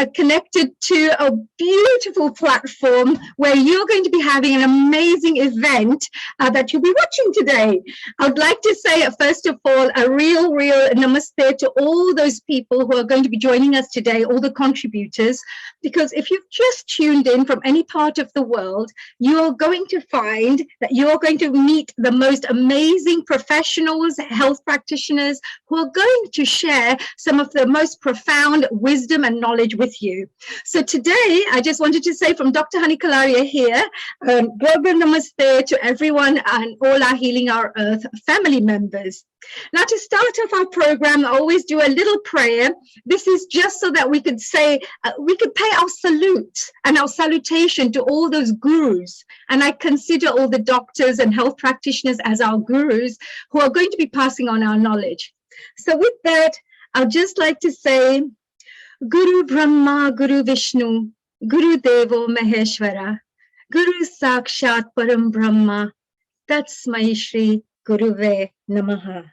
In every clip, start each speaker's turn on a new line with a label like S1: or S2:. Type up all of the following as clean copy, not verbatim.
S1: connected to a beautiful platform where you're going to be having an amazing event that you'll be watching today. I'd like to say, first of all, a real namaste to all those people who are going to be joining us today, all the contributors, because if you've just tuned in from any part of the world, you're going to find that you're going to meet the most amazing professionals, health practitioners, who are going to share some of the most profound wisdom and knowledge with you. So today, I just wanted to say from Dr. Hani Kalaria here, global namaste to everyone and all our Healing Our Earth family members. Now, to start off our program, I always do a little prayer. This is just so that we could say, we could pay our salute and our salutation to all those gurus. And I consider all the doctors and health practitioners as our gurus who are going to be passing on our knowledge. So with that, I'd just like to say, Guru Brahma, Guru Vishnu, Guru Devo Maheshwara, Guru Sakshat Param Brahma, Tatsmai Shri Guruve Namaha.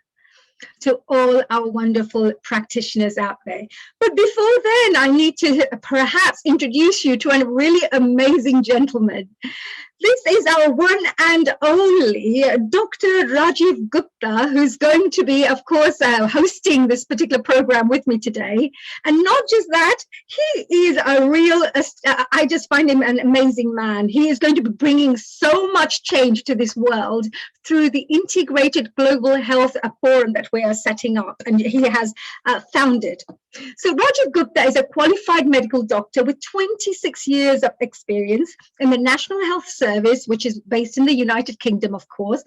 S1: To all our wonderful practitioners out there. But before then, I need to perhaps introduce you to a really amazing gentleman. This is our one and only Dr. Rajiv Gupta, who's going to be, of course, hosting this particular program with me today. And not just that, he is a real, I just find him an amazing man. He is going to be bringing so much change to this world through the integrated global health forum that we are setting up, and he has founded. So Rajiv Gupta is a qualified medical doctor with 26 years of experience in the National Health Service, which is based in the United Kingdom, of course.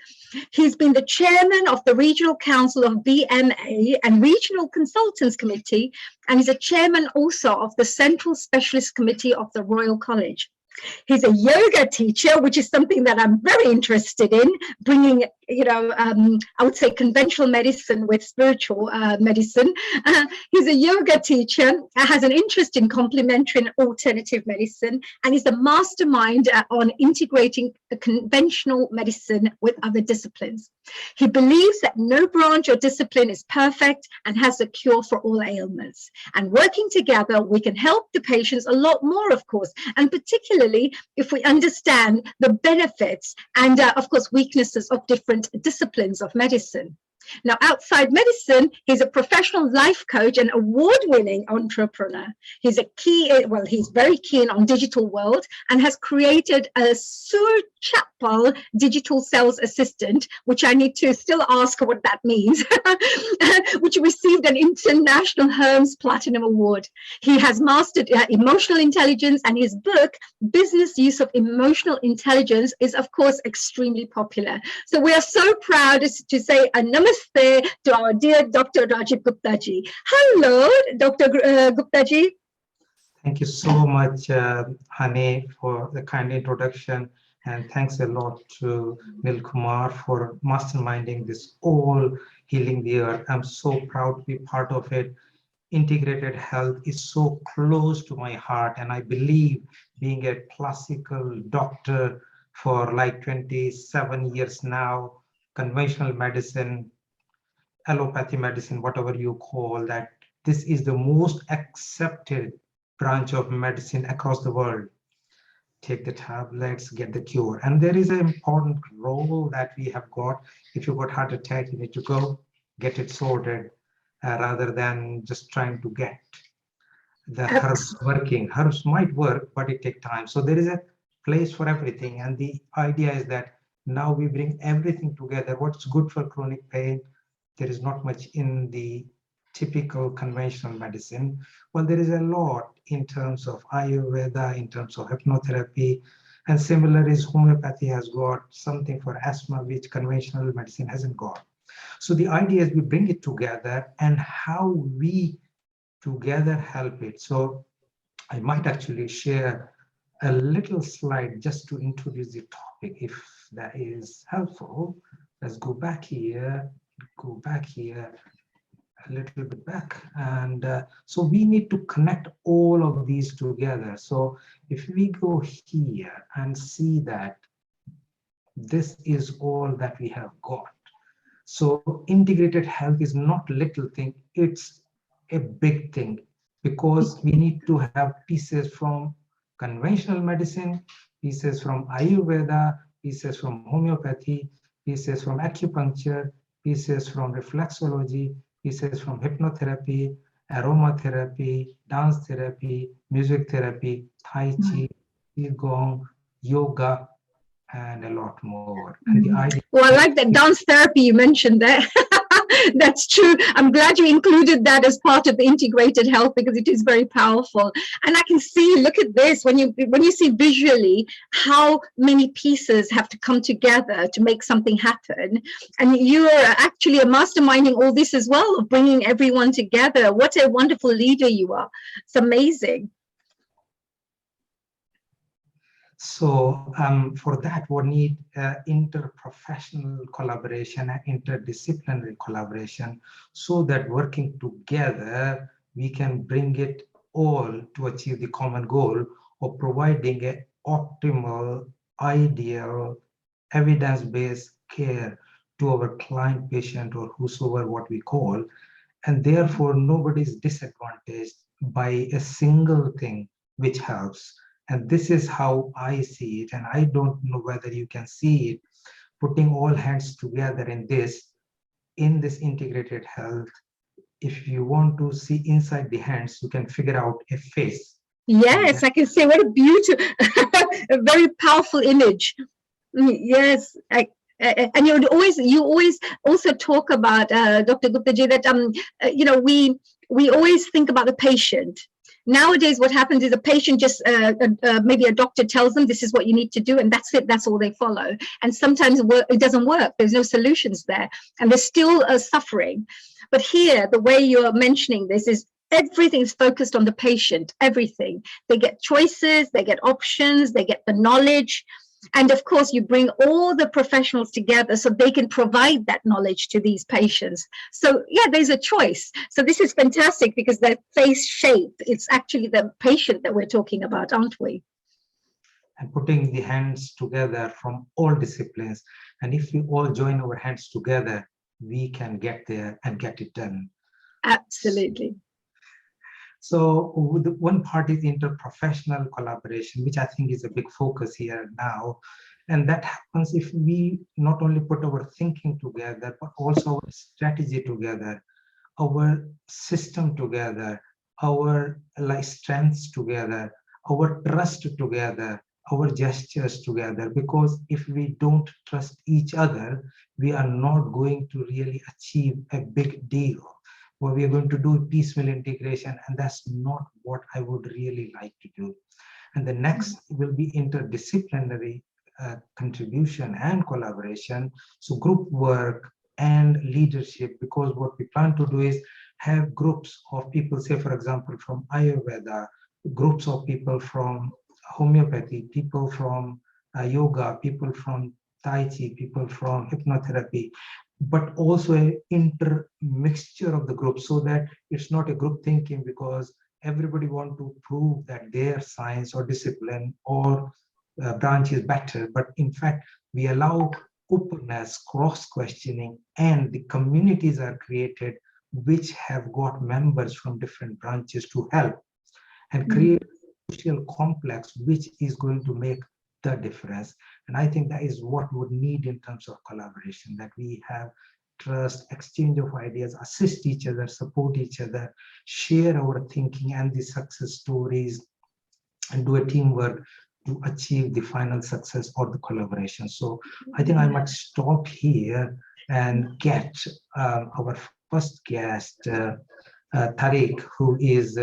S1: He's been the chairman of the Regional Council of BMA and Regional Consultants Committee, and he's a chairman also of the Central Specialist Committee of the Royal College. He's a yoga teacher, which is something that I'm very interested in, bringing, I would say conventional medicine with spiritual medicine. He's a yoga teacher, has an interest in complementary and alternative medicine, and is the mastermind on integrating the conventional medicine with other disciplines. He believes that no branch or discipline is perfect and has a cure for all ailments. And working together, we can help the patients a lot more, of course, and particularly if we understand the benefits and, of course, weaknesses of different disciplines of medicine. Now, outside medicine, he's a professional life coach and award-winning entrepreneur. He's he's very keen on digital world and has created a Sur Chapel digital sales assistant, which I need to still ask what that means, which received an International Hermes Platinum Award. He has mastered emotional intelligence, and his book, Business Use of Emotional Intelligence, is, of course, extremely popular. So we are so proud to say a namaste to our dear Dr. Rajiv Gupta ji. Hello, Dr. Gupta ji.
S2: Thank you so much, Hani, for the kind introduction. And thanks a lot to Nil Kumar for masterminding this all Healing the Earth. I'm so proud to be part of it. Integrated health is so close to my heart. And I believe, being a classical doctor for like 27 years now, conventional medicine, allopathy medicine, whatever you call that, this is the most accepted branch of medicine across the world. Take the tablets, get the cure. And there is an important role that we have got. If you got heart attack, you need to go get it sorted rather than just trying to get the herbs working. Herbs might work, but it takes time. So there is a place for everything. And the idea is that now we bring everything together. What's good for chronic pain? There is not much in the typical conventional medicine. Well, there is a lot in terms of Ayurveda, in terms of hypnotherapy, and similar is homeopathy has got something for asthma, which conventional medicine hasn't got. So the idea is we bring it together and how we together help it. So I might actually share a little slide just to introduce the topic, if that is helpful. Let's go back here, a little bit back. And so we need to connect all of these together. So if we go here and see that this is all that we have got. So integrated health is not little thing, it's a big thing. because we need to have pieces from conventional medicine, pieces from Ayurveda, pieces from homeopathy, pieces from acupuncture, pieces from reflexology, pieces from hypnotherapy, aromatherapy, dance therapy, music therapy, Tai Chi, Qi Gong, yoga, and a lot more. And the idea.
S1: Well, I like that dance therapy you mentioned there. That's true. I'm glad you included that as part of the integrated health, because it is very powerful. And I can see, look at this, when you see visually how many pieces have to come together to make something happen. And you are actually masterminding all this as well, of bringing everyone together. What a wonderful leader you are. It's amazing.
S2: So for that, we need interprofessional collaboration and interdisciplinary collaboration, so that working together, we can bring it all to achieve the common goal of providing an optimal, ideal, evidence-based care to our client, patient, or whosoever what we call. And therefore, nobody is disadvantaged by a single thing which helps. And this is how I see it. And I don't know whether you can see it, putting all hands together in this integrated health. If you want to see inside the hands, you can figure out a face.
S1: Yes, I can say, what a beautiful, a very powerful image. Yes, and you always also talk about, Dr. Guptaji, that you know, we always think about the patient. Nowadays, what happens is a patient just maybe a doctor tells them this is what you need to do, and that's it. That's all they follow. And sometimes it doesn't work. There's no solutions there, and there's still suffering. But here, the way you're mentioning this is everything's focused on the patient. Everything. They get choices, they get options, they get the knowledge. And of course, you bring all the professionals together so they can provide that knowledge to these patients. So yeah, there's a choice. So this is fantastic, because the face shape, it's actually the patient that we're talking about, aren't we?
S2: And putting the hands together from all disciplines. And if we all join our hands together, we can get there and get it done.
S1: Absolutely.
S2: So the one part is interprofessional collaboration, which I think is a big focus here now. And that happens if we not only put our thinking together, but also our strategy together, our system together, our strengths together, our trust together, our gestures together. Because if we don't trust each other, we are not going to really achieve a big deal. What we are going to do piecemeal integration, and that's not what I would really like to do. And the next will be interdisciplinary contribution and collaboration. So group work and leadership, because what we plan to do is have groups of people, say for example from Ayurveda, groups of people from homeopathy, people from yoga, people from Tai Chi, people from hypnotherapy, but also an intermixture of the group, so that it's not a group thinking because everybody want to prove that their science or discipline or branch is better. But in fact, we allow openness, cross-questioning, and the communities are created which have got members from different branches to help and create a social complex which is going to make the difference. And I think that is what we would need in terms of collaboration, that we have trust, exchange of ideas, assist each other, support each other, share our thinking and the success stories, and do a teamwork to achieve the final success or the collaboration. So I think I might stop here and get our first guest, Tariq, who is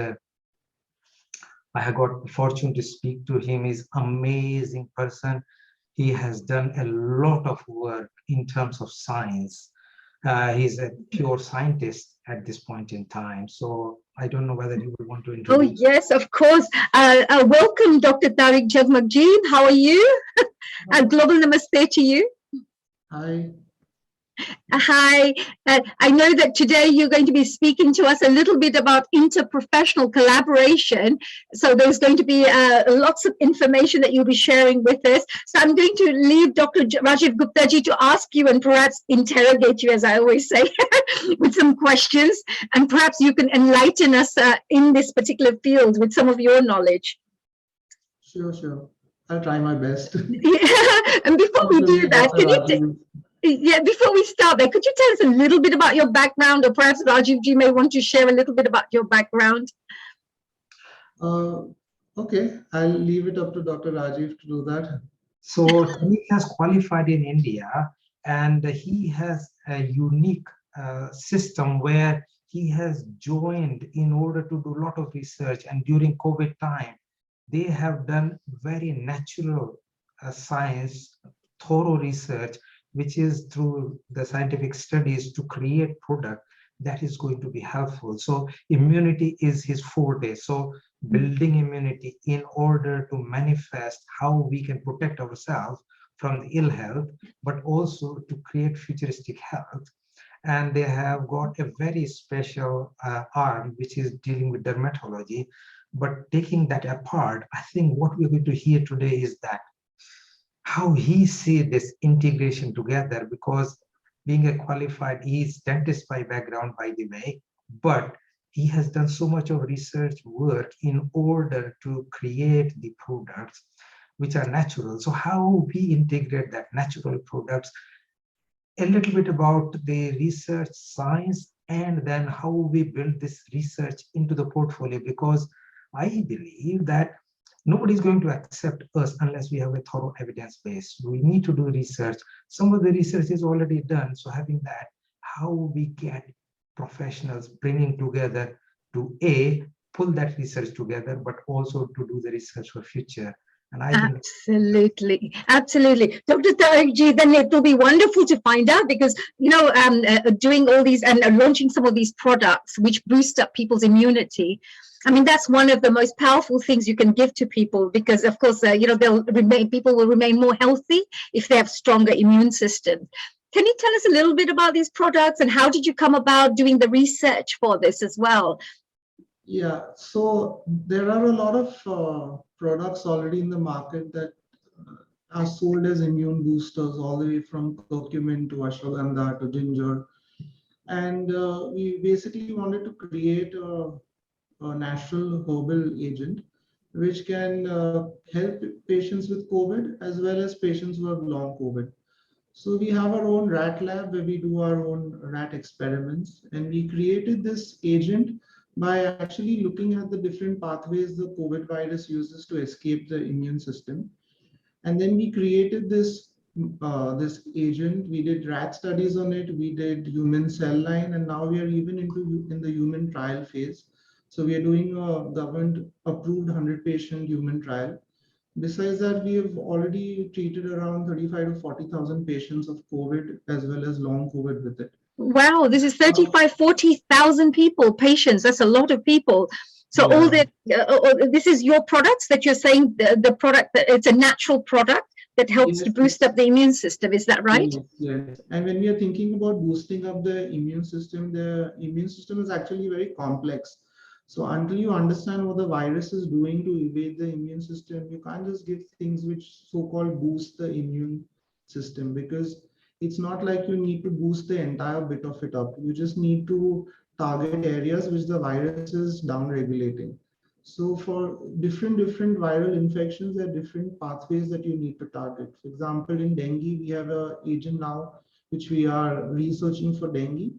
S2: I have got the fortune to speak to him. He's an amazing person. He has done a lot of work in terms of science. He's a pure scientist at this point in time. So I don't know whether you would want to introduce.
S1: Oh, yes, of course. Welcome, Dr. Tariq Jagmagjeeb. How are you? Global namaste to you.
S3: Hi.
S1: Hi, I know that today you're going to be speaking to us a little bit about interprofessional collaboration. So there's going to be lots of information that you'll be sharing with us. So I'm going to leave Dr. Rajiv Gupta ji to ask you and perhaps interrogate you, as I always say, with some questions. And perhaps you can enlighten us in this particular field with some of your knowledge.
S3: Sure. I'll try my best.
S1: And before we do that, can you... Yeah, before we start there, could you tell us a little bit about your background, or perhaps Rajiv ji may want to share a little bit about your background?
S3: Okay, I'll leave it up to Dr. Rajiv to do that.
S2: So he has qualified in India, and he has a unique system where he has joined in order to do a lot of research. And during COVID time, they have done very natural science, thorough research, which is through the scientific studies to create product that is going to be helpful. So immunity is his forte. So building immunity in order to manifest how we can protect ourselves from the ill health, but also to create futuristic health. And they have got a very special arm, which is dealing with dermatology. But taking that apart, I think what we're going to hear today is that how he sees this integration together, because being a qualified, he's dentist by background, by the way, but he has done so much of research work in order to create the products which are natural. So how we integrate that natural products, a little bit about the research science, and then how we build this research into the portfolio, because I believe that nobody is going to accept us unless we have a thorough evidence base. We need to do research. Some of the research is already done. So having that, how we get professionals bringing together to pull that research together, but also to do the research for future. And I
S1: absolutely. Dr. Tarikji, then it will be wonderful to find out, because, doing all these and launching some of these products which boost up people's immunity, I mean, that's one of the most powerful things you can give to people, because, of course, people will remain more healthy if they have stronger immune systems. Can you tell us a little bit about these products, and how did you come about doing the research for this as well?
S3: Yeah, so there are a lot of products already in the market that are sold as immune boosters, all the way from curcumin to ashwagandha to ginger. And we basically wanted to create a natural herbal agent which can help patients with COVID as well as patients who have long COVID. So we have our own rat lab where we do our own rat experiments, and we created this agent by actually looking at the different pathways the COVID virus uses to escape the immune system. And then we created this agent. We did rat studies on it. We did human cell line, and now we are even in the human trial phase. So we are doing a government approved 100-patient human trial. Besides that, we have already treated around 35 to 40,000 patients of COVID as well as long COVID with it.
S1: Wow, this is 35, 40,000 patients. That's a lot of people. So all the this is your products that you're saying, the product, that it's a natural product that helps to boost up the immune system. Is that right?
S3: Yes. And when we are thinking about boosting up the immune system is actually very complex. So until you understand what the virus is doing to evade the immune system, you can't just give things which so-called boost the immune system, because it's not like you need to boost the entire bit of it up. You just need to target areas which the virus is down-regulating. So for different viral infections, there are different pathways that you need to target. For example, in dengue, we have an agent now which we are researching for dengue.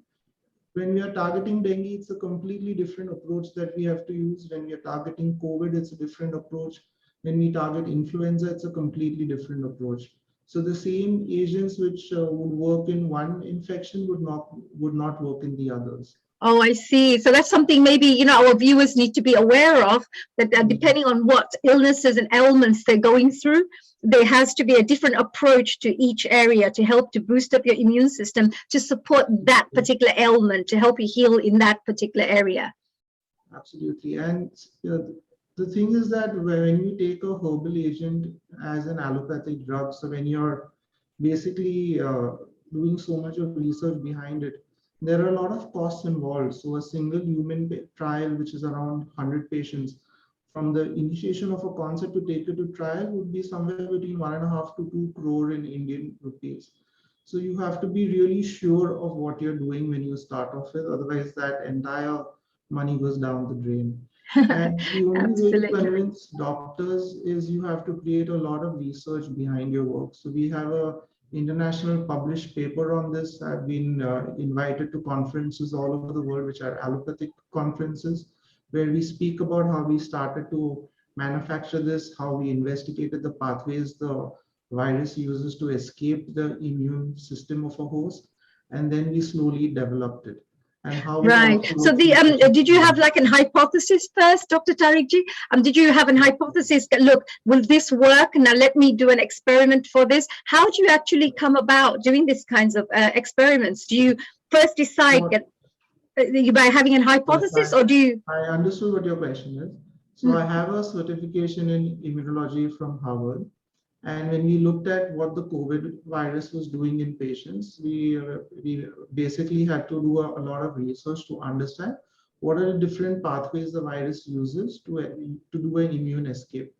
S3: When we are targeting dengue, it's a completely different approach that we have to use. When we are targeting COVID, it's a different approach. When we target influenza, it's a completely different approach. So the same agents which would work in one infection would not work in the others.
S1: Oh, I see. So that's something maybe, our viewers need to be aware of, that depending on what illnesses and ailments they're going through, there has to be a different approach to each area to help to boost up your immune system, to support that particular ailment, to help you heal in that particular area.
S3: Absolutely. And the thing is that when you take a herbal agent as an allopathic drug, so when you're basically doing so much of research behind it, there are a lot of costs involved. So a single human trial, which is around 100 patients, from the initiation of a concept to take it to trial would be somewhere between 1.5 to 2 crore in Indian rupees. So you have to be really sure of what you're doing when you start off with, otherwise that entire money goes down the drain. And the only way to
S1: Absolutely.
S3: convince doctors is you have to create a lot of research behind your work. So we have a international published paper on this. I've been invited to conferences all over the world, which are allopathic conferences, where we speak about how we started to manufacture this, how we investigated the pathways the virus uses to escape the immune system of a host, and then we slowly developed it. And how it
S1: Right.
S3: also
S1: So
S3: works in
S1: did you have like an hypothesis first, Dr. Tariqji? Did you have an hypothesis that, look, will this work? Now let me do an experiment for this. How do you actually come about doing these kinds of experiments? Do you first decide by having a hypothesis, or do you?
S3: I understood what your question is. So I have a certification in immunology from Harvard. And when we looked at what the COVID virus was doing in patients, we basically had to do a lot of research to understand what are the different pathways the virus uses to do an immune escape.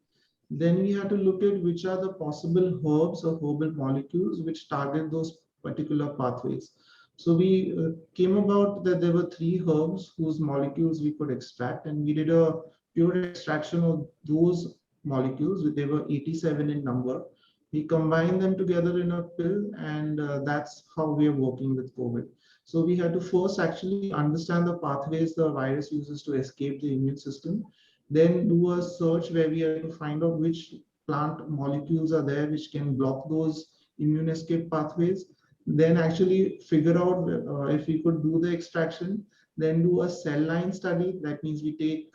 S3: Then we had to look at which are the possible herbs or herbal molecules which target those particular pathways. So we came about that there were 3 herbs whose molecules we could extract, and we did a pure extraction of those molecules. They were 87 in number. We combined them together in a pill, and that's how we are working with COVID. So we had to first actually understand the pathways the virus uses to escape the immune system, then do a search where we have to find out which plant molecules are there which can block those immune escape pathways, then actually figure out if we could do the extraction, then do a cell line study. That means we take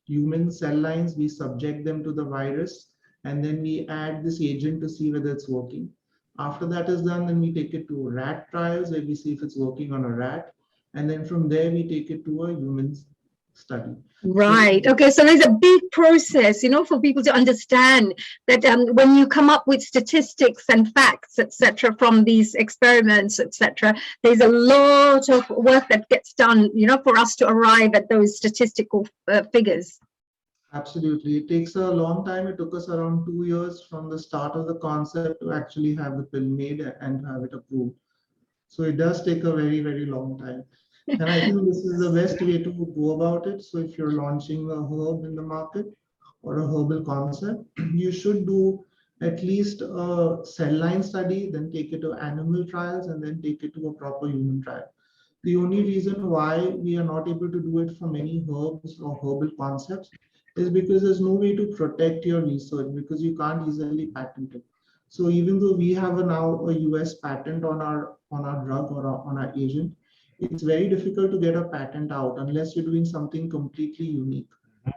S3: human cell lines, we subject them to the virus, and then we add this agent to see whether it's working. After that is done, then we take it to rat trials where we see if it's working on a rat, and then from there we take it to a human study.
S1: Right. Okay. So there's a big process, for people to understand that when you come up with statistics and facts, etc., from these experiments, etc., there's a lot of work that gets done, for us to arrive at those statistical figures.
S3: Absolutely. It takes a long time. It took us around 2 years from the start of the concept to actually have the pill made and have it approved. So it does take a very, very long time. And I think this is the best way to go about it. So if you're launching a herb in the market or a herbal concept, you should do at least a cell line study, then take it to animal trials, and then take it to a proper human trial. The only reason why we are not able to do it for many herbs or herbal concepts is because there's no way to protect your research, because you can't easily patent it. So even though we have now a US patent on our drug or on our agent, it's very difficult to get a patent out unless you're doing something completely unique.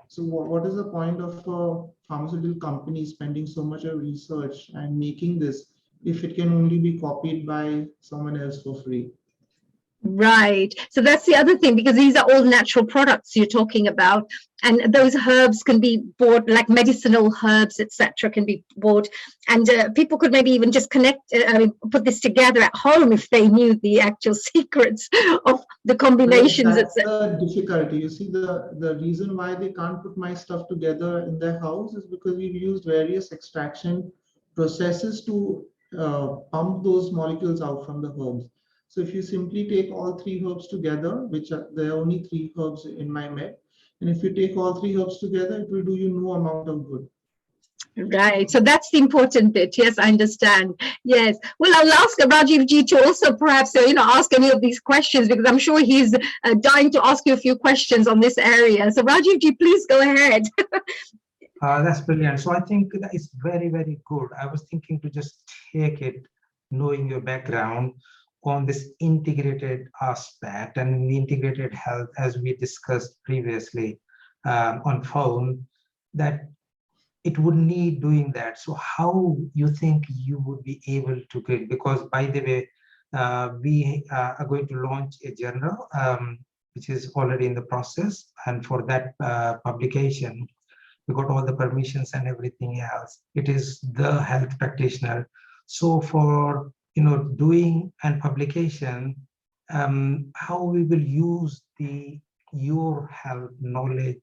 S3: So what is the point of a pharmaceutical company spending so much of research and making this if it can only be copied by someone else for free?
S1: Right. So that's the other thing, because these are all natural products you're talking about, and those herbs can be bought, like medicinal herbs, etc., can be bought, and people could maybe even just put this together at home if they knew the actual secrets of the combinations,
S3: That's
S1: etc.
S3: the difficulty. You see, the reason why they can't put my stuff together in their house is because we've used various extraction processes to pump those molecules out from the herbs. So if you simply take all 3 herbs together, which there are only 3 herbs in my med, and if you take all 3 herbs together, it will do you no amount of good.
S1: Right. So that's the important bit. Yes, I understand. Yes. Well, I'll ask Rajiv Ji to also perhaps, ask any of these questions, because I'm sure he's dying to ask you a few questions on this area. So Rajiv Ji, please go ahead.
S2: That's brilliant. So I think that is very, very good. I was thinking to just take it, knowing your background on this integrated aspect and the integrated health, as we discussed previously on phone, that it would need doing that. So how you think you would be able to get, because by the way, we are going to launch a journal, which is already in the process. And for that publication, we got all the permissions and everything else. It is the health practitioner. So for doing and publication, how we will use your help, knowledge,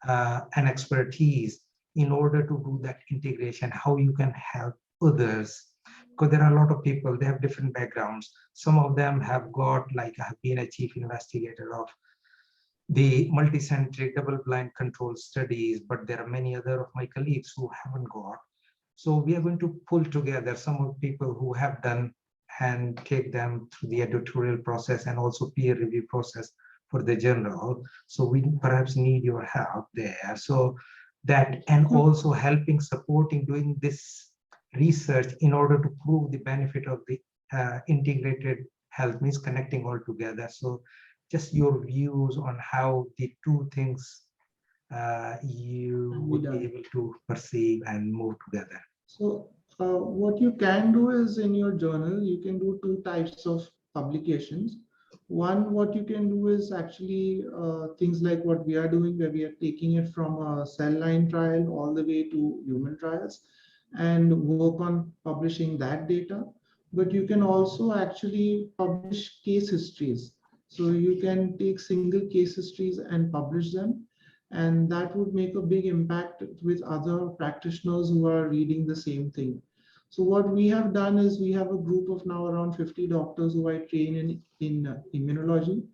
S2: and expertise in order to do that integration, how you can help others. Because there are a lot of people, they have different backgrounds. Some of them have got, like, I have been a chief investigator of the multicentric double-blind control studies, but there are many other of my colleagues who haven't got. So we are going to pull together some of the people who have done and take them through the editorial process and also peer review process for the journal. So we perhaps need your help there. So that, and also helping, supporting, doing this research in order to prove the benefit of the integrated health, means connecting all together. So just your views on how the two things you would be able to perceive and move together.
S3: So what you can do is, in your journal, you can do two types of publications. One, what you can do is actually things like what we are doing, where we are taking it from a cell line trial all the way to human trials and work on publishing that data. But you can also actually publish case histories. So you can take single case histories and publish them, and that would make a big impact with other practitioners who are reading the same thing. So what we have done is, we have a group of now around 50 doctors who I train in immunology,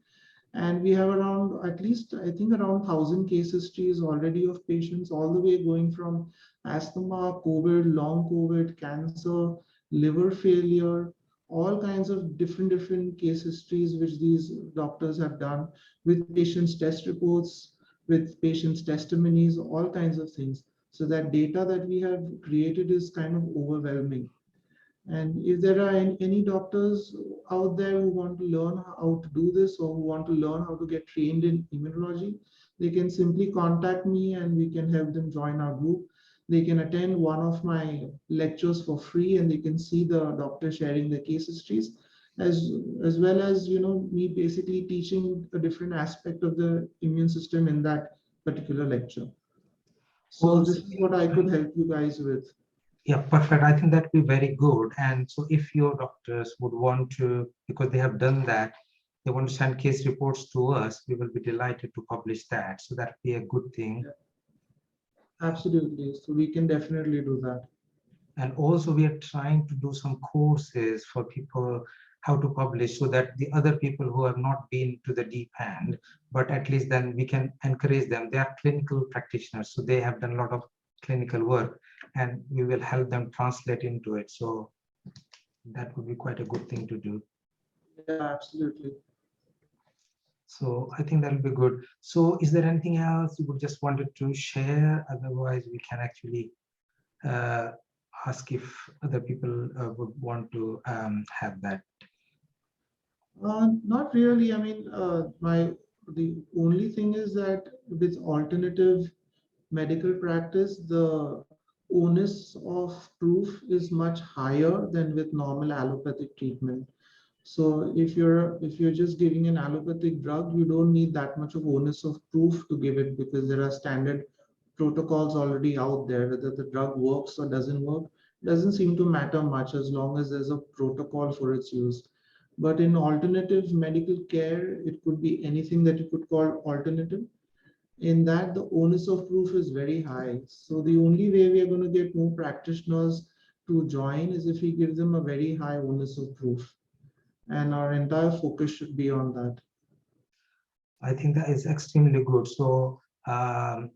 S3: and we have around, at least I think around 1,000 case histories already of patients, all the way going from asthma, COVID, long COVID, cancer, liver failure, all kinds of different case histories which these doctors have done, with patients' test reports, with patients' testimonies, all kinds of things. So that data that we have created is kind of overwhelming. And if there are any doctors out there who want to learn how to do this, or who want to learn how to get trained in immunology, they can simply contact me and we can help them join our group. They can attend one of my lectures for free, and they can see the doctor sharing the case histories, as well as, me basically teaching a different aspect of the immune system in that particular lecture. So this is what I could help you guys with.
S2: Yeah, perfect. I think that'd be very good. And so if your doctors would want to, because they have done that, they want to send case reports to us, we will be delighted to publish that. So that'd be a good thing.
S3: Yeah. Absolutely. So we can definitely do that.
S2: And also we are trying to do some courses for people how to publish, so that the other people who have not been to the deep end, but at least then we can encourage them. They are clinical practitioners, so they have done a lot of clinical work, and we will help them translate into it. So that would be quite a good thing to do.
S3: Yeah, absolutely.
S2: So I think that'll be good. So is there anything else you would just wanted to share? Otherwise, we can actually ask if other people would want to have that.
S3: Not really. I mean, the only thing is that with alternative medical practice, the onus of proof is much higher than with normal allopathic treatment. So if you're just giving an allopathic drug, you don't need that much of onus of proof to give it, because there are standard protocols already out there. Whether the drug works or doesn't work doesn't seem to matter much, as long as there's a protocol for its use. But in alternative medical care, it could be anything that you could call alternative. In that, the onus of proof is very high. So the only way we are going to get more practitioners to join is if we give them a very high onus of proof. And our entire focus should be on that.
S2: I think that is extremely good. So I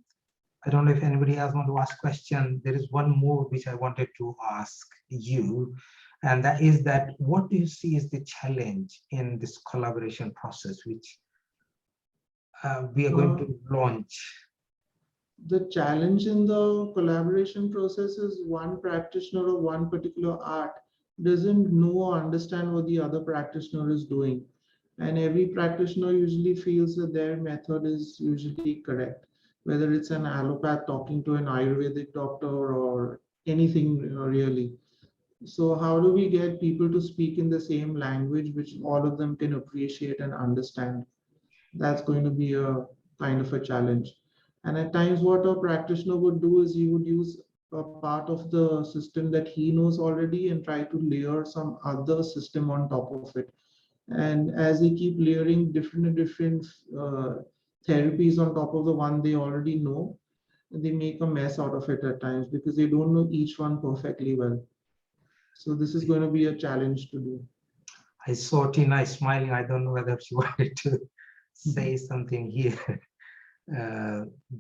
S2: don't know if anybody else want to ask question. There is one more which I wanted to ask you, and that is that what do you see is the challenge in this collaboration process, which we are going to launch?
S3: The challenge in the collaboration process is, one practitioner of one particular art doesn't know or understand what the other practitioner is doing. And every practitioner usually feels that their method is usually correct, whether it's an allopath talking to an Ayurvedic doctor or anything really. So how do we get people to speak in the same language, which all of them can appreciate and understand? That's going to be a kind of a challenge. And at times, what a practitioner would do is he would use a part of the system that he knows already and try to layer some other system on top of it. And as they keep layering different therapies on top of the one they already know, they make a mess out of it at times because they don't know each one perfectly well. So this is going to be a challenge to do.
S2: I saw Tina smiling. I don't know whether she wanted to say something here,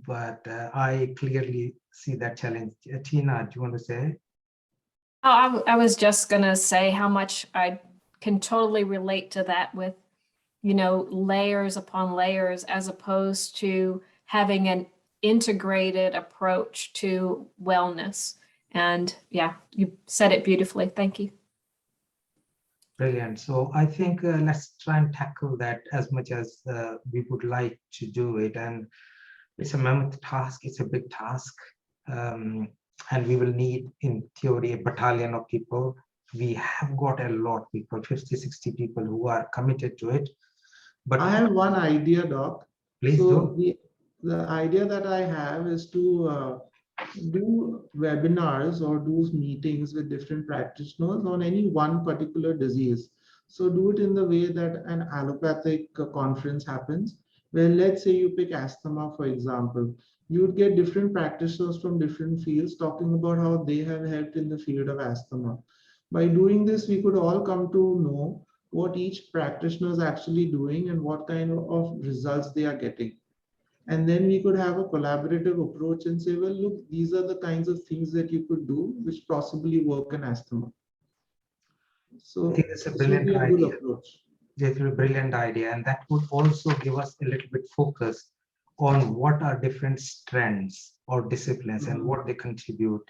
S2: but I clearly see that challenge. Tina, do you want to say?
S4: Oh, I was just going to say how much I can totally relate to that with, layers upon layers, as opposed to having an integrated approach to wellness. And yeah, you said it beautifully. Thank you.
S2: Brilliant. So I think let's try and tackle that as much as we would like to do it. And it's a mammoth task. It's a big task. And we will need, in theory, a battalion of people. We have got a lot of people, 50, 60 people who are committed to it. But
S3: I have one idea, Doc.
S2: Please
S3: so
S2: do.
S3: The idea that I have is to do webinars or do meetings with different practitioners on any one particular disease. So do it in the way that an allopathic conference happens, where let's say you pick asthma, for example, you'd get different practitioners from different fields talking about how they have helped in the field of asthma. By doing this, we could all come to know what each practitioner is actually doing and what kind of results they are getting. And then we could have a collaborative approach and say, well, look, these are the kinds of things that you could do which possibly work in asthma. So
S2: I think it's a
S3: this would
S2: brilliant
S3: be a good
S2: idea.
S3: approach.
S2: It's a brilliant idea, and that would also give us a little bit focus on what are different strands or disciplines and what they contribute,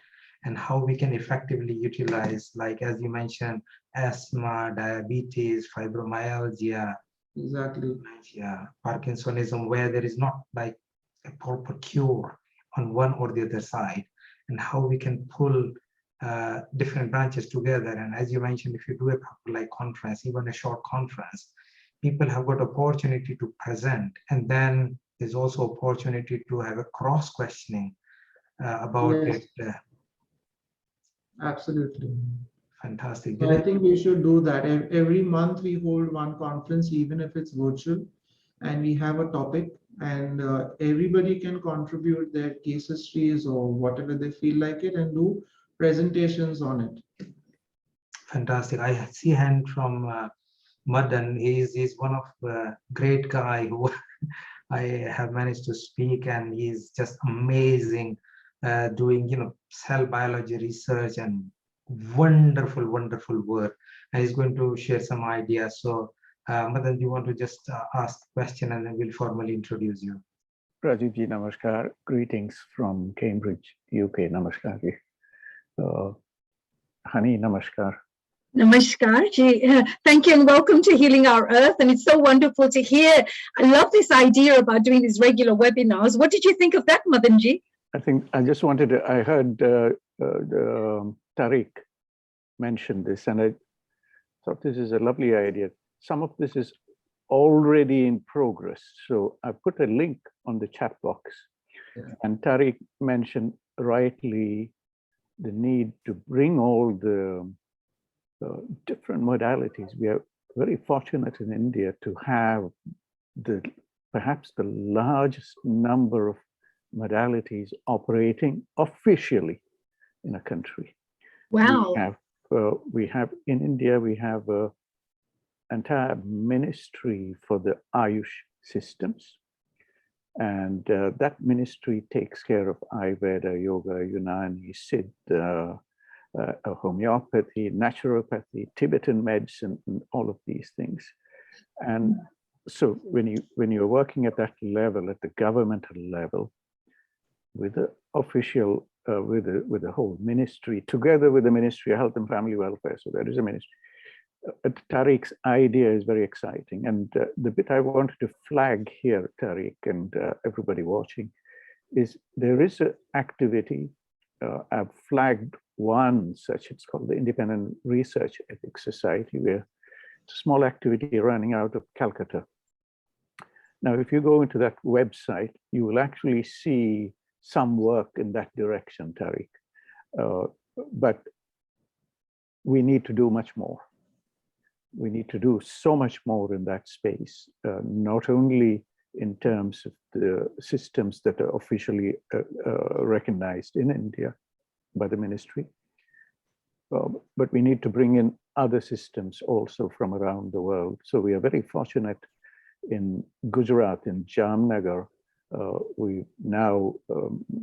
S2: and how we can effectively utilize, like as you mentioned, asthma, diabetes, fibromyalgia,
S3: Exactly.
S2: Parkinsonism, where there is not like a proper cure on one or the other side, and how we can pull different branches together. And as you mentioned, if you do a proper like conference, even a short conference, people have got opportunity to present, and then there's also opportunity to have a cross questioning about
S3: Yes.
S2: it.
S3: Absolutely.
S2: Fantastic.
S3: So I think we should do that. Every month we hold one conference, even if it's virtual, and we have a topic, and everybody can contribute their case histories or whatever they feel like it and do presentations on it.
S2: Fantastic. I see a hand from Madan. He's one of the great guy who I have managed to speak, and he's just amazing doing cell biology research and wonderful work. And he's going to share some ideas. So Madan, do you want to just ask the question, and then we'll formally introduce you?
S5: Rajiv ji, namaskar. Greetings from Cambridge, UK. Namaskar ji. Hani, namaskar.
S1: Namaskar ji. Thank you and welcome to Healing Our Earth. And it's so wonderful to hear. I love this idea about doing these regular webinars. What did you think of that, Madan ji?
S5: I think I just wanted to, I heard Tariq mention this, and I thought this is a lovely idea. Some of this is already in progress. So I put a link on the chat box. Yeah. And Tariq mentioned rightly the need to bring all the different modalities. We are very fortunate in India to have perhaps the largest number of modalities operating officially in a country.
S1: Wow.
S5: We have in India, we have an entire ministry for the Ayush systems. And that ministry takes care of Ayurveda, Yoga, Unani, Siddha, homeopathy, naturopathy, Tibetan medicine, and all of these things. And so when you're working at that level, at the governmental level, with the official, with the whole ministry, together with the Ministry of Health and Family Welfare, so there is a ministry. Tariq's idea is very exciting. And the bit I wanted to flag here, Tariq, and everybody watching, is there is an activity, I've flagged one such, it's called the Independent Research Ethics Society, where it's a small activity running out of Calcutta. Now, if you go into that website, you will actually see some work in that direction, Tariq. But we need to do much more. We need to do so much more in that space, not only in terms of the systems that are officially recognized in India by the ministry, but we need to bring in other systems also from around the world. So we are very fortunate in Gujarat, in Jamnagar. We now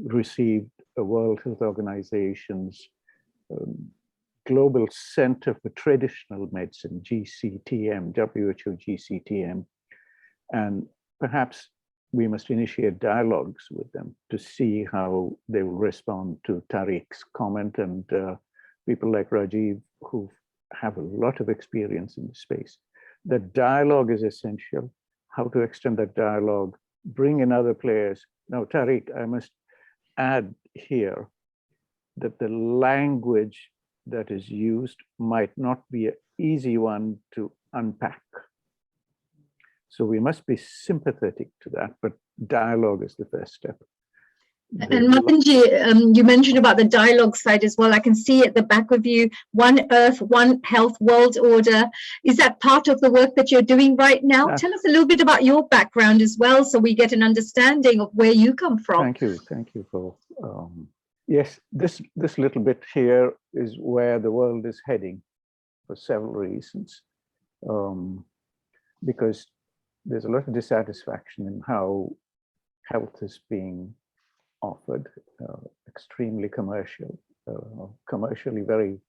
S5: received a World Health Organization's Global Center for Traditional Medicine, GCTM, WHO GCTM, and perhaps we must initiate dialogues with them to see how they will respond to Tariq's comment, and people like Rajiv who have a lot of experience in this space. The dialogue is essential. How to extend that dialogue, bring in other players. Now, Tariq, I must add here that the language that is used might not be an easy one to unpack. So we must be sympathetic to that, but dialogue is the first step.
S1: And Madanji, you mentioned about the dialogue side as well. I can see at the back of you, One Earth, One Health, World Order. Is that part of the work that you're doing right now? Tell us a little bit about your background as well, so we get an understanding of where you come from.
S5: Thank you for, yes, this little bit here is where the world is heading for several reasons. Because there's a lot of dissatisfaction in how health is being offered, extremely commercial, commercially very,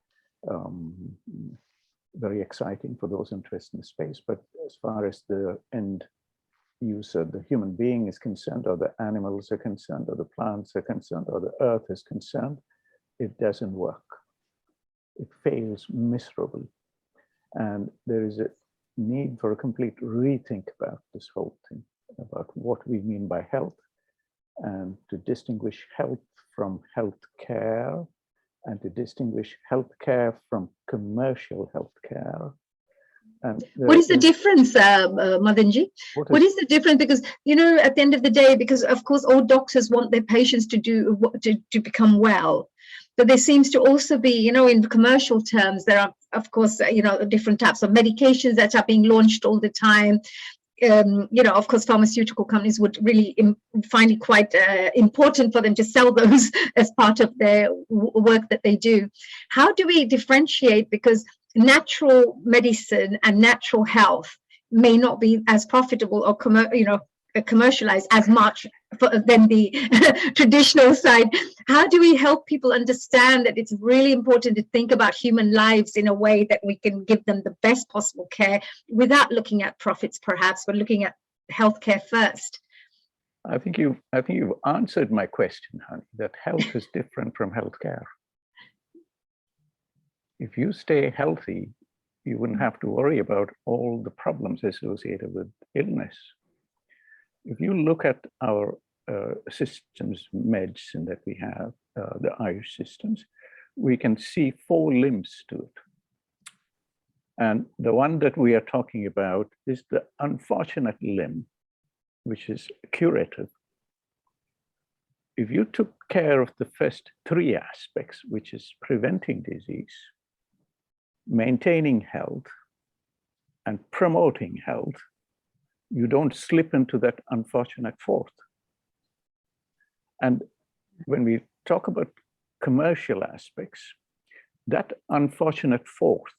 S5: very exciting for those interested in the space. But as far as the end user, the human being is concerned, or the animals are concerned, or the plants are concerned, or the earth is concerned, it doesn't work. It fails miserably. And there is a need for a complete rethink about this whole thing, about what we mean by health, and to distinguish health from health care, and to distinguish health care from commercial health care. And
S1: what is the difference, Madanji? What is the difference? Because, you know, at the end of the day, because of course all doctors want their patients to become well, but there seems to also be, you know, in commercial terms, there are, of course, you know, different types of medications that are being launched all the time. You know, of course, pharmaceutical companies would really find it quite important for them to sell those as part of their work that they do. How do we differentiate? Because natural medicine and natural health may not be as profitable or commercialized as much than the traditional side. How do we help people understand that it's really important to think about human lives in a way that we can give them the best possible care without looking at profits, perhaps, but looking at healthcare first?
S5: I think you've answered my question, honey, that health is different from healthcare. If you stay healthy, you wouldn't have to worry about all the problems associated with illness. If you look at our systems, medicine that we have, the Ayush systems, we can see 4 limbs to it. And the one that we are talking about is the unfortunate limb, which is curative. If you took care of the first 3 aspects, which is preventing disease, maintaining health, and promoting health, you don't slip into that unfortunate 4th. And when we talk about commercial aspects, that unfortunate 4th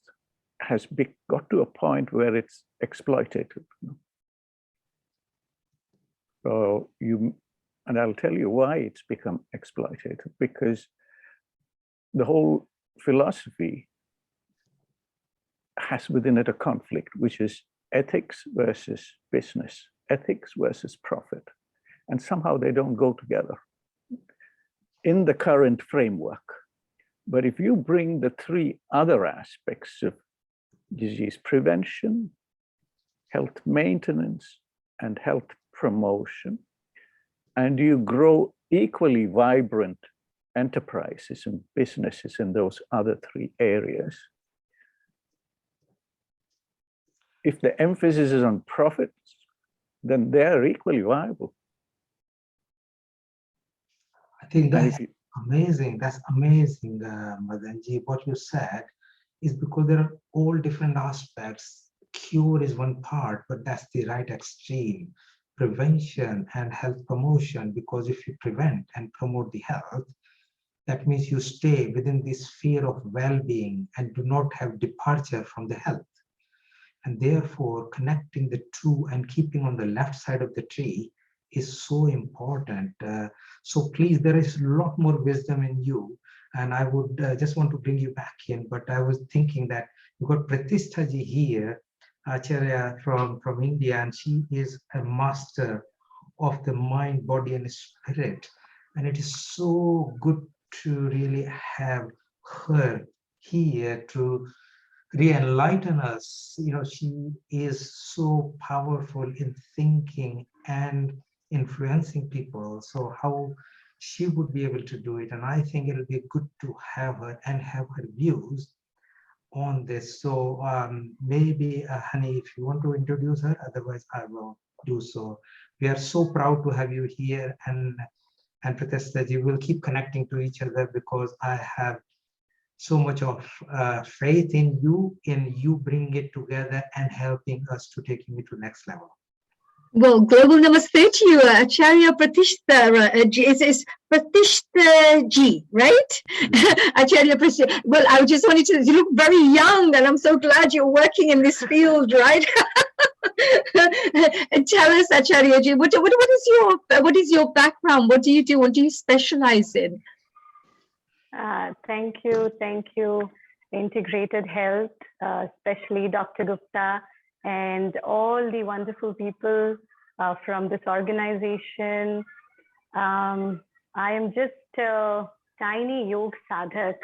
S5: has got to a point where it's exploitative. So and I'll tell you why it's become exploitative, because the whole philosophy has within it a conflict, which is ethics versus business, ethics versus profit. And somehow they don't go together in the current framework. But if you bring the 3 other aspects of disease prevention, health maintenance, and health promotion, and you grow equally vibrant enterprises and businesses in those other 3 areas, if the emphasis is on profits, then they're equally viable.
S2: I think Amazing. That's amazing, Madanji. What you said is because there are all different aspects. Cure is one part, but that's the right extreme. Prevention and health promotion, because if you prevent and promote the health, that means you stay within this sphere of well-being and do not have departure from the health. And therefore, connecting the two and keeping on the left side of the tree is so important. So please, there is a lot more wisdom in you. And I would just want to bring you back in, but I was thinking that you've got Pratishtaji here, Acharya from India, and she is a master of the mind, body, and spirit. And it is so good to really have her here to re-enlighten us. You know, she is so powerful in thinking and influencing people. So how she would be able to do it. And I think it'll be good to have her and have her views on this. So maybe, Hani, if you want to introduce her, otherwise I will do so. We are so proud to have you here, and Pratishtaji, will keep connecting to each other because I have so much of faith in you bringing it together and helping us to taking it to next level.
S1: Well, global namaste to you, Acharya Pratishta ji. It's Pratishta ji, right? Acharya Pratishta. Well, I just wanted to, you look very young, and I'm so glad you're working in this field, right? Tell us, Acharya ji, what is your background? What do you do? What do you specialize in?
S6: Thank you. Integrated Health, especially Dr. Gupta and all the wonderful people from this organization. I am just a tiny yoga sadhak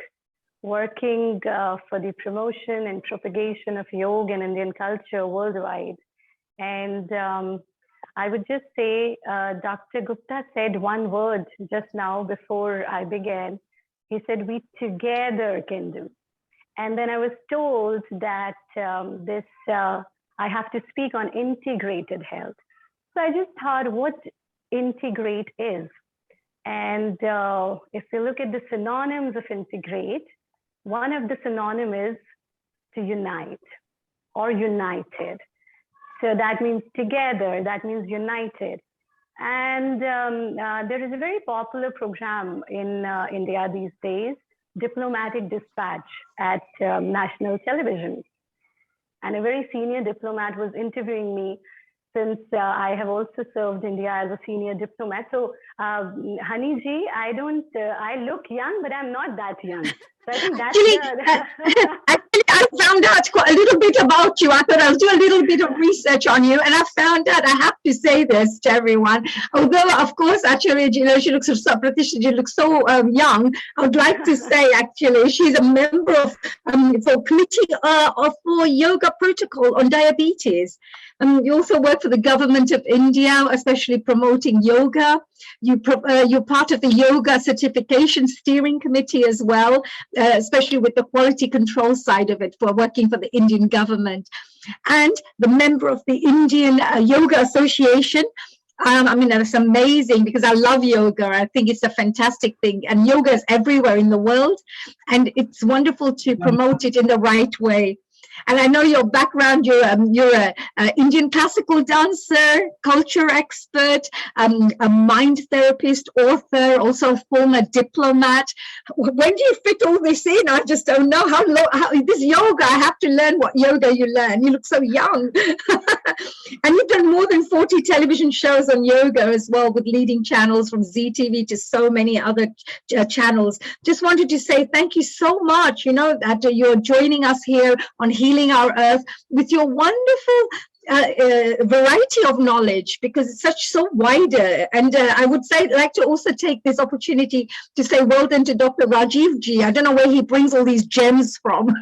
S6: working for the promotion and propagation of yoga and Indian culture worldwide. And I would just say, Dr. Gupta said one word just now before I began. He said, we together can do. And then I was told that I have to speak on integrated health. So I just thought what integrate is. And if you look at the synonyms of integrate, one of the synonyms is to unite or united. So that means together, that means united. And there is a very popular program in India these days, Diplomatic Dispatch at national television. And a very senior diplomat was interviewing me, since I have also served India as a senior diplomat. So, Hani ji, I look young, but I'm not that young. So I think that's
S1: Actually, I found out quite a little bit about you. I thought I'll do a little bit of research on you, and I found out, I have to say this to everyone, although of course actually she looks so Pratisha, she looks so young. I would like to say actually she's a member of for committee for yoga protocol on diabetes. You also work for the government of India, especially promoting yoga. You're part of the yoga certification steering committee as well, especially with the quality control side of it for working for the Indian government, and the member of the Indian Yoga Association. I mean, that's amazing because I love yoga. I think it's a fantastic thing, and yoga is everywhere in the world, and it's wonderful to promote it in the right way. And I know your background, you're a Indian classical dancer, culture expert, a mind therapist, author, also a former diplomat. When do you fit all this in? I just don't know how this yoga, I have to learn what yoga you learn. You look so young. And you've done more than 40 television shows on yoga as well, with leading channels from ZTV to so many other channels. Just wanted to say thank you so much, you know, that you're joining us here on Healing Our Earth with your wonderful variety of knowledge, because it's so wider. And I would like to also take this opportunity to say well done to Dr. Rajiv Ji. I don't know where he brings all these gems from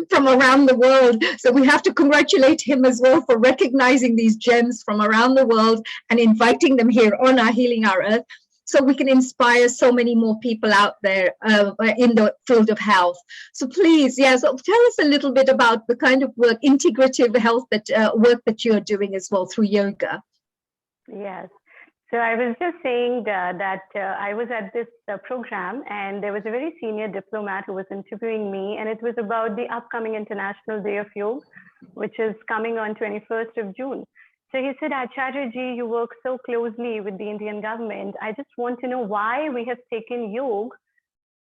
S1: from around the world. So we have to congratulate him as well for recognizing these gems from around the world and inviting them here on our Healing Our Earth, so we can inspire so many more people out there in the field of health. So please, so tell us a little bit about the kind of work, integrative health work that you're doing as well through yoga.
S6: Yes. So I was just saying that I was at this program, and there was a very senior diplomat who was interviewing me, and it was about the upcoming International Day of Yoga, which is coming on 21st of June. So he said, Acharya ji, you work so closely with the Indian government. I just want to know why we have taken yoga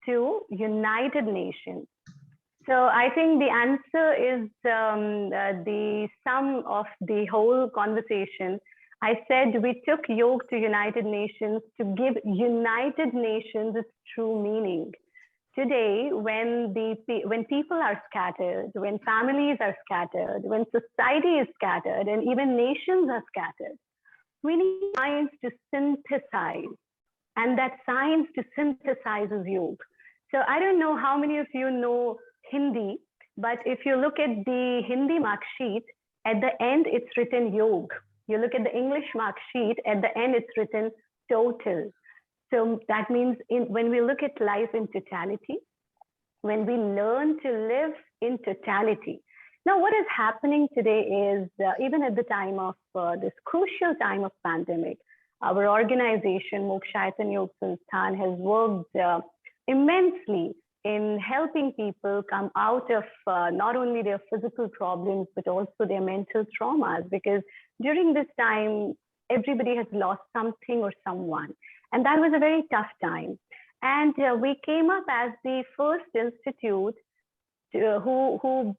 S6: to United Nations. So I think the answer is the sum of the whole conversation. I said we took yoga to United Nations to give United Nations its true meaning. Today, when people are scattered, when families are scattered, when society is scattered, and even nations are scattered, we need science to synthesize. And that science to synthesize is yoga. So I don't know how many of you know Hindi, but if you look at the Hindi mark sheet, at the end, it's written yoga. You look at the English mark sheet, at the end, it's written total. So that means when we look at life in totality, when we learn to live in totality. Now, what is happening today is, even at the time of this crucial time of pandemic, our organization, Mokshayatan Yoga Sansthan, has worked immensely in helping people come out of not only their physical problems, but also their mental traumas, because during this time, everybody has lost something or someone. And that was a very tough time. And we came up as the first institute who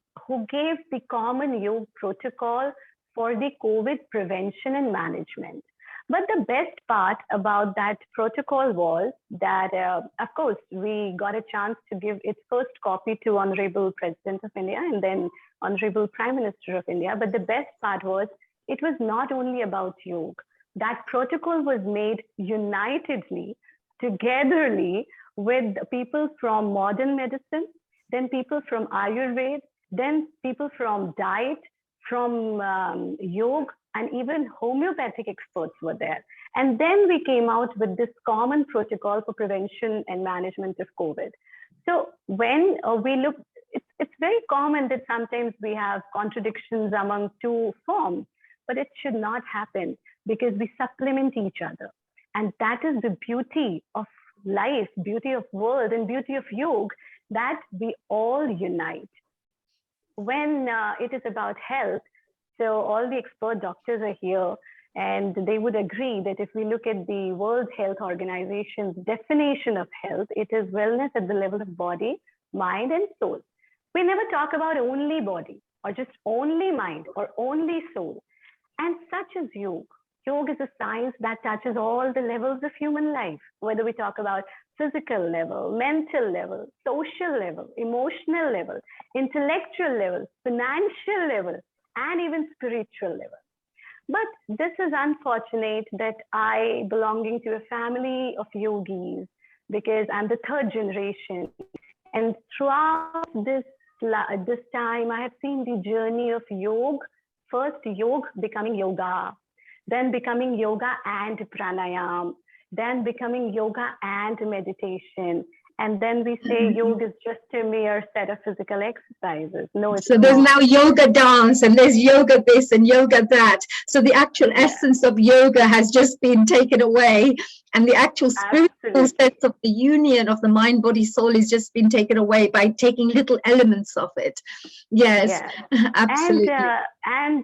S6: gave the common yoga protocol for the COVID prevention and management. But the best part about that protocol was that, of course, we got a chance to give its first copy to Honorable President of India and then Honorable Prime Minister of India. But the best part was, it was not only about yoga. That protocol was made unitedly, togetherly, with people from modern medicine, then people from Ayurveda, then people from diet, from yoga, and even homeopathic experts were there. And then we came out with this common protocol for prevention and management of COVID. So when we look, it's very common that sometimes we have contradictions among two forms, but it should not happen because we supplement each other. And that is the beauty of life, beauty of world, and beauty of yoga, that we all unite. When it is about health, so all the expert doctors are here, and they would agree that if we look at the World Health Organization's definition of health, it is wellness at the level of body, mind, and soul. We never talk about only body, or just only mind, or only soul. And such is yoga. Yoga is a science that touches all the levels of human life, whether we talk about physical level, mental level, social level, emotional level, intellectual level, financial level, and even spiritual level. But this is unfortunate that I belonging to a family of yogis, because I'm the third generation. And throughout this time, I have seen the journey of yoga. First, yoga becoming yoga, then becoming yoga and pranayam, then becoming yoga and meditation. And then we say yoga is just a mere set of physical exercises. No, it's
S1: so there's
S6: not.
S1: now yoga dance, and there's yoga this and yoga that. So the actual essence of yoga has just been taken away, and the actual spiritual sense of the union of the mind, body, soul is just been taken away by taking little elements of it. Yes, absolutely.
S6: And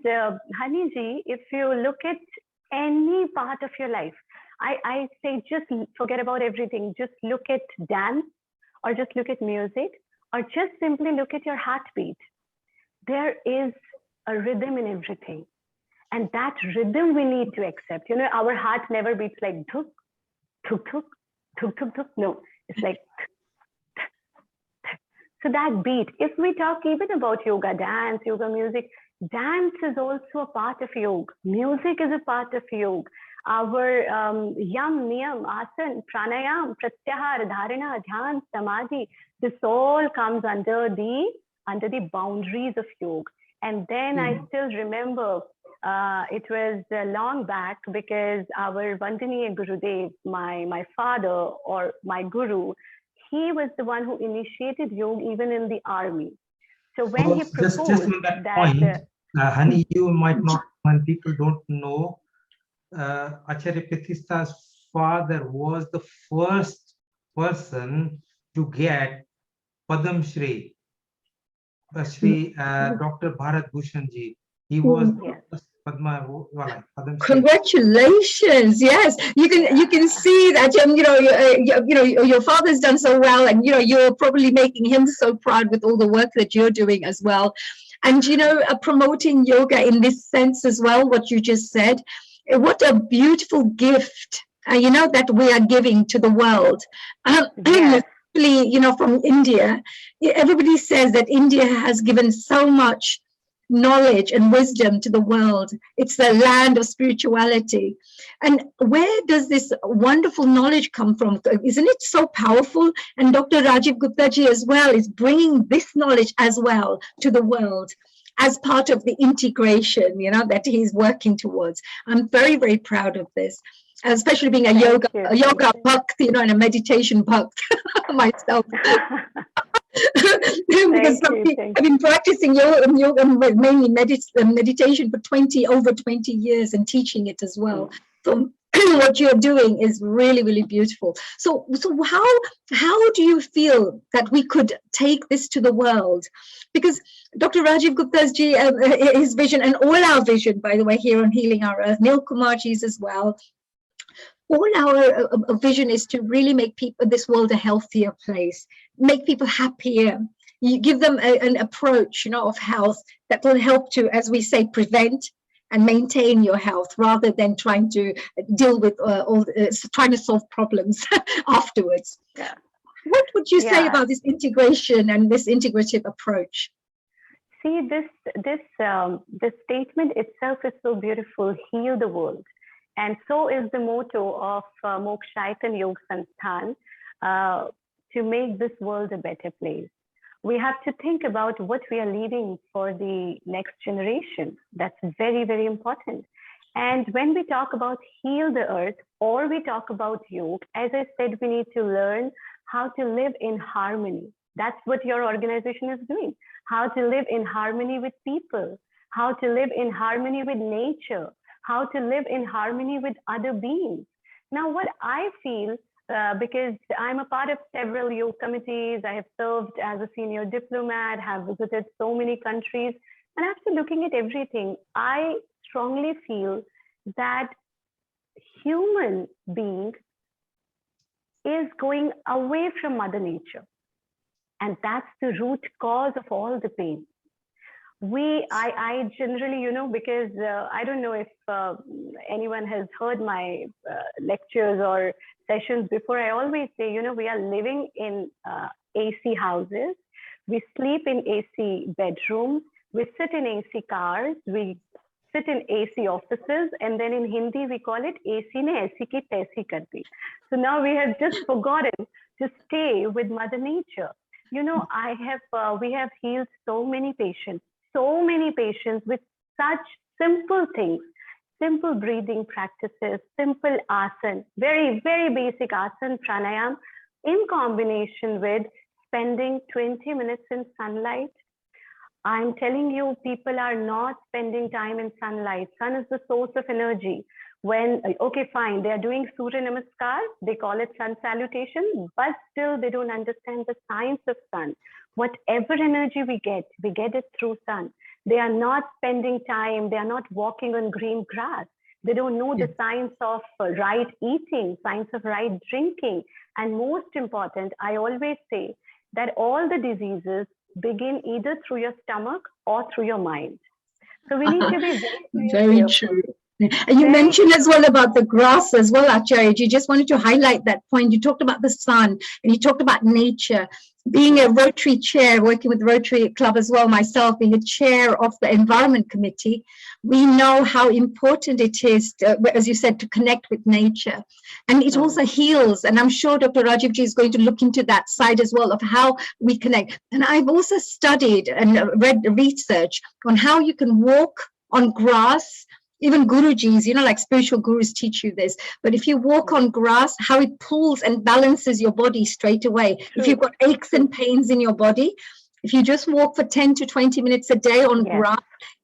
S6: Haniji, if you look at any part of your life, I say just forget about everything. Just look at dance, or just look at music, or just simply look at your heartbeat. There is a rhythm in everything. And that rhythm we need to accept. You know, our heart never beats like thuk, thuk, thuk, thuk, thuk, thuk. No, it's like thuk, thuk. So that beat, if we talk even about yoga dance, yoga music, dance is also a part of yoga. Music is a part of yoga. Our yam, niyam, asan, pranayam, pratyahar, dharana, dhyan, samadhi, this all comes under the boundaries of yoga. And then I still remember it was long back, because our Vandaniya Gurudev, my father or my guru, he was the one who initiated yoga even in the army. So when he proposed
S2: just on that point, honey, you might not, when people don't know Acharya Pratistha's father was the first person to get Padam Shri, Dr. Bharat Bhushan ji. He was the first Padma Wala, Padam Shri.
S1: Congratulations! Yes, you can see that your father's done so well, and you're probably making him so proud with all the work that you're doing as well, and promoting yoga in this sense as well. What you just said, what a beautiful gift, that we are giving to the world. Especially, from India, everybody says that India has given so much knowledge and wisdom to the world. It's the land of spirituality. And where does this wonderful knowledge come from? Isn't it so powerful? And Dr. Rajiv Gupta ji as well is bringing this knowledge as well to the world as part of the integration, that he's working towards. I'm very, very proud of this, especially being a yoga bhakt, and a meditation bhakt myself. Because I've been practicing yoga mainly meditation for over 20 years and teaching it as well. So what you're doing is really, really beautiful. So how do you feel that we could take this to the world? Because Dr. Rajiv Gupta's his vision, and all our vision, by the way, here on Healing Our Earth, Nil Kumar ji's as well, all our vision is to really make this world a healthier place, make people happier. You give them an approach, of health that will help to, as we say, prevent and maintain your health, rather than trying to deal with trying to solve problems afterwards.
S6: Yeah.
S1: What would you say about this integration and this integrative approach?
S6: See, this statement itself is so beautiful. Heal the world. And so is the motto of Mokshaitan Yoga Sansthan, to make this world a better place. We have to think about what we are leaving for the next generation. That's very, very important. And when we talk about heal the earth, or we talk about yoga, as I said, we need to learn how to live in harmony. That's what your organization is doing. How to live in harmony with people, how to live in harmony with nature, how to live in harmony with other beings. Now, what I feel, because I'm a part of several yoga committees, I have served as a senior diplomat, have visited so many countries, and after looking at everything, I strongly feel that human being is going away from Mother Nature. And that's the root cause of all the pain. I generally, because I don't know if anyone has heard my lectures or sessions before, I always say, we are living in AC houses, we sleep in AC bedrooms, we sit in AC cars, we sit in AC offices, and then in Hindi we call it AC ne aisi ki taisi kar di. So now we have just forgotten to stay with Mother Nature. We have healed so many patients with such simple things, simple breathing practices, simple asana, very, very basic asana, pranayam, in combination with spending 20 minutes in sunlight. I'm telling you, people are not spending time in sunlight. Sun is the source of energy. Okay, fine, they are doing Surya Namaskar, they call it sun salutation, but still they don't understand the science of sun. Whatever energy we get it through sun. They are not spending time, they are not walking on green grass. They don't know the science of right eating, science of right drinking. And most important, I always say that all the diseases begin either through your stomach or through your mind. So we need to be
S1: very true. And you mentioned as well about the grass as well, Acharya. You just wanted to highlight that point. You talked about the sun and you talked about nature. Being a Rotary chair, working with Rotary Club as well, myself being a chair of the Environment Committee, we know how important it is, as you said, to connect with nature. And it also heals. And I'm sure Dr. Rajiv ji is going to look into that side as well of how we connect. And I've also studied and read research on how you can walk on grass. Even Gurujis, like spiritual gurus teach you this. But if you walk on grass, how it pulls and balances your body straight away. True. If you've got aches and pains in your body, if you just walk for 10 to 20 minutes a day on grass,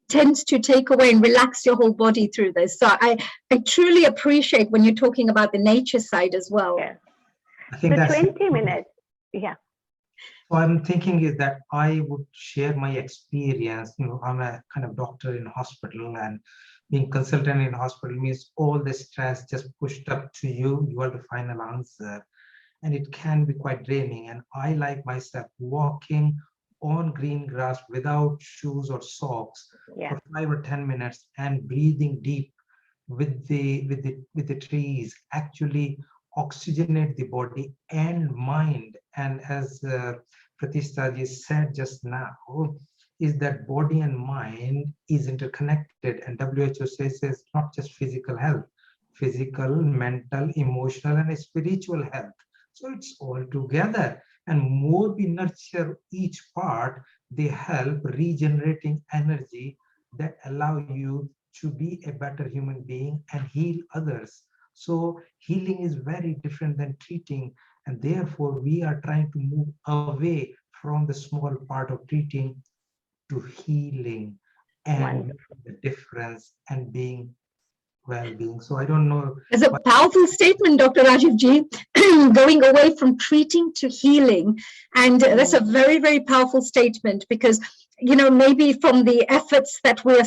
S1: tends to take away and relax your whole body through this. So I truly appreciate when you're talking about the nature side as well.
S6: Yeah.
S2: I think
S6: So
S2: that's
S6: 20 minutes. Yeah.
S2: So I'm thinking is that I would share my experience. You know, I'm a kind of doctor in hospital, and being consultant in hospital means all the stress just pushed up to you. You are the final answer, and it can be quite draining. And I like myself walking on green grass without shoes or socks
S6: Yeah.
S2: for 5 or 10 minutes and breathing deep with the trees actually oxygenate the body and mind. And as Pratishtha ji said just now, is that body and mind is interconnected, and WHO says it's not just physical health, physical, mental, emotional, and spiritual health. So it's all together. And more we nurture each part, they help regenerating energy that allow you to be a better human being and heal others. So healing is very different than treating, and therefore we are trying to move away from the small part of treating to healing and the difference and being well-being. So I don't know.
S1: It's a powerful statement, Dr. Rajiv Ji, going away from treating to healing. And that's a very, very powerful statement, because, you know, maybe from the efforts that we're,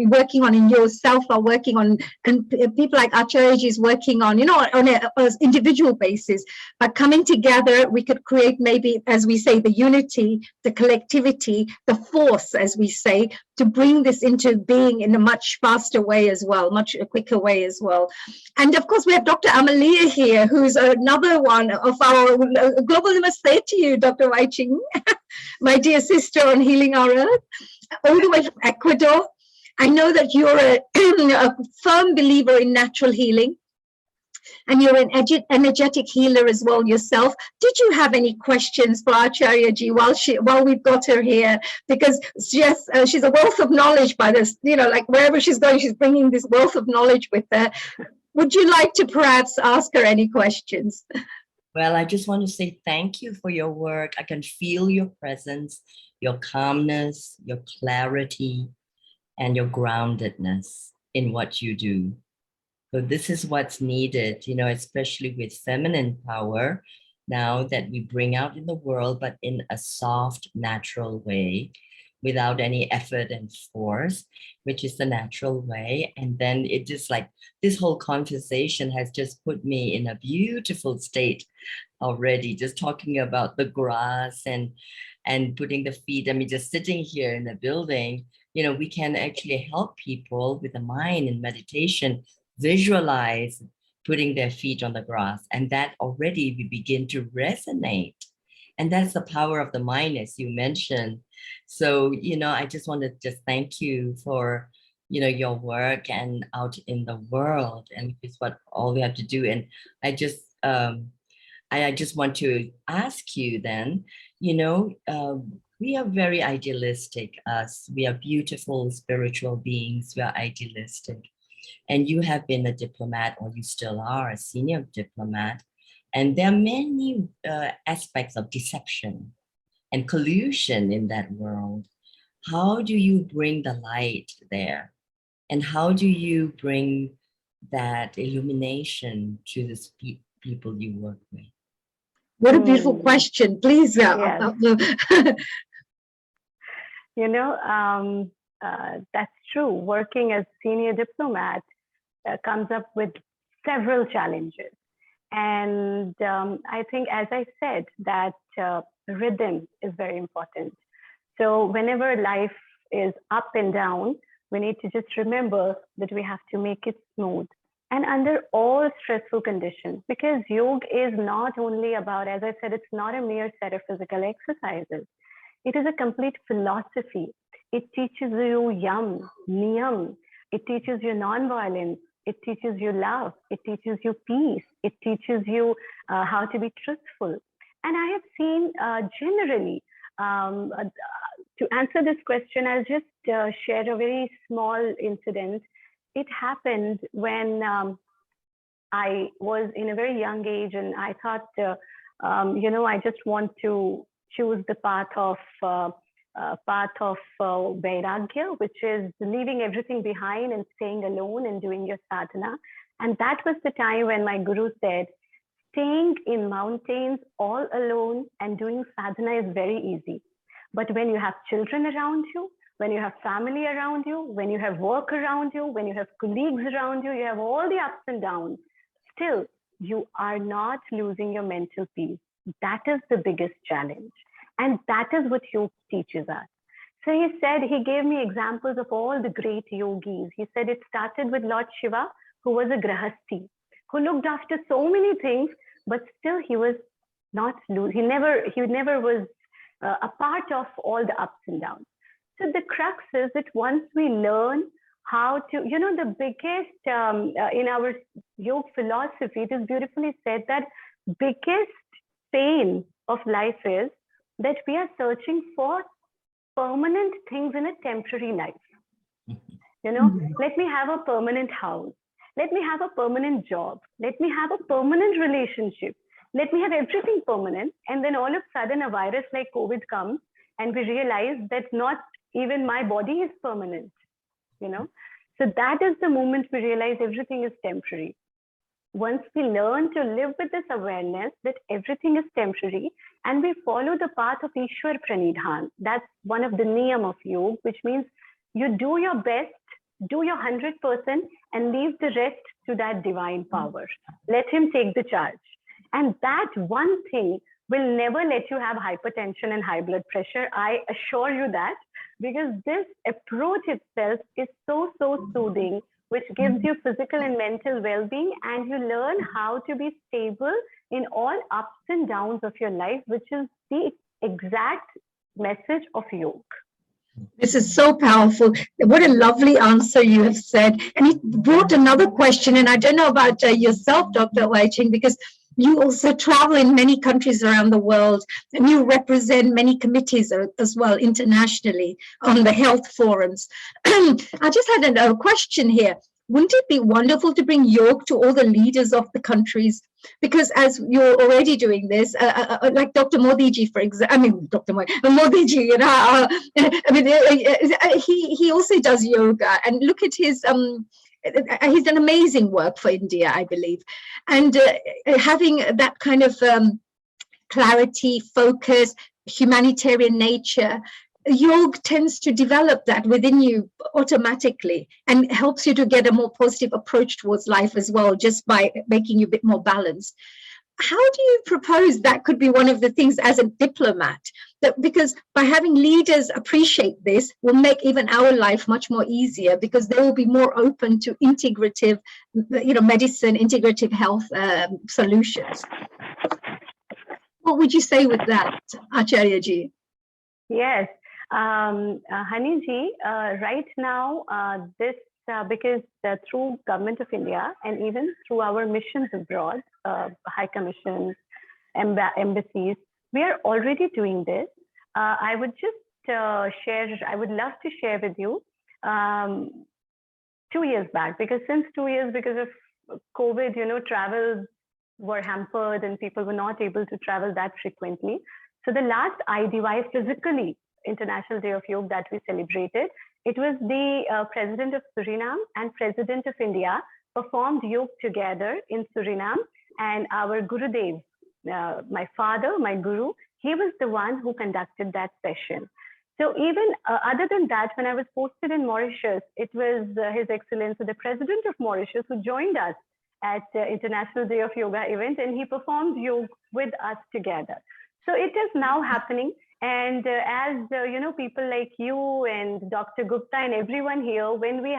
S1: working on in yourself are working on, and people like Acharya Ji is working on, you know, on an individual basis, but coming together, we could create maybe, as we say, the unity, the collectivity, the force, as we say, to bring this into being in a much faster way as well, much quicker way as well. And of course, we have Dr. Amalia here, who's another one of our global namaste to you, Dr. Wai-Ching, my dear sister on Healing Our Earth, all the way from Ecuador. I know that you're a firm believer in natural healing, and you're an energetic healer as well yourself. Did you have any questions for Acharya Ji while we've got her here? Because yes, she's a wealth of knowledge by this, you know, like wherever she's going, she's bringing this wealth of knowledge with her. Would you like to perhaps ask her any questions?
S7: Well, I just want to say thank you for your work. I can feel your presence, your calmness, your clarity, and your groundedness in what you do. So this is what's needed, you know, especially with feminine power now that we bring out in the world, but in a soft, natural way, without any effort and force, which is the natural way. And then it just like, this whole conversation has just put me in a beautiful state already, just talking about the grass and putting the feet. I mean, just sitting here in the building, you know, we can actually help people with the mind and meditation visualize putting their feet on the grass, and that already we begin to resonate. And that's the power of the mind, as you mentioned. So, you know, I just want to just thank you for, you know, your work and out in the world, and it's what all we have to do. And I just want to ask you then, you know, we are very idealistic, us. We are beautiful spiritual beings. We are idealistic. And you have been a diplomat, or you still are a senior diplomat. And there are many aspects of deception and collusion in that world. How do you bring the light there? And how do you bring that illumination to the people you work with?
S1: What a beautiful question. Please.
S6: Yes. You know, that's true. Working as senior diplomat comes up with several challenges. And I think, as I said, that rhythm is very important. So whenever life is up and down, we need to just remember that we have to make it smooth. And under all stressful conditions, because yoga is not only about, as I said, it's not a mere set of physical exercises. It is a complete philosophy. It teaches you yam, niyam. It teaches you nonviolence. It teaches you love. It teaches you peace. It teaches you how to be truthful. And I have seen generally, to answer this question, I'll just share a very small incident. It happened when I was in a very young age, and I thought, you know, I just want to choose the path of path of Vairagya, which is leaving everything behind and staying alone and doing your sadhana. And that was the time when my guru said, staying in mountains all alone and doing sadhana is very easy. But when you have children around you, when you have family around you, when you have work around you, when you have colleagues around you, you have all the ups and downs, still you are not losing your mental peace. That is the biggest challenge. And that is what yoga teaches us. So he said, he gave me examples of all the great yogis. He said it started with Lord Shiva, who was a grahasti, who looked after so many things, but still he was not he never was a part of all the ups and downs. So the crux is that once we learn how to, the biggest, in our yoga philosophy, it is beautifully said that biggest pain of life is that we are searching for permanent things in a temporary life. Let me have a permanent house. Let me have a permanent job. Let me have a permanent relationship. Let me have everything permanent. And then all of a sudden a virus like COVID comes and we realize that not even my body is permanent, So that is the moment we realize everything is temporary. Once we learn to live with this awareness that everything is temporary and we follow the path of Ishwar Pranidhan, that's one of the niyam of yoga, which means you do your best, do your 100% and leave the rest to that divine power. Let him take the charge. And that one thing will never let you have hypertension and high blood pressure. I assure you that, because this approach itself is so soothing, which gives you physical and mental well-being, and you learn how to be stable in all ups and downs of your life, which is the exact message of yoga.
S1: This is so powerful. What a lovely answer you have said. And it brought another question, and I don't know about yourself, Dr. Wai-Ching, because you also travel in many countries around the world, and you represent many committees as well internationally on the health forums. I just had a question here. Wouldn't it be wonderful to bring yoga to all the leaders of the countries? Because as you're already doing this, like Dr. Modiji, for example, Dr. Modiji, he also does yoga, and look at his, he's done amazing work for India, I believe. And having that kind of clarity, focus, humanitarian nature, yoga tends to develop that within you automatically and helps you to get a more positive approach towards life as well, just by making you a bit more balanced. How do you propose that could be one of the things as a diplomat? That because by having leaders appreciate this will make even our life much more easier, because they will be more open to integrative, medicine, integrative health solutions. What would you say with that, Acharya ji?
S6: Yes. Hani ji, right now, because through Government of India and even through our missions abroad, High Commissions, embassies, we are already doing this. I would just I would love to share with you 2 years back, because since 2 years, because of COVID, travels were hampered and people were not able to travel that frequently. So the last IDY physically International Day of Yoga that we celebrated, it was the President of Suriname and President of India performed yoga together in Suriname, and our Gurudev, my father, my Guru, he was the one who conducted that session. So even other than that, when I was posted in Mauritius, it was His Excellency, the President of Mauritius, who joined us at International Day of Yoga event, and he performed yoga with us together. So it is now happening. And as people like you and Dr. Gupta and everyone here, when we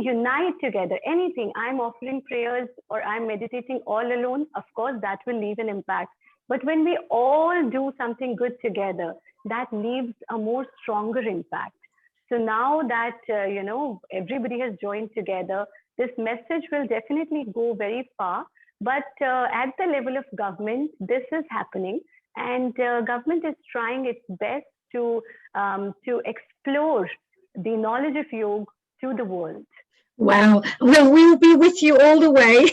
S6: unite together, anything, I'm offering prayers or I'm meditating all alone, of course, that will leave an impact. But when we all do something good together, that leaves a more stronger impact. So now that, everybody has joined together, this message will definitely go very far. But at the level of government, this is happening. And government is trying its best to explore the knowledge of yoga to the world.
S1: Wow. Well, we'll be with you all the way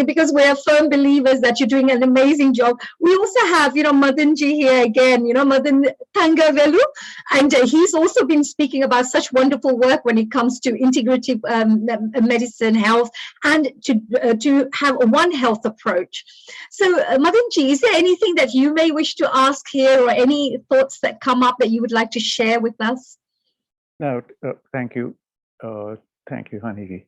S1: because we're firm believers that you're doing an amazing job. We also have, Madanji here again, Madan Tangavelu, and he's also been speaking about such wonderful work when it comes to integrative medicine, health, and to have a One Health approach. So, Madanji, is there anything that you may wish to ask here or any thoughts that come up that you would like to share with us?
S5: No, thank you. Thank you, Hani.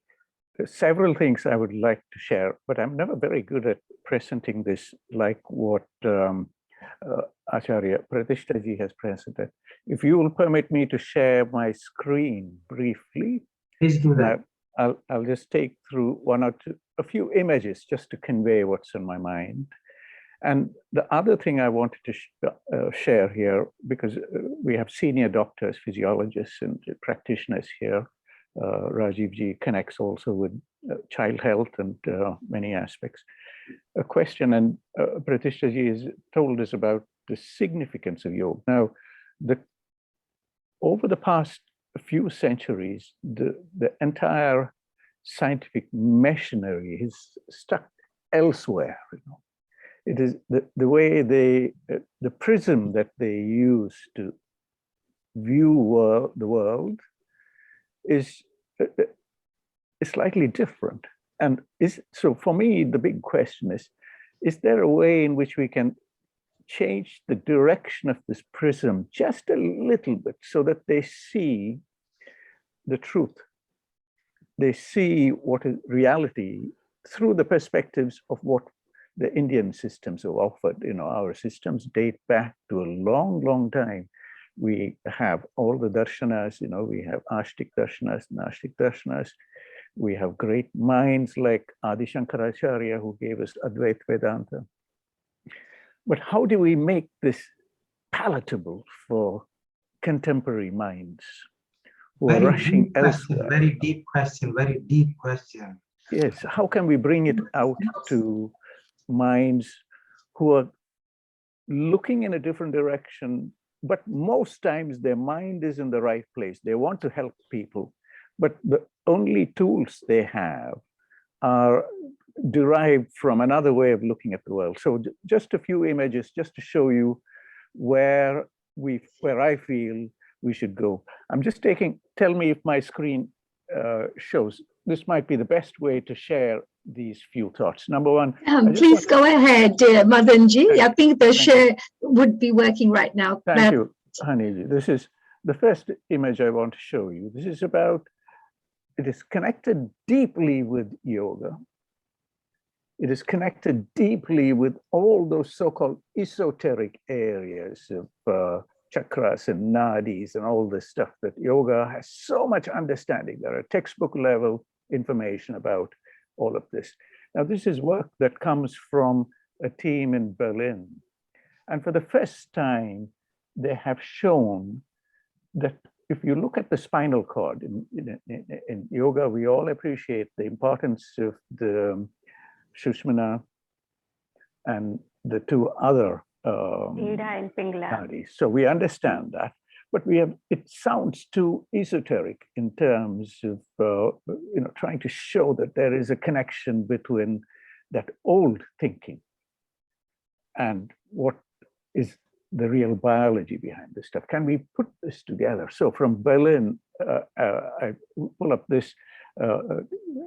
S5: There's several things I would like to share, but I'm never very good at presenting this like what Acharya Pratishthaji has presented. If you will permit me to share my screen briefly.
S2: Please do that.
S5: I'll just take through a few images just to convey what's in my mind. And the other thing I wanted to share here, because we have senior doctors, physiologists, and practitioners here. Rajiv ji connects also with child health and many aspects. A question, and Pratishtha ji has told us about the significance of yoga. Now, over the past few centuries, the entire scientific machinery is stuck elsewhere. It is the way the prism that they use to view the world is slightly different. And so for me, the big question is there a way in which we can change the direction of this prism just a little bit so that they see the truth? They see what is reality through the perspectives of what the Indian systems have offered. Our systems date back to a long, long time. We have all the darshanas, we have Ashtik darshanas, Nashtik darshanas. We have great minds like Adi Shankaracharya who gave us Advaita Vedanta. But how do we make this palatable for contemporary minds who are rushing elsewhere?
S2: Very deep question, very deep question.
S5: Yes, how can we bring it out to minds who are looking in a different direction, but most times their mind is in the right place. They want to help people, but the only tools they have are derived from another way of looking at the world. So just a few images just to show you where I feel we should go. I'm just tell me if my screen shows. This might be the best way to share these few thoughts. Number one,
S1: please go ahead, Madanji. I think the share would be working right now.
S5: Thank you, Haniji. This is the first image I want to show you. This is about, it is connected deeply with yoga. It is connected deeply with all those so-called esoteric areas of chakras and nadis and all this stuff that yoga has so much understanding. There are textbook level information about all of this. Now, this is work that comes from a team in Berlin. And for the first time, they have shown that if you look at the spinal cord in yoga, we all appreciate the importance of the Sushmana and the two other
S6: Ida and Pingala.
S5: nadis. So we understand that. But it sounds too esoteric in terms of trying to show that there is a connection between that old thinking and what is the real biology behind this stuff. Can we put this together? So from Berlin, I pull up this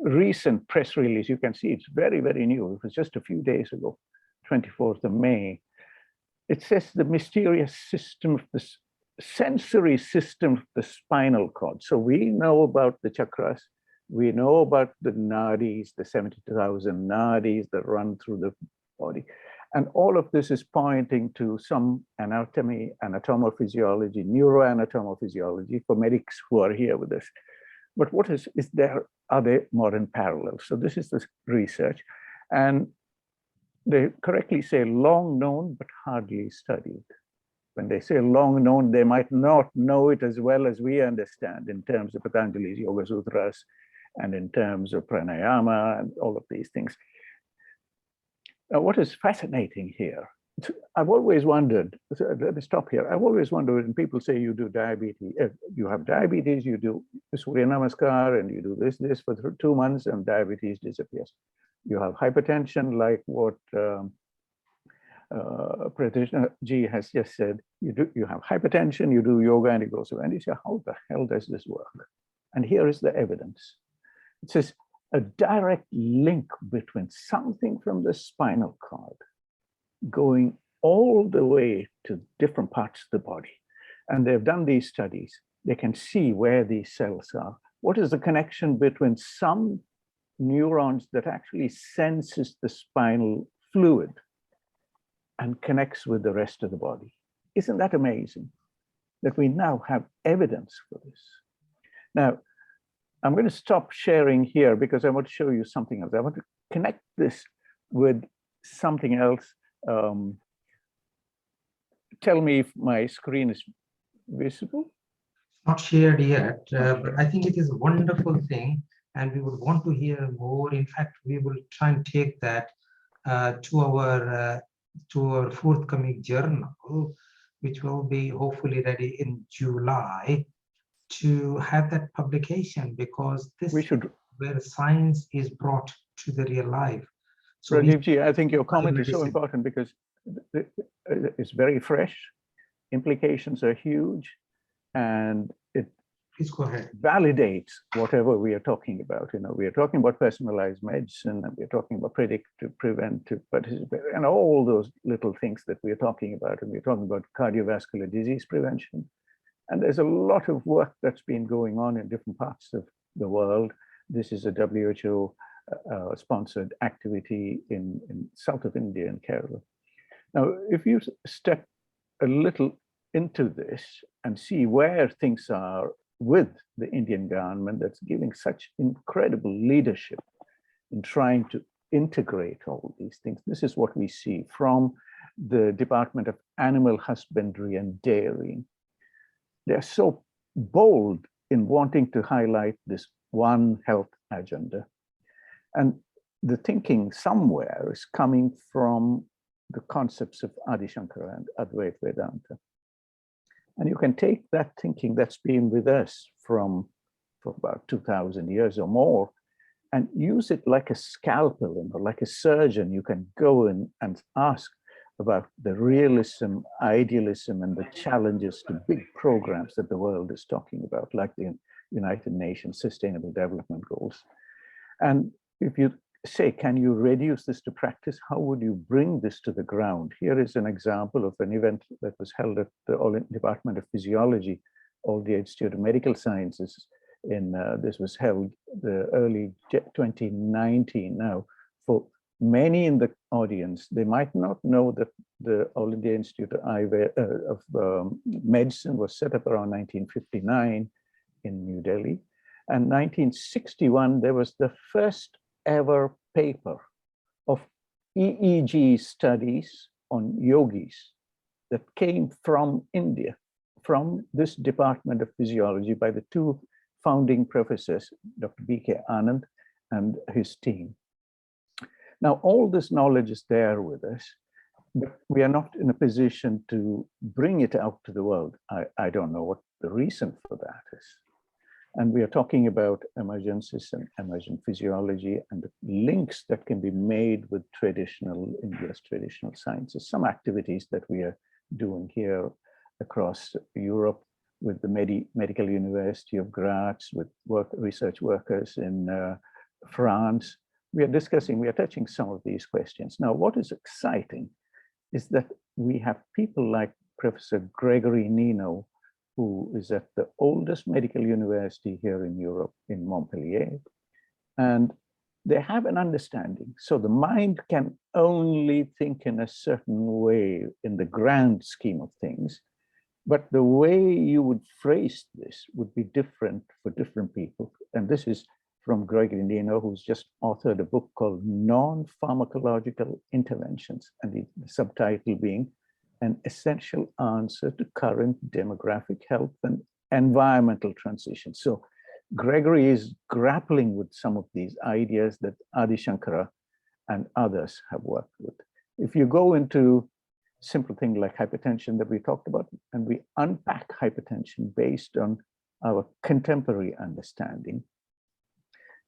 S5: recent press release. You can see it's very, very new. It was just a few days ago, 24th of May. It says the mysterious system of this sensory system of the spinal cord. So we know about the chakras, we know about the nadis, the 70,000 nadis that run through the body. And all of this is pointing to some anatomy, anatomophysiology, neuroanatomophysiology for medics who are here with us. But what are there modern parallels? So this is the research. And they correctly say long known, but hardly studied. When they say long known, they might not know it as well as we understand in terms of Patanjali's Yoga Sutras and in terms of pranayama and all of these things. Now, what is fascinating here I've always wondered, so let me stop here. I've always wondered when people say you do diabetes, you have diabetes, you do Surya Namaskar and you do this for 2 months and diabetes disappears. You have hypertension, like what Pratyush Ji has just said. You have hypertension, you do yoga and it goes away. And you say, how the hell does this work? And here is the evidence. It says a direct link between something from the spinal cord going all the way to different parts of the body. And they've done these studies. They can see where these cells are. What is the connection between some neurons that actually senses the spinal fluid and connects with the rest of the body? Isn't that amazing that we now have evidence for this? Now, I'm going to stop sharing here because I want to show you something else. I want to connect this with something else. Tell me if my screen is visible.
S2: Not shared yet, but I think it is a wonderful thing, and we would want to hear more. In fact, we will try and take that to our forthcoming journal, which will be hopefully ready in July, to have that publication, because this
S5: We should,
S2: where science is brought to the real life. So
S5: Rajiv-ji, I think your comment is so important because it's very fresh, implications are huge, and it
S2: please go ahead.
S5: Validates whatever we are talking about. You know, we are talking about personalized medicine, and we're talking about predictive, preventive, participate, and all those little things that we're talking about. And we're talking about cardiovascular disease prevention. And there's a lot of work that's been going on in different parts of the world. This is a WHO sponsored activity in south of India and Kerala. Now, if you step a little into this and see where things are with the Indian government that's giving such incredible leadership in trying to integrate all these things, this is what we see from the Department of Animal Husbandry and Dairying. They're so bold in wanting to highlight this one health agenda. And the thinking somewhere is coming from the concepts of Adi Shankara and Advaita Vedanta. And you can take that thinking that's been with us for about 2,000 years or more and use it like a scalpel, or like a surgeon. You can go in and ask about the realism, idealism, and the challenges to big programs that the world is talking about, like the United Nations Sustainable Development Goals. And if you say, can you reduce this to practice? How would you bring this to the ground? Here is an example of an event that was held at the Department of Physiology, All-India Institute of Medical Sciences. This was held the early 2019 now. For many in the audience, they might not know that the All India Institute of Medicine was set up around 1959 in New Delhi. And 1961, there was the first ever paper of EEG studies on yogis that came from India, from this Department of Physiology by the two founding professors, Dr. B.K. Anand and his team. Now, all this knowledge is there with us, but we are not in a position to bring it out to the world. I don't know what the reason for that is. And we are talking about emergencies and emergent physiology and the links that can be made with India's traditional sciences. Some activities that we are doing here across Europe with the Medical University of Graz, with research workers in France. We are touching some of these questions. Now, what is exciting is that we have people like Professor Gregory Nino, who is at the oldest medical university here in Europe, in Montpellier. And they have an understanding. So the mind can only think in a certain way in the grand scheme of things, but the way you would phrase this would be different for different people. And this is from Gregory Nino, who's just authored a book called Non-Pharmacological Interventions, and the subtitle being An Essential Answer to Current Demographic Health and Environmental Transition. So Gregory is grappling with some of these ideas that Adi Shankara and others have worked with. If you go into simple thing like hypertension that we talked about, and we unpack hypertension based on our contemporary understanding,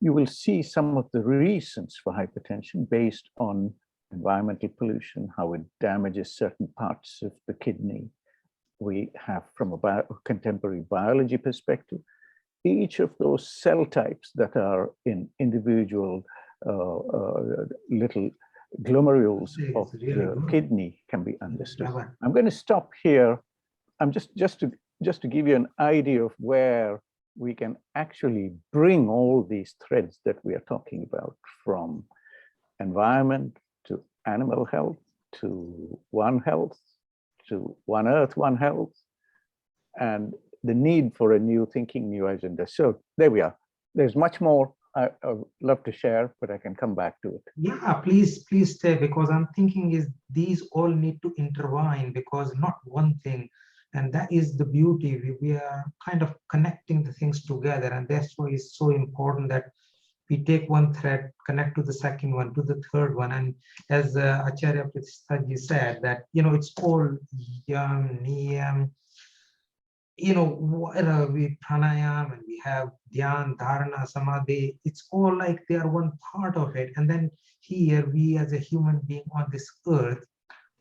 S5: you will see some of the reasons for hypertension based on environmental pollution, how it damages certain parts of the kidney. We have, from a contemporary biology perspective, each of those cell types that are in individual little glomerules of the kidney can be understood. I'm going to stop here. I'm just to give you an idea of where we can actually bring all these threads that we are talking about, from environment to animal health to One Health to One Earth, One Health, and the need for a new thinking, new agenda. So there we are. There's much more I would love to share, but I can come back to it.
S2: Yeah, please stay, because I'm thinking is these all need to intertwine, because not one thing. And that is the beauty. We are kind of connecting the things together. And that's why it's so important that we take one thread, connect to the second one, to the third one. And as Acharya Pratistaji said, that, it's all yam, niyam, we pranayam, and we have dhyan, dharana, samadhi. It's all like they are one part of it. And then here we as a human being on this earth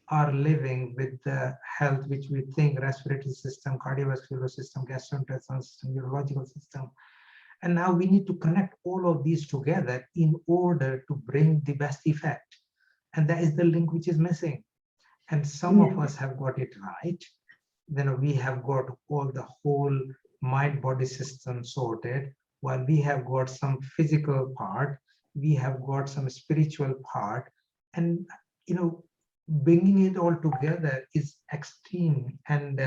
S2: are living with the health which we think, respiratory system, cardiovascular system, gastrointestinal system, neurological system. And now we need to connect all of these together in order to bring the best effect. And that is the link which is missing. And some of us have got it right. Then we have got all the whole mind-body system sorted, while we have got some physical part, we have got some spiritual part, and bringing it all together is extreme. And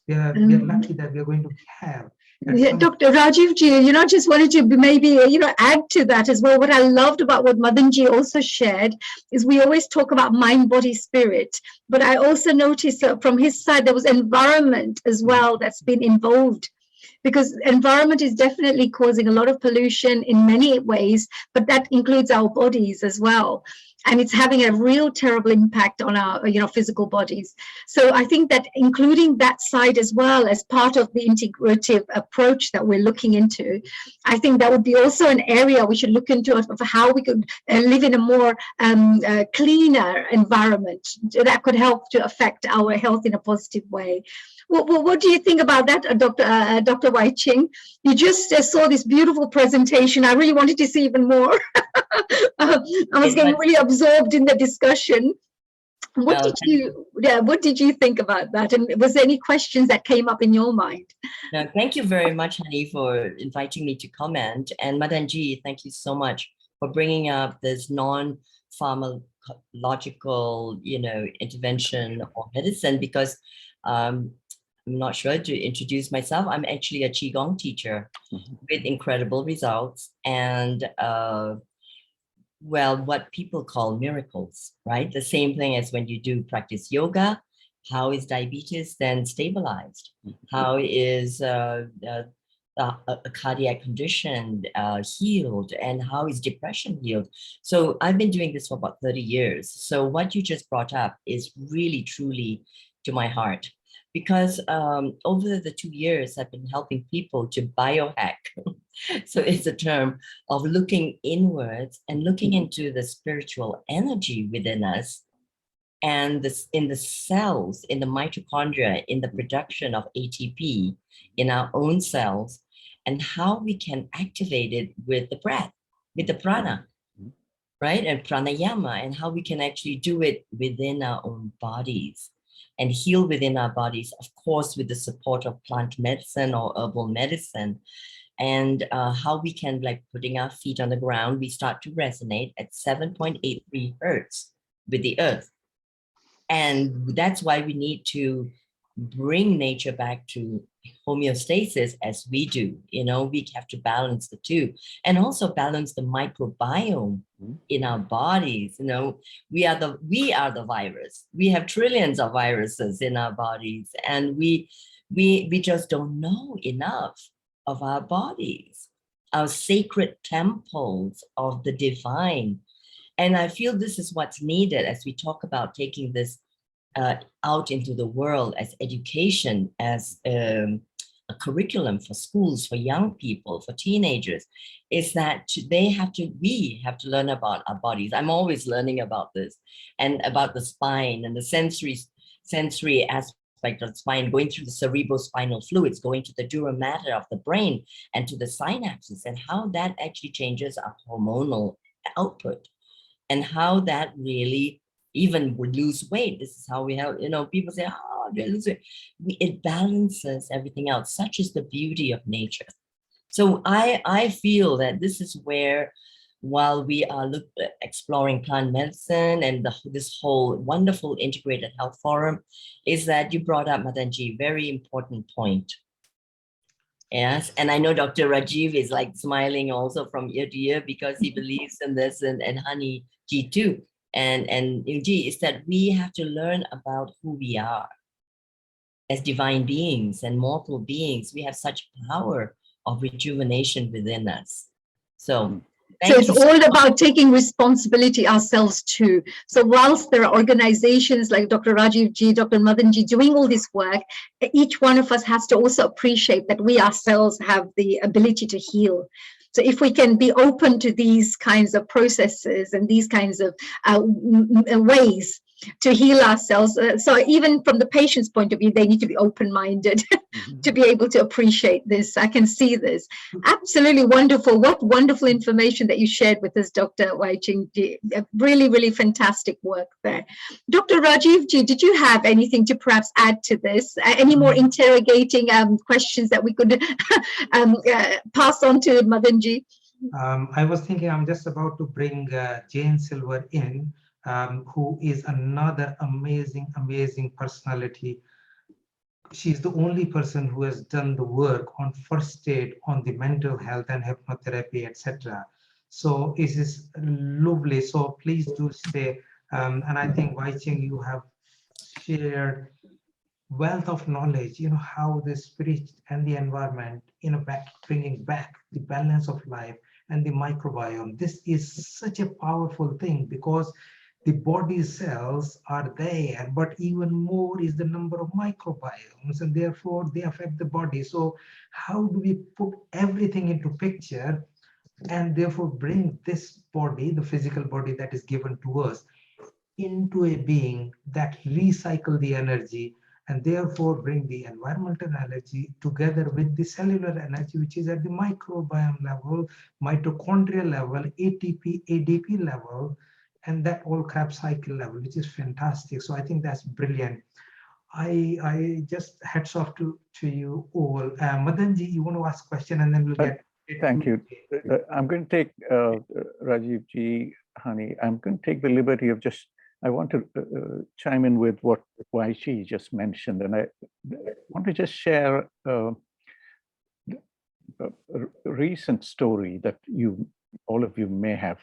S2: we are lucky that we are going to have.
S1: Yeah, Dr. Rajiv ji, just wanted to maybe, add to that as well. What I loved about what Madan ji also shared is we always talk about mind, body, spirit. But I also noticed from his side, there was environment as well that's been involved, because environment is definitely causing a lot of pollution in many ways, but that includes our bodies as well. And it's having a real terrible impact on our, physical bodies. So I think that including that side as well as part of the integrative approach that we're looking into, I think that would be also an area we should look into of how we could live in a more cleaner environment that could help to affect our health in a positive way. What do you think about that, Dr. Wai-Ching? You just saw this beautiful presentation. I really wanted to see even more. I was getting really absorbed in the discussion. What did you think about that? And was there any questions that came up in your mind?
S7: No, thank you very much, Hani, for inviting me to comment. And Madanji, thank you so much for bringing up this non-pharmacological, intervention or medicine, because I'm not sure to introduce myself. I'm actually a Qi Gong teacher with incredible results and what people call miracles, right? The same thing as when you do practice yoga. How is diabetes then stabilized? How is a cardiac condition healed, and how is depression healed? So I've been doing this for about 30 years. So what you just brought up is really, truly to my heart, because over the 2 years, I've been helping people to biohack. So it's a term of looking inwards and looking into the spiritual energy within us, and this in the cells, in the mitochondria, in the production of ATP in our own cells, and how we can activate it with the breath, with the prana, right? And pranayama, and how we can actually do it within our own bodies and heal within our bodies, of course, with the support of plant medicine or herbal medicine. And how we can, like putting our feet on the ground, we start to resonate at 7.83 hertz with the earth. And that's why we need to bring nature back to homeostasis as we do. We have to balance the two, and also balance the microbiome in our bodies. We are the virus. We have trillions of viruses in our bodies, and we just don't know enough of our bodies, our sacred temples of the divine. And I feel this is what's needed as we talk about taking this out into the world as education, as a curriculum for schools, for young people, for teenagers, is that we have to learn about our bodies. I'm always learning about this, and about the spine and the sensory aspect of the spine, going through the cerebrospinal fluids, going to the dura mater of the brain and to the synapses, and how that actually changes our hormonal output, and how that really even would lose weight. This is how we have, people say, oh, they lose weight. It balances everything else. Such is the beauty of nature. So I feel that this is where, while we are exploring plant medicine and this whole wonderful integrated health forum, is that you brought up, Madanji, very important point. Yes, and I know Dr. Rajiv is like smiling also from ear to ear because he believes in this, and Hani Ji too. And Ji, is that we have to learn about who we are as divine beings and mortal beings. We have such power of rejuvenation within us. So
S1: it's all about taking responsibility ourselves too. So whilst there are organizations like Dr. Rajiv Ji, Dr. Madan Ji doing all this work, each one of us has to also appreciate that we ourselves have the ability to heal. So if we can be open to these kinds of processes and these kinds of ways to heal ourselves, so even from the patient's point of view, they need to be open-minded to be able to appreciate this. I can see this. Absolutely wonderful. What wonderful information that you shared with us, Dr. Wai-Ching Lee. Really, really fantastic work there. Dr. Rajiv Ji, did you have anything to perhaps add to this? Any more interrogating questions that we could pass on to Madan Ji?
S2: I was thinking I'm just about to bring Jane Silver in, who is another amazing personality. She's the only person who has done the work on first aid, on the mental health and hypnotherapy, etc. So it is lovely. So please do stay. And I think, Wai-Ching, you have shared wealth of knowledge, how the spirit and the environment, bringing back the balance of life and the microbiome. This is such a powerful thing because the body cells are there, but even more is the number of microbiomes, and therefore they affect the body. So how do we put everything into picture and therefore bring this body, the physical body that is given to us, into a being that recycle the energy and therefore bring the environmental energy together with the cellular energy, which is at the microbiome level, mitochondrial level, ATP, ADP level, and that all Krebs cycle level, which is fantastic. So I think that's brilliant. I just hats off to you all. Madanji, you want to ask a question and then we'll get.
S5: Thank you. I'm going to take Rajiv Ji, Hani. I'm going to take the liberty of I want to chime in with what Wai-Chi just mentioned, and I want to just share a recent story that all of you may have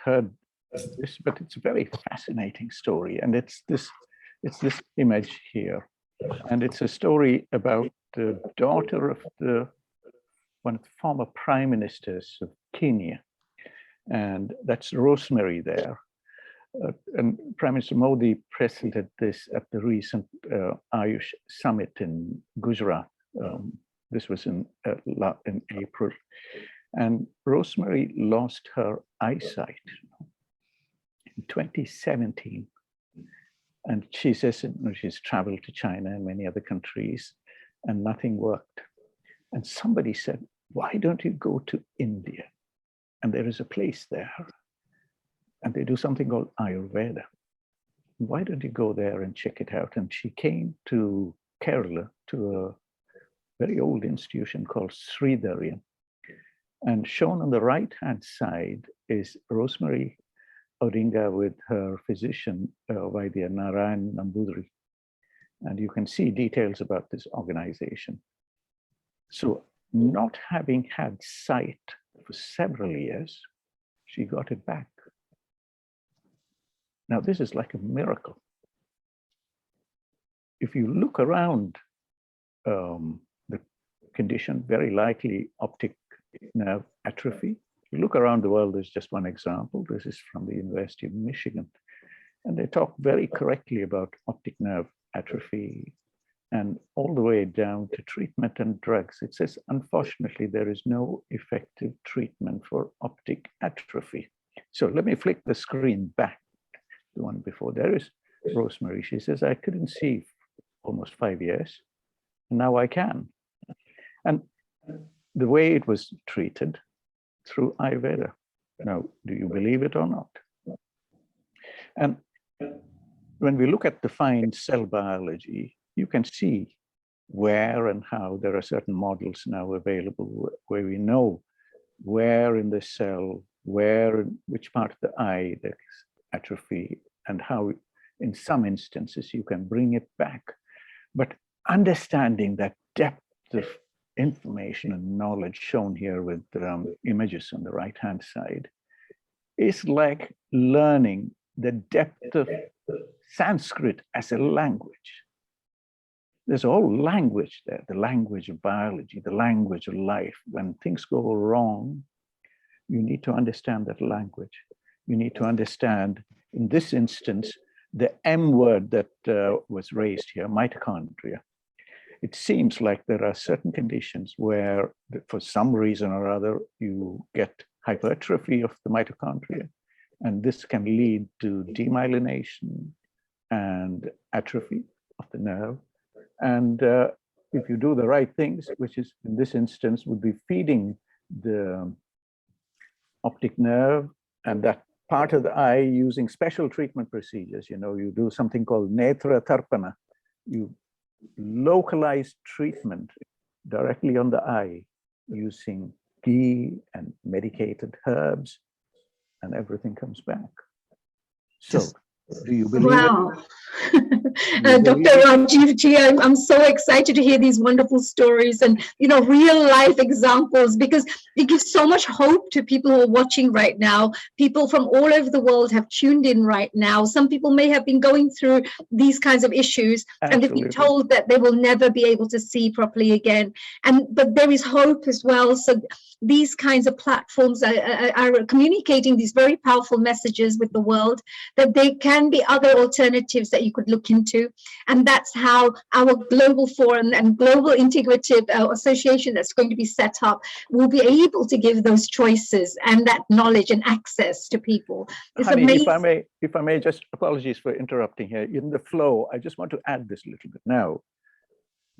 S5: heard this, but it's a very fascinating story, and it's this image here, and it's a story about the daughter of one of the former prime ministers of Kenya, and that's Rosemary there. And Prime Minister Modi presented this at the recent Ayush summit in Gujarat. This was in April. And Rosemary lost her eyesight in 2017. And she says she's traveled to China and many other countries, and nothing worked. And somebody said, why don't you go to India? And there is a place there. And they do something called Ayurveda. Why don't you go there and check it out? And she came to Kerala, to a very old institution called Sridharyan. And shown on the right-hand side is Rosemary Odinga with her physician, Vaidya Narayan Nambudri. And you can see details about this organization. So not having had sight for several years, she got it back. Now, this is like a miracle. If you look around the condition, very likely optic nerve atrophy. You look around the world, there's just one example. This is from the University of Michigan. And they talk very correctly about optic nerve atrophy and all the way down to treatment and drugs. It says, unfortunately, there is no effective treatment for optic atrophy. So let me flick the screen back, the one before. There is Rosemary. She says, I couldn't see for almost 5 years. Now I can. And the way it was treated through Ayurveda. Now, do you believe it or not? And when we look at defined cell biology, you can see where and how there are certain models now available where we know where in the cell, where, which part of the eye there's atrophy, and how in some instances you can bring it back. But understanding that depth of information and knowledge shown here with images on the right-hand side is like learning the depth of Sanskrit as a language. There's a whole language there, the language of biology, the language of life. When things go wrong, you need to understand that language. You need to understand, in this instance, the M word that was raised here, mitochondria. It seems like there are certain conditions where, for some reason or other, you get hypertrophy of the mitochondria, and this can lead to demyelination and atrophy of the nerve. And if you do the right things, which is in this instance would be feeding the optic nerve and that part of the eye using special treatment procedures, you know, you do something called netra tarpana. You localize treatment directly on the eye using ghee and medicated herbs, and everything comes back. So, do you believe
S1: wow.
S5: it?
S1: Dr. Rajiv Ji, I'm so excited to hear these wonderful stories and, you know, real life examples, because it gives so much hope to people who are watching right now. People from all over the world have tuned in right now. Some people may have been going through these kinds of issues. Absolutely. And they've been told that they will never be able to see properly again. But there is hope as well. So these kinds of platforms are communicating these very powerful messages with the world, that there can be other alternatives that you could look into. And that's how our global forum and global integrative association that's going to be set up will be able to give those choices and that knowledge and access to people. It's
S5: Honey,
S1: amazing.
S5: if I may just, apologies for interrupting here. In the flow, I just want to add this a little bit now.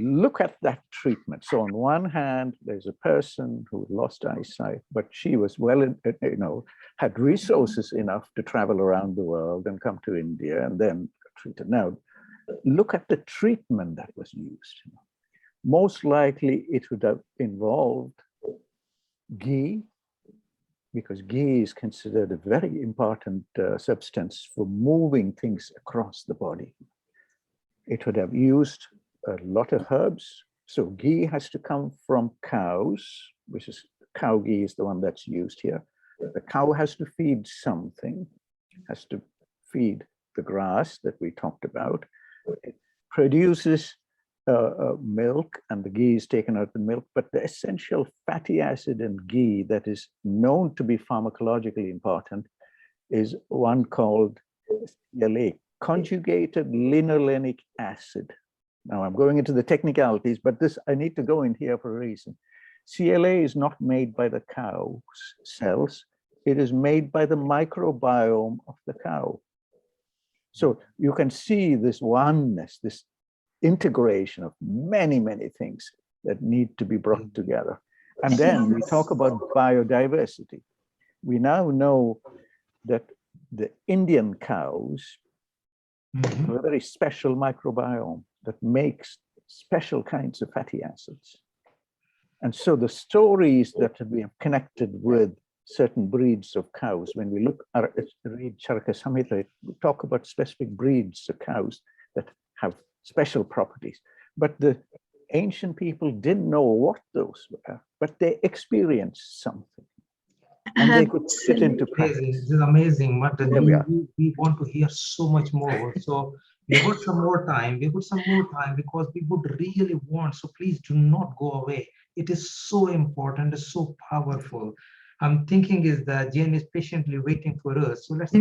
S5: Look at that treatment. So on one hand, there's a person who lost eyesight, but she was well, you know, had resources enough to travel around the world and come to India and then treated. Now, look at the treatment that was used. Most likely it would have involved ghee, because ghee is considered a very important substance for moving things across the body. It would have used a lot of herbs. So ghee has to come from cows, which is cow ghee is the one that's used here. The cow has to feed something, has to feed the grass that we talked about. It produces milk, and the ghee is taken out of the milk, but the essential fatty acid in ghee that is known to be pharmacologically important is one called CLA, conjugated linolenic acid. Now I'm going into the technicalities, but this I need to go in here for a reason. CLA is not made by the cow's cells. It is made by the microbiome of the cow. So you can see this oneness, this integration of many, many things that need to be brought together. And then we talk about biodiversity. We now know that the Indian cows have a very special microbiome that makes special kinds of fatty acids. And so the stories that we have connected with certain breeds of cows, when we look at read Charaka Samhita, we talk about specific breeds of cows that have special properties. But the ancient people didn't know what those were, but they experienced something. And they could fit into practice.
S2: This is amazing, but we want to hear so much more. So we got some more time. We got some more time because we would really want. So please do not go away. It is so important. It's so powerful. I'm thinking is that Jane is patiently waiting for us. So let's.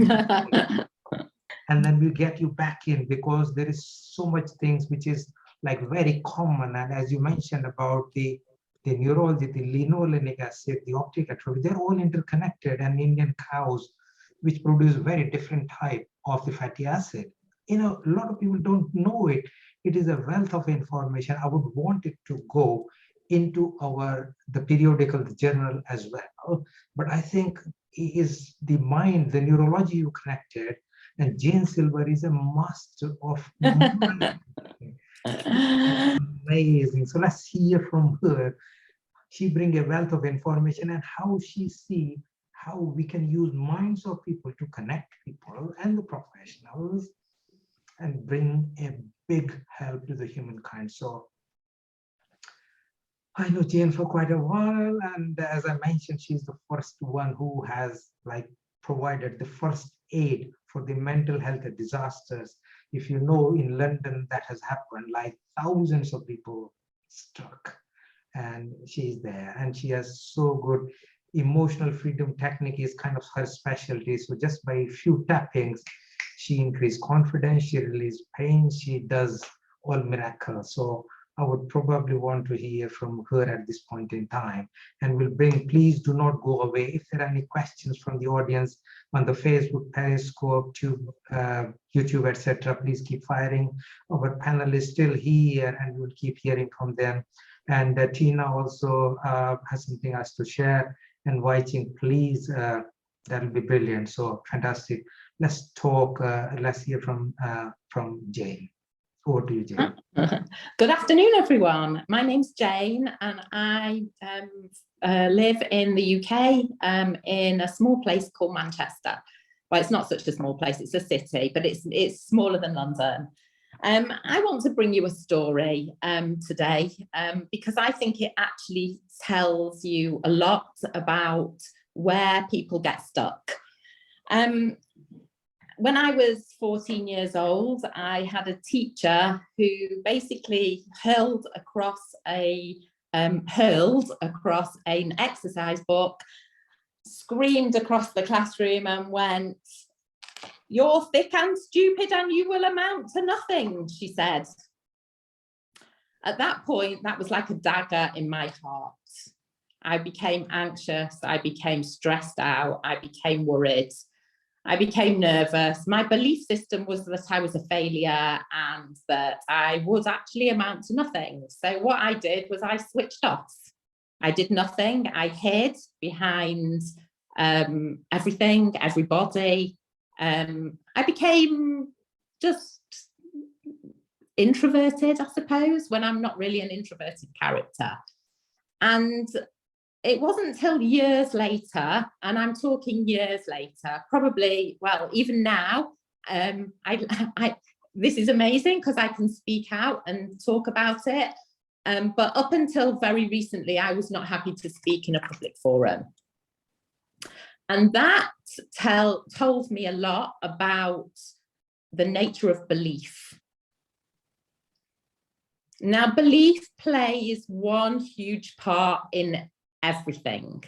S2: and then we get you back in, because there is so much things which is like very common. And as you mentioned about the neurology, the linolenic acid, the optic atrophy, they're all interconnected. And Indian cows, which produce very different type of the fatty acid, a lot of people don't know it. It is a wealth of information. I would want it to go into the periodical journal as well. But I think is the mind, the neurology you connected, and Jane Silver is a master of amazing. So let's hear from her. She brings a wealth of information, and how she see how we can use minds of people to connect people and the professionals and bring a big help to the humankind. So I know Jane for quite a while, and as I mentioned, she's the first one who has provided the first aid for the mental health disasters. If you know, in London that has happened, thousands of people struck, and she's there, and she has so good emotional freedom technique is kind of her specialty. So just by a few tappings, she increased confidence, she released pain, she does all miracles. So I would probably want to hear from her at this point in time. And we'll please do not go away. If there are any questions from the audience on the Facebook, Periscope, YouTube, etc., please keep firing. Our panel is still here, and we'll keep hearing from them. And Tina also has something else to share. And Wai-Ching, please, that'll be brilliant. So fantastic. Let's talk, let's hear from Jane. Over to you, Jane.
S8: Good afternoon, everyone. My name's Jane, and I live in the UK in a small place called Manchester. Well, it's not such a small place, it's a city, but it's smaller than London. I want to bring you a story today because I think it actually tells you a lot about where people get stuck. When I was 14 years old, I had a teacher who basically hurled across an exercise book, screamed across the classroom and went, "You're thick and stupid and you will amount to nothing," she said. At that point, that was like a dagger in my heart. I became anxious, I became stressed out, I became worried. I became nervous. My belief system was that I was a failure and that I would actually amount to nothing. So what I did was I switched off. I did nothing. I hid behind everything, everybody. I became just introverted, I suppose, when I'm not really an introverted character. And it wasn't until years later, and I'm talking years later, probably, well, even now, this is amazing because I can speak out and talk about it. But up until very recently, I was not happy to speak in a public forum. And that told me a lot about the nature of belief. Now, belief plays one huge part in everything.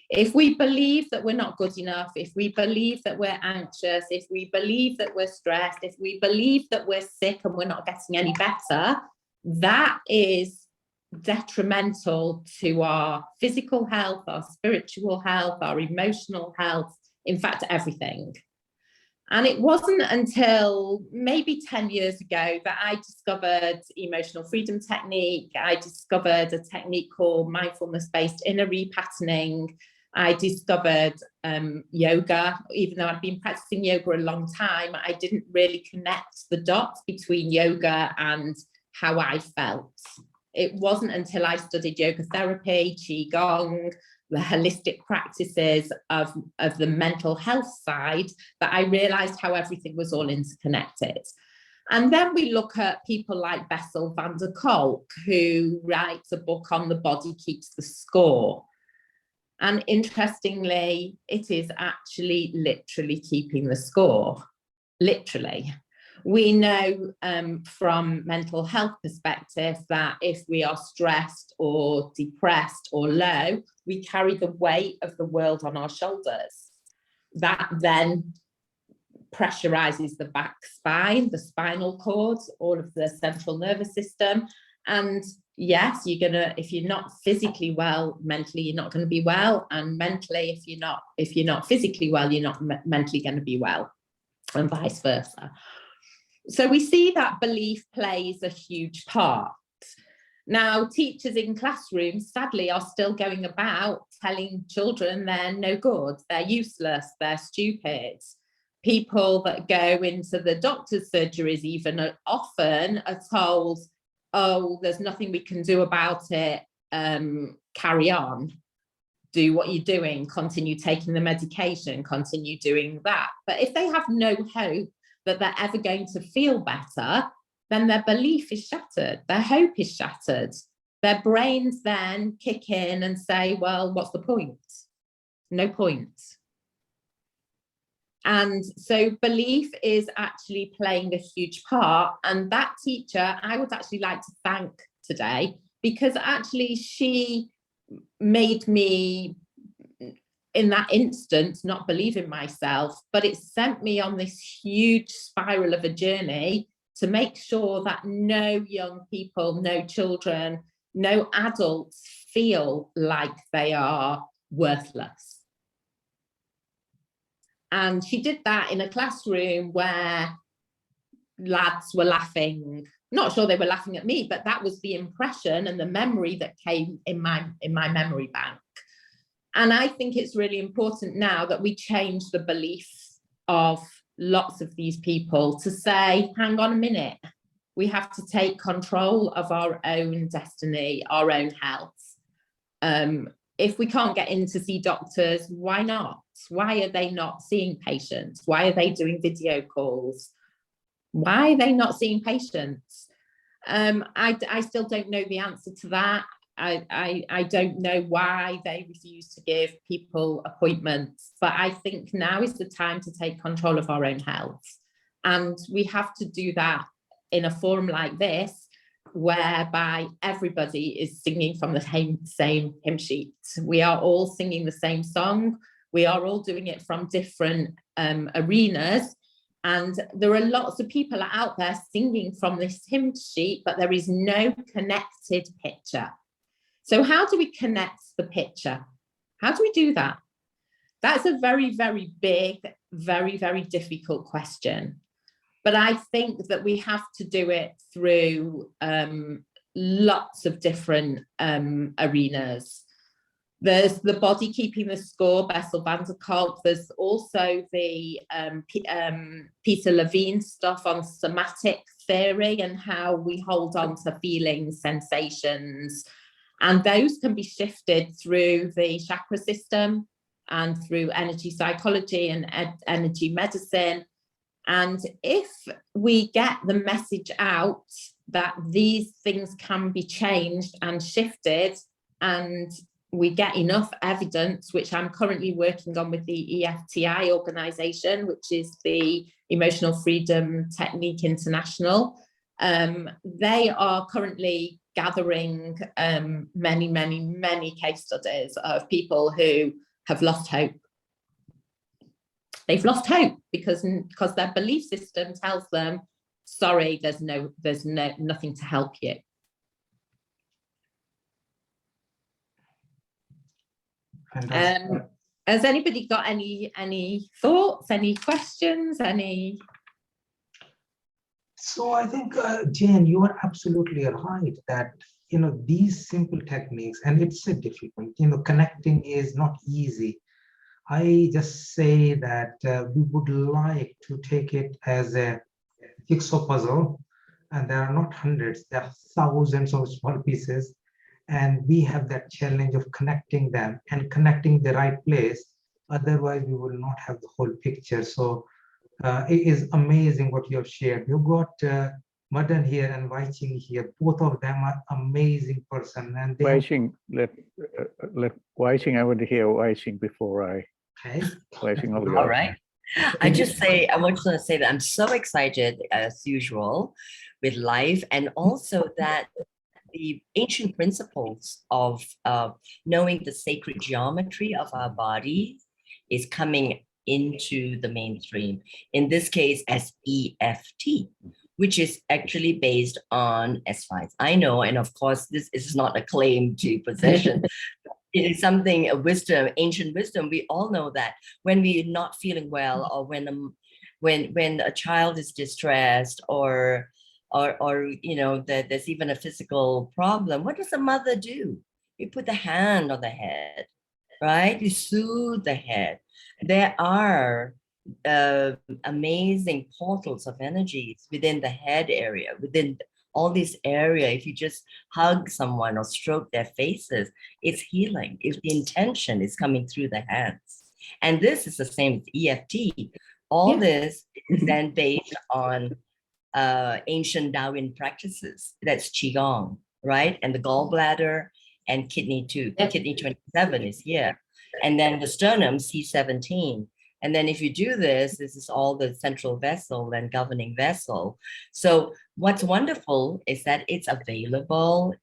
S8: If we believe that we're not good enough, if we believe that we're anxious, if we believe that we're stressed, if we believe that we're sick and we're not getting any better, that is detrimental to our physical health, our spiritual health, our emotional health, in fact, everything. And it wasn't until maybe 10 years ago that I discovered emotional freedom technique. I discovered a technique called mindfulness-based inner repatterning. I discovered yoga. Even though I'd been practicing yoga a long time, I didn't really connect the dots between yoga and how I felt. It wasn't until I studied yoga therapy, Qi Gong, the holistic practices of the mental health side, that I realized how everything was all interconnected. And then we look at people like Bessel van der Kolk, who writes a book on the body keeps the score. And interestingly, it is actually literally keeping the score, literally. We know from mental health perspective that if we are stressed or depressed or low, we carry the weight of the world on our shoulders. That then pressurizes the back spine, the spinal cords, all of the central nervous system. And yes, you're gonna, if you're not physically well, mentally you're not going to be well, and mentally, if you're not physically well, you're not mentally going to be well, and vice versa. So we see that belief plays a huge part. Now, teachers in classrooms, sadly, are still going about telling children they're no good, they're useless, they're stupid. People that go into the doctor's surgeries even often are told, oh, there's nothing we can do about it, carry on, do what you're doing, continue taking the medication, continue doing that. But if they have no hope that they're ever going to feel better, then their belief is shattered, their hope is shattered. Their brains then kick in and say, well, what's the point? No point. And so belief is actually playing a huge part. And that teacher, I would actually like to thank today, because actually she made me, in that instance, not believe in myself, but it sent me on this huge spiral of a journey to make sure that no young people, no children, no adults feel like they are worthless. And she did that in a classroom where lads were laughing. Not sure they were laughing at me, but that was the impression and the memory that came in my memory bank. And I think it's really important now that we change the belief of lots of these people to say, hang on a minute, we have to take control of our own destiny, our own health. If we can't get in to see doctors, why not? Why are they not seeing patients? Why are they doing video calls? Why are they not seeing patients? I still don't know the answer to that. I don't know why they refuse to give people appointments, but I think now is the time to take control of our own health. And we have to do that in a forum like this, whereby everybody is singing from the same hymn sheet. We are all singing the same song. We are all doing it from different arenas. And there are lots of people out there singing from this hymn sheet, but there is no connected picture. So how do we connect the picture? How do we do that? That's a very, very big, very, very difficult question. But I think that we have to do it through lots of different arenas. There's the body keeping the score, Bessel van der Kolk. There's also the Peter Levine stuff on somatic theory and how we hold on to feelings, sensations. And those can be shifted through the chakra system and through energy psychology and energy medicine. And if we get the message out that these things can be changed and shifted, and we get enough evidence, which I'm currently working on with the EFTI organization, which is the Emotional Freedom Technique International. They are currently gathering many, many, many case studies of people who have lost hope. They've lost hope because their belief system tells them, sorry, there's nothing to help you. Has anybody got any thoughts, any questions, any?
S2: So I think, Jane, you are absolutely right that, these simple techniques, and it's a difficult, connecting is not easy. I just say that we would like to take it as a jigsaw puzzle, and there are not hundreds, there are thousands of small pieces, and we have that challenge of connecting them and connecting the right place. Otherwise, we will not have the whole picture. So it is amazing what you have shared. You got Madan here and Wai-Ching here. Both of them are amazing person. And
S5: Wai-Ching, let Wai-Ching, I want to hear Wai-Ching before I.
S2: Okay.
S5: Wai-Ching,
S7: all right. I want to say that I'm so excited as usual with life, and also that the ancient principles of knowing the sacred geometry of our body is coming into the mainstream, in this case as EFT, which is actually based on, as far as I know, and of course this is not a claim to possession, it is something, a wisdom, ancient wisdom. We all know that when we're not feeling well, or when a child is distressed, or you know, that there's even a physical problem, what does a mother do? You put the hand on the head, right? You soothe the head. There are amazing portals of energies within the head area, within all this area. If you just hug someone or stroke their faces, it's healing if the intention is coming through the hands. And this is the same with EFT. All this is then based on ancient Darwin practices. That's Qi Gong, right? And the gallbladder and kidney 2, kidney 27 is here. And then the sternum, C17. And then if you do this, this is all the central vessel and governing vessel. So what's wonderful is that it's available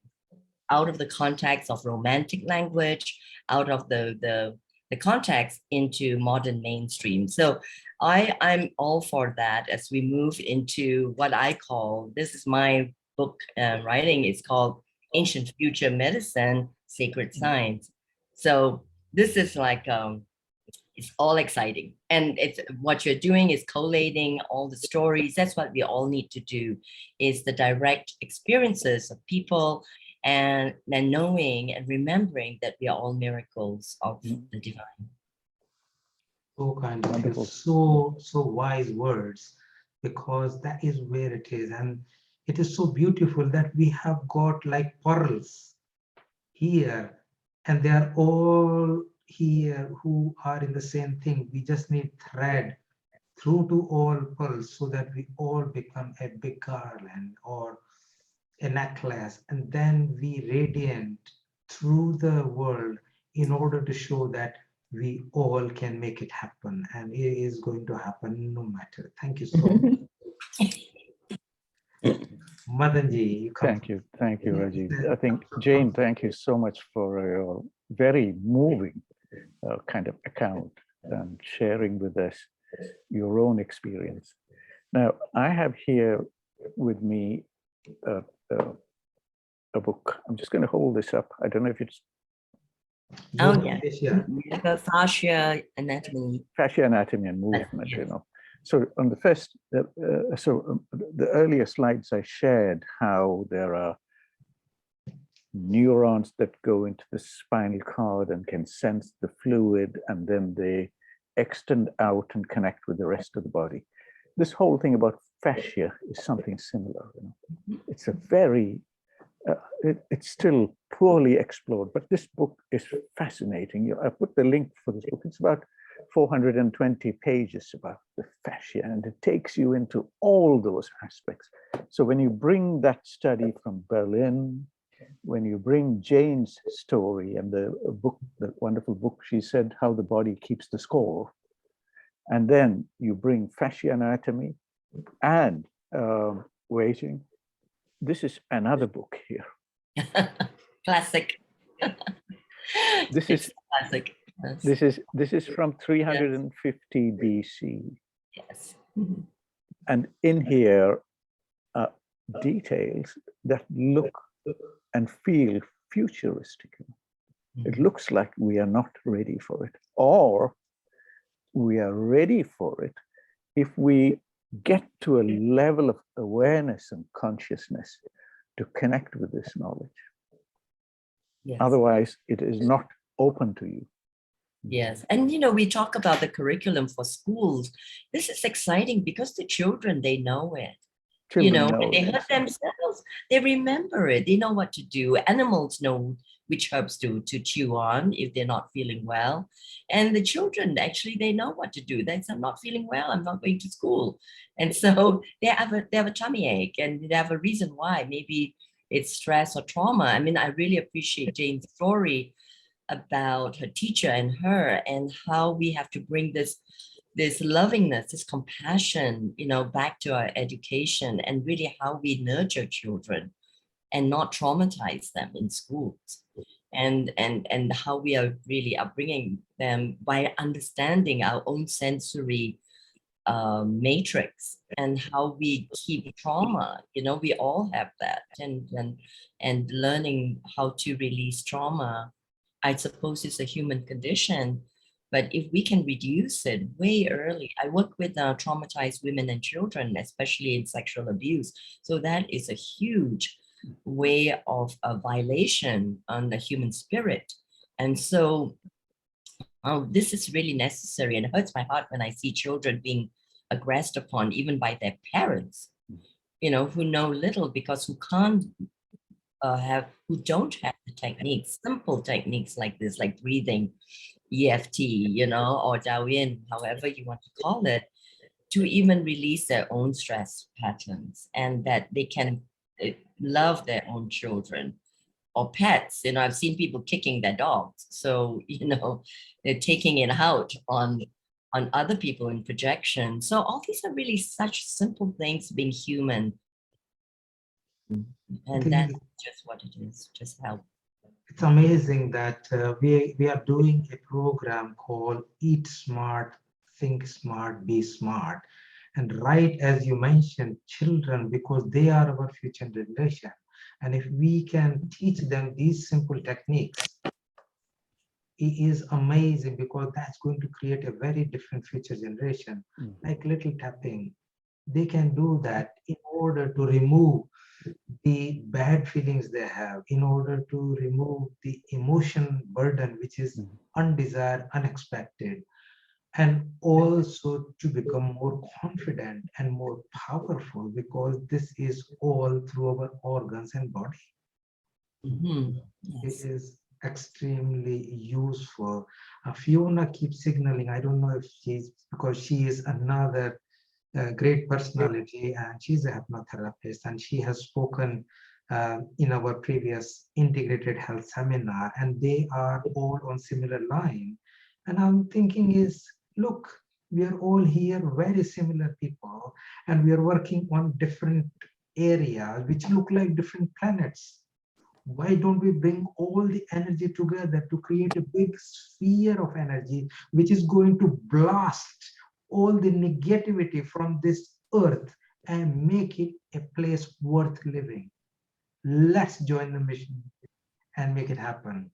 S7: out of the context of romantic language, out of the context into modern mainstream. So I'm all for that as we move into what I call, this is my book writing, it's called Ancient Future Medicine, Sacred Science. So this is like, it's all exciting. And it's what you're doing is collating all the stories. That's what we all need to do, is the direct experiences of people, and then knowing and remembering that we are all miracles of the divine.
S2: So kind of
S5: Wonderful.
S2: so wise words, because that is where it is. And it is so beautiful that we have got like pearls here, and they are all here who are in the same thing. We just need thread through to all pearls so that we all become a big garland or a necklace, and then we radiant through the world in order to show that we all can make it happen, and it is going to happen no matter. Thank you so much. Madanji, you come.
S5: Thank you, Rajiv. I think, Jane, thank you so much for your very moving kind of account and sharing with us your own experience. Now, I have here with me a book. I'm just going to hold this up. I don't know if it's...
S7: Oh, yeah. The fascia anatomy.
S5: Fascia anatomy and movement, you know. So on the first, the earlier slides I shared how there are neurons that go into the spinal cord and can sense the fluid, and then they extend out and connect with the rest of the body. This whole thing about fascia is something similar. You know? It's a very, it's still poorly explored, but this book is fascinating. I put the link for this book. It's about 420 pages about the fascia, and it takes you into all those aspects. So when you bring that study from Berlin, when you bring Jane's story and the book, the wonderful book, she said, How the Body Keeps the Score, and then you bring fascia anatomy and Wai-Ching, this is another book here.
S7: Classic.
S5: This is
S7: classic.
S5: This is from 350 BC.
S7: Yes.
S5: And in here are details that look and feel futuristic. It looks like we are not ready for it, or we are ready for it if we get to a level of awareness and consciousness to connect with this knowledge.
S7: Yes.
S5: Otherwise, it is not open to you.
S7: Yes. And, you know, we talk about the curriculum for schools. This is exciting because the children, they know it. Children, you know, when they hurt themselves, they remember it. They know what to do. Animals know which herbs to chew on if they're not feeling well. And the children, actually, they know what to do. They say, I'm not feeling well, I'm not going to school. And so they have a tummy ache, and they have a reason why. Maybe it's stress or trauma. I mean, I really appreciate Jane's story about her teacher and her, and how we have to bring this lovingness, this compassion, you know, back to our education, and really how we nurture children and not traumatize them in schools. and how we are really upbringing them by understanding our own sensory matrix and how we keep trauma. You know, we all have that, and learning how to release trauma, I suppose, is a human condition. But if we can reduce it way early, I work with traumatized women and children, especially in sexual abuse. So that is a huge way of a violation on the human spirit. And so this is really necessary, and it hurts my heart when I see children being aggressed upon even by their parents, you know, who know little because who can't who don't have the techniques, simple techniques like this, like breathing, EFT, you know, or Daoyin, however you want to call it, to even release their own stress patterns, and that they can love their own children or pets. You know, I've seen people kicking their dogs. So, you know, they're taking it out on other people in projection. So all these are really such simple things, being human. And that's just what it is, just help.
S2: It's amazing that we are doing a program called Eat Smart, Think Smart, Be Smart. And right as you mentioned, children, because they are our future generation. And if we can teach them these simple techniques, it is amazing, because that's going to create a very different future generation. Like little tapping, they can do that in order to remove the bad feelings they have, in order to remove the emotion burden, which is undesired, unexpected, and also to become more confident and more powerful, because this is all through our organs and body.
S7: Yes.
S2: It is extremely useful. Fiona keeps signaling, I don't know if she's, because she is another great personality, and she's a hypnotherapist, and she has spoken in our previous integrated health seminar, and they are all on similar line. And I'm thinking is, look, we are all here very similar people, and we are working on different areas which look like different planets. Why don't we bring all the energy together to create a big sphere of energy which is going to blast all the negativity from this earth and make it a place worth living? Let's join the mission and make it happen,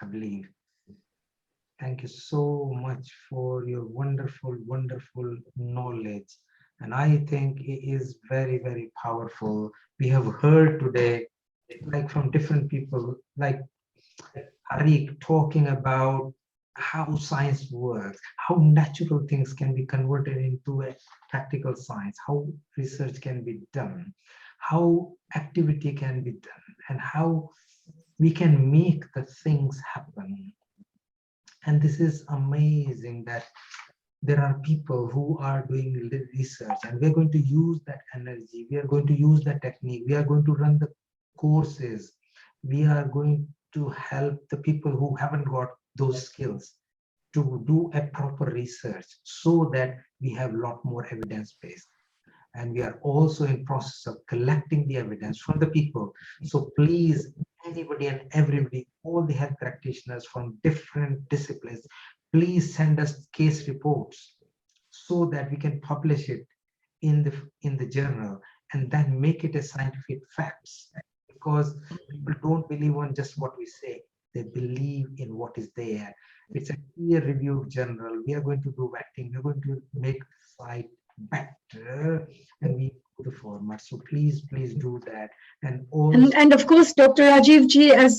S2: I believe. Thank you so much for your wonderful, wonderful knowledge. And I think it is very, very powerful. We have heard today, like from different people, like Harik talking about how science works, how natural things can be converted into a practical science, how research can be done, how activity can be done, and how we can make the things happen. And this is amazing that there are people who are doing research, and we're going to use that energy, we are going to use that technique, we are going to run the courses, we are going to help the people who haven't got those skills to do a proper research, so that we have a lot more evidence based. And we are also in process of collecting the evidence from the people. So please, anybody and everybody, all the health practitioners from different disciplines, please send us case reports so that we can publish it in the journal, and then make it a scientific facts. Because people don't believe on just what we say, they believe in what is there. It's a peer-reviewed journal. We are going to do vetting. We're going to make the site better, and we do the format. So please do that. And also,
S1: and of course, Dr. Rajiv Ji, as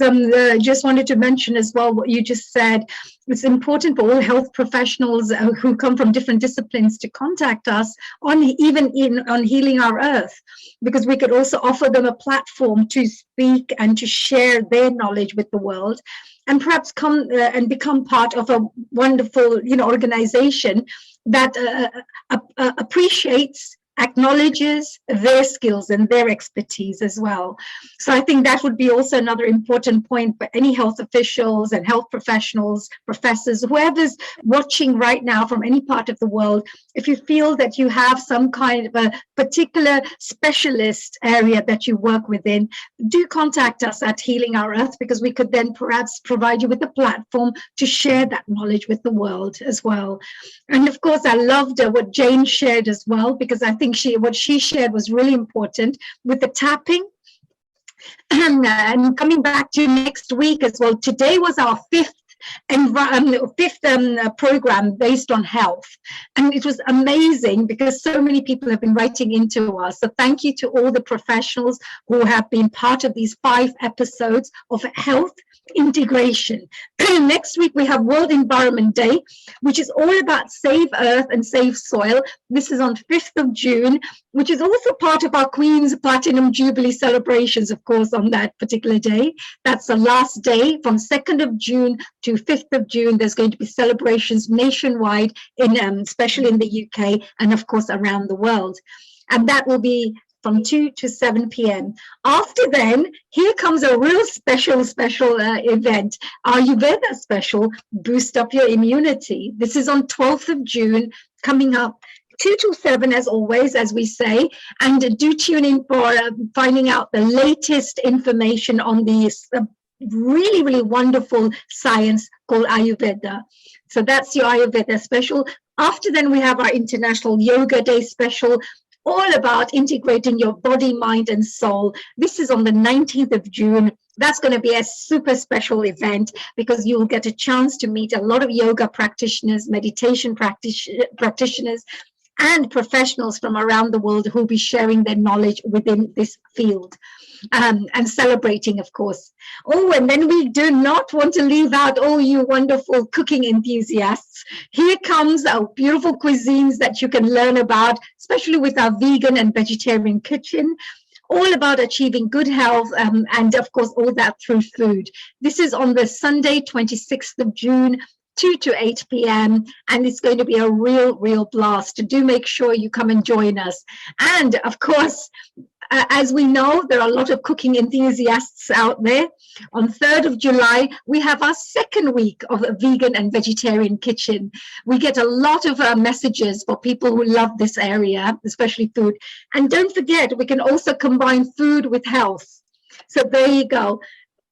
S1: just wanted to mention as well what you just said, it's important for all health professionals who come from different disciplines to contact us on Healing Our Earth, because we could also offer them a platform to speak and to share their knowledge with the world, and perhaps come and become part of a wonderful, organization that appreciates acknowledges their skills and their expertise as well. So I think that would be also another important point for any health officials and health professionals, professors, whoever's watching right now from any part of the world. If you feel that you have some kind of a particular specialist area that you work within, do contact us at Healing Our Earth, because we could then perhaps provide you with a platform to share that knowledge with the world as well. And of course, I loved what Jane shared as well, because I think what she shared was really important with the tapping. And coming back to next week as well, today was our fifth program based on health, and it was amazing because so many people have been writing into us. So thank you to all the professionals who have been part of these 5 episodes of health integration. Next week we have World Environment Day, which is all about save earth and save soil. This is on 5th of June, which is also part of our Queen's Platinum Jubilee celebrations, of course, on that particular day. That's the last day. From 2nd of June to 5th of June, there's going to be celebrations nationwide, especially in the UK and of course around the world. And that will be from 2 to 7 p.m. After then, here comes a real special event, our Ayurveda special, Boost Up Your Immunity. This is on 12th of June, coming up 2 to 7, as always, as we say, and do tune in for finding out the latest information on these really, really wonderful science called Ayurveda. So that's your Ayurveda special. After then, we have our International Yoga Day special, all about integrating your body, mind, and soul. This is on the 19th of June. That's going to be a super special event because you'll get a chance to meet a lot of yoga practitioners, meditation practitioners, and professionals from around the world who'll be sharing their knowledge within this field. And celebrating, of course. Oh, and then we do not want to leave out all you wonderful cooking enthusiasts. Here comes our beautiful cuisines that you can learn about, especially with our vegan and vegetarian kitchen, all about achieving good health, and of course, all that through food. This is on the Sunday, 26th of June, 2 to 8 p.m. and it's going to be a real blast. Do make sure you come and join us. And of course, as we know, there are a lot of cooking enthusiasts out there. On 3rd of July, we have our second week of a vegan and vegetarian kitchen. We get a lot of messages for people who love this area, especially food. And don't forget, we can also combine food with health. So there you go.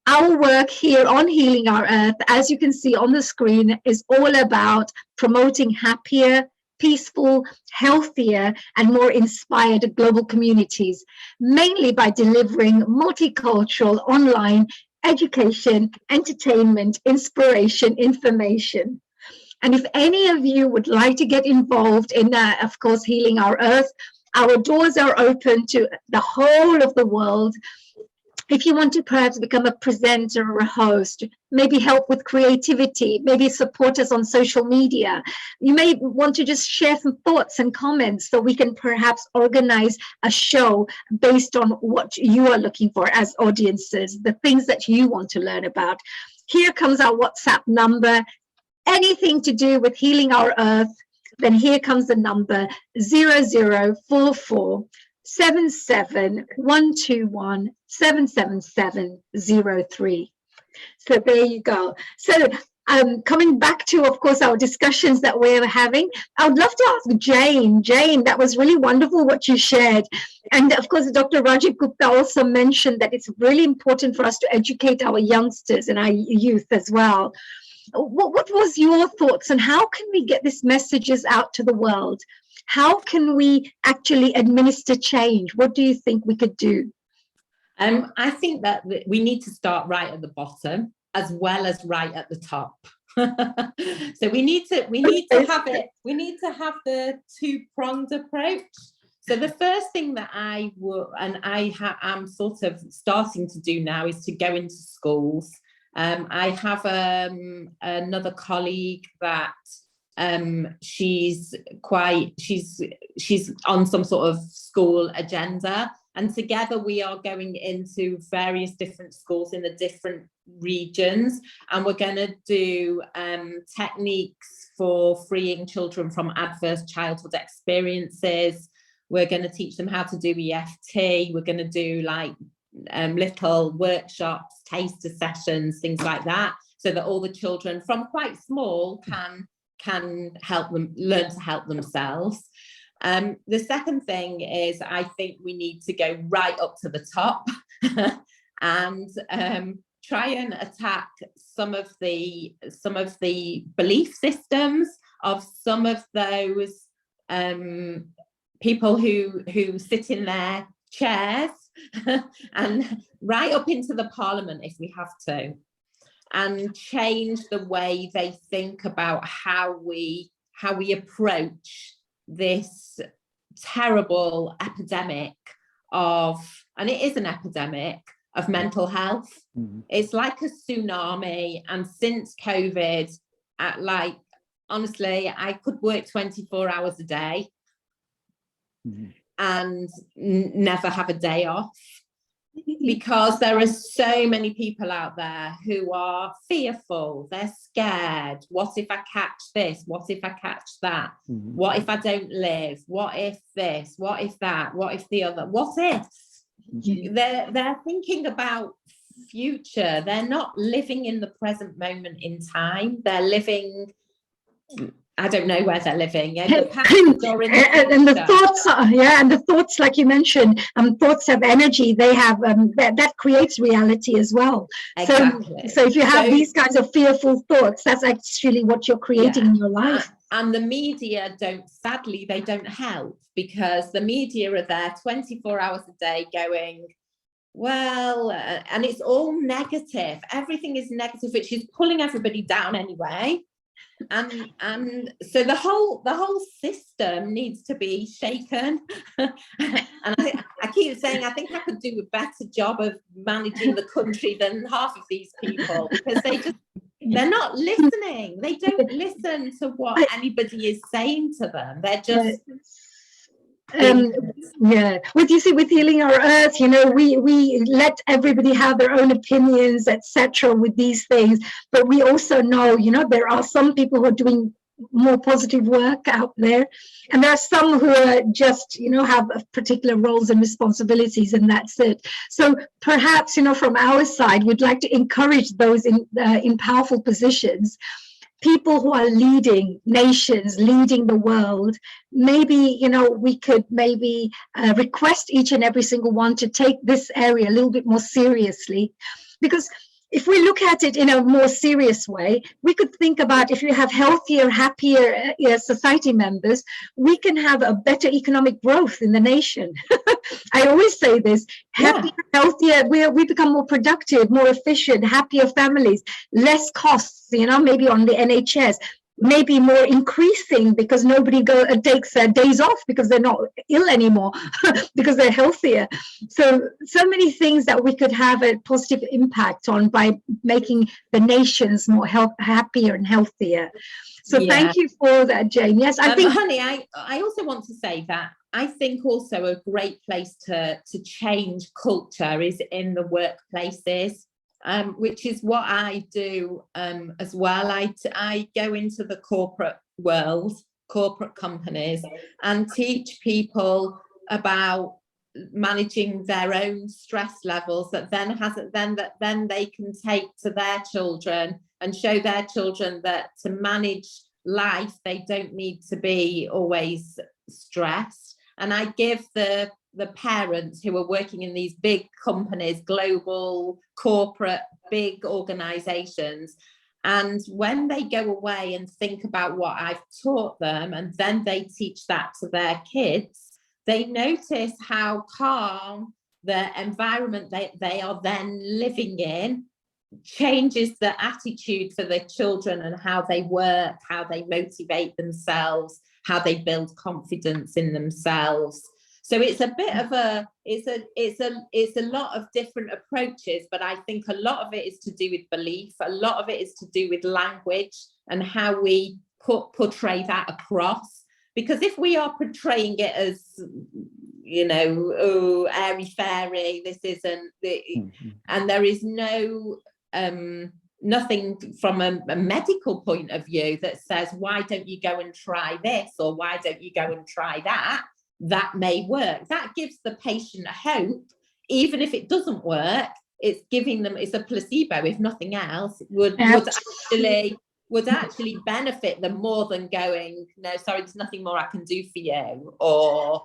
S1: Our work here on Healing Our Earth, as you can see on the screen, is all about promoting happier, peaceful, healthier, and more inspired global communities, mainly by delivering multicultural online education, entertainment, inspiration, information. And if any of you would like to get involved in, of course, Healing Our Earth, our doors are open to the whole of the world. If you want to perhaps become a presenter or a host, maybe help with creativity, maybe support us on social media, you may want to just share some thoughts and comments so we can perhaps organize a show based on what you are looking for as audiences, the things that you want to learn about. Here comes our WhatsApp number. Anything to do with Healing Our Earth, then here comes the number 0044 77121 77703. So there you go. So coming back to, of course, our discussions that we're having, I would love to ask Jane. Jane, that was really wonderful what you shared. And of course, Dr. Rajiv Gupta also mentioned that it's really important for us to educate our youngsters and our youth as well. What was your thoughts on how can we get these messages out to the world? How can we actually administer change? What do you think we could do?
S8: I think that we need to start right at the bottom as well as right at the top. So we need to have the two-pronged approach. So the first thing that I am sort of starting to do now is to go into schools. I have another colleague that she's on some sort of school agenda, and together we are going into various different schools in the different regions, and we're going to do techniques for freeing children from adverse childhood experiences. We're going to teach them how to do EFT. We're going to do like little workshops, taster sessions, things like that, so that all the children from quite small can help them learn to help themselves. The second thing is, I think we need to go right up to the top and try and attack some of the belief systems of some of those people who sit in their chairs and right up into the parliament if we have to, and change the way they think about how we approach this terrible epidemic of, and it is an epidemic of mental health. It's like a tsunami, and since COVID, honestly, I could work 24 hours a day and never have a day off, because there are so many people out there who are fearful, they're scared. What if I catch this? What if I catch that? What if I don't live? What if this? What if that? What if the other? What if? They're thinking about future. They're not living in the present moment in time. They're living, I don't know where they're living. Yeah, the past or in the
S1: and the thoughts are, and the thoughts, like you mentioned, thoughts have energy. They have that creates reality as well.
S8: Exactly.
S1: So if you have these kinds of fearful thoughts, that's actually what you're creating in your life.
S8: And the media sadly, they don't help, because the media are there 24 hours a day going, well, and it's all negative. Everything is negative, which is pulling everybody down anyway. And so the whole system needs to be shaken. And I keep saying, I think I could do a better job of managing the country than half of these people, because they're not listening. They don't listen to what anybody is saying to them. They're just
S1: what you see with Healing Our Earth, we let everybody have their own opinions, etc. with these things, but we also know, there are some people who are doing more positive work out there, and there are some who are just, have particular roles and responsibilities, and that's it. So perhaps, from our side, we'd like to encourage those in powerful positions, people who are leading nations, leading the world. Maybe, we could request each and every single one to take this area a little bit more seriously. Because if we look at it in a more serious way, we could think about, if you have healthier, happier society members, we can have a better economic growth in the nation. I always say this, happier, healthier, we become more productive, more efficient, happier families, less costs, maybe on the NHS, maybe more increasing because nobody takes days off because they're not ill anymore, because they're healthier. So many things that we could have a positive impact on by making the nations more happier and healthier. So thank you for that, Jane. Yes, I think,
S8: honey, I also want to say that I think also a great place to change culture is in the workplaces. Which is what I do as well. I go into the corporate world, corporate companies, and teach people about managing their own stress levels that then they can take to their children and show their children that to manage life, they don't need to be always stressed. And I give the parents who are working in these big companies, global, corporate, big organizations, and when they go away and think about what I've taught them, and then they teach that to their kids, they notice how calm the environment they are then living in changes the attitude for their children and how they work, how they motivate themselves, how they build confidence in themselves. So it's a bit of it's a lot of different approaches, but I think a lot of it is to do with belief. A lot of it is to do with language and how we portray that across. Because if we are portraying it as, airy fairy, this isn't, and there is no nothing from a medical point of view that says, why don't you go and try this, or why don't you go and try that? that may work. That gives the patient hope, even if it doesn't work. It's giving them, it's a placebo, if nothing else, would actually benefit them more than going, no, sorry, there's nothing more I can do for you, or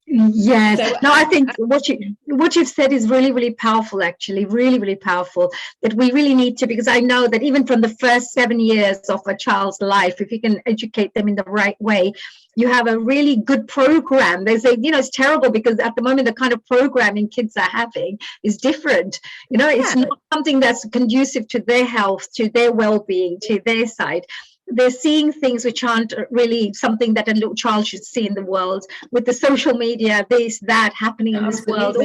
S1: yes.
S8: So
S1: no, I think what you've said is really, really powerful, actually, really, really powerful, that we really need to, because I know that even from the first 7 years of a child's life, if you can educate them in the right way, you have a really good program. They say, it's terrible because at the moment, the kind of programming kids are having is different. It's not something that's conducive to their health, to their well-being, to their side. They're seeing things which aren't really something that a little child should see in the world, with the social media, this, that happening in this world.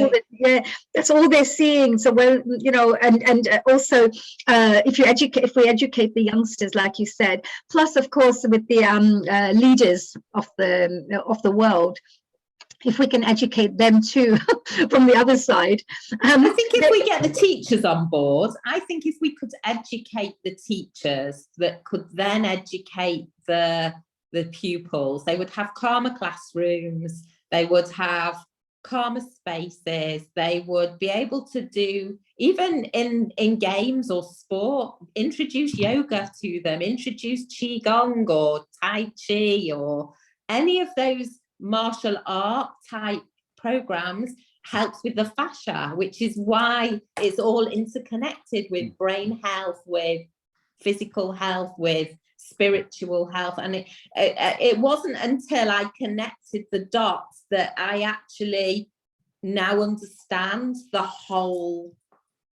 S1: That's all they're seeing. So, and also, if we educate the youngsters, like you said, plus, of course, with the leaders of the world, if we can educate them too from the other side.
S8: I think if we get the teachers on board, I think if we could educate the teachers that could then educate the pupils, they would have calmer classrooms, they would have calmer spaces, they would be able to do, even in games or sport, introduce yoga to them, introduce Qi Gong or Tai Chi or any of those martial art type programs. Helps with the fascia, which is why it's all interconnected with brain health, with physical health, with spiritual health. And it wasn't until I connected the dots that I actually now understand the whole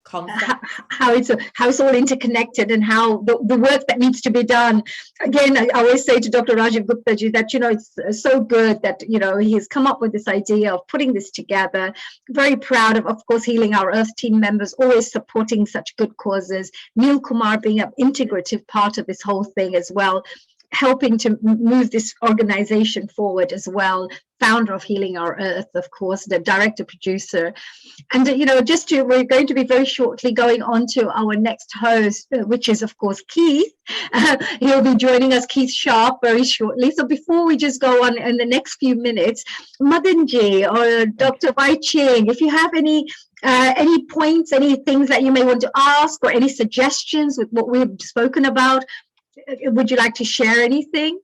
S8: concept.
S1: How it's all interconnected, and how the work that needs to be done. Again, I always say to Dr. Rajiv Guptaji that it's so good that he's come up with this idea of putting this together. Very proud of course, Healing Our Earth team members, always supporting such good causes. Neil Kumar being an integrative part of this whole thing as well, helping to move this organization forward as well. Founder of Healing Our Earth, of course, the director producer. And we're going to be very shortly going on to our next host, which is of course Keith. He'll be joining us, Keith Sharp, very shortly. So before we just go on in the next few minutes, Madanji or Dr. Wai-Ching, if you have any points, any things that you may want to ask, or any suggestions with what we've spoken about, would you like to share anything?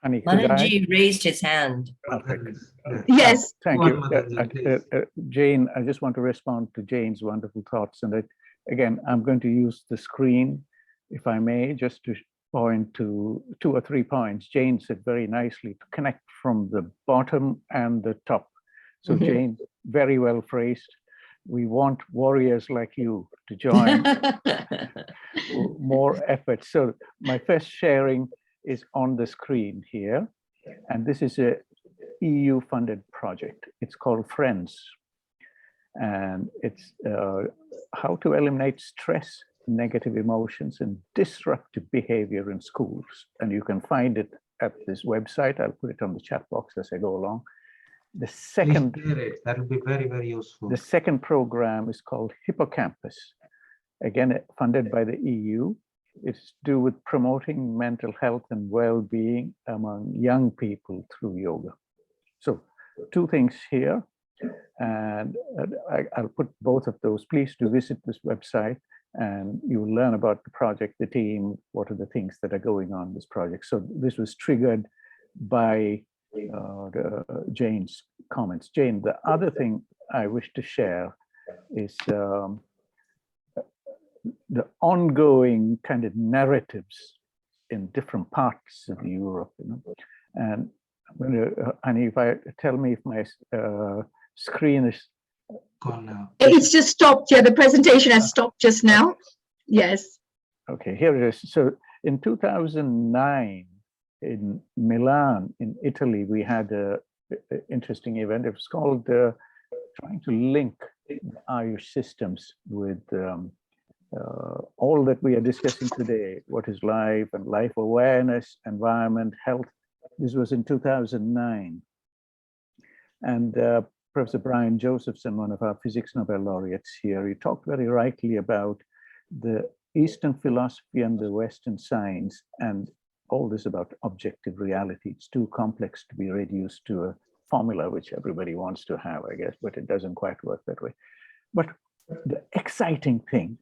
S7: Madanji raised his hand.
S1: Yes.
S5: Thank you. Jane, I just want to respond to Jane's wonderful thoughts. And again, I'm going to use the screen, if I may, just to point to 2 or 3 points. Jane said very nicely to connect from the bottom and the top. So Jane, very well phrased. We want warriors like you to join more effort. So my first sharing is on the screen here. And this is a EU-funded project. It's called Friends. And it's how to eliminate stress, negative emotions, and disruptive behavior in schools. And you can find it at this website. I'll put it on the chat box as I go along. The second,
S2: that will be very, very useful.
S5: The second program is called Hippocampus. Again, funded by the EU. It's to do with promoting mental health and well-being among young people through yoga. So 2 things here, and I'll put both of those. Please do visit this website and you'll learn about the project, the team, what are the things that are going on in this project. So this was triggered by Jane's comments. Jane, the other thing I wish to share is the ongoing kind of narratives in different parts of Europe, and I'm going to, Annie, if I tell me if my screen is
S2: gone now.
S1: It's just stopped. Yeah, the presentation has stopped just now. Yes.
S5: Okay, here it is. So in 2009, in Milan, in Italy, we had an interesting event. It was called trying to link Ayush systems with all that we are discussing today. What is life and life awareness, environment, health. This was in 2009. And Professor Brian Josephson, one of our physics Nobel laureates here, he talked very rightly about the Eastern philosophy and the Western science, and all this about objective reality. It's too complex to be reduced to a formula which everybody wants to have, I guess, but it doesn't quite work that way. But the exciting thing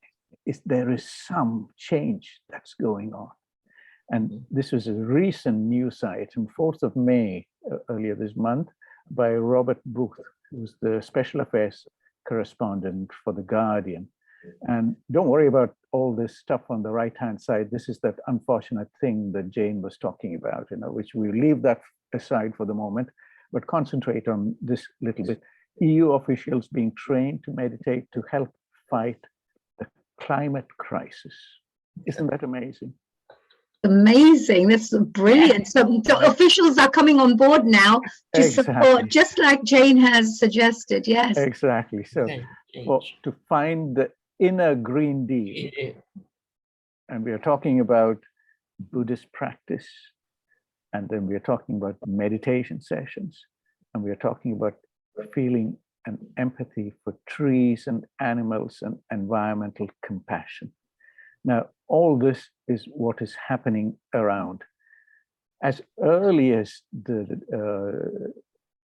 S5: is there is some change that's going on. And this was a recent news item, 4th of May, earlier this month, by Robert Booth, who's the special affairs correspondent for The Guardian. And don't worry about all this stuff on the right-hand side. This is that unfortunate thing that Jane was talking about, which we leave that aside for the moment, but concentrate on this little bit. EU officials being trained to meditate to help fight the climate crisis. Isn't that amazing?
S1: Amazing. That's brilliant. So the officials are coming on board now to support, just like Jane has suggested. Yes.
S5: Exactly. So to find the inner Green Deal, and we are talking about Buddhist practice, and then we are talking about meditation sessions, and we are talking about feeling and empathy for trees and animals and environmental compassion. Now, all this is what is happening around. As early as the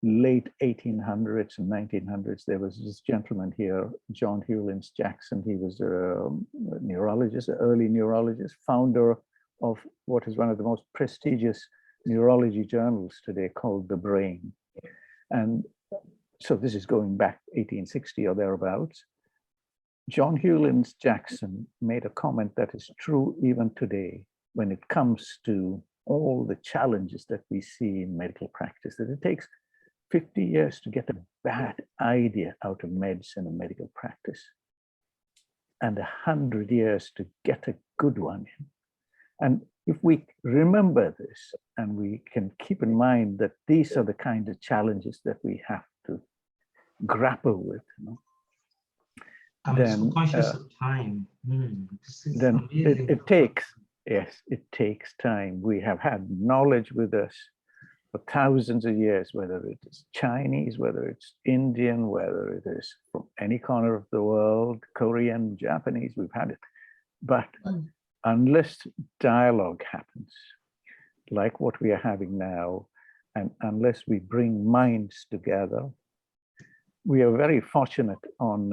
S5: late 1800s and 1900s, there was this gentleman here, John Hewlins Jackson. He was a neurologist, an early neurologist, founder of what is one of the most prestigious neurology journals today called The Brain. And so this is going back 1860 or thereabouts. John Hewlins Jackson made a comment that is true even today when it comes to all the challenges that we see in medical practice, that it takes 50 years to get a bad idea out of medicine and medical practice, and 100 years to get a good one in. And if we remember this and we can keep in mind that these are the kind of challenges that we have to grapple with,
S2: I'm so conscious of time.
S5: Then it takes time. We have had knowledge with us for thousands of years, whether it is Chinese, whether it's Indian, whether it is from any corner of the world, Korean, Japanese, we've had it. But unless dialogue happens, like what we are having now, and unless we bring minds together, we are very fortunate on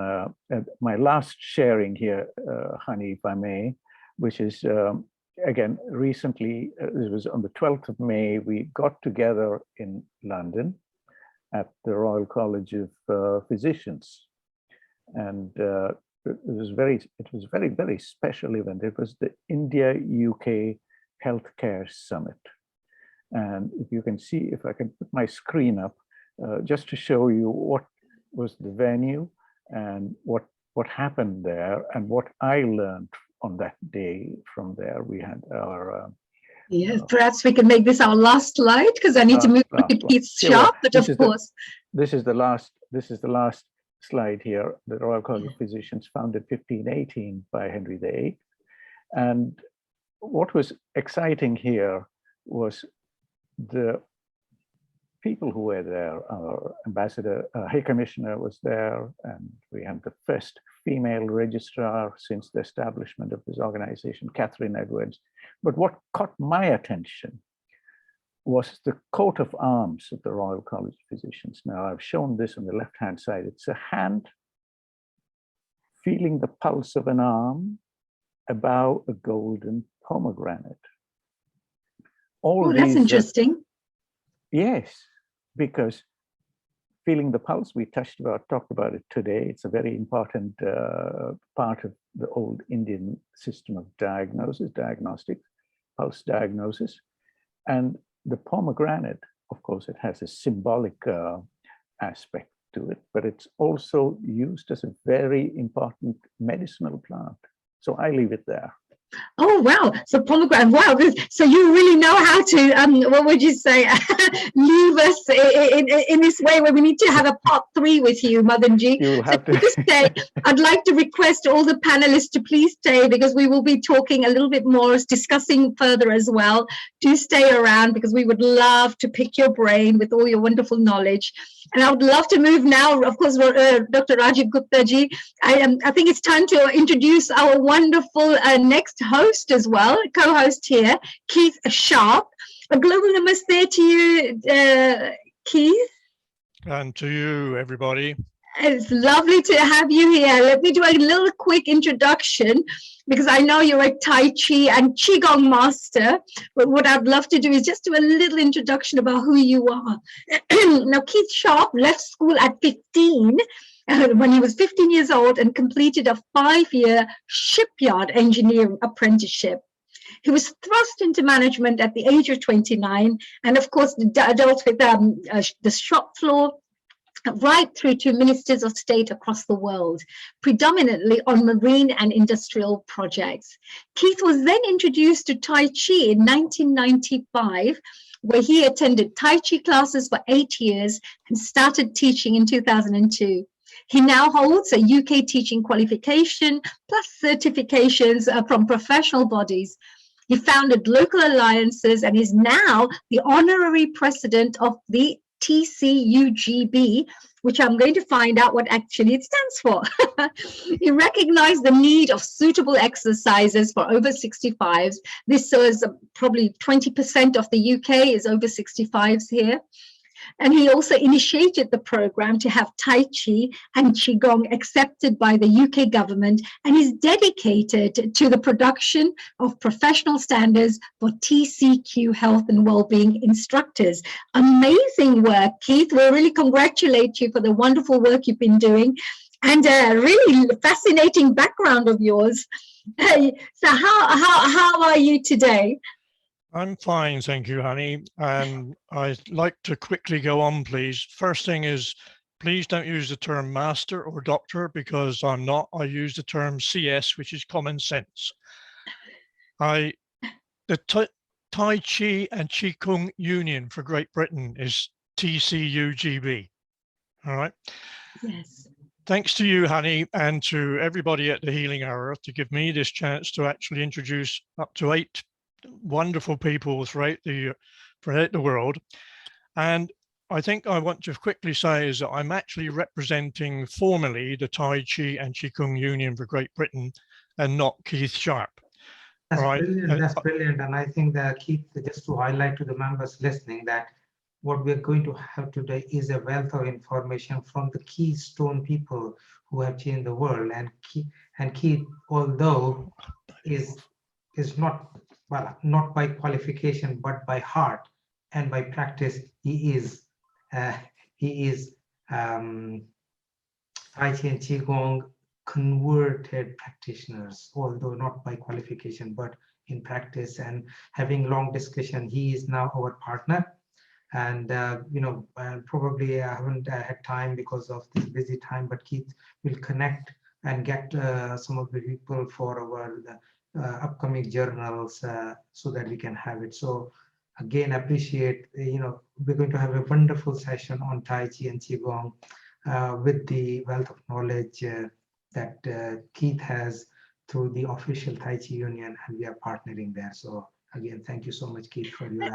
S5: my last sharing here, Hani, if I may, which is, again, recently, it was on the 12th of May, we got together in London at the Royal College of Physicians. And it was a very, very special event. It was the India-UK Healthcare Summit. And if you can see, if I can put my screen up, just to show you what was the venue and what happened there and what I learned on that day from there. We had our
S1: yes, perhaps we can make this our last slide because I need to move it sharp, but of course.
S5: This is the last slide here. The Royal College of Physicians, founded 1518 by Henry VIII. And what was exciting here was the people who were there. Our ambassador, High Commissioner was there, and we had the first female registrar since the establishment of this organization, Catherine Edwards. But what caught my attention was the coat of arms of the Royal College of Physicians. Now, I've shown this on the left-hand side. It's a hand feeling the pulse of an arm above a golden pomegranate.
S1: Oh, that's interesting.
S5: Yes, because feeling the pulse, we talked about it today. It's a very important part of the old Indian system of diagnostics, pulse diagnosis. And the pomegranate, of course, it has a symbolic aspect to it, but it's also used as a very important medicinal plant. So I leave it there.
S1: Oh, wow. So pomegranate, wow. So you really know how to, what would you say, leave us in this way where we need to have a part 3 with you, Madanji.
S5: You'll have
S1: to stay. I'd like to request all the panelists to please stay because we will be talking a little bit more, discussing further as well. Do stay around because we would love to pick your brain with all your wonderful knowledge. And I would love to move now, of course, Dr. Rajiv Gupta-ji. I think it's time to introduce our wonderful next host as well, co-host here, Keith Sharp. A global namaste to you, Keith.
S9: And to you, everybody.
S1: It's lovely to have you here. Let me do a little quick introduction because I know you're a Tai Chi and Qi Gong master. But what I'd love to do is just do a little introduction about who you are. Now, Keith Sharp left school at 15 when he was 15 years old and completed a 5-year shipyard engineering apprenticeship. He was thrust into management at the age of 29, and of course, dealt with the shop floor, right through to ministers of state across the world, predominantly on marine and industrial projects. Keith was then introduced to Tai Chi in 1995, where he attended Tai Chi classes for 8 years and started teaching in 2002. He now holds a UK teaching qualification plus certifications from professional bodies. He founded local alliances and is now the honorary president of the TCUGB, which I'm going to find out what actually it stands for. He recognized the need of suitable exercises for over 65s. This is probably 20% of the UK is over 65s here. And he also initiated the program to have Tai Chi and Qi Gong accepted by the UK government, and is dedicated to the production of professional standards for TCQ health and well-being instructors. Amazing work, Keith. We really congratulate you for the wonderful work you've been doing and a really fascinating background of yours. So how are you today?
S9: I'm fine, thank you, honey. And I'd like to quickly go on, please. First thing is, please don't use the term master or doctor, because I'm not. I use the term CS, which is common sense. The Tai Chi and Qi Gong Union for Great Britain is TCUGB. All right.
S1: Yes.
S9: Thanks to you, honey, and to everybody at the Healing Hour to give me this chance to actually introduce up to 8 wonderful people throughout the world. And I think I want to quickly say is that I'm actually representing formally the Tai Chi and Qi Gong Union for Great Britain and not Keith Sharp.
S2: That's
S9: right.
S2: brilliant. That's brilliant. And I think that Keith, just to highlight to the members listening that what we're going to have today is a wealth of information from the keystone people who have changed the world. And Keith, although is not, well, not by qualification, but by heart and by practice, he is Tai Chi and Qi Gong converted practitioners, although not by qualification, but in practice. And having long discussion, he is now our partner. And probably I haven't had time because of this busy time, but Keith will connect and get some of the people for our upcoming journals so that we can have it. So again, appreciate, we're going to have a wonderful session on Tai Chi and Qi Gong with the wealth of knowledge that Keith has through the official Tai Chi Union, and we are partnering there. So again, thank you so much, Keith, for your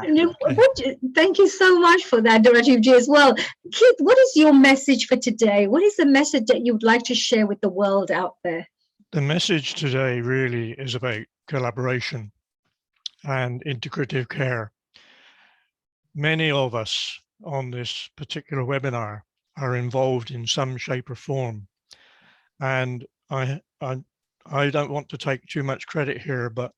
S1: Thank you so much for that, Rajiv Ji, as well. Keith, what is your message for today? What is the message that you would like to share with the world out there?
S9: The message today really is about collaboration and integrative care. Many of us on this particular webinar are involved in some shape or form. And I don't want to take too much credit here, but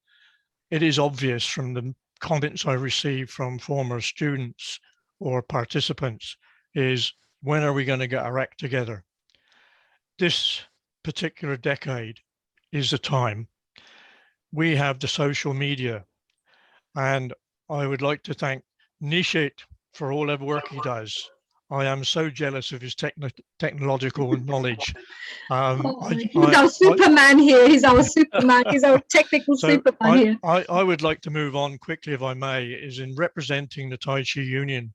S9: it is obvious from the comments I received from former students or participants is, when are we going to get our act together? This particular decade is the time. We have the social media, and I would like to thank Nishit for all the work he does. I am so jealous of his technological knowledge.
S1: He's our Superman here. He's our Superman. He's our technical Superman here.
S9: I would like to move on quickly, if I may, is in representing the Tai Chi Union.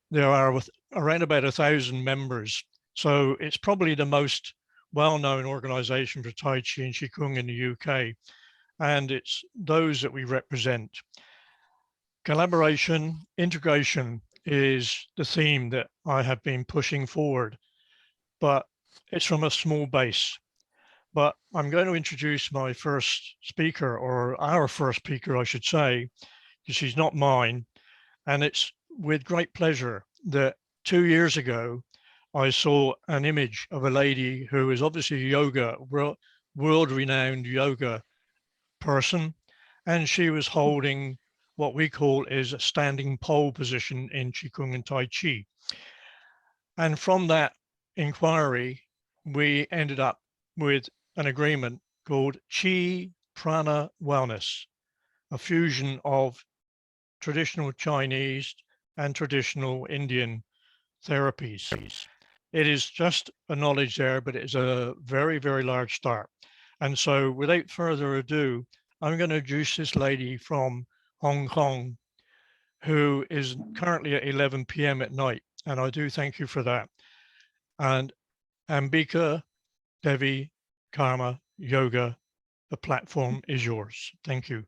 S9: There are around about 1,000 members. So it's probably the most well-known organization for Tai Chi and Qi Gong in the UK. And it's those that we represent. Collaboration, integration is the theme that I have been pushing forward, but it's from a small base. But I'm going to introduce my first speaker, or our first speaker, I should say, because she's not mine. And it's with great pleasure that 2 years ago, I saw an image of a lady who is obviously a world-renowned yoga person, and she was holding what we call is a standing pole position in Qi Gong and Tai Chi. And from that inquiry, we ended up with an agreement called Qi Prana Wellness, a fusion of traditional Chinese and traditional Indian therapies. It is just a knowledge there, but it's a very, very large start. And so without further ado, I'm going to introduce this lady from Hong Kong, who is currently at 11 p.m. at night. And I do thank you for that. And Ambika Devi Karma Yoga, the platform is yours. Thank you.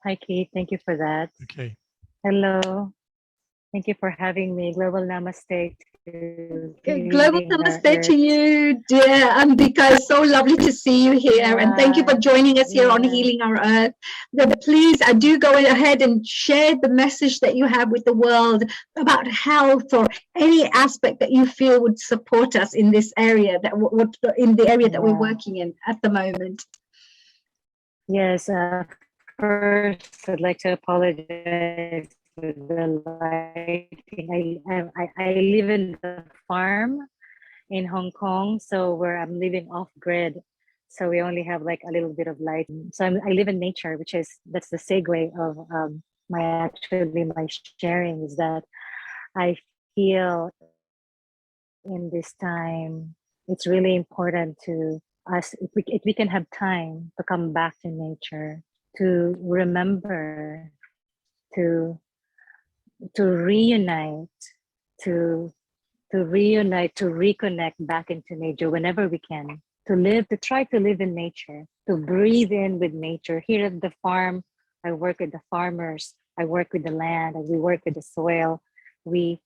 S10: Hi, Keith. Thank you for that.
S9: Okay.
S10: Hello. Thank you for having me. Global Namaste. To
S1: Global
S10: healing our
S1: Namaste to
S10: earth.
S1: you, dear Ambika. It's so lovely to see you here. And thank you for joining us here on
S10: Yeah.
S1: Healing Our Earth. But please, do go ahead and share the message that you have with the world about health or any aspect that you feel would support us in this area, that in the area that we're working in at the moment.
S10: Yes. First, I'd like to apologize for the lighting. I live in the farm in Hong Kong, so where I'm living off grid, so we only have like a little bit of light. So I live in nature, that's the segue of my sharing, is that I feel in this time it's really important to us, if we can have time to come back to nature, to remember, to reunite, to reconnect back into nature whenever we can, to try to live in nature, to breathe in with nature. Here at the farm, I work with the farmers, I work with the land, and we work with the soil. We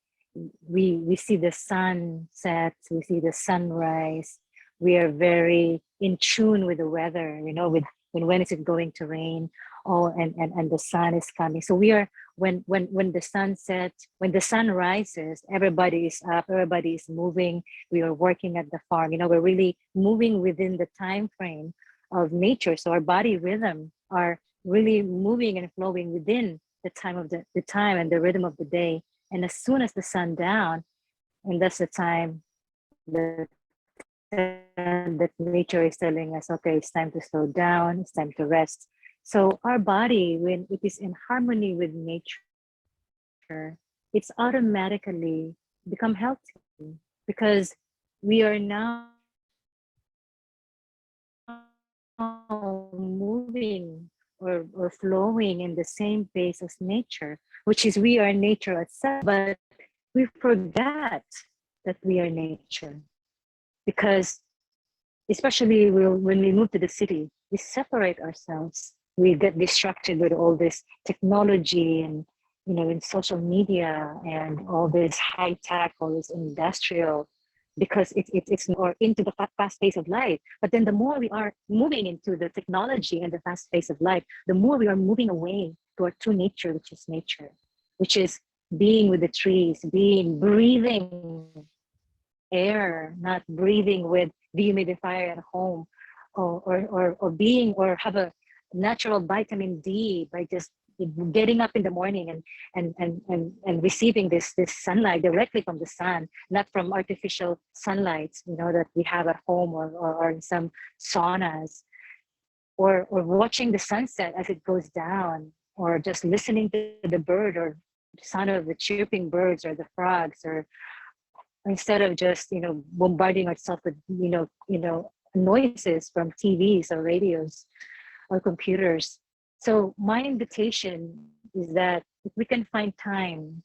S10: see the sun set, we see the sunrise. We are very in tune with the weather, you know, with when is it going to rain, and the sun is coming. So we are, when the sun sets, when the sun rises, everybody is up, everybody is moving. We are working at the farm, you know, we're really moving within the time frame of nature. So our body rhythm are really moving and flowing within the time of the time and the rhythm of the day. And as soon as the sun down, and that's the time that nature is telling us, okay, it's time to slow down, it's time to rest. So our body, when it is in harmony with nature, it's automatically become healthy, because we are now moving or flowing in the same pace as nature, which is we are nature itself, but we forget that we are nature. Because especially when we move to the city, we separate ourselves. We get distracted with all this technology and, you know, in social media and all this high tech, all this industrial, because it's more into the fast pace of life. But then the more we are moving into the technology and the fast pace of life, the more we are moving away to our true nature, which is being with the trees, breathing air, not breathing with dehumidifier at home, or have a natural vitamin D by just getting up in the morning and receiving this sunlight directly from the sun, not from artificial sunlight, you know, that we have at home or in some saunas, or watching the sunset as it goes down, or just listening to the bird or the sound of the chirping birds or the frogs, or instead of just, you know, bombarding ourselves with, you know, noises from TVs or radios or computers. So my invitation is that if we can find time,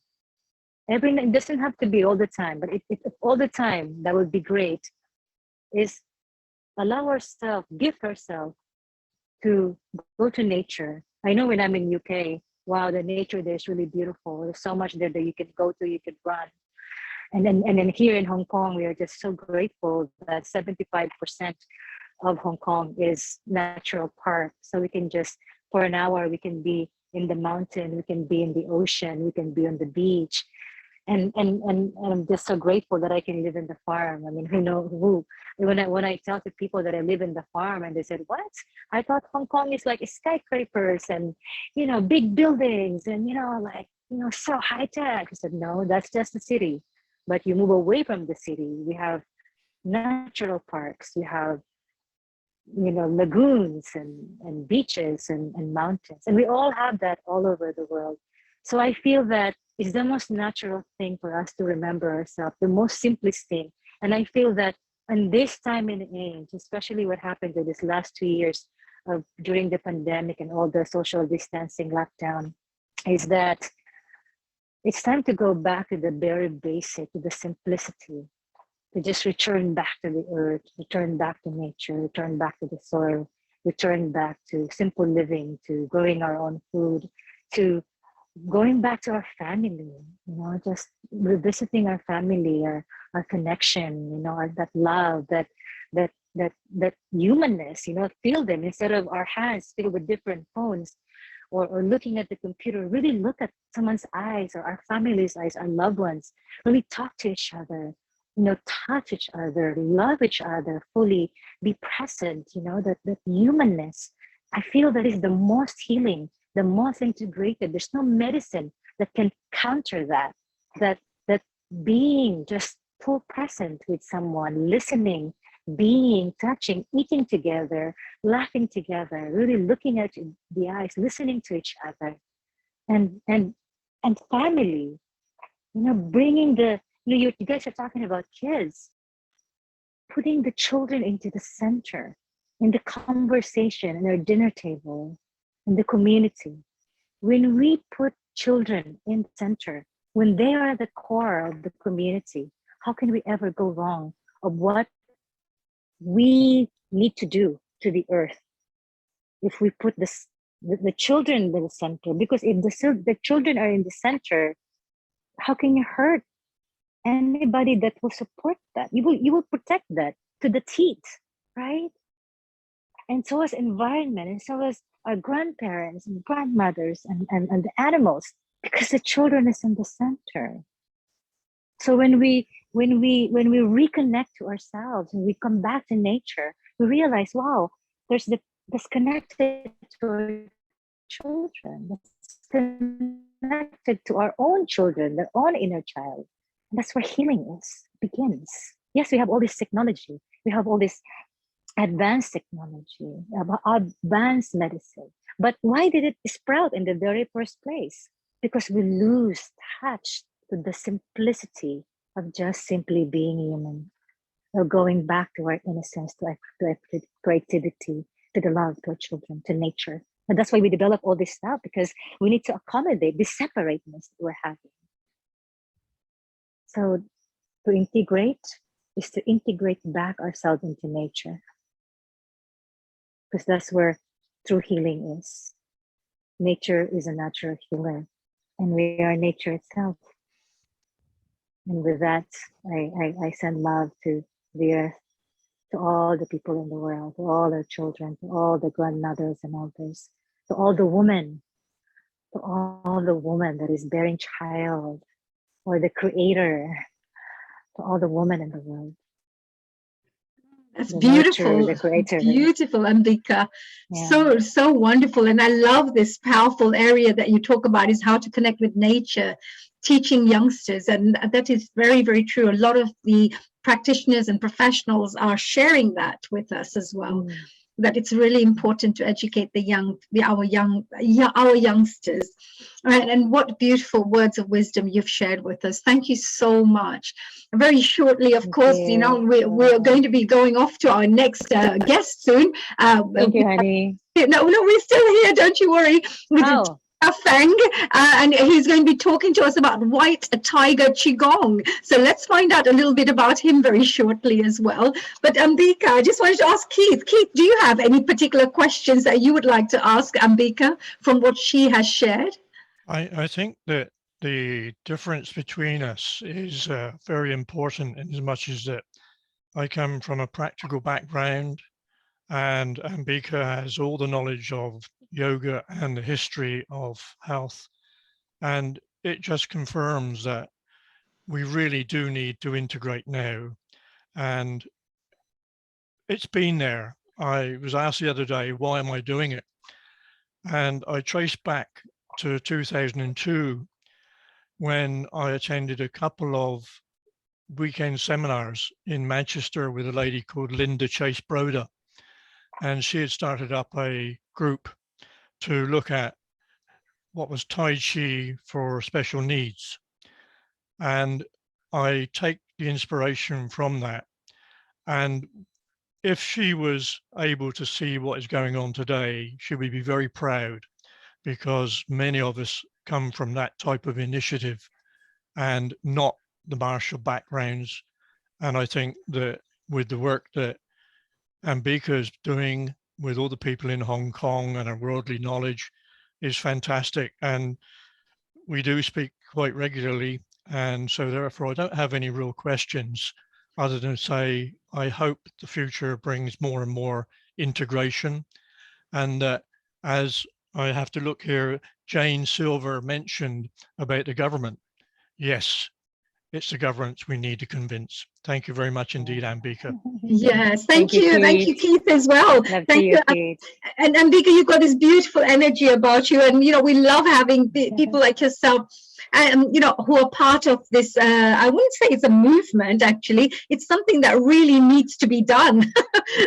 S10: it doesn't have to be all the time, but if all the time, that would be great, is allow ourselves, gift ourselves to go to nature. I know when I'm in UK, wow, the nature there is really beautiful. There's so much there that you can go to, you can run. And then here in Hong Kong, we are just so grateful that 75% of Hong Kong is natural park. So we can just, for an hour, we can be in the mountain, we can be in the ocean, we can be on the beach. And I'm just so grateful that I can live in the farm. I mean, when I tell to people that I live in the farm, and they said, "What? I thought Hong Kong is like skyscrapers and big buildings and so high tech." I said, "No, that's just the city. But you move away from the city, we have natural parks, we have lagoons and beaches and mountains, and we all have that all over the world." So I feel that it's the most natural thing for us to remember ourselves, the most simplest thing. And I feel that in this time and age, especially what happened in these last 2 years during the pandemic and all the social distancing lockdown, is that it's time to go back to the very basic, to the simplicity, to just return back to the earth, return back to nature, return back to the soil, return back to simple living, to growing our own food, to going back to our family, just revisiting our family, our connection, that love, that humanness, feel them instead of our hands filled with different phones or looking at the computer. Really look at someone's eyes or our family's eyes, our loved ones, really talk to each other, touch each other, love each other fully, be present, that humanness. I feel that is the most healing, the most integrated. There's no medicine that can counter that being just full present with someone, listening, being, touching, eating together, laughing together, really looking at the eyes, listening to each other, and family, bringing you guys are talking about kids, putting the children into the center, in the conversation, in our dinner table, in the community. When we put children in the center, when they are the core of the community, how can we ever go wrong of what we need to do to the earth if we put the children in the center? Because if the children are in the center, how can you hurt anybody that will support that? You will protect that to the teeth, right? And so as environment, and so as our grandparents and grandmothers and the animals, because the children is in the center. So when we reconnect to ourselves and we come back to nature, we realize, wow, there's this connected to our children, that's connected to our own children, their own inner child. And that's where healing begins. Yes, we have all this technology, we have all this advanced technology, advanced medicine. But why did it sprout in the very first place? Because we lose touch to the simplicity of just simply being human, or going back to our innocence, to our creativity, to the love, to our children, to nature. And that's why we develop all this stuff, because we need to accommodate this separateness that we're having. So to integrate is to integrate back ourselves into nature, because that's where true healing is. Nature is a natural healer, and we are nature itself. And with that, I send love to the earth, to all the people in the world, to all our children, to all the grandmothers and elders, to all the women, that is bearing child, or the creator, to all the women in the world.
S1: That's
S10: The
S1: beautiful.
S10: nurture, the creator.
S1: Beautiful, Ambika. Yeah. So wonderful. And I love this powerful area that you talk about, is how to connect with nature, teaching youngsters. And that is very, very true. A lot of the practitioners and professionals are sharing that with us as well. That it's really important to educate our youngsters. Right? And what beautiful words of wisdom you've shared with us. Thank you so much. Very shortly, of course, we're going to be going off to our next guest soon.
S10: Thank you, honey.
S1: No, we're still here. Don't you worry. Feng, and he's going to be talking to us about white tiger Qi Gong. So let's find out a little bit about him very shortly as well. But Ambika, I just wanted to ask Keith. Keith, do you have any particular questions that you would like to ask Ambika from what she has shared?
S9: I think that the difference between us is very important, in as much as that I come from a practical background, and Ambika has all the knowledge of yoga and the history of health. And it just confirms that we really do need to integrate now. And it's been there. I was asked the other day, why am I doing it? And I traced back to 2002 when I attended a couple of weekend seminars in Manchester with a lady called Linda Chase Broder. And she had started up a group to look at what was Tai Chi for special needs. And I take the inspiration from that. And if she was able to see what is going on today, she would be very proud, because many of us come from that type of initiative and not the martial backgrounds. And I think that with the work that Ambika is doing with all the people in Hong Kong and our worldly knowledge is fantastic. And we do speak quite regularly. And so therefore, I don't have any real questions other than say, I hope the future brings more and more integration. And as I have to look here, Jane Silver mentioned about the government. Yes, it's the governments we need to convince. Thank you very much indeed, Ambika.
S1: Yes, thank you. Thank you, Keith, as well.
S10: Love
S1: Thank you.
S10: Keith.
S1: And Ambika, you've got this beautiful energy about you. And, you know, we love having people like yourself, you know, who are part of this. I wouldn't say it's a movement, actually. It's something that really needs to be done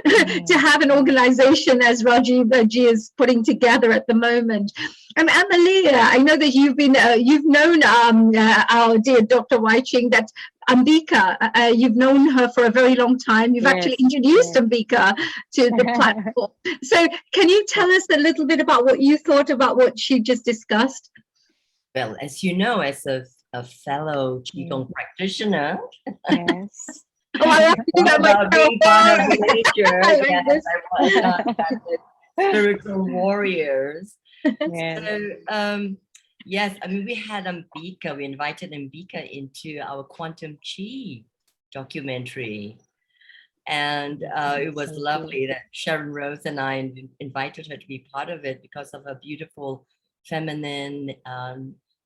S1: to have an organization as Rajiv Ji is putting together at the moment. Amalia, I know that you've known our dear Dr. Wai-Ching, that Ambika, you've known her for a very long time. You've actually introduced Ambika to the platform. So can you tell us a little bit about what you thought about what she just discussed?
S7: Well, as you know, as a fellow Qi Gong practitioner,
S10: Yes.
S1: Oh, I have to do that myself.
S7: being part of nature,
S1: Yes,
S7: yes, I was with spiritual warriors.
S10: Yes.
S7: So, yes, I mean, we had Ambika, we invited Ambika into our Quantum Qi documentary. And it was lovely that Sharon Rose and I invited her to be part of it because of her beautiful feminine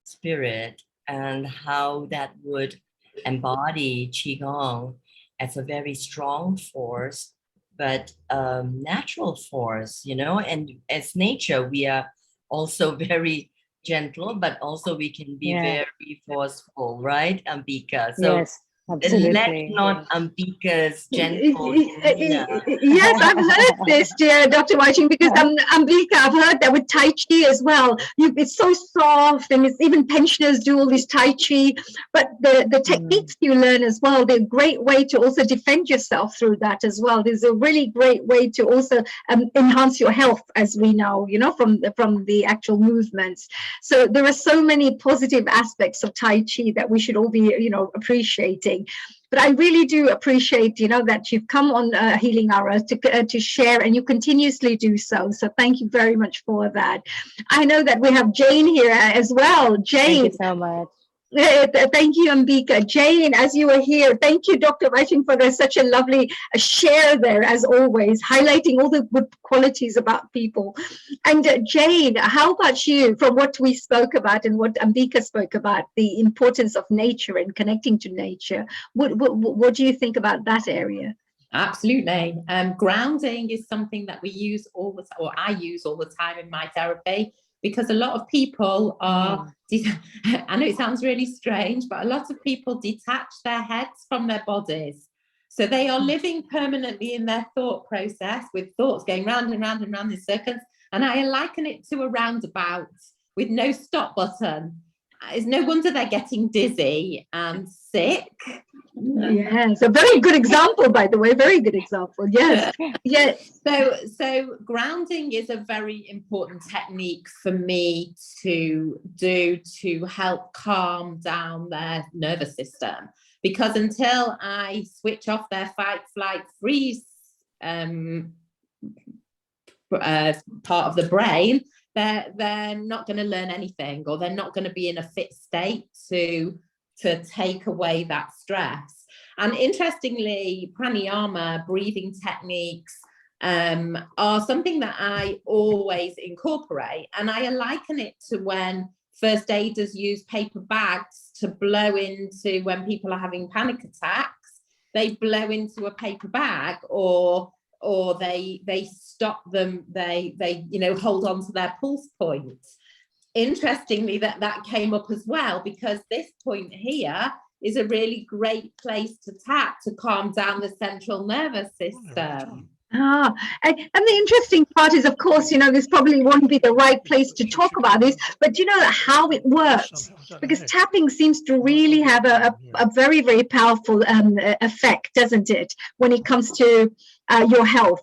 S7: spirit and how that would embody Qi Gong as a very strong force, but natural force, you know, and as nature, we are also very gentle, but also we can be very forceful, right, Ambika? So
S10: yes, absolutely.
S7: let's not Ambika's gentle.
S1: Yes, I've heard this, dear Dr. Wai-Ching, because Ambika, I've heard that with Tai Chi as well. It's so soft, and it's even pensioners do all this Tai Chi, but the techniques you learn as well, they're a great way to also defend yourself through that as well. There's a really great way to also enhance your health, as we know, you know, from the actual movements. So there are so many positive aspects of Tai Chi that we should all be, you know, appreciating. But I really do appreciate, you know, that you've come on Healing Hour to share, and you continuously do so. So thank you very much for that. I know that we have Jane here as well. Jane.
S10: Thank you so much.
S1: Thank you, Ambika. Jane, as you were here, thank you, Dr. Wai-Ching, for such a lovely share there, as always, highlighting all the good qualities about people. And Jane, how about you, from what we spoke about and what Ambika spoke about, the importance of nature and connecting to nature? What do you think about that area?
S8: Absolutely. Grounding is something that we use all the time, or I use all the time in my therapy, because a lot of people are, I know it sounds really strange, but a lot of people detach their heads from their bodies. So they are living permanently in their thought process with thoughts going round and round and round in circles. And I liken it to a roundabout with no stop button. It's no wonder they're getting dizzy and sick.
S1: Yes, a very good example, by the way, very good example. Yes, yes.
S8: So grounding is a very important technique for me to do to help calm down their nervous system, because until I switch off their fight, flight, freeze part of the brain, they're not going to learn anything, or they're not going to be in a fit state to take away that stress. And interestingly, pranayama, breathing techniques, are something that I always incorporate. And I liken it to when first aiders use paper bags to blow into when people are having panic attacks. They blow into a paper bag, or they stop them, they you know, hold on to their pulse points. Interestingly, that came up as well, because this point here is a really great place to tap to calm down the central nervous system.
S1: Ah, and the interesting part is, of course, you know, this probably won't be the right place to talk about this, but you know how it works, because tapping seems to really have a very, very powerful effect, doesn't it, when it comes to your health.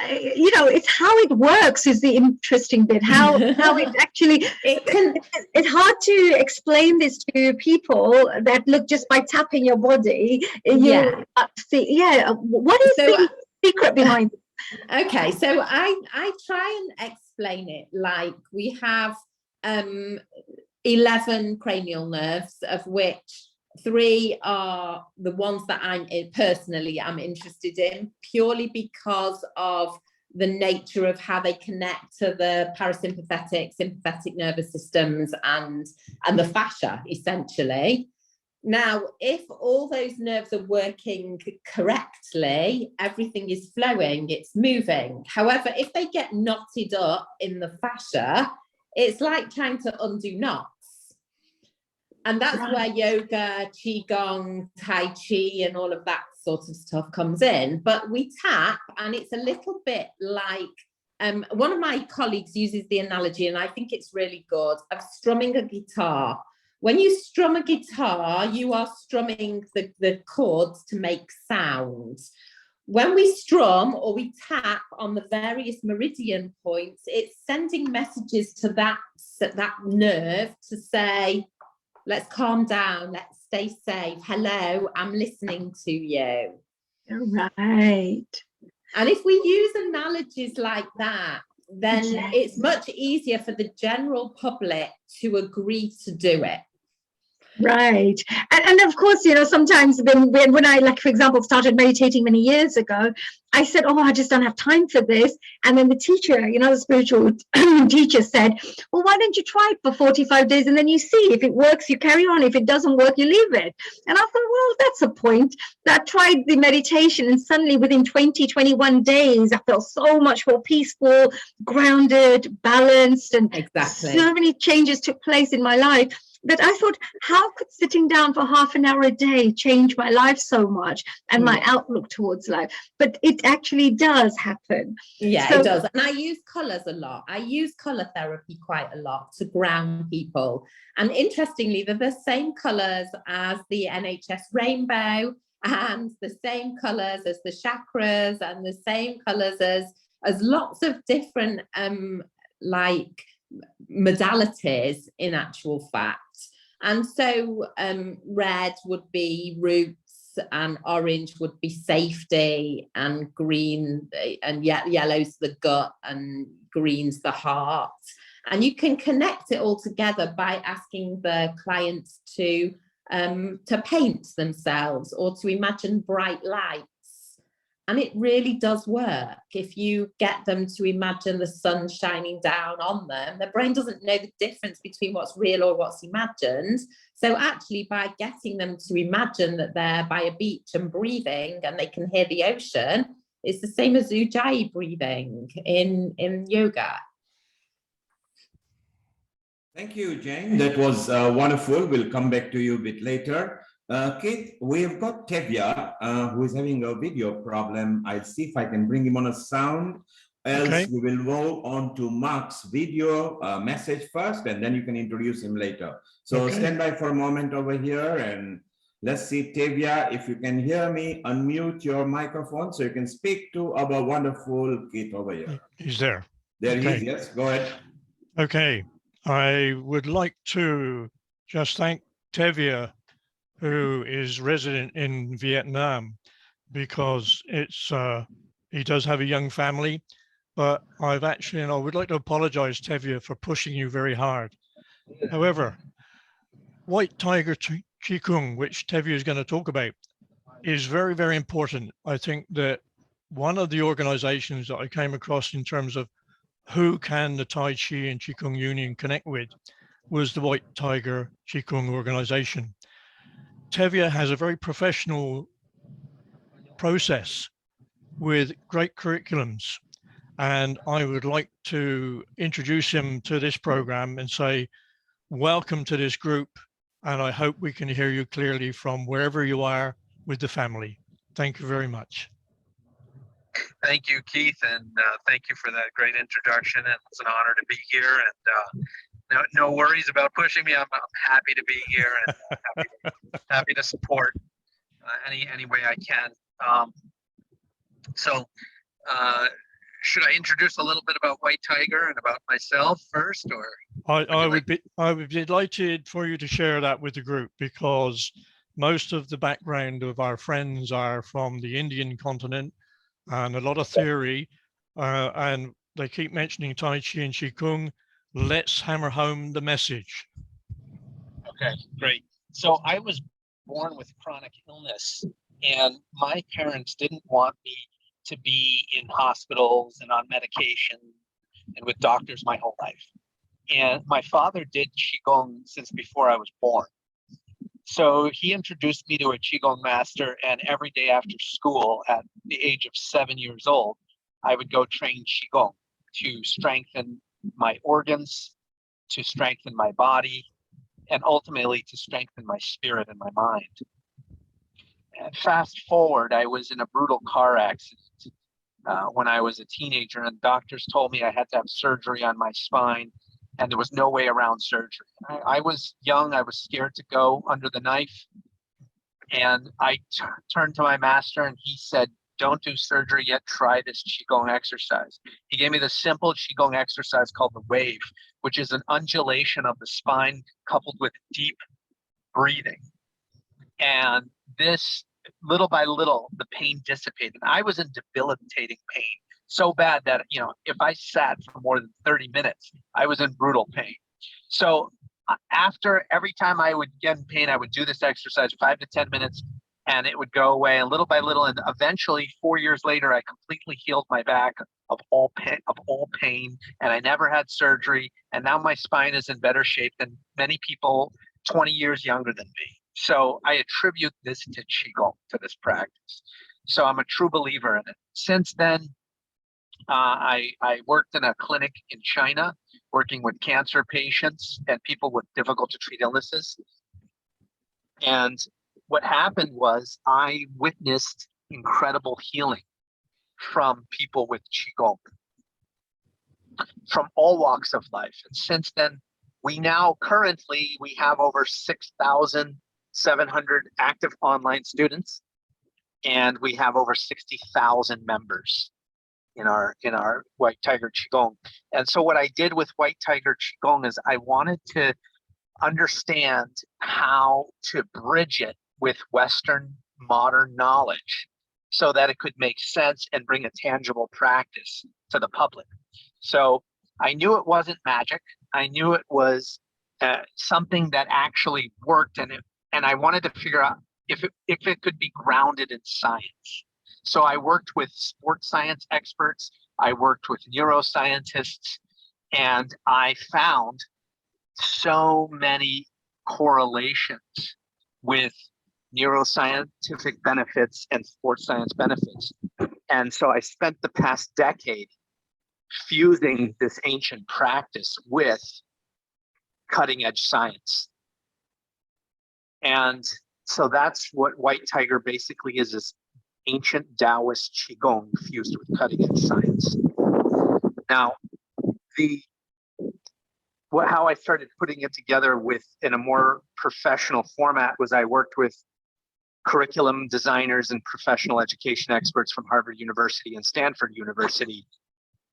S1: You know, it's how it works is the interesting bit, how it actually, it's hard to explain this to people that look just by tapping your body. You see, what is the secret behind it?
S8: Okay, so I try and explain it like we have 11 cranial nerves, of which 3 are the ones that I'm interested in, purely because of the nature of how they connect to the parasympathetic, sympathetic nervous systems and the fascia, essentially. Now, if all those nerves are working correctly, everything is flowing, it's moving. However, if they get knotted up in the fascia, it's like trying to undo knots. And that's where yoga, Qi Gong, Tai Chi, and all of that sort of stuff comes in. But we tap, and it's a little bit like, one of my colleagues uses the analogy, and I think it's really good, of strumming a guitar. When you strum a guitar, you are strumming the chords to make sound. When we strum or we tap on the various meridian points, it's sending messages to that nerve to say, let's calm down, let's stay safe. Hello, I'm listening to you.
S1: Right.
S8: And if we use analogies like that, then it's much easier for the general public to agree to do it.
S1: Right. And of course, you know, sometimes when I, like, for example, started meditating many years ago, I said, oh, I just don't have time for this. And then the teacher, you know, the spiritual teacher said, well, why don't you try it for 45 days and then you see if it works, you carry on. If it doesn't work, you leave it. And I thought, well, that's a point. I tried the meditation, and suddenly within 21 days, I felt so much more peaceful, grounded, balanced, and so many changes took place in my life. But I thought, how could sitting down for half an hour a day change my life so much and my outlook towards life? But it actually does happen.
S8: Yeah, so, it does. And I use colours a lot. I use colour therapy quite a lot to ground people. And interestingly, they're the same colours as the NHS rainbow, and the same colours as the chakras, and the same colours as lots of different like modalities in actual fact. And so red would be roots, and orange would be safety, and green and yellow's the gut, and green's the heart. And you can connect it all together by asking the clients to paint themselves or to imagine bright lights. And it really does work. If you get them to imagine the sun shining down on them, their brain doesn't know the difference between what's real or what's imagined. So actually, by getting them to imagine that they're by a beach and breathing and they can hear the ocean, it's the same as Ujjayi breathing in yoga.
S11: Thank you, Jane. That was wonderful. We'll come back to you a bit later. Keith, we've got Tevya, who is having a video problem. I'll see if I can bring him on a sound. Else we will move on to Mark's video message first, and then you can introduce him later. So stand by for a moment over here, and let's see, Tevya, if you can hear me, unmute your microphone so you can speak to our wonderful Keith over here.
S9: He's there.
S11: There he is, yes, go ahead.
S9: Okay, I would like to just thank Tevya, who is resident in Vietnam, because it's he does have a young family, but I've actually, and I would like to apologize, Tevya, for pushing you very hard. However, White Tiger Qi Gong, which Tevya is going to talk about, is very, very important. I think that one of the organizations that I came across in terms of who can the Tai Chi and Qigong Union connect with was the White Tiger Qigong organization. Tevye has a very professional process with great curriculums. And I would like to introduce him to this program and say, welcome to this group. And I hope we can hear you clearly from wherever you are with the family. Thank you very much.
S12: Thank you, Keith, and thank you for that great introduction. And it's an honor to be here. And no worries about pushing me. I'm happy to be here and happy to support any way I can. Should I introduce a little bit about White Tiger and about myself first, or?
S9: I would be delighted for you to share that with the group, because most of the background of our friends are from the Indian continent, and a lot of theory, and they keep mentioning Tai Chi and Qigong. Let's hammer home the message.
S12: Okay, great. So I was born with chronic illness, and my parents didn't want me to be in hospitals and on medication and with doctors my whole life. And my father did Qigong since before I was born. So he introduced me to a Qigong master, and every day after school at the age of 7 years old, I would go train Qigong to strengthen my organs, to strengthen my body, and ultimately to strengthen my spirit and my mind. And fast forward, I was in a brutal car accident when I was a teenager, and doctors told me I had to have surgery on my spine, and there was no way around surgery. I was young, I was scared to go under the knife, and I turned to my master, and he said, don't do surgery yet, try this Qigong exercise. He gave me the simple Qigong exercise called the wave, which is an undulation of the spine coupled with deep breathing. And this, little by little, the pain dissipated. I was in debilitating pain, so bad that, you know, if I sat for more than 30 minutes, I was in brutal pain. So after every time I would get in pain, I would do this exercise 5 to 10 minutes, and it would go away. And little by little, and eventually 4 years later, I completely healed my back of all pain, and I never had surgery. And now my spine is in better shape than many people 20 years younger than me. So I attribute this to Qigong, to this practice. So I'm a true believer in it. Since then, I worked in a clinic in China, working with cancer patients and people with difficult to treat illnesses. And what happened was I witnessed incredible healing from people with Qigong, from all walks of life. And since then, we have over 6,700 active online students, and we have over 60,000 members in our White Tiger Qigong. And so what I did with White Tiger Qigong is I wanted to understand how to bridge it with Western modern knowledge so that it could make sense and bring a tangible practice to the public. So I knew it wasn't magic. I knew it was something that actually worked, and I wanted to figure out if it could be grounded in science. So I worked with sports science experts, I worked with neuroscientists, and I found so many correlations with neuroscientific benefits and sports science benefits. And so I spent the past decade fusing this ancient practice with cutting edge science. And so that's what White Tiger basically is, this ancient Taoist Qigong fused with cutting edge science. Now, how I started putting it together in a more professional format was I worked with curriculum designers and professional education experts from Harvard University and Stanford University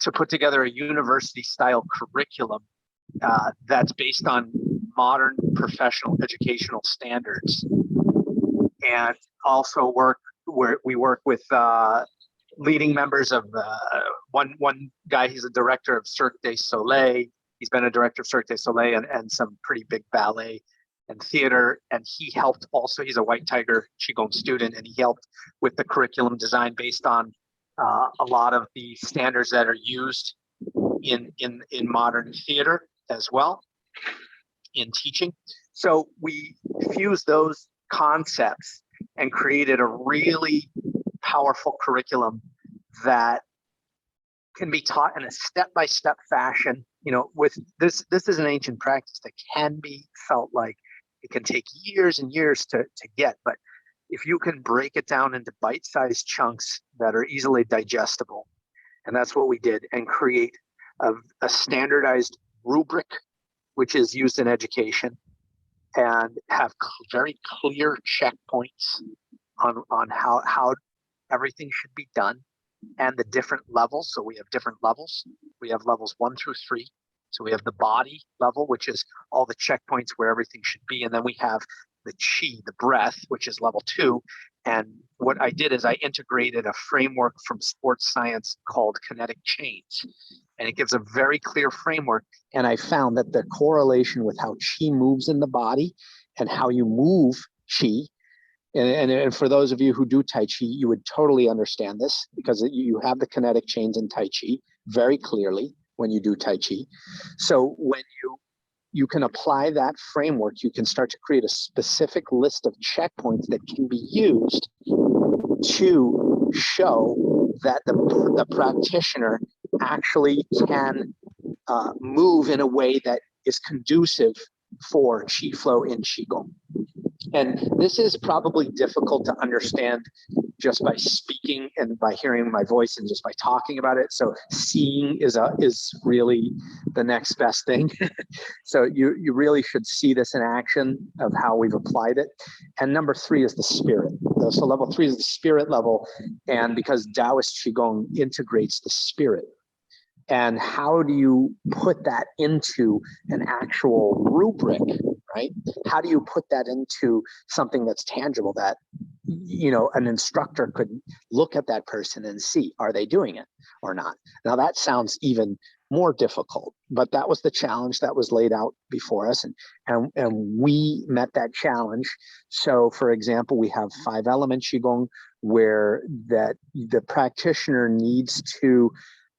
S12: to put together a university style curriculum that's based on modern professional educational standards. And also we work with leading members of one guy, he's a director of Cirque du Soleil. He's been a director of Cirque du Soleil and some pretty big ballet and theater. And he helped also, he's a White Tiger Qigong student, and he helped with the curriculum design based on a lot of the standards that are used in modern theater as well, in teaching. So we fused those concepts and created a really powerful curriculum that can be taught in a step-by-step fashion. You know, with this is an ancient practice that can be felt like it can take years and years to get, but if you can break it down into bite-sized chunks that are easily digestible, and that's what we did, and create a standardized rubric, which is used in education, and have very clear checkpoints on how everything should be done and the different levels. So we have different levels. We have levels 1 through 3. So we have the body level, which is all the checkpoints where everything should be. And then we have the Qi, the breath, which is level 2. And what I did is I integrated a framework from sports science called kinetic chains. And it gives a very clear framework. And I found that the correlation with how Qi moves in the body and how you move Qi, and for those of you who do Tai Chi, you would totally understand this, because you have the kinetic chains in Tai Chi very clearly when you do Tai Chi. So when you can apply that framework, you can start to create a specific list of checkpoints that can be used to show that the practitioner actually can move in a way that is conducive for Qi flow in Qi Gong. And this is probably difficult to understand just by speaking and by hearing my voice and just by talking about it. So seeing is really the next best thing. So you really should see this in action of how we've applied it. And number 3 is the spirit. So level 3 is the spirit level. And because Taoist Qigong integrates the spirit, and how do you put that into an actual rubric, right? How do you put that into something that's tangible that, you know, an instructor could look at that person and see, are they doing it or not? Now that sounds even more difficult, but that was the challenge that was laid out before us, and we met that challenge. So for example, we have 5-element Qigong where that the practitioner needs to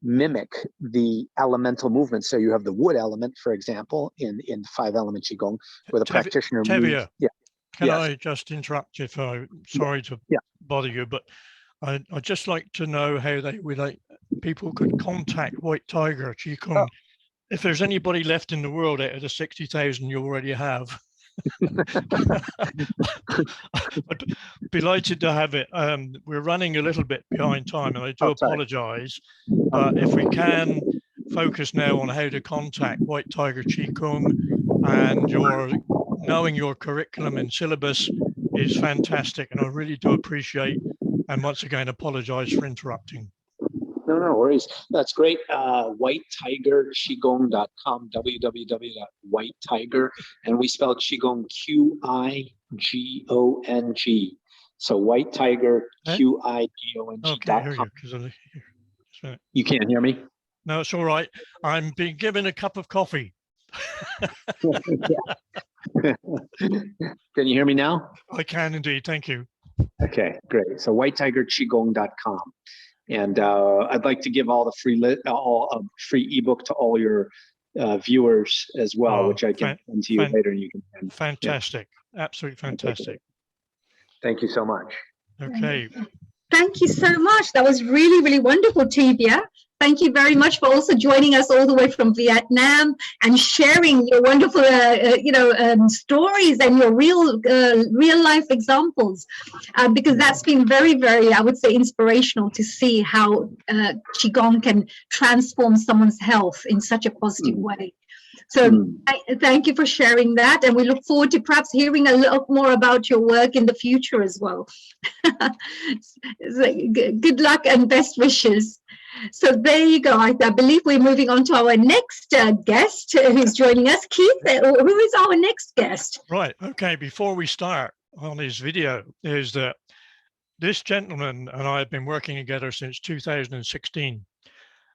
S12: mimic the elemental movement. So you have the wood element, for example, in 5-element Qigong, where the practitioner moves. Yeah.
S9: Can I just interrupt if I'm sorry to bother you, but I'd just like to know how people could contact White Tiger Qigong. If there's anybody left in the world out of the 60,000 you already have. I'd be delighted to have it. We're running a little bit behind time, and I do apologize, but if we can focus now on how to contact White Tiger Qigong, and knowing your curriculum and syllabus is fantastic, and I really do appreciate, and once again apologize for interrupting.
S12: No worries. That's great. WhiteTigerQigong.com, www.whitetiger, and we spell Qigong Qigong. So WhiteTigerQigong.com.
S9: Okay,
S12: you can't hear me?
S9: No, it's all right. I'm being given a cup of coffee.
S12: Can you hear me now?
S9: I can indeed. Thank you.
S12: Okay, great. So WhiteTigerQigong.com. And I'd like to give all the free ebook to all your viewers as well, which I can send to you later. And you can.
S9: Fantastic, absolutely fantastic.
S12: Thank you so much.
S9: Okay.
S1: Thank you so much. That was really, really wonderful, Tevya. Thank you very much for also joining us all the way from Vietnam and sharing your wonderful, stories and your real life examples, because that's been very, very, I would say, inspirational to see how Qigong can transform someone's health in such a positive way. So thank you for sharing that, and we look forward to perhaps hearing a little more about your work in the future as well. So, good luck and best wishes. So there you go. I believe we're moving on to our next guest who's joining us. Keith, who is our next guest?
S9: Right. Okay. Before we start on his video, is that this gentleman and I have been working together since 2016,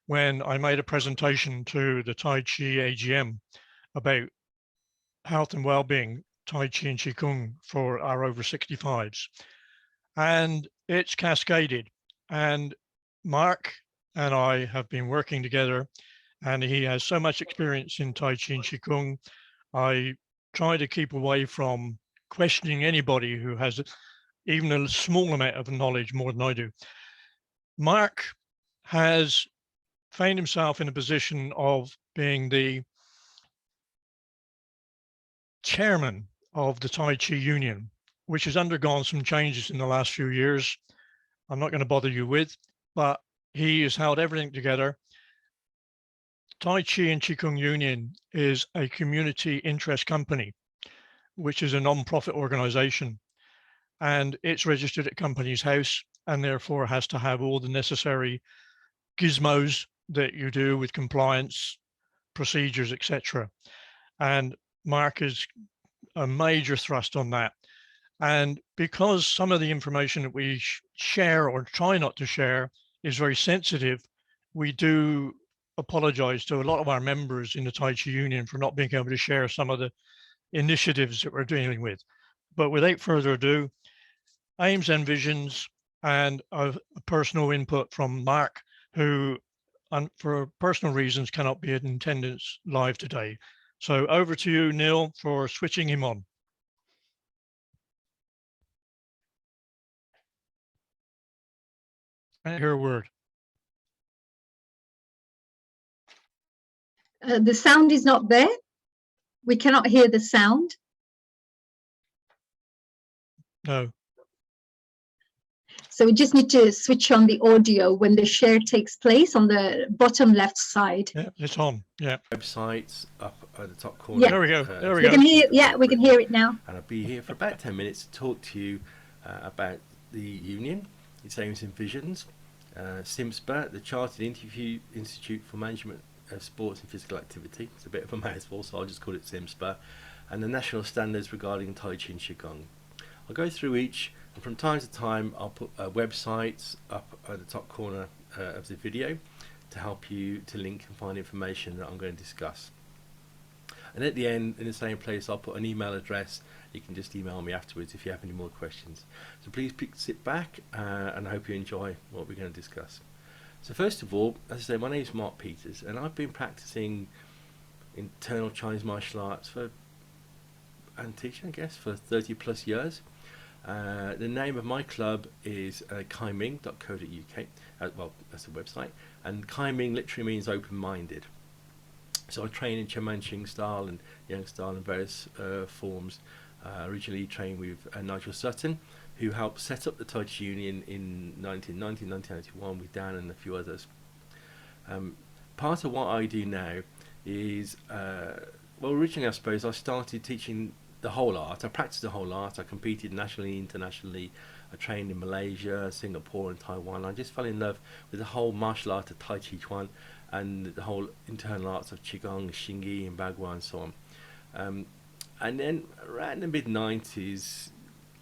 S9: when I made a presentation to the Tai Chi AGM about health and well-being, Tai Chi and Qigong for our over 65s. And it's cascaded. And Mark and I have been working together, and he has so much experience in Tai Chi and Qi Gong. I try to keep away from questioning anybody who has even a small amount of knowledge more than I do. Mark has found himself in a position of being the chairman of the Tai Chi Union, which has undergone some changes in the last few years. I'm not going to bother you with, but he has held everything together. Tai Chi and Qigong Union is a community interest company, which is a non-profit organization, and it's registered at Companies House and therefore has to have all the necessary gizmos that you do with compliance, procedures, etc. And Mark is a major thrust on that. And because some of the information that we share or try not to share is very sensitive, we do apologize to a lot of our members in the Tai Chi Union for not being able to share some of the initiatives that we're dealing with. But without further ado, aims and visions and a personal input from Mark, who for personal reasons cannot be in attendance live today. So over to you, Neil, for switching him on. I hear a word.
S1: The sound is not there. We cannot hear the sound.
S9: No.
S1: So we just need to switch on the audio when the share takes place on the bottom left side.
S9: Yeah, it's on. Yeah.
S13: Websites up at the top corner.
S1: Yeah.
S9: There we go. There we
S1: We
S9: go.
S1: can hear, yeah, we can hear it now.
S13: And I'll be here for about 10 minutes to talk to you about the union, its aims and visions, SIMSPA, the Chartered Institute for Management of Sports and Physical Activity. It's a bit of a mouthful, so I'll just call it SIMSPA, and the national standards regarding Tai Chi and Qi Gong. I'll go through each, and from time to time I'll put websites up at the top corner of the video to help you to link and find information that I'm going to discuss. And at the end, in the same place, I'll put an email address. You can just email me afterwards if you have any more questions. So please sit back and I hope you enjoy what we're going to discuss. So first of all, as I say, my name is Mark Peters, and I've been practicing internal Chinese martial arts and teaching, I guess, for 30 plus years. The name of my club is kaiming.co.uk. Well, that's the website. And Kaiming literally means open-minded. So I train in Chen Manqing style and Yang style in various forms. Originally trained with Nigel Sutton, who helped set up the Tai Chi Union in 1991 with Dan and a few others. Part of what I do now is, well, originally I suppose I started teaching the whole art. I practiced the whole art. I competed nationally, internationally. I trained in Malaysia, Singapore and Taiwan. I just fell in love with the whole martial art of Tai Chi Chuan and the whole internal arts of Qi Gong, Xingyi and Bagua and so on. And then around the mid-90s,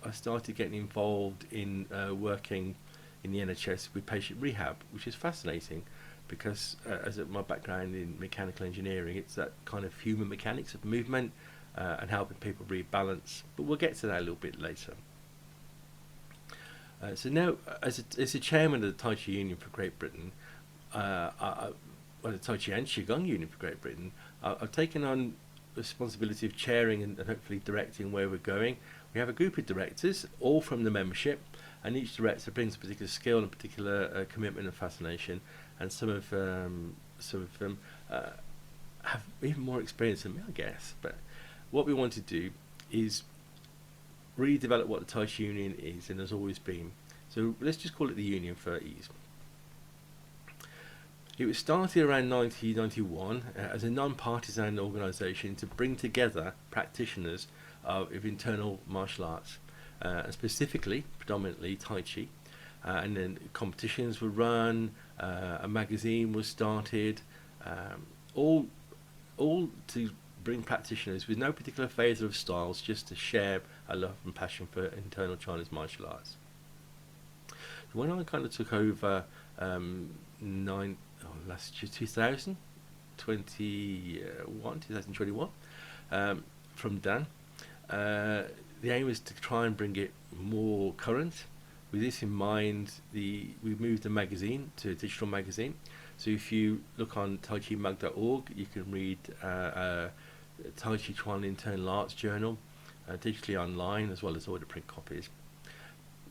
S13: I started getting involved in working in the NHS with patient rehab, which is fascinating because as my background in mechanical engineering, it's that kind of human mechanics of movement and helping people rebalance. But we'll get to that a little bit later. So now, as a chairman of the Tai Chi Union for Great Britain, well, the Tai Chi and Qi Gong Union for Great Britain, I've taken on the responsibility of chairing and hopefully directing where we're going. We have a group of directors, all from the membership, and each director brings a particular skill and a particular commitment and fascination, and some of them have even more experience than me, I guess. But what we want to do is really develop what the Tai Chi Union is and has always been. So let's just call it the Union for ease. It was started around 1991 as a non-partisan organisation to bring together practitioners of internal martial arts, and specifically, predominantly Tai Chi. And then competitions were run, a magazine was started, all to bring practitioners with no particular phase of styles, just to share a love and passion for internal Chinese martial arts. So when I kind of took over last year, 2021, from Dan, the aim is to try and bring it more current, with this in mind, we moved the magazine to a digital magazine. So if you look on taichimag.org, you can read Tai Chi Chuan Internal Arts Journal digitally online, as well as all the print copies.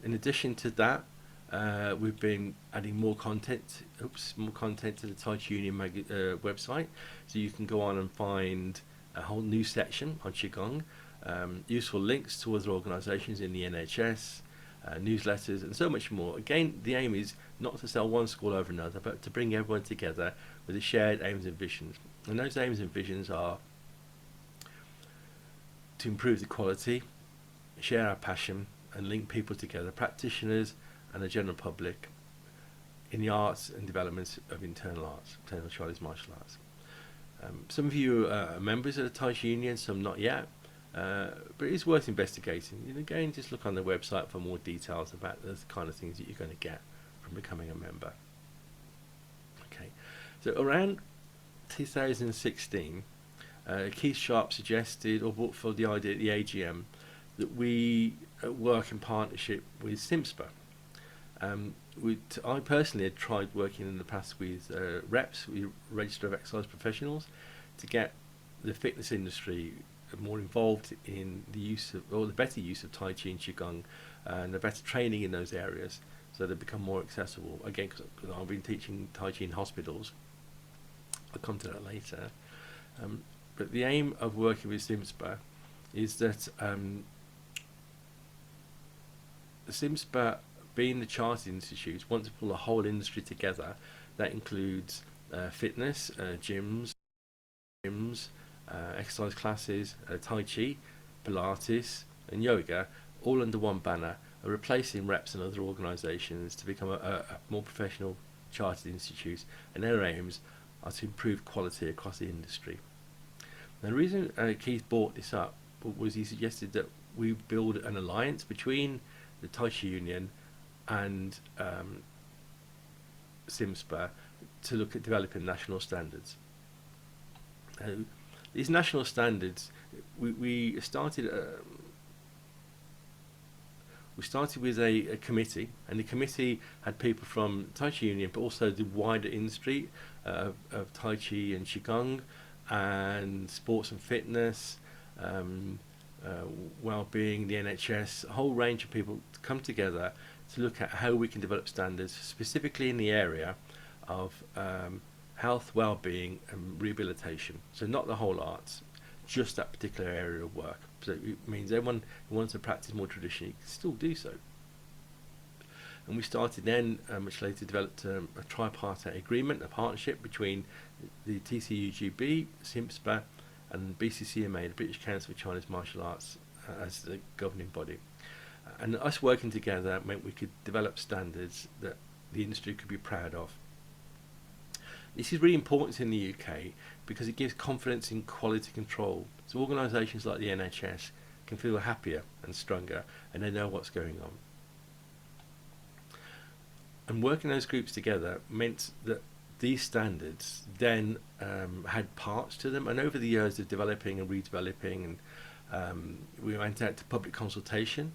S13: In addition to that, we've been adding more content to the Tai Chi Union website. So you can go on and find a whole new section on Qi Gong, useful links to other organisations in the NHS, newsletters, and so much more. Again, the aim is not to sell one school over another, but to bring everyone together with the shared aims and visions. And those aims and visions are to improve the quality, share our passion, and link people together, practitioners and the general public, in the arts and development of internal arts, internal Chinese martial arts. Some of you are members of the Tai Chi Union, some not yet, but it is worth investigating. And again, just look on the website for more details about the kind of things that you're going to get from becoming a member. Okay, so around 2016, Keith Sharp suggested or brought forward the idea at the AGM that we work in partnership with SIMSPA. I personally had tried working in the past with reps, with Register of Exercise Professionals, to get the fitness industry more involved in the use of, or the better use of Tai Chi and Qi Gong, and the better training in those areas, so they become more accessible. Again, because I've been teaching Tai Chi in hospitals, I'll come to that later. But the aim of working with SIMSPA is that SIMSPA, being the chartered institute, want to pull the whole industry together. That includes fitness, gyms, exercise classes, Tai Chi, Pilates, and yoga, all under one banner, replacing reps and other organisations to become a more professional chartered institute. And their aims are to improve quality across the industry. Now, the reason Keith brought this up was he suggested that we build an alliance between the Tai Chi Union and SIMSPA to look at developing national standards. These national standards, we started with a committee, and the committee had people from Tai Chi Union, but also the wider industry of Tai Chi and Qi Gong, and sports and fitness, well-being, the NHS, a whole range of people to come together to look at how we can develop standards specifically in the area of health, well-being and rehabilitation. So not the whole arts, just that particular area of work. So it means everyone who wants to practice more traditionally can still do so. And we started then, much later, developed a tripartite agreement, a partnership between the TCUGB, SIMSPA, and BCCMA, the British Council for Chinese Martial Arts, as the governing body. And us working together meant we could develop standards that the industry could be proud of. This is really important in the UK because it gives confidence in quality control. So organisations like the NHS can feel happier and stronger, and they know what's going on. And working those groups together meant that these standards then had parts to them, and over the years of developing and redeveloping, and we went out to public consultation,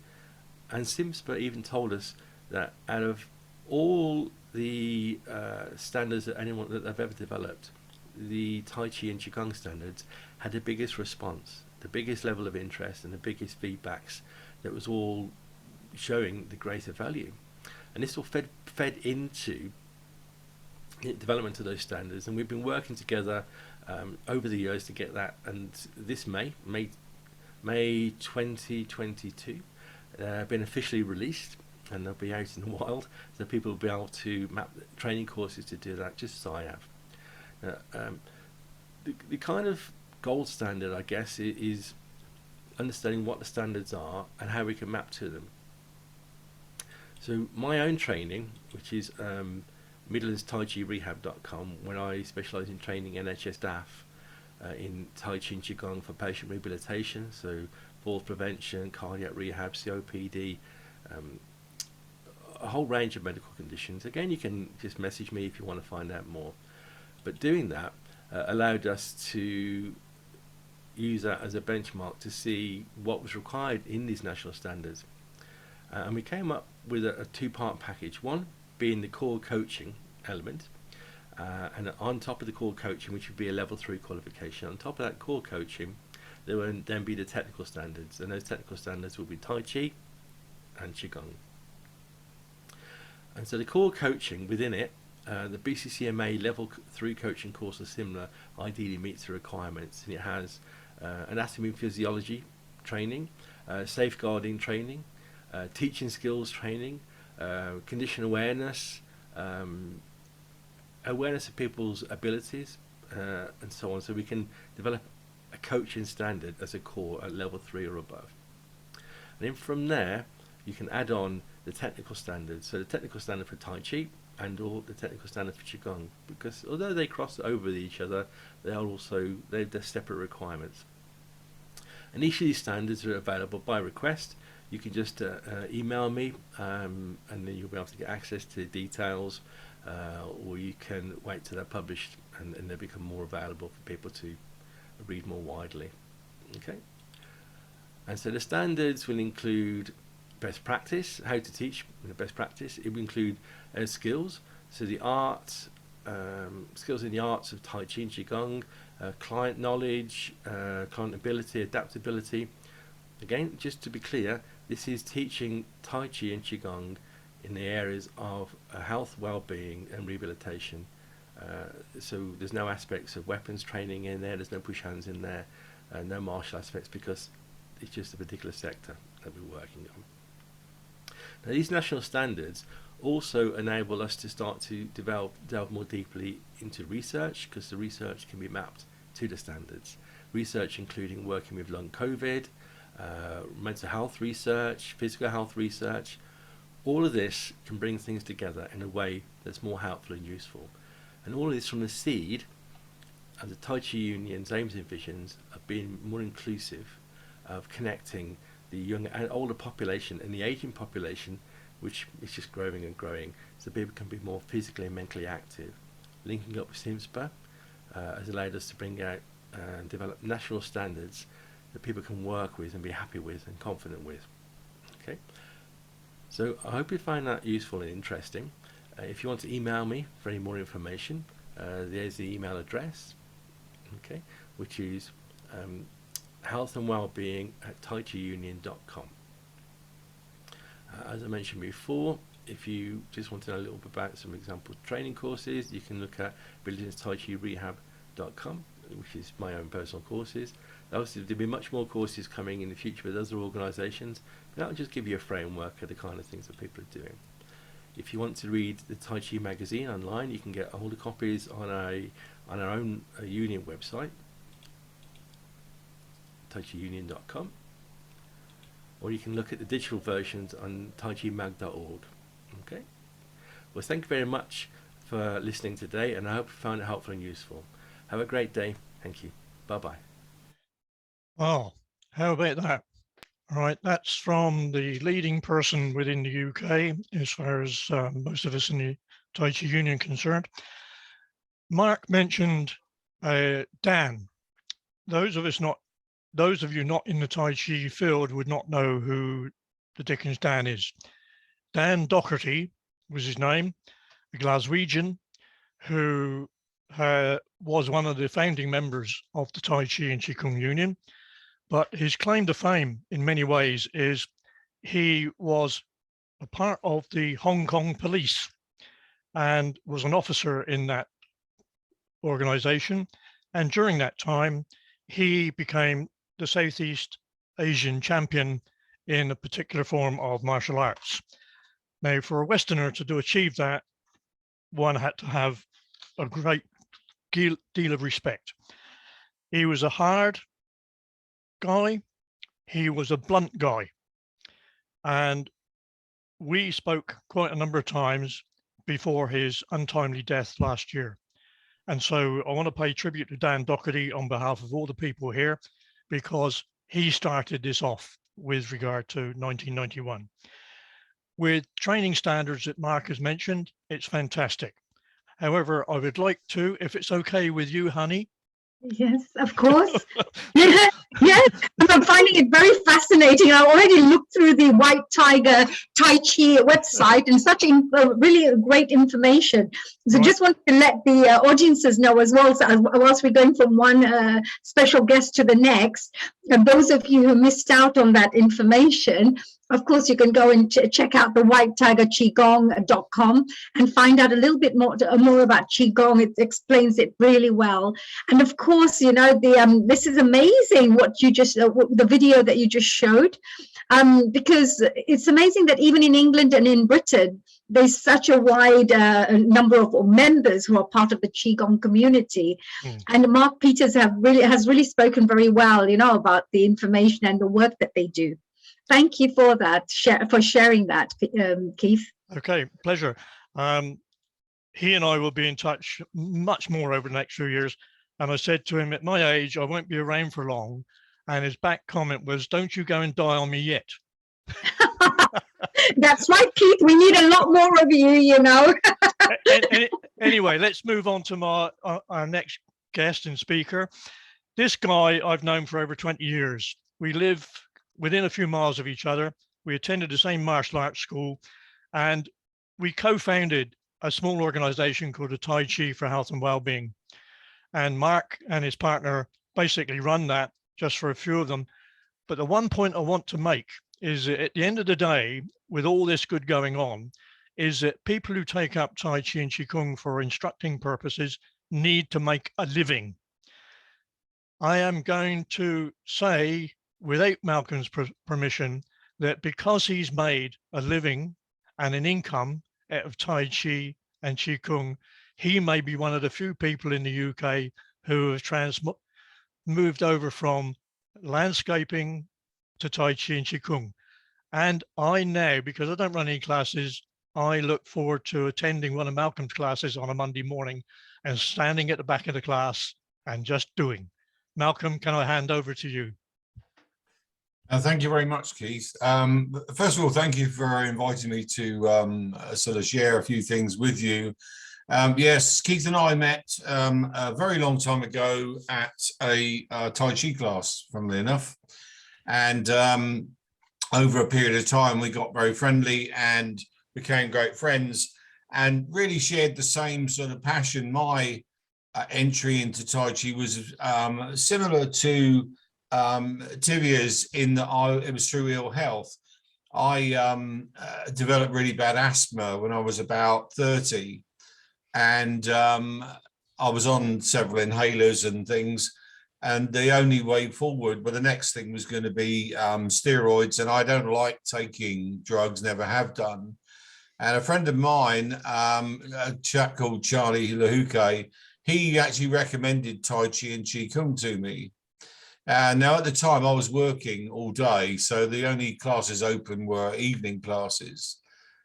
S13: and SIMSPA even told us that out of all the standards that they've ever developed, the Tai Chi and Qi Gong standards had the biggest response, the biggest level of interest, and the biggest feedbacks. That was all showing the greater value. And this all fed into the development of those standards, and we've been working together over the years to get that. And this May 2022, been officially released, and they'll be out in the wild, so people will be able to map training courses to do that, just as I have. The kind of gold standard, I guess, is understanding what the standards are and how we can map to them. So my own training, which is midlandstaichirehab.com, where I specialise in training NHS staff in Tai Chi and Qi Gong for patient rehabilitation, so falls prevention, cardiac rehab, COPD, a whole range of medical conditions. Again, you can just message me if you want to find out more. But doing that allowed us to use that as a benchmark to see what was required in these national standards. And we came up with a two-part package, one being the core coaching element, and on top of the core coaching, which would be a level 3 qualification, on top of that core coaching, there would then be the technical standards, and those technical standards will be Tai Chi and Qi Gong. And so the core coaching within it, the BCCMA level 3 coaching course is similar, ideally meets the requirements, and it has anatomy and physiology training, safeguarding training, teaching skills training, condition awareness, awareness of people's abilities, and so on, so we can develop a coaching standard as a core at level 3 or above. And then from there you can add on the technical standards, so the technical standard for Tai Chi and or the technical standard for Qi Gong, because although they cross over each other, they're separate requirements. And each of these standards are available by request. You can just email me, and then you'll be able to get access to the details, or you can wait till they're published and they become more available for people to read more widely. Okay. And so the standards will include best practice, how to teach best practice. It will include skills, so the arts, skills in the arts of Tai Chi and Qi Gong, client knowledge, client ability, adaptability. Again, just to be clear, this is teaching Tai Chi and Qi Gong in the areas of health, well-being and rehabilitation. So there's no aspects of weapons training in there, there's no push hands in there, no martial aspects, because it's just a particular sector that we're working on. Now, these national standards also enable us to start to delve more deeply into research, because the research can be mapped to the standards. Research including working with long COVID, mental health research, physical health research. All of this can bring things together in a way that's more helpful and useful. And all of this from the seed of the Tai Chi Union's aims and visions of being more inclusive, of connecting the young and older population and the aging population, which is just growing and growing, so people can be more physically and mentally active. Linking up with SIMSPA has allowed us to bring out and develop national standards that people can work with and be happy with and confident with. Okay, so I hope you find that useful and interesting. If you want to email me for any more information, there's the email address, okay, which is healthandwellbeing@taichiunion.com. As I mentioned before, if you just want to know a little bit about some example training courses, you can look at brilliancetaichirehab.com, which is my own personal courses. Obviously, there'll be much more courses coming in the future with other organisations, but that'll just give you a framework of the kind of things that people are doing. If you want to read the Tai Chi magazine online, you can get all the copies on our own union website, taichiunion.com, or you can look at the digital versions on taichimag.org. Okay. Well, thank you very much for listening today, and I hope you found it helpful and useful. Have a great day. Thank you. Bye-bye.
S9: Oh, how about that? All right, that's from the leading person within the UK, as far as most of us in the Tai Chi Union concerned. Mark mentioned Dan. Those of you not in the Tai Chi field would not know who the dickens Dan is. Dan Docherty was his name, a Glaswegian who was one of the founding members of the Tai Chi and Qi Gong Union. But his claim to fame in many ways is he was a part of the Hong Kong police and was an officer in that organization. And during that time, he became the Southeast Asian champion in a particular form of martial arts. Now, for a Westerner to achieve that, one had to have a great deal of respect. He was a hard guy, he was a blunt guy, and we spoke quite a number of times before his untimely death last year. And so I want to pay tribute to Dan Docherty on behalf of all the people here, because he started this off with regard to 1991. With training standards that Mark has mentioned, it's fantastic. However, I would like to, if it's okay with you, Honey,
S1: Yes, of course. Yeah, yes, I'm finding it very fascinating. I already looked through the White Tiger Tai Chi website and such really great information. So
S9: Right.
S1: just want to let the audiences know as well, so whilst we're going from one special guest to the next, and those of you who missed out on that information, of course, you can go and check out the whitetigerqigong.com and find out a little bit more about Qi Gong. It explains it really well. And of course, you know, this is amazing what you just, the video that you just showed, because it's amazing that even in England and in Britain, there's such a wide number of members who are part of the Qi Gong community. And Mark Peters has really spoken very well, you know, about the information and the work that they do. Thank you for that, for sharing that, Keith.
S9: Okay, pleasure. He and I will be in touch much more over the next few years. And I said to him, at my age, I won't be around for long. And his back comment was, don't you go and die on me yet.
S1: That's right, Keith. We need a lot more of you, you know.
S9: Anyway, let's move on to our next guest and speaker. This guy I've known for over 20 years. We live within a few miles of each other. We attended the same martial arts school, and we co-founded a small organization called the Tai Chi for Health and Wellbeing. And Mark and his partner basically run that just for a few of them. But the one point I want to make is that at the end of the day, with all this good going on, is that people who take up Tai Chi and Qi Gong for instructing purposes need to make a living. I am going to say, without Malcolm's permission, that because he's made a living and an income out of Tai Chi and Qi Gong, he may be one of the few people in the UK who have moved over from landscaping to Tai Chi and Qi Gong. And I now, because I don't run any classes, I look forward to attending one of Malcolm's classes on a Monday morning and standing at the back of the class and just doing. Malcolm, can I hand over to you?
S14: Thank you very much, Keith. First of all, thank you for inviting me to sort of share a few things with you. Yes, Keith and I met a very long time ago at a Tai Chi class, funnily enough. And over a period of time, we got very friendly and became great friends and really shared the same sort of passion. My entry into Tai Chi was similar to Tivia's in that it was through ill health. I developed really bad asthma when I was about 30, and I was on several inhalers and things, and the only way forward, well, the next thing was going to be steroids, and I don't like taking drugs, never have done. And a friend of mine, a chap called Charlie Lahuke, he actually recommended Tai Chi and Qi Gong to me. Now, at the time, I was working all day, so the only classes open were evening classes.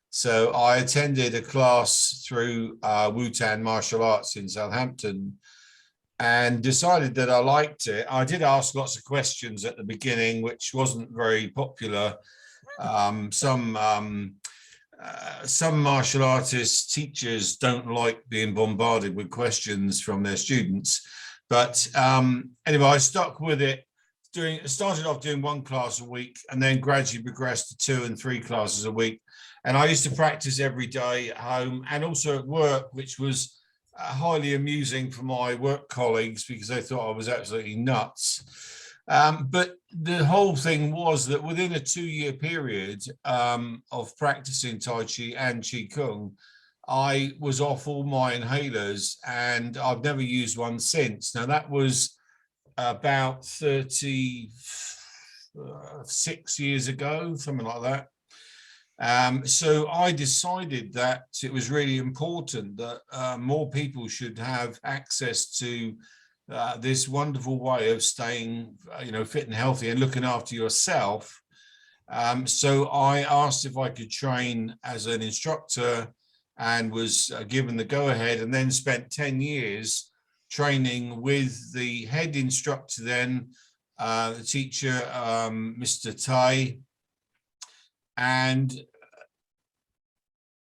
S14: So I attended a class through Wu-Tan Martial Arts in Southampton and decided that I liked it. I did ask lots of questions at the beginning, which wasn't very popular. Some martial artists, teachers don't like being bombarded with questions from their students. But anyway, I stuck with it. Started off doing one class a week and then gradually progressed to 2 and 3 classes a week. And I used to practice every day at home and also at work, which was highly amusing for my work colleagues because they thought I was absolutely nuts. But the whole thing was that within a 2-year period of practicing Tai Chi and Qi Gong, I was off all my inhalers and I've never used one since. Now that was about 36 years ago, something like that. So I decided that it was really important that more people should have access to this wonderful way of staying, fit and healthy and looking after yourself. So I asked if I could train as an instructor and was given the go-ahead, and then spent 10 years training with the head instructor then, the teacher, Mr. Tai, and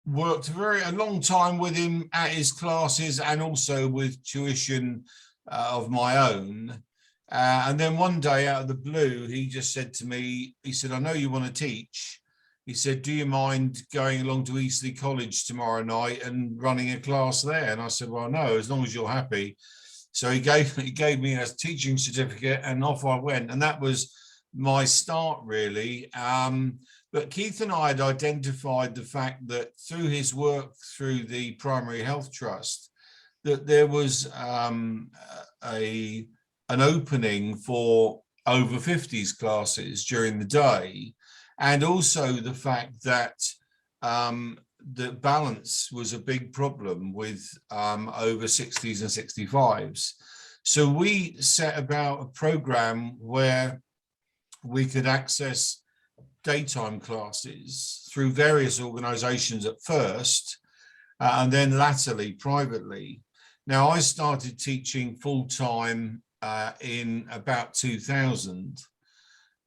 S14: worked a long time with him at his classes and also with tuition of my own. And then one day out of the blue, he just said to me, he said, I know you want to teach. He said, do you mind going along to Eastleigh College tomorrow night and running a class there? And I said, well, no, as long as you're happy. So he gave me a teaching certificate and off I went. And that was my start, really. But Keith and I had identified the fact that through his work through the Primary Health Trust, that there was an opening for over 50s classes during the day. And also the fact that the balance was a big problem with over 60s and 65s. So we set about a program where we could access daytime classes through various organizations at first, and then latterly privately. Now, I started teaching full-time in about 2000.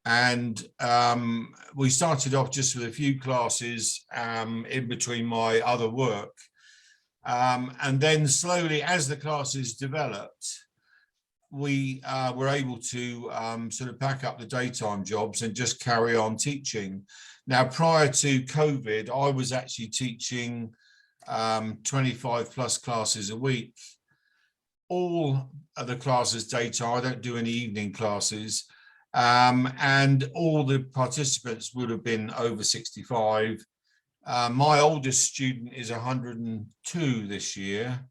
S14: And we started off just with a few classes in between my other work. And then slowly, as the classes developed, we were able to sort of pack up the daytime jobs and just carry on teaching. Now, prior to COVID, I was actually teaching 25 plus classes a week. All of the classes daytime, I don't do any evening classes. And all the participants would have been over 65. My oldest student is 102 this year,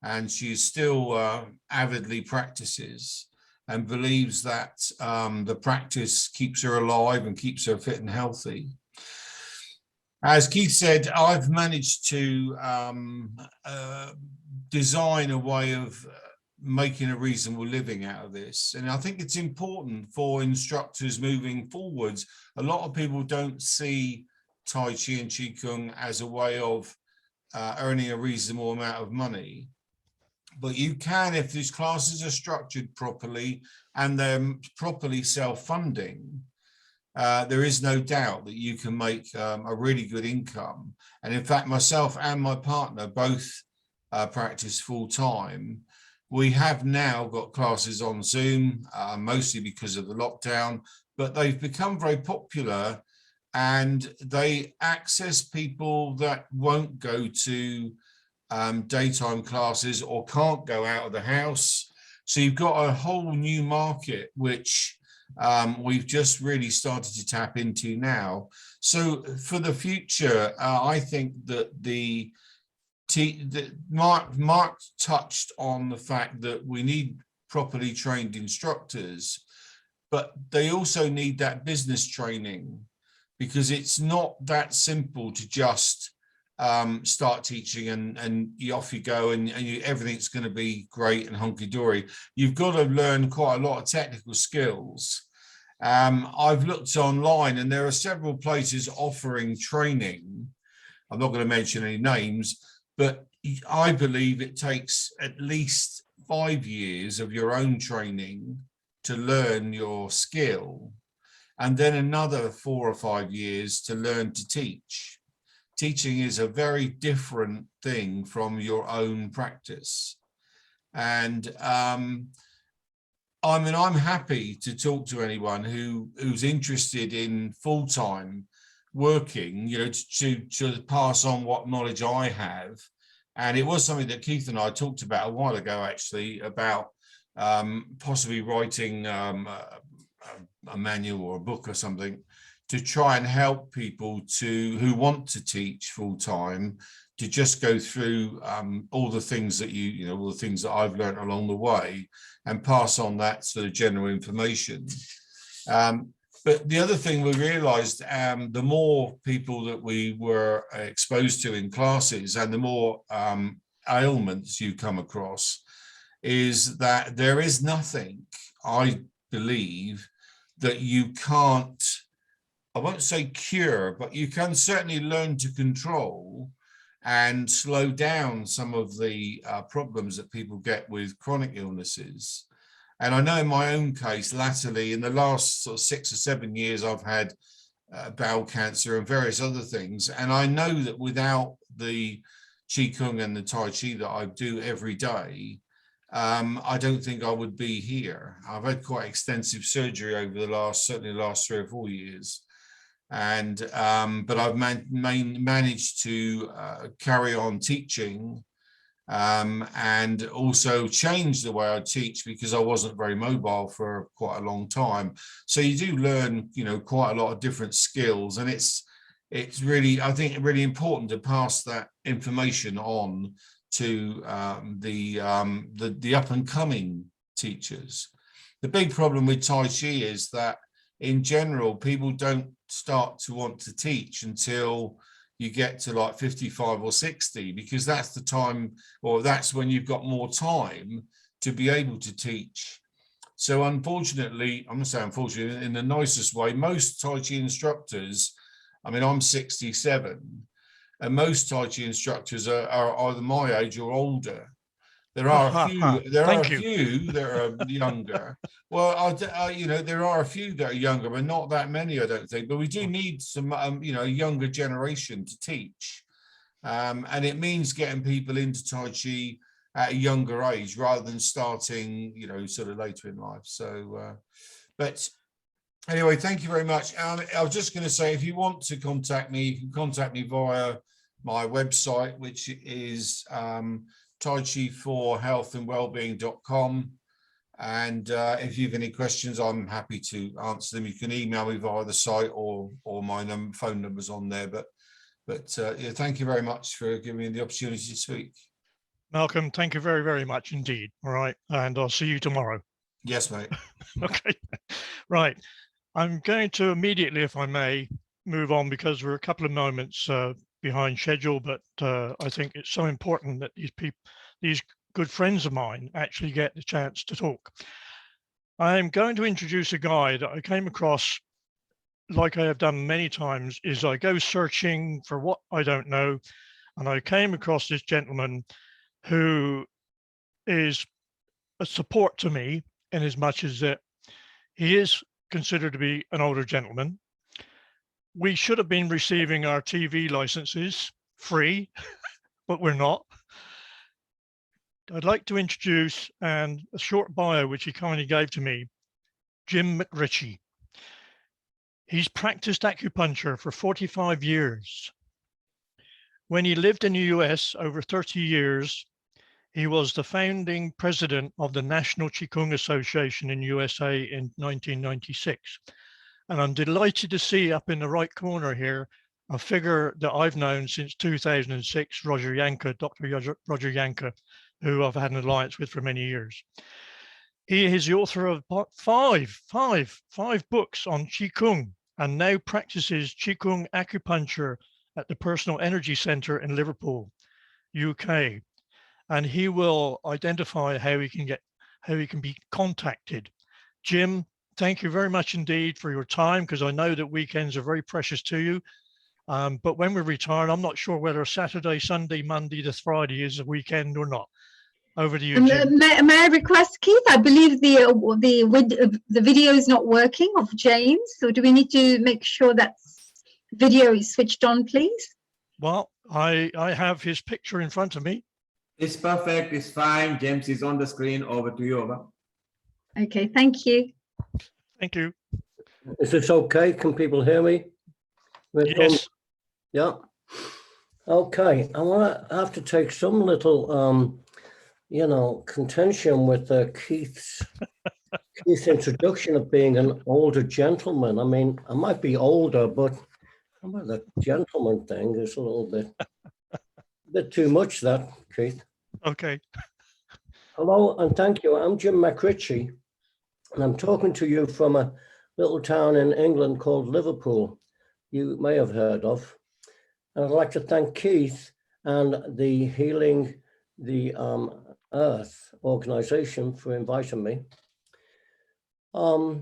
S14: and she still avidly practices and believes that the practice keeps her alive and keeps her fit and healthy. As Keith said, I've managed to design a way of making a reasonable living out of this. And I think it's important for instructors moving forwards. A lot of people don't see Tai Chi and Qi Gong as a way of earning a reasonable amount of money. But you can, if these classes are structured properly and they're properly self-funding, there is no doubt that you can make a really good income. And in fact, myself and my partner both practice full-time. We have now got classes on Zoom, mostly because of the lockdown, but they've become very popular and they access people that won't go to daytime classes or can't go out of the house. So you've got a whole new market, which we've just really started to tap into now. So for the future, I think that Mark touched on the fact that we need properly trained instructors, but they also need that business training, because it's not that simple to just start teaching and off you go and everything's going to be great and hunky-dory. You've got to learn quite a lot of technical skills. I've looked online and there are several places offering training. I'm not going to mention any names, but I believe it takes at least 5 years of your own training to learn your skill, and then another 4 or 5 years to learn to teach. Teaching is a very different thing from your own practice. And I'm happy to talk to anyone who's interested in full-time working, to pass on what knowledge I have. And it was something that Keith and I talked about a while ago, actually, about possibly writing a manual or a book or something to try and help people who want to teach full time to just go through all the things that all the things that I've learned along the way and pass on that sort of general information. But the other thing we realized, the more people that we were exposed to in classes and the more ailments you come across, is that there is nothing, I believe, that you can't, I won't say cure, but you can certainly learn to control and slow down some of the problems that people get with chronic illnesses. And I know in my own case, latterly, in the last sort of 6 or 7 years, I've had bowel cancer and various other things. And I know that without the Qi Gong and the Tai Chi that I do every day, I don't think I would be here. I've had quite extensive surgery over the last, certainly the last 3 or 4 years. And, but I've managed to carry on teaching and also change the way I teach because I wasn't very mobile for quite a long time. So you do learn, you know, quite a lot of different skills, and it's really, I think, really important to pass that information on to the up and coming teachers. The big problem with Tai Chi is that in general, people don't start to want to teach until you get to like 55 or 60, because that's the time, or that's when you've got more time to be able to teach. So unfortunately, I'm going to say unfortunately, in the nicest way, most Tai Chi instructors, I mean, I'm 67, and most Tai Chi instructors are either my age or older. There are a few that are younger. Well, you know, there are a few that are younger, but not that many, I don't think. But we do need some, you know, younger generation to teach. And it means getting people into Tai Chi at a younger age rather than starting, you know, sort of later in life. So, but anyway, thank you very much. I was just going to say, if you want to contact me, you can contact me via my website, which is taichi4healthandwellbeing.com. And if you have any questions, I'm happy to answer them. You can email me via the site, or my phone number's on there. But yeah, thank you very much for giving me the opportunity to speak.
S9: Malcolm, thank you very, very much indeed. All right. And I'll see you tomorrow.
S14: Yes, mate.
S9: Okay. Right. I'm going to immediately, if I may, move on because we're a couple of moments behind schedule, but I think it's so important that these good friends of mine actually get the chance to talk. I'm going to introduce a guy that I came across, like I have done many times, is I go searching for what I don't know, and I came across this gentleman who is a support to me in as much as that he is considered to be an older gentleman. We should have been receiving our TV licenses free, but we're not. I'd like to introduce, and a short bio which he kindly gave to me, Jim McRitchie. He's practiced acupuncture for 45 years. When he lived in the US over 30 years, he was the founding president of the National Qi Gong Association in USA in 1996. And I'm delighted to see up in the right corner here a figure that I've known since 2006, Roger Yanker, Dr. Roger Yanker, who I've had an alliance with for many years. He is the author of five books on Qigong, and now practices Qigong acupuncture at the Personal Energy Center in Liverpool, UK. And he will identify how he can be contacted. Jim, thank you very much indeed for your time, because I know that weekends are very precious to you. But when we retire, I'm not sure whether Saturday, Sunday, Monday to Friday is a weekend or not. Over to you, Jim.
S1: May I request, Keith? I believe the video is not working of James. So do we need to make sure that video is switched on, please?
S9: Well, I have his picture in front of me.
S11: It's perfect. It's fine. James is on the screen. Over to you. Over.
S1: Okay, thank you.
S9: Thank you.
S15: Is this okay? Can people hear me?
S9: Yes.
S15: Yeah. Okay. I have to take some little, you know, contention with Keith's introduction of being an older gentleman. I mean, I might be older, but the gentleman thing is a little bit too much, that, Keith.
S9: Okay.
S15: Hello and thank you. I'm Jim McRitchie, and I'm talking to you from a little town in England called Liverpool, you may have heard of. And I'd like to thank Keith and the Healing the Earth organization for inviting me. I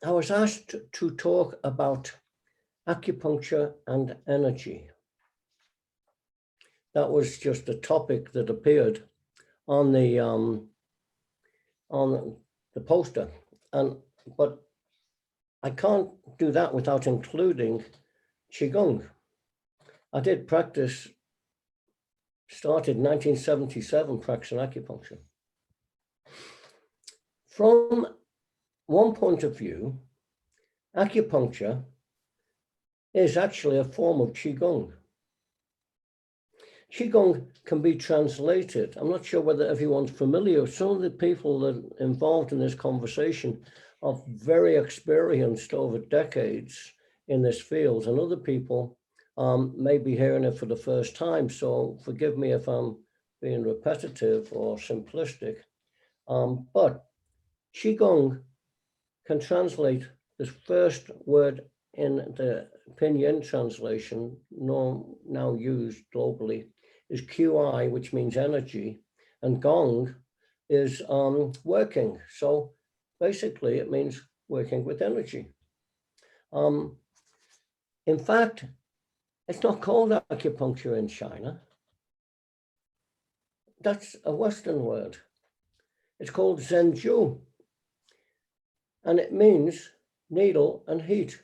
S15: was asked to talk about acupuncture and energy. That was just a topic that appeared on the poster, but I can't do that without including Qi Gong. I did practice, started in 1977 practicing acupuncture. From one point of view, acupuncture is actually a form of Qi Gong. Qi Gong can be translated. I'm not sure whether everyone's familiar. Some of the people that are involved in this conversation are very experienced over decades in this field, and other people may be hearing it for the first time. So forgive me if I'm being repetitive or simplistic. But Qi Gong can translate the first word in the pinyin translation, now used globally, is QI, which means energy, and Gong is working. So basically it means working with energy. In fact, it's not called acupuncture in China. That's a Western word. It's called Zhenju, and it means needle and heat.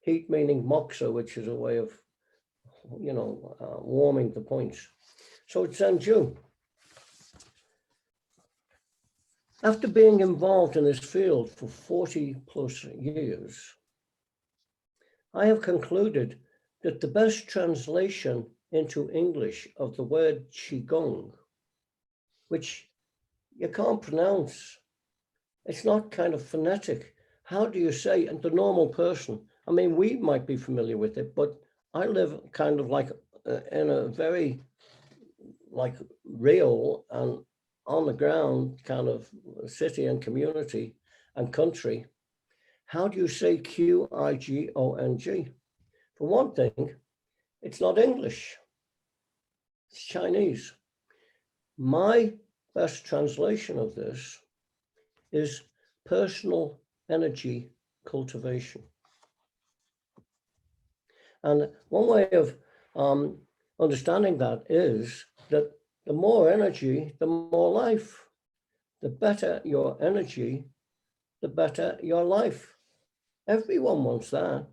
S15: Heat meaning moxa, which is a way of, warming the points. So it's Zhenju. After being involved in this field for 40 plus years, I have concluded that the best translation into English of the word Qi Gong, which you can't pronounce, it's not kind of phonetic. How do you say, and the normal person, I mean, we might be familiar with it, but I live kind of like in a very real and on the ground kind of city and community and country. How do you say Qigong? For one thing, it's not English, it's Chinese. My best translation of this is personal energy cultivation. And one way of understanding that is that the more energy, the more life. The better your energy, the better your life. Everyone wants that.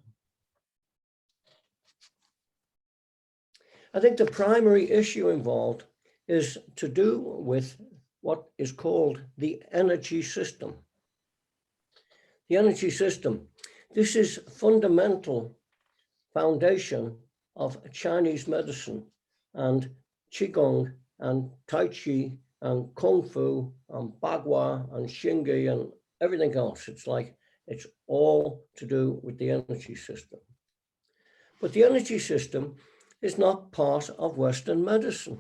S15: I think the primary issue involved is to do with what is called the energy system. The energy system. This is fundamental foundation of Chinese medicine and Qi Gong and Tai Chi and Kung Fu and Bagua and Xingyi and everything else. It's like, it's all to do with the energy system. But the energy system is not part of Western medicine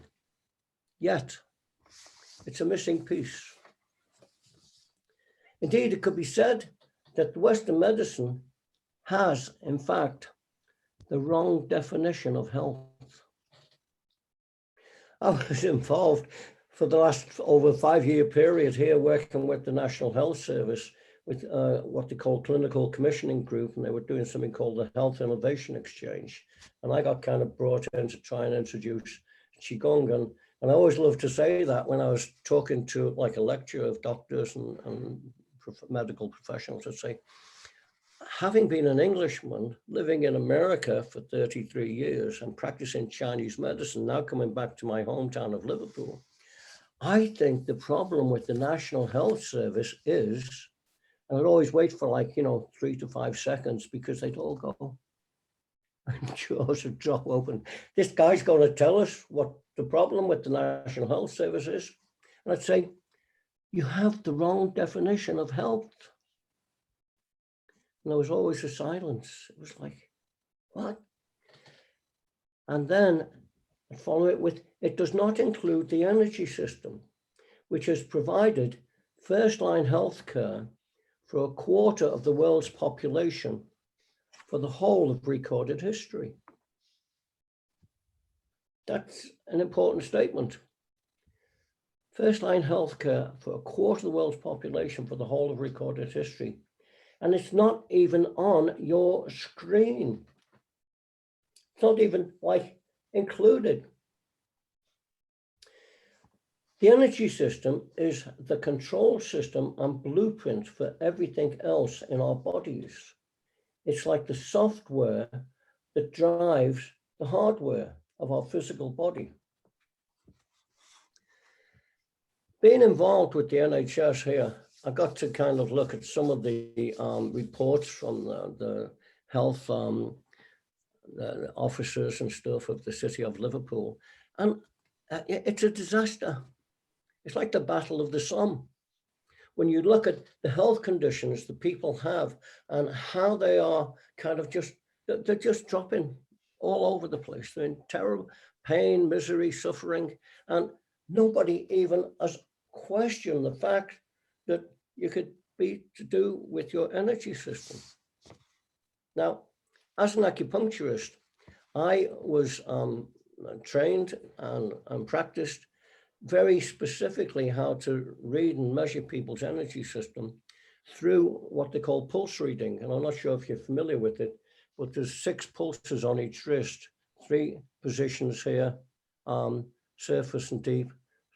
S15: yet. It's a missing piece. Indeed, it could be said that Western medicine has, in fact, the wrong definition of health. I was involved for the last over 5-year period here working with the National Health Service with what they call clinical commissioning group, and they were doing something called the Health Innovation Exchange. And I got kind of brought in to try and introduce Qi Gong. And I always love to say that when I was talking to like a lecture of doctors and medical professionals, I'd say, having been an Englishman living in America for 33 years and practicing Chinese medicine, now coming back to my hometown of Liverpool, I think the problem with the National Health Service is, and I'd always wait for 3 to 5 seconds because they'd all go, and jaws would drop open. This guy's going to tell us what the problem with the National Health Service is. And I'd say, you have the wrong definition of health. And there was always a silence. It was like, what? And then I'd follow it with, it does not include the energy system, which has provided first-line healthcare for 1/4 of the world's population for the whole of recorded history. That's an important statement. First-line healthcare for 1/4 of the world's population for the whole of recorded history. And it's not even on your screen. It's not even included. The energy system is the control system and blueprint for everything else in our bodies. It's like the software that drives the hardware of our physical body. being involved with the NHS here, I got to kind of look at some of the reports from the health the officers and stuff of the city of Liverpool. And it's a disaster. It's like the Battle of the Somme. When you look at the health conditions that people have and how they are kind of they're just dropping all over the place. They're in terrible pain, misery, suffering, and nobody even has questioned the fact that you could be to do with your energy system. Now, as an acupuncturist, I was trained and practiced very specifically how to read and measure people's energy system through what they call pulse reading. And I'm not sure if you're familiar with it, but there's 6 pulses on each wrist, 3 positions here, surface and deep.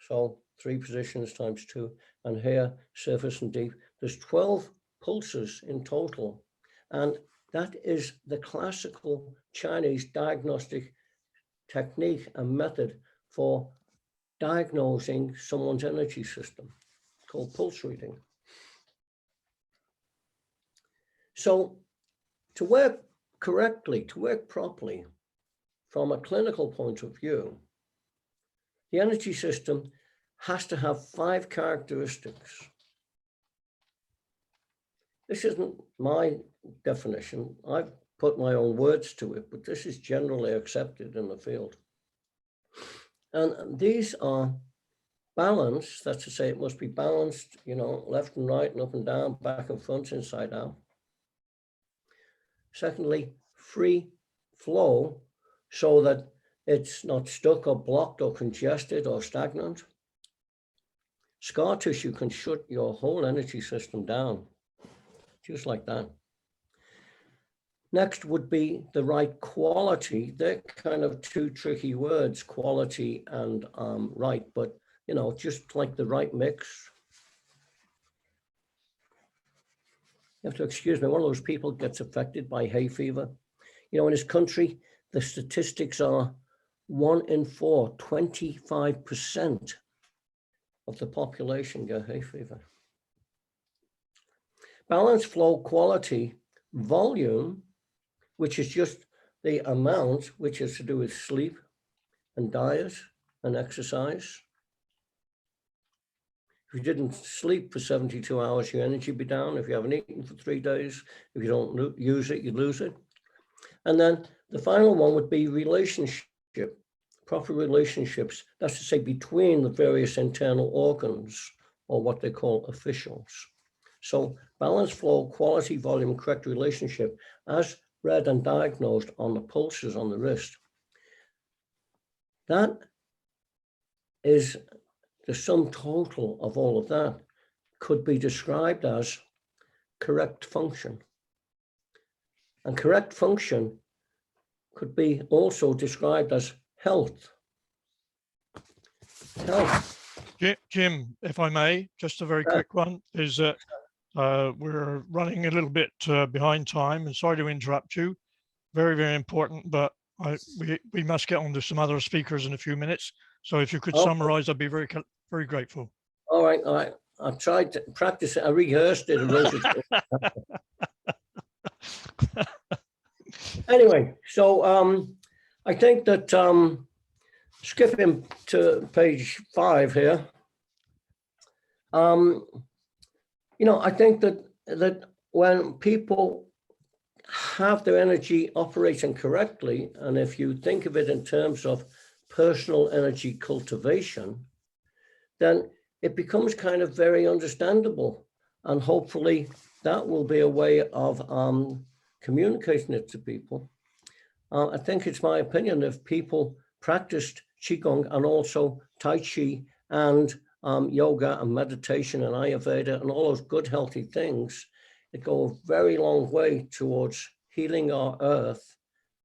S15: So 3 positions times 2, and here, surface and deep. There's 12 pulses in total. And that is the classical Chinese diagnostic technique and method for diagnosing someone's energy system, called pulse reading. So to work correctly, to work properly from a clinical point of view, the energy system has to have 5 characteristics. This isn't my definition. I've put my own words to it, but this is generally accepted in the field. And these are balanced, that's to say it must be balanced, you know, left and right and up and down, back and front, inside out. Secondly, free flow, so that it's not stuck or blocked or congested or stagnant. Scar tissue can shut your whole energy system down, just like that. Next would be the right quality. They're kind of 2 tricky words, quality and right, but you know, just like the right mix. You have to excuse me, one of those people gets affected by hay fever. You know, in this country, the statistics are 1 in 4, 25% of the population get hay fever. Balance, flow, quality, volume, which is just the amount, which is to do with sleep and diet and exercise. If you didn't sleep for 72 hours, your energy would be down. If you haven't eaten for 3 days, if you don't use it, you lose it. And then the final one would be relationship, proper relationships. That's to say between the various internal organs, or what they call officials. So balance, flow, quality, volume, correct relationship, as read and diagnosed on the pulses on the wrist. That is the sum total of all of that, could be described as correct function. And correct function could be also described as health. Health.
S9: Jim, if I may, just a very quick one, is that we're running a little bit behind time, and sorry to interrupt you. Very, very important, but we must get on to some other speakers in a few minutes. So if you could summarize, I'd be very, very grateful.
S15: All right, all right. I've tried to practice it. I rehearsed it and wrote it. Anyway, so I think that skipping to page 5 here, you know, I think that when people have their energy operating correctly, and if you think of it in terms of personal energy cultivation, then it becomes kind of very understandable. And hopefully that will be a way of communicating it to people. I think it's my opinion, if people practiced Qi Gong and also Tai Chi and yoga and meditation and Ayurveda and all those good healthy things, it go a very long way towards healing our earth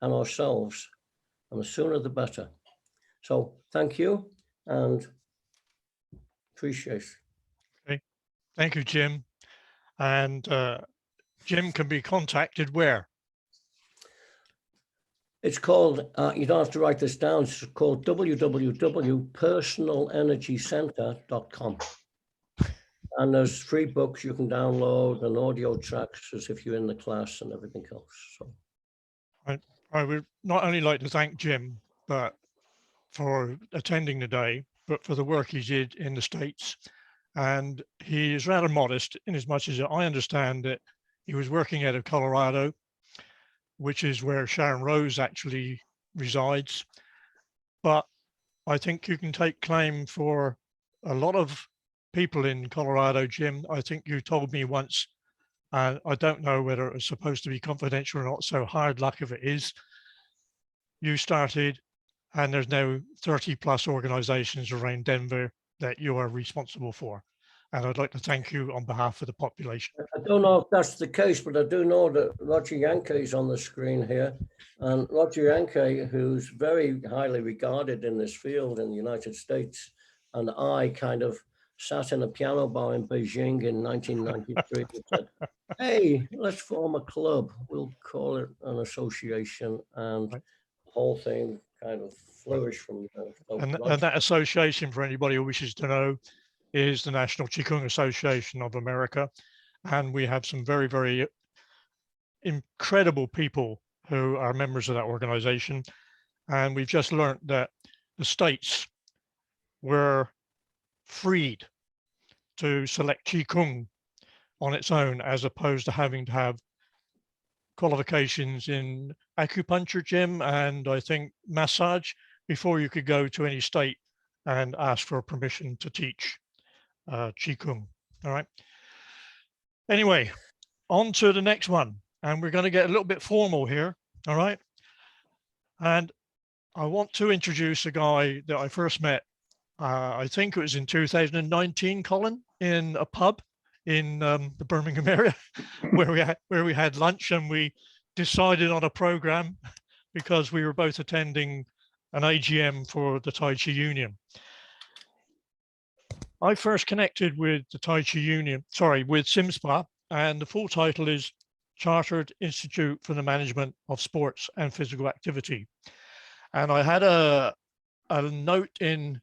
S15: and ourselves, and the sooner the better. So thank you and appreciate it.
S9: Okay, thank you, Jim. And Jim can be contacted where?
S15: It's called, you don't have to write this down, it's called www.personalenergycenter.com. And there's free books you can download and audio tracks as if you're in the class and everything else. So
S9: I would not only like to thank Jim, but for attending today, but for the work he did in the States. And he is rather modest in as much as I understand that he was working out of Colorado, which is where Sharon Rose actually resides. But I think you can take claim for a lot of people in Colorado, Jim. I think you told me once, and I don't know whether it was supposed to be confidential or not, so hard luck if it is. You started, and there's now 30 plus organizations around Denver that you are responsible for. And I'd like to thank you on behalf of the population.
S15: I don't know if that's the case, but I do know that Roger Yankee is on the screen here. And Roger Yankee, who's very highly regarded in this field in the United States, and I kind of sat in a piano bar in Beijing in 1993 and said, hey, let's form a club. We'll call it an association, and the whole thing kind of flourished from there. So
S9: and that association, for anybody who wishes to know, is the National Qi Gong Association of America. And we have some very, very incredible people who are members of that organization. And we've just learned that the states were freed to select Qi Gong on its own, as opposed to having to have qualifications in acupuncture, Jim, and I think massage before you could go to any state and ask for permission to teach Qi Gong. All right. Anyway, on to the next one, and we're going to get a little bit formal here. All right. And I want to introduce a guy that I first met. I think it was in 2019, Colin, in a pub in the Birmingham area, where we had lunch, and we decided on a program because we were both attending an AGM for the Tai Chi Union. I first connected with the Tai Chi Union, with SimSpa, and the full title is Chartered Institute for the Management of Sports and Physical Activity. And I had a note in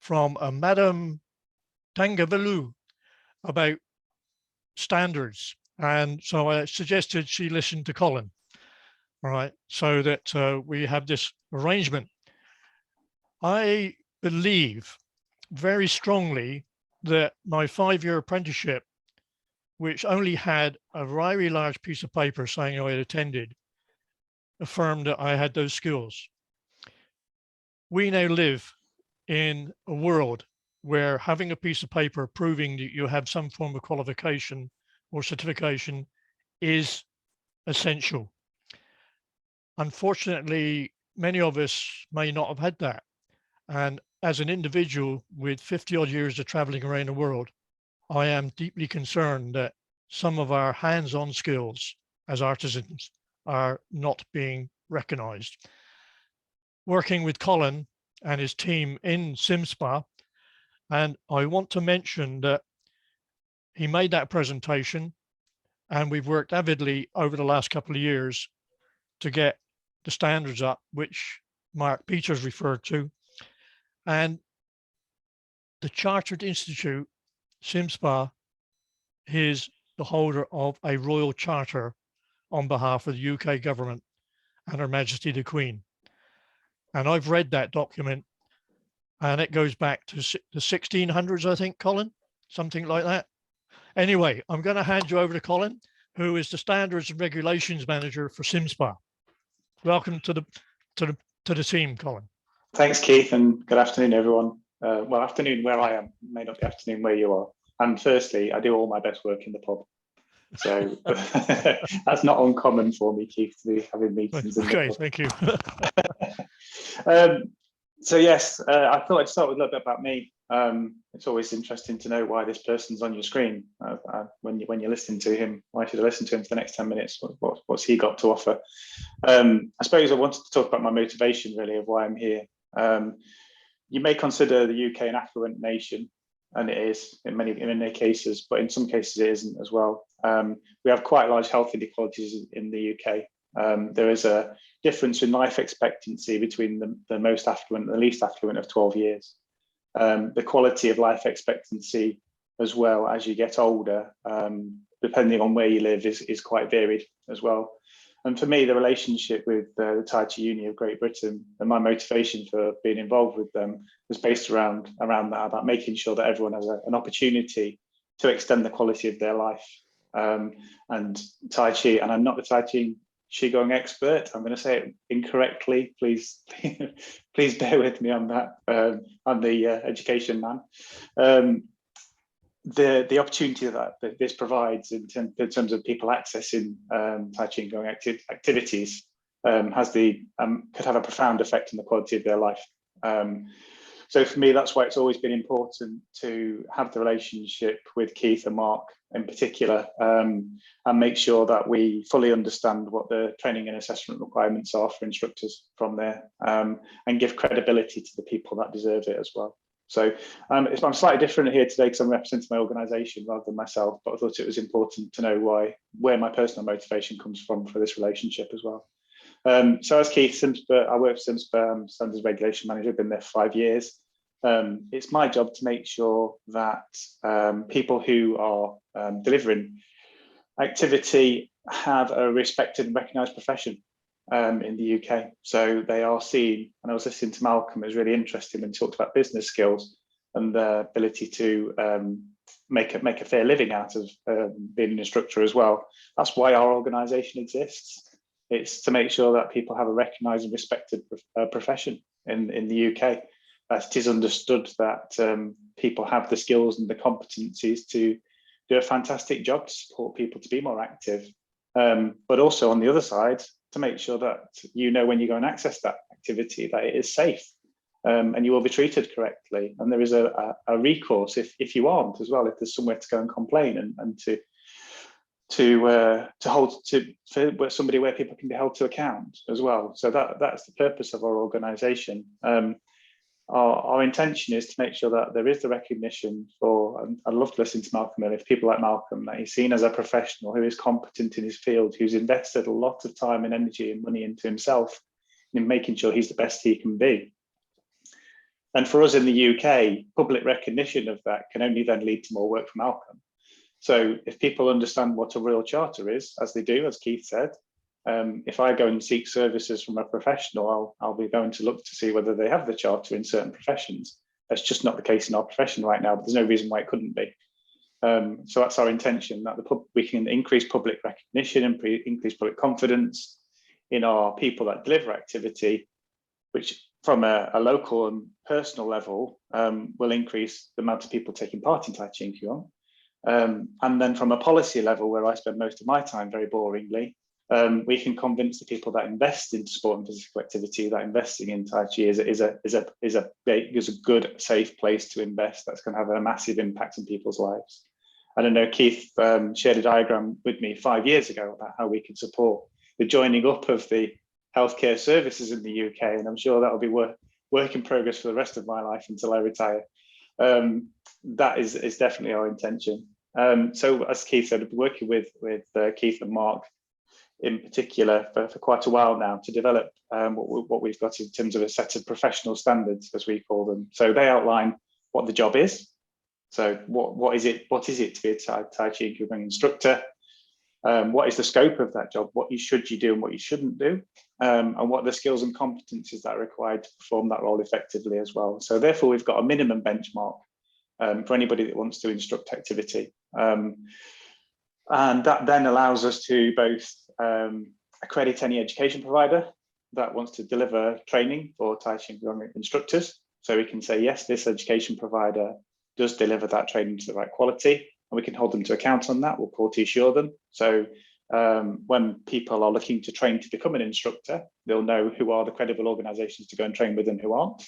S9: from a Madame Tangavelu about standards. And so I suggested she listen to Colin, all right, so that we have this arrangement. I believe very strongly that my 5-year apprenticeship, which only had a very large piece of paper saying I had attended, affirmed that I had those skills. We now live in a world where having a piece of paper proving that you have some form of qualification or certification is essential. Unfortunately, many of us may not have had that. And as an individual with 50 odd years of traveling around the world, I am deeply concerned that some of our hands-on skills as artisans are not being recognized. Working with Colin and his team in SimSpa, and I want to mention that he made that presentation, and we've worked avidly over the last couple of years to get the standards up, which Mark Peters referred to. And the Chartered Institute, SimSpa, is the holder of a royal charter on behalf of the UK government and Her Majesty the Queen. And I've read that document, and it goes back to the 1600s, I think, Colin, something like that. Anyway, I'm going to hand you over to Colin, who is the Standards and Regulations Manager for SimSpa. Welcome to the team, Colin.
S16: Thanks, Keith, and good afternoon, everyone. Well, afternoon where I am, may not be afternoon where you are. And firstly, I do all my best work in the pub. So that's not uncommon for me, Keith, to be having meetings.
S9: Okay, thank you.
S16: So yes, I thought I'd start with a little bit about me. It's always interesting to know why this person's on your screen. When you're listening to him, why should I listen to him for the next 10 minutes? What's he got to offer? I suppose I wanted to talk about my motivation, really, of why I'm here. You may consider the UK an affluent nation, and it is in many cases, but in some cases it isn't as well. We have quite large health inequalities in the UK. There is a difference in life expectancy between the most affluent and the least affluent of 12 years. The quality of life expectancy as well as you get older, depending on where you live, is quite varied as well. And for me, the relationship with the Tai Chi Uni of Great Britain and my motivation for being involved with them was based around that, about making sure that everyone has an opportunity to extend the quality of their life. And Tai Chi, and I'm not the Tai Chi Qi Gong expert, I'm going to say it incorrectly, please please bear with me on that. I'm the education man. The opportunity that this provides in terms of people accessing Tai Chi and Gong activities could have a profound effect on the quality of their life. So for me, that's why it's always been important to have the relationship with Keith and Mark in particular, and make sure that we fully understand what the training and assessment requirements are for instructors from there, and give credibility to the people that deserve it as well. So I'm slightly different here today because I'm representing my organisation rather than myself, but I thought it was important to know where my personal motivation comes from for this relationship as well. So as Keith Simsper, I work for Simsper, Standards Regulation Manager, I've been there for 5 years. It's my job to make sure that people who are delivering activity have a respected and recognised profession in the UK. So they are seen, and I was listening to Malcolm, it was really interesting when he talked about business skills and the ability to make a fair living out of being an instructor as well. That's why our organisation exists. It's to make sure that people have a recognised and respected profession in the UK. It is understood that people have the skills and the competencies to do a fantastic job to support people to be more active. But also on the other side, to make sure that you know when you go and access that activity that it is safe, and you will be treated correctly. And there is a recourse if you aren't as well, if there's somewhere to go and complain and to hold for somebody where people can be held to account as well. So that's the purpose of our organisation. Our intention is to make sure that there is the recognition for, I'd love to listen to Malcolm earlier, people like Malcolm, that he's seen as a professional who is competent in his field, who's invested a lot of time and energy and money into himself in making sure he's the best he can be. And for us in the UK, public recognition of that can only then lead to more work for Malcolm. So if people understand what a real charter is, as they do, as Keith said, if I go and seek services from a professional, I'll be going to look to see whether they have the charter in certain professions. That's just not the case in our profession right now, but there's no reason why it couldn't be. So that's our intention, that we can increase public recognition and increase public confidence in our people that deliver activity, which from a local and personal level will increase the amount of people taking part in Tai Chi and Qigong. And then from a policy level, where I spend most of my time very boringly, we can convince the people that invest in sport and physical activity that investing in Tai Chi is a good, safe place to invest that's going to have a massive impact on people's lives. And I know Keith shared a diagram with me 5 years ago about how we can support the joining up of the healthcare services in the UK, and I'm sure that will be work in progress for the rest of my life until I retire. That is definitely our intention. So as Keith said, I've been working with Keith and Mark in particular for quite a while now to develop what we've got in terms of a set of professional standards, as we call them. So they outline what the job is. So what is it to be a Tai Chi and Qigong instructor? What is the scope of that job? What should you do and what you shouldn't do? And what are the skills and competencies that are required to perform that role effectively as well. So therefore, we've got a minimum benchmark for anybody that wants to instruct activity. And that then allows us to both accredit any education provider that wants to deliver training for Tai Chi and Qigong instructors. So we can say, yes, this education provider does deliver that training to the right quality, and we can hold them to account on that. We'll quality assure them. So when people are looking to train to become an instructor, they'll know who are the credible organizations to go and train with and who aren't.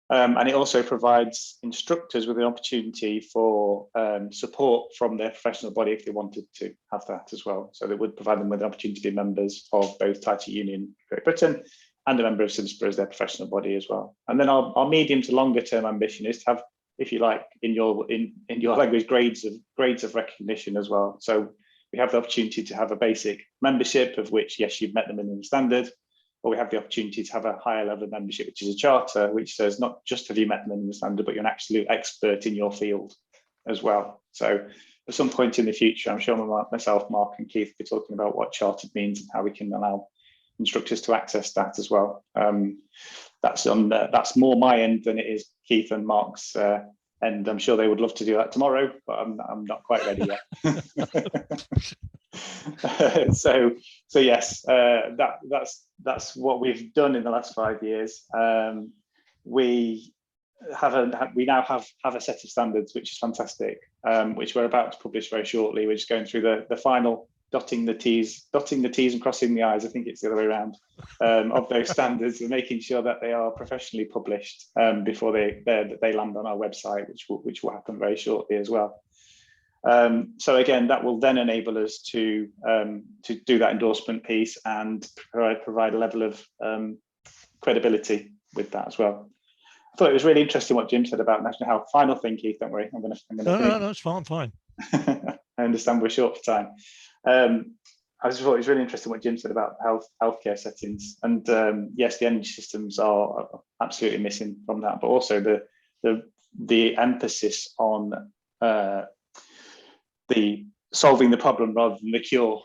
S16: And it also provides instructors with an opportunity for support from their professional body if they wanted to have that as well. So they would provide them with an opportunity to be members of both Tai Chi Union Great Britain and a member of Simsper as their professional body as well. And then our medium to longer term ambition is to have, if you like, in your language, grades of recognition as well. So We have the opportunity to have a basic membership, of which, yes, you've met the minimum standard, or we have the opportunity to have a higher level of membership, which is a charter, which says not just have you met the minimum standard, but you're an absolute expert in your field as well. So at some point in the future, I'm sure myself, Mark and Keith will be talking about what chartered means and how we can allow instructors to access that as well. That's more my end than it is Keith and Mark's end. I'm sure they would love to do that tomorrow, but I'm not quite ready yet. So yes, that's what we've done in the last 5 years. We now have a set of standards, which is fantastic, which we're about to publish very shortly. We're just going through the final dotting the T's and crossing the I's. I think it's the other way around, of those standards, and making sure that they are professionally published before they land on our website, which will happen very shortly as well. So again, that will then enable us to do that endorsement piece and provide a level of credibility with that as well. I thought it was really interesting what Jim said about national health. Final thing, Keith, don't worry.
S9: No, it's fine.
S16: I understand we're short for time. I just thought it was really interesting what Jim said about healthcare settings. And yes, the energy systems are absolutely missing from that, but also the emphasis on the solving the problem rather than the cure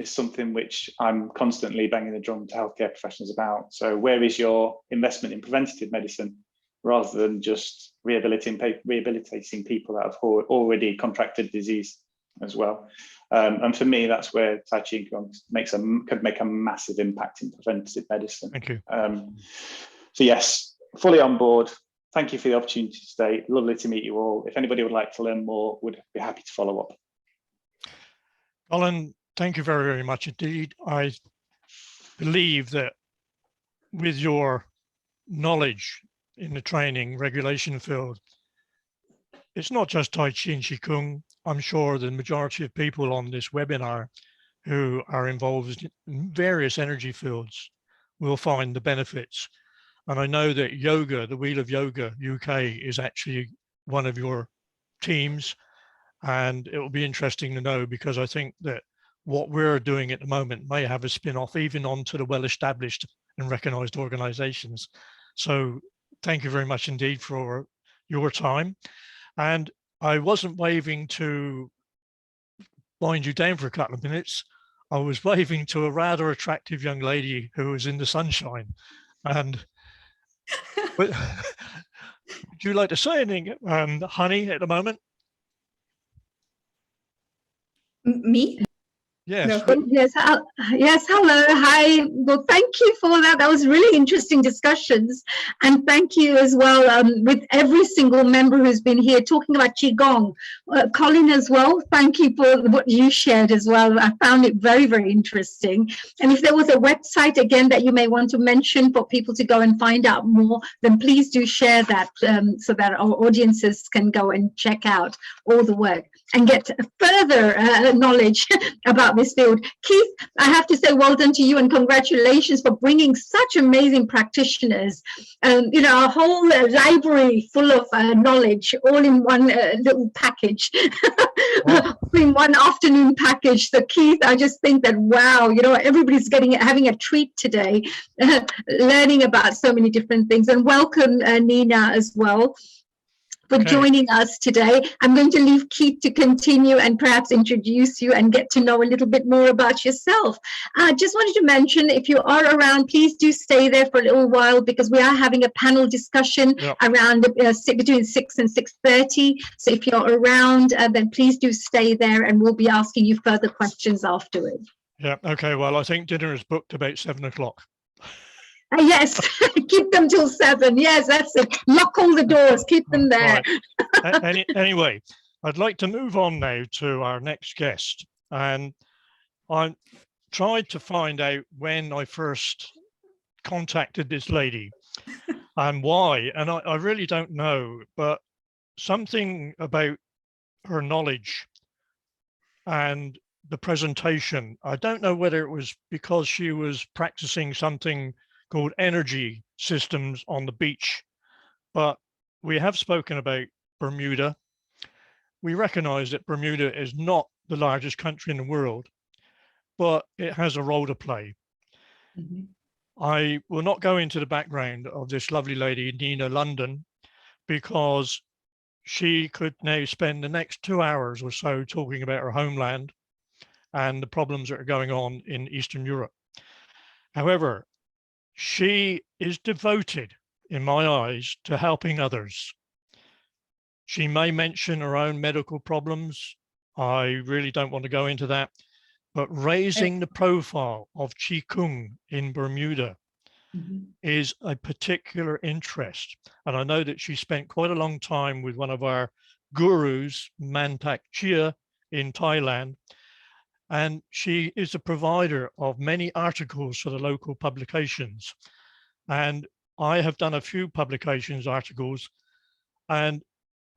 S16: is something which I'm constantly banging the drum to healthcare professionals about. So where is your investment in preventative medicine rather than just rehabilitating people that have already contracted disease as well? And for me, that's where Tai Chi and Qigong could make a massive impact in preventative medicine.
S9: Thank you.
S16: So yes, fully on board. Thank you for the opportunity today. Lovely to meet you all. If anybody would like to learn more, would be happy to follow up.
S9: Colin, thank you very, very much indeed. I believe that with your knowledge in the training regulation field, it's not just Tai Chi and Qigong. I'm sure the majority of people on this webinar who are involved in various energy fields will find the benefits. And I know that yoga, the Wheel of Yoga UK, is actually one of your teams. And it will be interesting to know, because I think that what we're doing at the moment may have a spin-off even onto the well-established and recognized organizations. So thank you very much indeed for your time. And I wasn't waving to wind you down for a couple of minutes. I was waving to a rather attractive young lady who was in the sunshine. And but, would you like to say anything, Honey, at the moment?
S17: Me?
S9: Yes.
S1: No, yes. Yes. Hello. Hi. Well, thank you for that. That was really interesting discussions, and thank you as well with every single member who's been here talking about Qi Gong. Colin as well. Thank you for what you shared as well. I found it very, very interesting. And if there was a website again that you may want to mention for people to go and find out more, then please do share that so that our audiences can go and check out all the work and get further knowledge about this field. Keith, I have to say well done to you and congratulations for bringing such amazing practitioners, you know, a whole library full of knowledge all in one little package, in one afternoon package. So Keith, I just think that, wow, you know, everybody's having a treat today, learning about so many different things. And welcome Nina as well for joining us today. I'm going to leave Keith to continue and perhaps introduce you and get to know a little bit more about yourself. I just wanted to mention, if you are around, please do stay there for a little while, because we are having a panel discussion around between 6 and 6:30. So if you're around, then please do stay there and we'll be asking you further questions afterwards.
S9: Yeah, okay, well, I think dinner is booked about 7 o'clock.
S1: Yes, keep them till 7. Yes, that's it. Lock all the doors, keep them there.
S9: Right. Anyway, I'd like to move on now to our next guest. And I tried to find out when I first contacted this lady and why. And I really don't know, but something about her knowledge and the presentation. I don't know whether it was because she was practicing something called energy systems on the beach, but we have spoken about Bermuda. We recognize that Bermuda is not the largest country in the world, but it has a role to play. I will not go into the background of this lovely lady, Nina London, because she could now spend the next 2 hours or so talking about her homeland and the problems that are going on in Eastern Europe. However, she is devoted, in my eyes, to helping others. She may mention her own medical problems. I really don't want to go into that, but raising the profile of Qi Gong in Bermuda is a particular interest. And I know that she spent quite a long time with one of our gurus, Mantak Chia, in Thailand. And she is a provider of many articles for the local publications. And I have done a few publications articles, and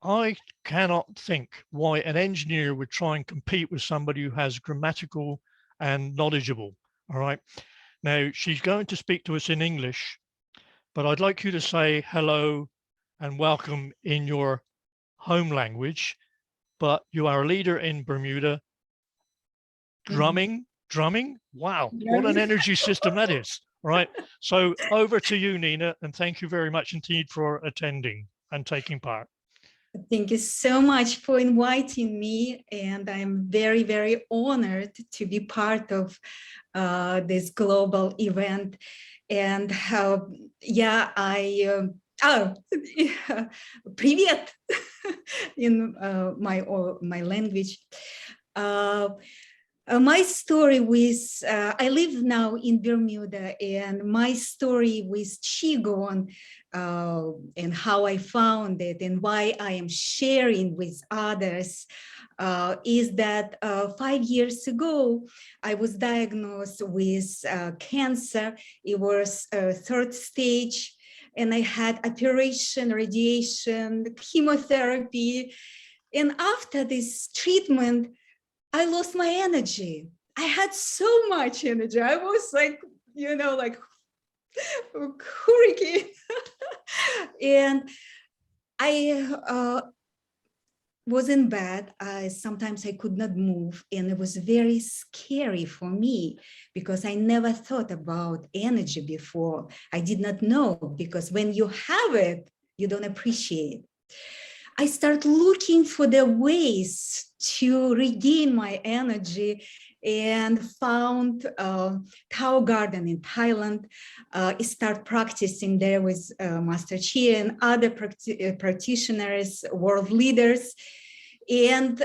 S9: I cannot think why an engineer would try and compete with somebody who has grammatical and knowledgeable. All right. Now she's going to speak to us in English, but I'd like you to say hello and welcome in your home language. But you are a leader in Bermuda. Drumming. Wow, what an energy system that is. All right. So over to you, Nina, and thank you very much indeed for attending and taking part.
S17: Thank you so much for inviting me, and I'm very, very honored to be part of this global event. And yeah, привет in my language. My story with, I live now in Bermuda, and my story with Qi Gong and how I found it and why I am sharing with others is that 5 years ago, I was diagnosed with cancer. It was third stage, and I had operation, radiation, chemotherapy. And after this treatment, I lost my energy. I had so much energy. I was like, you know, like hurricane. And I was in bed. Sometimes I could not move, and it was very scary for me because I never thought about energy before. I did not know, because when you have it, you don't appreciate. I started looking for the ways to regain my energy and found Tao Garden in Thailand. I started practicing there with Master Qi and other practitioners, world leaders. And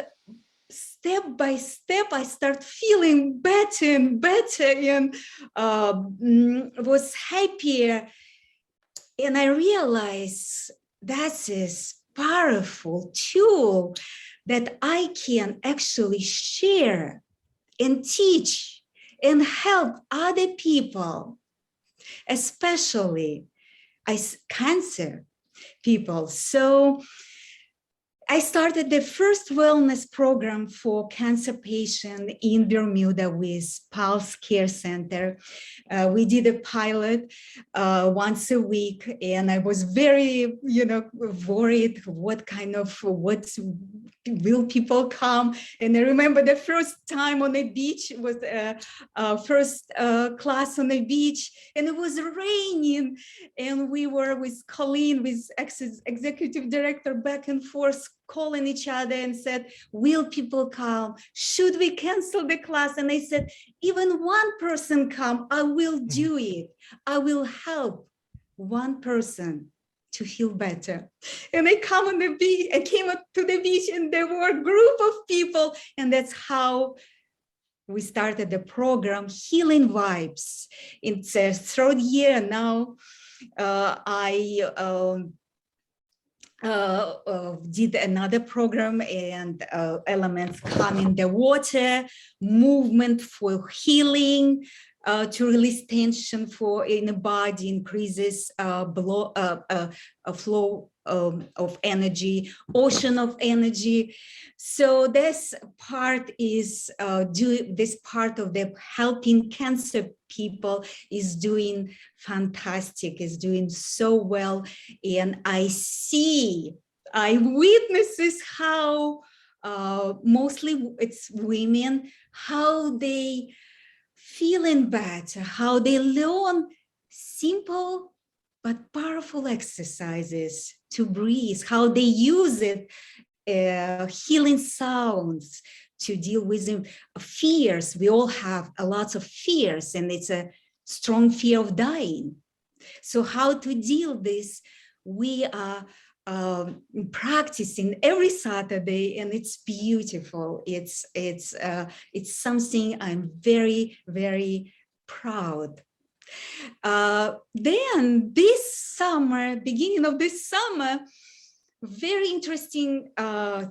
S17: step by step, I started feeling better and better, and was happier. And I realized that is powerful tool that I can actually share and teach and help other people, especially as cancer people. So I started the first wellness program for cancer patients in Bermuda with Pulse Care Center. We did a pilot once a week, and I was very, worried what will people come. And I remember the first time on the beach was first class on the beach, and it was raining, and we were with Colleen, with executive director, back and forth, calling each other and said, will people come? Should we cancel the class? And I said, even one person come, I will do it. I will help one person to feel better. And I come on the beach, I came up to the beach, and there were a group of people, and that's how we started the program, Healing Vibes. It's a third year now. I did another program, and elements come in the water, movement for healing, to release tension in the body, increases flow of energy, ocean of energy. So this part is this part of the helping cancer people is doing fantastic, is doing so well. And I witnesses how mostly it's women, how they feeling better, how they learn simple but powerful exercises to breathe, how they use it, healing sounds to deal with fears. We all have a lot of fears, and it's a strong fear of dying. So how to deal this, we are practicing every Saturday, and it's beautiful. It's something I'm very, very proud. Then this summer, beginning of this summer, very interesting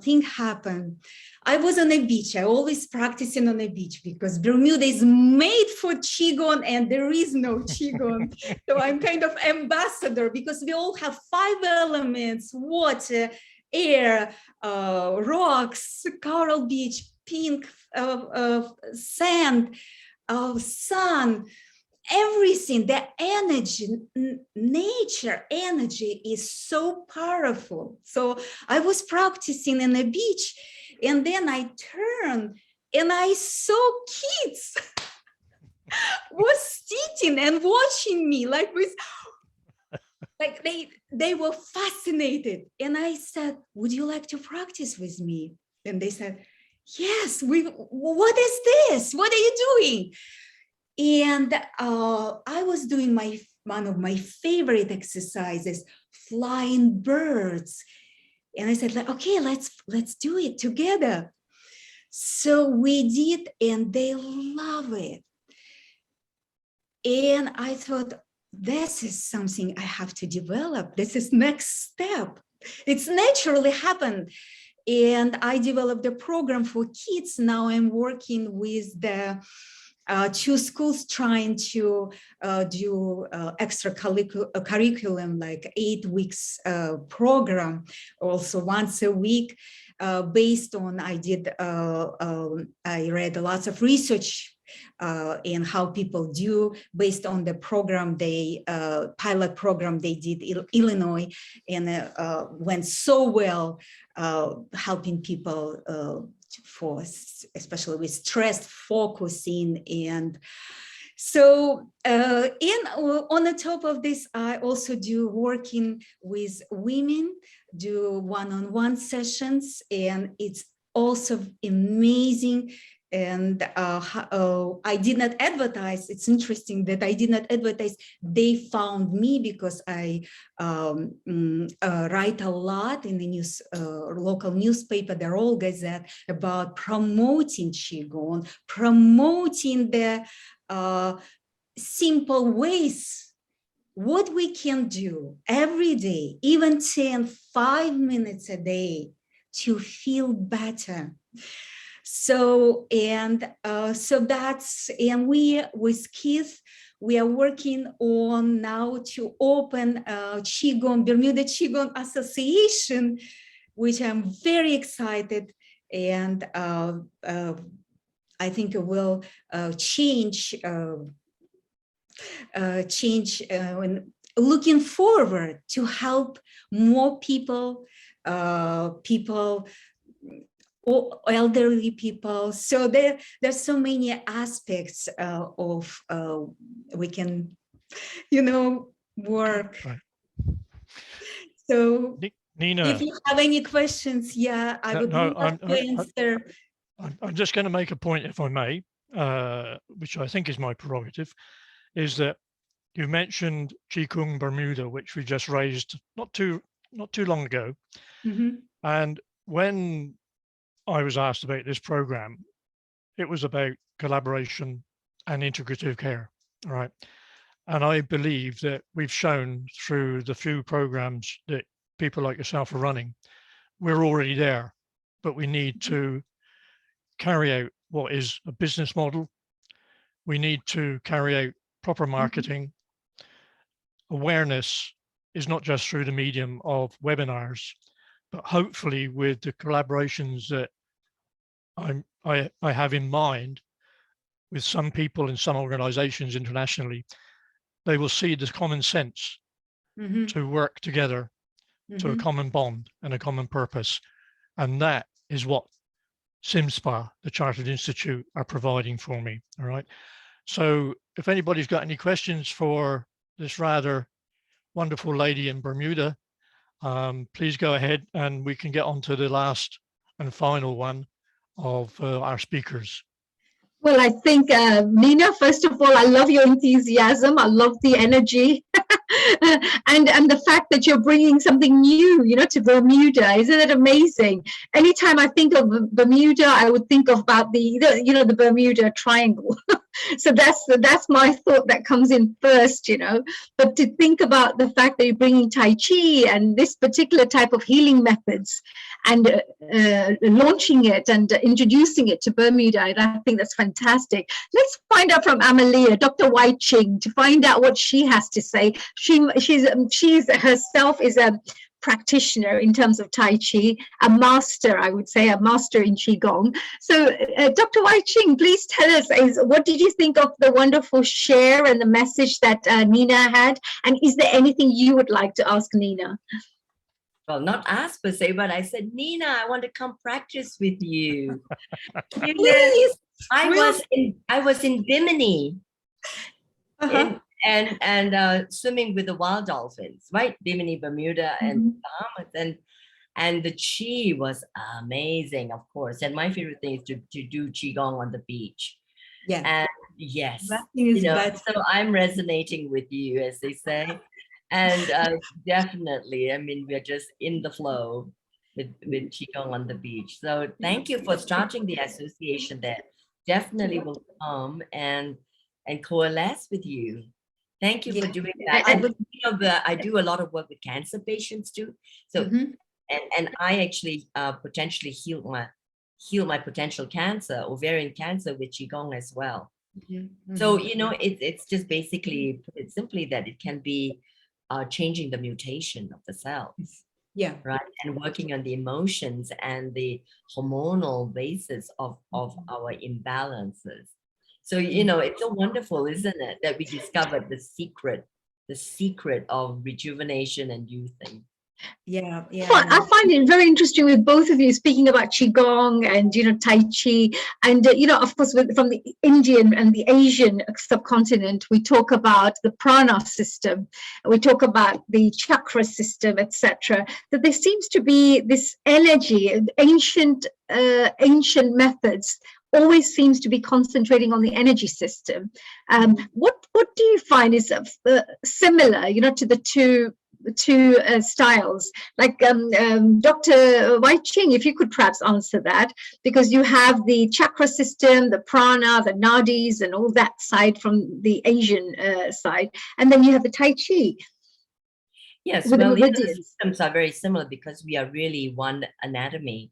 S17: thing happened. I was on a beach. I always practicing on a beach because Bermuda is made for Qi Gong and there is no Qi Gong. So I'm kind of ambassador because we all have 5 elements: water, air, rocks, coral beach, pink sand, sun, everything. The energy, nature energy is so powerful. So I was practicing in the beach, and then I turned and I saw kids was sitting and watching me like with, like they were fascinated. And I said, would you like to practice with me? And they said, yes, what is this? What are you doing? And I was doing one of my favorite exercises, flying birds. And I said, like, okay, let's do it together. So we did, and they love it. And I thought, this is something I have to develop. This is next step. It's naturally happened. And I developed a program for kids. Now I'm working with the 2 schools trying to do extra curriculum, like 8 weeks program, also once a week, based on, I read lots of research in how people do based on the program pilot program they did in Illinois, and went so well, helping people especially with stress, focusing. And so on the top of this, I also do working with women, do one-on-one sessions, and it's also amazing. And I did not advertise. It's interesting that I did not advertise. They found me because I write a lot in the local newspaper, the Roll Gazette, about promoting Qi Gong, promoting the simple ways, what we can do every day, even 5 minutes a day to feel better. So, and we, with Keith, we are working on now to open Qi Gong, Bermuda Qi Gong Association, which I'm very excited. And I think it will change, looking forward to help more people, elderly people. So there's so many aspects of we can, work. Right. So
S9: Nina,
S17: if you have any questions, yeah, I would love to answer.
S9: I'm just going to make a point, if I may, which I think is my prerogative, is that you mentioned Qi Gong Bermuda, which we just raised not too long ago.
S17: Mm-hmm.
S9: And when I was asked about this program, it was about collaboration and integrative care, right? And I believe that we've shown through the few programs that people like yourself are running, we're already there, but we need to carry out what is a business model. We need to carry out proper marketing. Awareness is not just through the medium of webinars, but hopefully with the collaborations that I have in mind with some people in some organizations internationally, they will see the common sense to work together to a common bond and a common purpose. And that is what SimSpa, the Chartered Institute, are providing for me. All right. So if anybody's got any questions for this rather wonderful lady in Bermuda, please go ahead and we can get on to the last and final one of our speakers.
S1: Well, I think, Nina, first of all, I love your enthusiasm. I love the energy and the fact that you're bringing something new, you know, to Bermuda. Isn't it amazing? Anytime I think of Bermuda, I would think about the Bermuda Triangle. So that's my thought that comes in first, you know. But to think about the fact that you're bringing Tai Chi and this particular type of healing methods and launching it and introducing it to Bermuda, and I think that's fantastic. Let's find out from Amalia, Dr. Wai-Ching, to find out what she has to say. She's herself is a practitioner in terms of Tai Chi, a master, I would say, a master in Qi Gong. So Dr. Wai-Ching, please tell us, what did you think of the wonderful share and the message that Nina had? And is there anything you would like to ask Nina?
S7: Well, not ask per se, but I said, Nina, I want to come practice with you.
S17: Please.
S7: I was in Bimini
S17: Uh-huh.
S7: and swimming with the wild dolphins, right? Bimini, Bermuda, and Bahamas, and the Qi was amazing, of course. And my favorite thing is to do Qi Gong on the beach.
S17: Yeah.
S7: And yes, so I'm resonating with you, as they say. And definitely, I mean, we're just in the flow with Qi Gong on the beach. So thank you for starting the association that definitely will come and coalesce with you. Thank you for doing that. And I do a lot of work with cancer patients too. So and I actually potentially heal my potential cancer, ovarian cancer, with Qi Gong as well. So you know, it's just basically put it simply that it can be changing the mutation of the cells.
S17: Yeah.
S7: Right. And working on the emotions and the hormonal basis of our imbalances. So, you know, it's so wonderful, isn't it, that we discovered the secret of rejuvenation and youthing.
S17: Yeah, yeah.
S1: I find it very interesting with both of you speaking about Qigong and, you know, Tai Chi. And, you know, of course, from the Indian and the Asian subcontinent, we talk about the prana system, we talk about the chakra system, etc. That there seems to be this energy, ancient methods always seems to be concentrating on the energy system. What do you find is similar, you know, to the two styles? Like Dr. Wai-Ching, if you could perhaps answer that, because you have the chakra system, the prana, the nadis, and all that side from the Asian side, and then you have the Tai Chi.
S7: Yes, well, the systems are very similar because we are really one anatomy,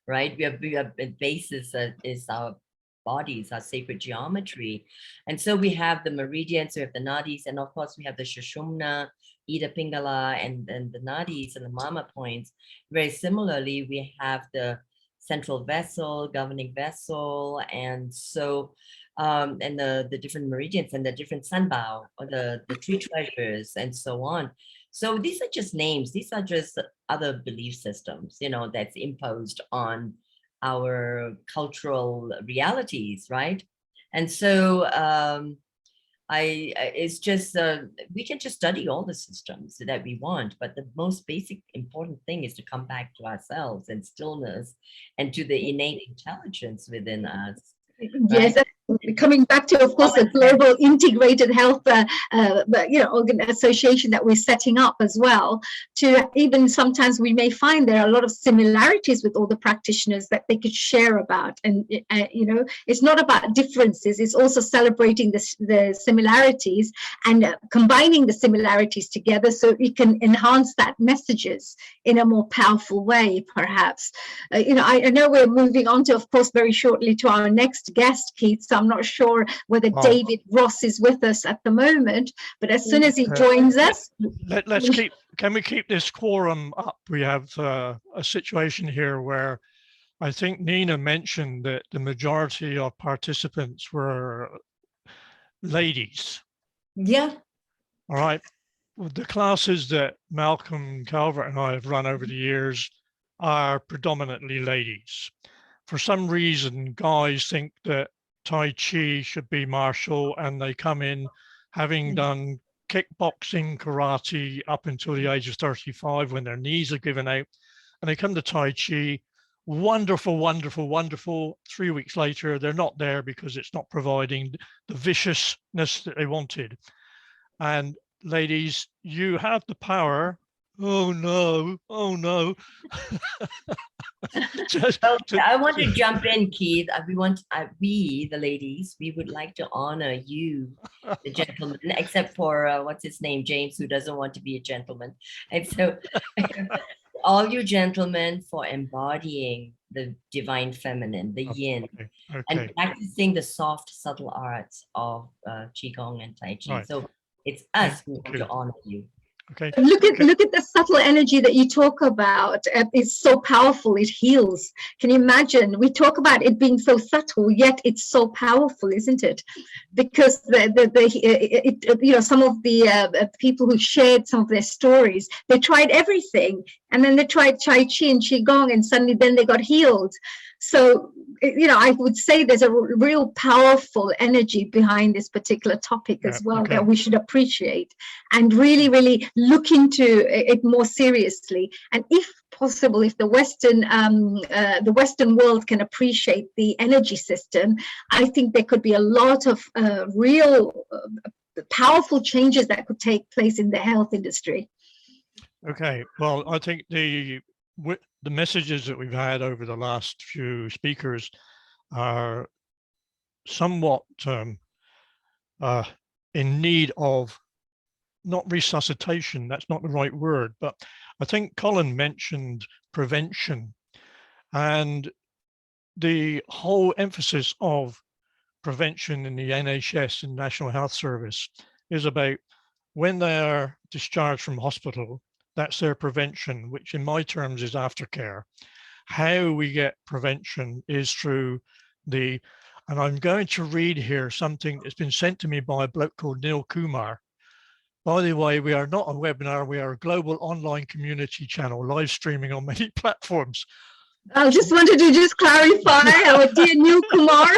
S7: right? We have the basis is our bodies, our sacred geometry. And so we have the meridians, we have the nadis, and of course we have the Sushumna, Ida Pingala, and the nadis and the mama points. Very similarly, we have the central vessel, governing vessel, and so and the different meridians and the different sunbow, or the tree treasures, and so on. So these are just names. These are just other belief systems, you know, that's imposed on our cultural realities, right? And so it's just, we can just study all the systems that we want, but the most basic important thing is to come back to ourselves and stillness and to the innate intelligence within us.
S1: Yes, coming back to, of course, the global integrated health, you know, association that we're setting up as well. To even sometimes we may find there are a lot of similarities with all the practitioners that they could share about, and you know, it's not about differences; it's also celebrating the similarities and combining the similarities together so we can enhance that messages in a more powerful way, perhaps. You know, I know we're moving on to, of course, very shortly to our next guest, Keith. So I'm not sure whether David Ross is with us at the moment, but as soon as he joins us,
S9: can we keep this quorum up? We have a situation here where I think Nina mentioned that the majority of participants were ladies.
S17: Yeah.
S9: All right. The classes that Malcolm Calvert and I have run over the years are predominantly ladies. for some reason, guys think that Tai Chi should be martial, and they come in having done kickboxing, karate up until the age of 35 when their knees are given out, and they come to Tai Chi, wonderful, wonderful, wonderful. 3 weeks later, they're not there because it's not providing the viciousness that they wanted. And ladies, you have the power. Oh no, oh no.
S7: I want to jump in, Keith. We, the ladies, we would like to honor you, the gentleman, except for what's his name, James, who doesn't want to be a gentleman. And so all you gentlemen for embodying the divine feminine, the yin, and practicing the soft, subtle arts of Qi Gong and Tai Chi.
S9: Right.
S7: So it's us who want to honor you.
S9: Okay.
S1: Look at the subtle energy that you talk about. It's so powerful. It heals. Can you imagine? We talk about it being so subtle, yet it's so powerful, isn't it? Because some of the people who shared some of their stories, they tried everything, and then they tried Tai Chi and Qi Gong, and suddenly then they got healed. So, I would say there's a real powerful energy behind this particular topic as well that we should appreciate and really, really look into it more seriously. And if possible, if the Western world can appreciate the energy system, I think there could be a lot of real powerful changes that could take place in the health industry.
S9: Okay, well, I think the messages that we've had over the last few speakers are somewhat in need of not resuscitation, that's not the right word, but I think Colin mentioned prevention, and the whole emphasis of prevention in the NHS and National Health Service is about when they are discharged from hospital, that's their prevention, which in my terms is aftercare. How we get prevention is through and I'm going to read here something that's been sent to me by a bloke called Neil Kumar. By the way, we are not a webinar, we are a global online community channel, live streaming on many platforms.
S1: I just wanted to just clarify our dear Neil Kumar.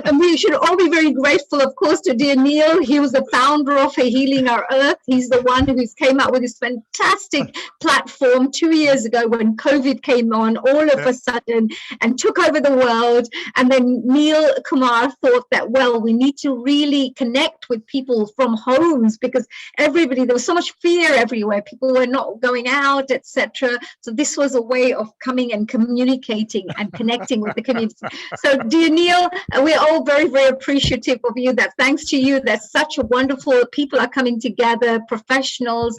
S1: And we should all be very grateful, of course, to dear Neil. He was the founder of Healing Our Earth. He's the one who came up with this fantastic platform 2 years ago when COVID came on all of a sudden and took over the world. And then Neil Kumar thought that, well, we need to really connect with people from homes because there was so much fear everywhere. People were not going out, etc. So this was a way of coming and communicating and connecting with the community. So dear Neil, we're all very, very appreciative of you. That thanks to you, that such a wonderful people are coming together, professionals,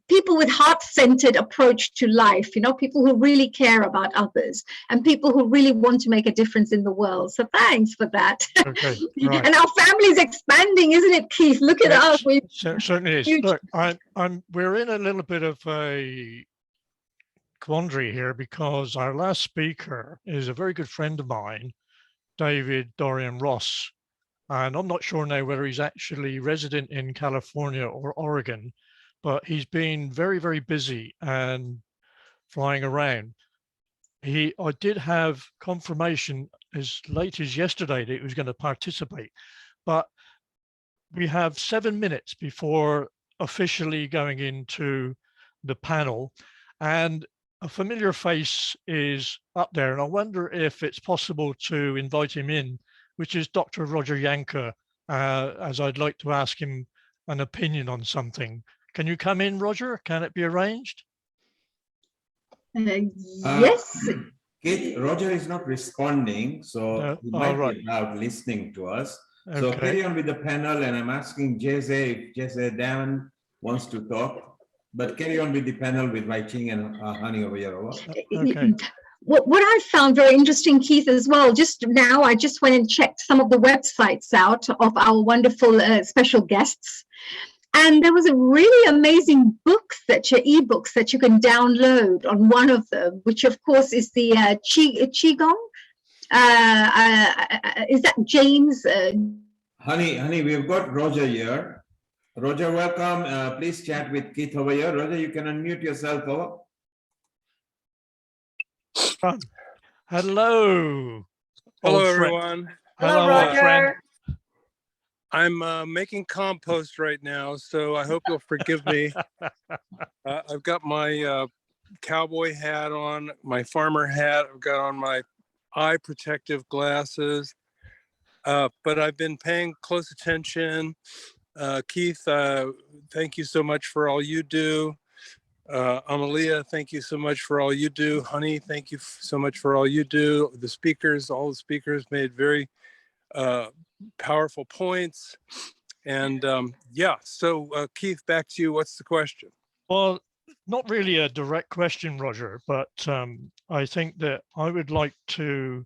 S1: people with heart-centered approach to life, people who really care about others and people who really want to make a difference in the world. So thanks for that.
S9: Okay, right.
S1: And our family is expanding, isn't it, Keith? Look at us.
S9: Certainly is. Look, we're in a little bit of a quandary here because our last speaker is a very good friend of mine, David Dorian Ross, and I'm not sure now whether he's actually resident in California or Oregon, but he's been very, very busy and flying around. I did have confirmation as late as yesterday that he was going to participate, but we have 7 minutes before officially going into the panel, and a familiar face is up there, and I wonder if it's possible to invite him in, which is Dr. Roger Yanker, as I'd like to ask him an opinion on something. Can you come in, Roger? Can it be arranged?
S1: Yes.
S11: Kate, Roger is not responding, so he might be about listening to us. Okay. So carry on with the panel, and I'm asking Jesse if Jesse Dan wants to talk. But carry on with the panel with Wai-Ching and Hani over here.
S9: Okay.
S1: What I found very interesting, Keith, as well, just now I just went and checked some of the websites out of our wonderful special guests. And there was a really amazing ebooks that you can download on one of them, which of course is the Qi Gong. Is that James?
S11: Honey, we've got Roger here. Roger, welcome. Please chat with Keith over here. Roger, you can unmute yourself over.
S9: Hello.
S18: Hello,
S9: old friend.
S18: everyone.
S9: Hello, old friend.
S18: I'm making compost right now, so I hope you'll forgive me. I've got my cowboy hat on, my farmer hat. I've got on my eye protective glasses, but I've been paying close attention. Keith, thank you so much for all you do. Amalia, thank you so much for all you do. Honey, thank you so much for all you do. The speakers, all the speakers made very powerful points. And yeah, so Keith, back to you. What's the question?
S9: Well, not really a direct question, Roger, but I think that I would like to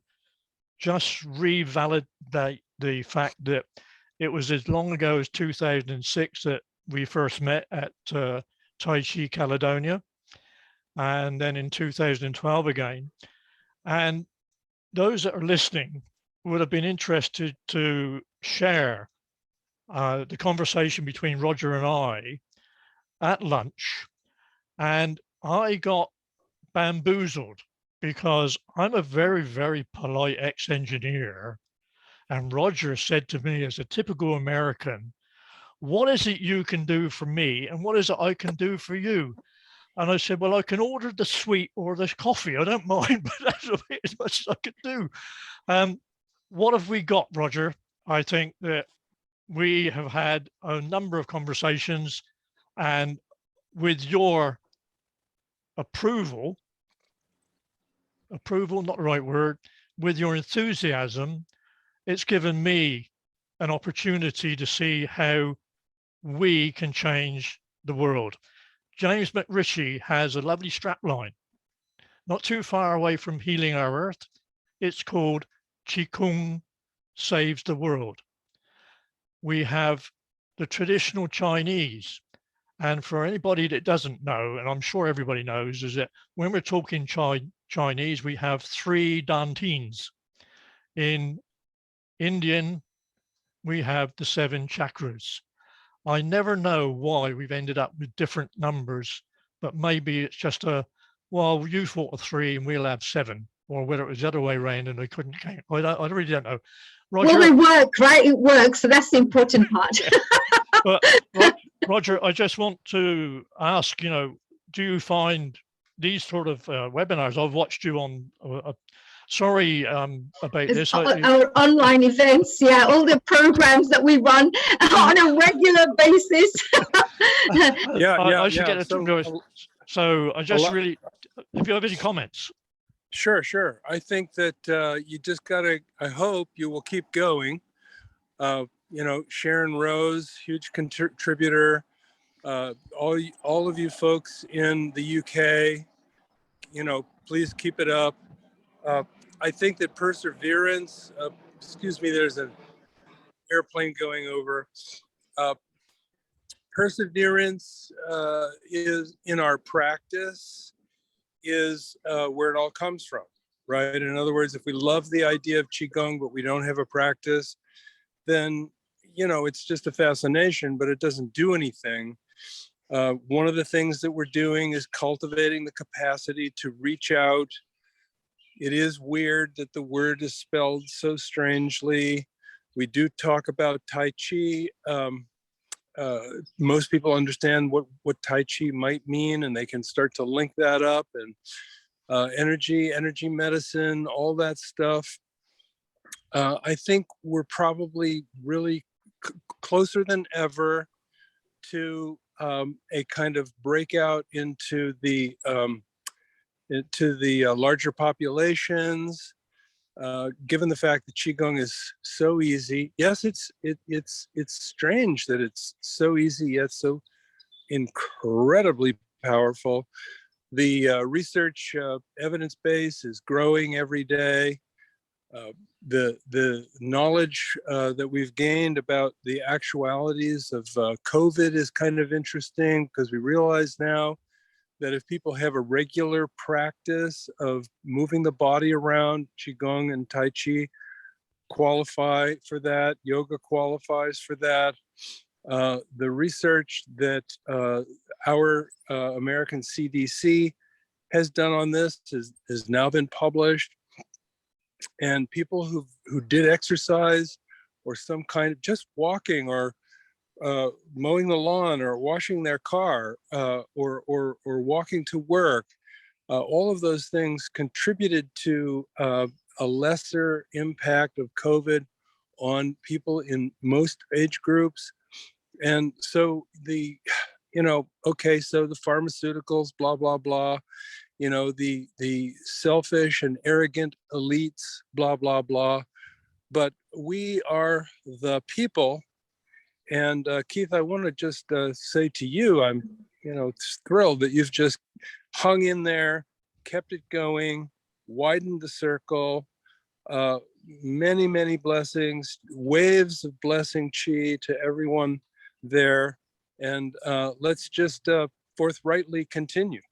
S9: just revalidate the fact that it was as long ago as 2006 that we first met at Tai Chi Caledonia, and then in 2012 again. And those that are listening would have been interested to share the conversation between Roger and I at lunch. And I got bamboozled because I'm a very, very polite ex-engineer. And Roger said to me, as a typical American, what is it you can do for me? And what is it I can do for you? And I said, well, I can order the sweet or the coffee. I don't mind, but that's as much as I can do. What have we got, Roger? I think that we have had a number of conversations, and with your approval, not the right word, with your enthusiasm, it's given me an opportunity to see how we can change the world. James McRitchie has a lovely strapline, not too far away from Healing Our Earth. It's called Qi Gong Saves the World. We have the traditional Chinese. And for anybody that doesn't know, and I'm sure everybody knows, is that when we're talking Chinese, we have 3 dantines. In Indian, we have the 7 chakras. I never know why we've ended up with different numbers, but maybe it's just well, you thought of 3 and we'll have 7, or whether it was the other way around and they couldn't count. I really don't know. Roger,
S1: well, they work, right? It works. So that's the important part.
S9: But Roger, I just want to ask, do you find these sort of webinars? I've watched you on, sorry about this.
S1: Our online events, yeah, all the programs that we run on a regular basis.
S9: I should get it. So I just really, if you have any comments.
S18: Sure. I think that you just gotta, I hope you will keep going. Sharon Rose, huge contributor. All of you folks in the UK, please keep it up. I think that perseverance, excuse me, there's an airplane going over. Perseverance is in our practice is where it all comes from, right? In other words, if we love the idea of Qigong, but we don't have a practice, then, it's just a fascination, but it doesn't do anything. One of the things that we're doing is cultivating the capacity to reach out. It is weird that the word is spelled so strangely. We do talk about Tai Chi. Most people understand what Tai Chi might mean, and they can start to link that up, and energy medicine, all that stuff. I think we're probably really closer than ever to a kind of breakout into the larger populations, given the fact that Qigong is so easy. Yes, it's strange that it's so easy yet so incredibly powerful. The research evidence base is growing every day. The knowledge that we've gained about the actualities of COVID is kind of interesting, because we realize now that if people have a regular practice of moving the body around, Qigong and Tai Chi qualify for that, yoga qualifies for that. The research that our American CDC has done on this has now been published. and people who did exercise or some kind of just walking or mowing the lawn or washing their car or walking to work, all of those things contributed to a lesser impact of COVID on people in most age groups. And so okay, so the pharmaceuticals, blah, blah, blah, the selfish and arrogant elites, blah, blah, blah. But we are the people. And Keith, I want to just say to you, I'm, thrilled that you've just hung in there, kept it going, widened the circle. Many, many blessings, waves of blessing Qi to everyone there. And let's just forthrightly continue.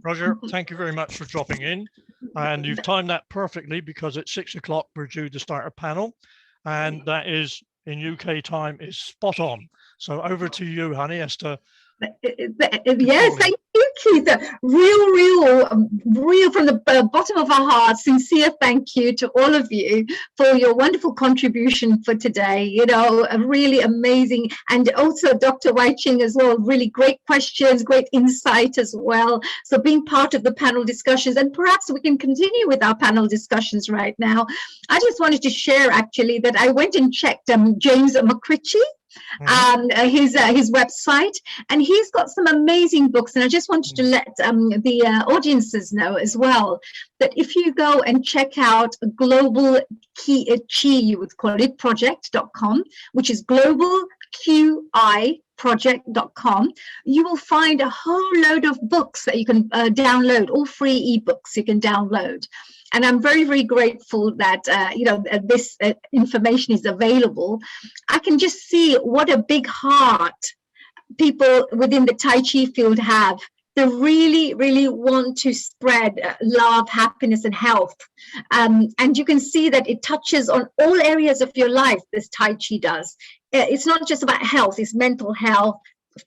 S9: Roger, thank you very much for dropping in. And you've timed that perfectly because at 6 o'clock we're due to start a panel. And that is, in UK time, is spot on. So over to you, honey, as to...
S1: Yes, thank you, Keith. Real from the bottom of our hearts, sincere thank you to all of you for your wonderful contribution for today. Really amazing. And also Dr. Wai-Ching as well, really great questions, great insight as well. So being part of the panel discussions, and perhaps we can continue with our panel discussions right now. I just wanted to share actually that I went and checked James McRitchie, his website, and he's got some amazing books, and I just wanted to let the audiences know as well that if you go and check out global Qi, you would call it, project.com, which is globalqi.project.com, you will find a whole load of books that you can download, all free ebooks you can download. And I'm very, very grateful that, this information is available. I can just see what a big heart people within the Tai Chi field have. They really, really want to spread love, happiness, and health. And you can see that it touches on all areas of your life, this Tai Chi does. It's not just about health, it's mental health,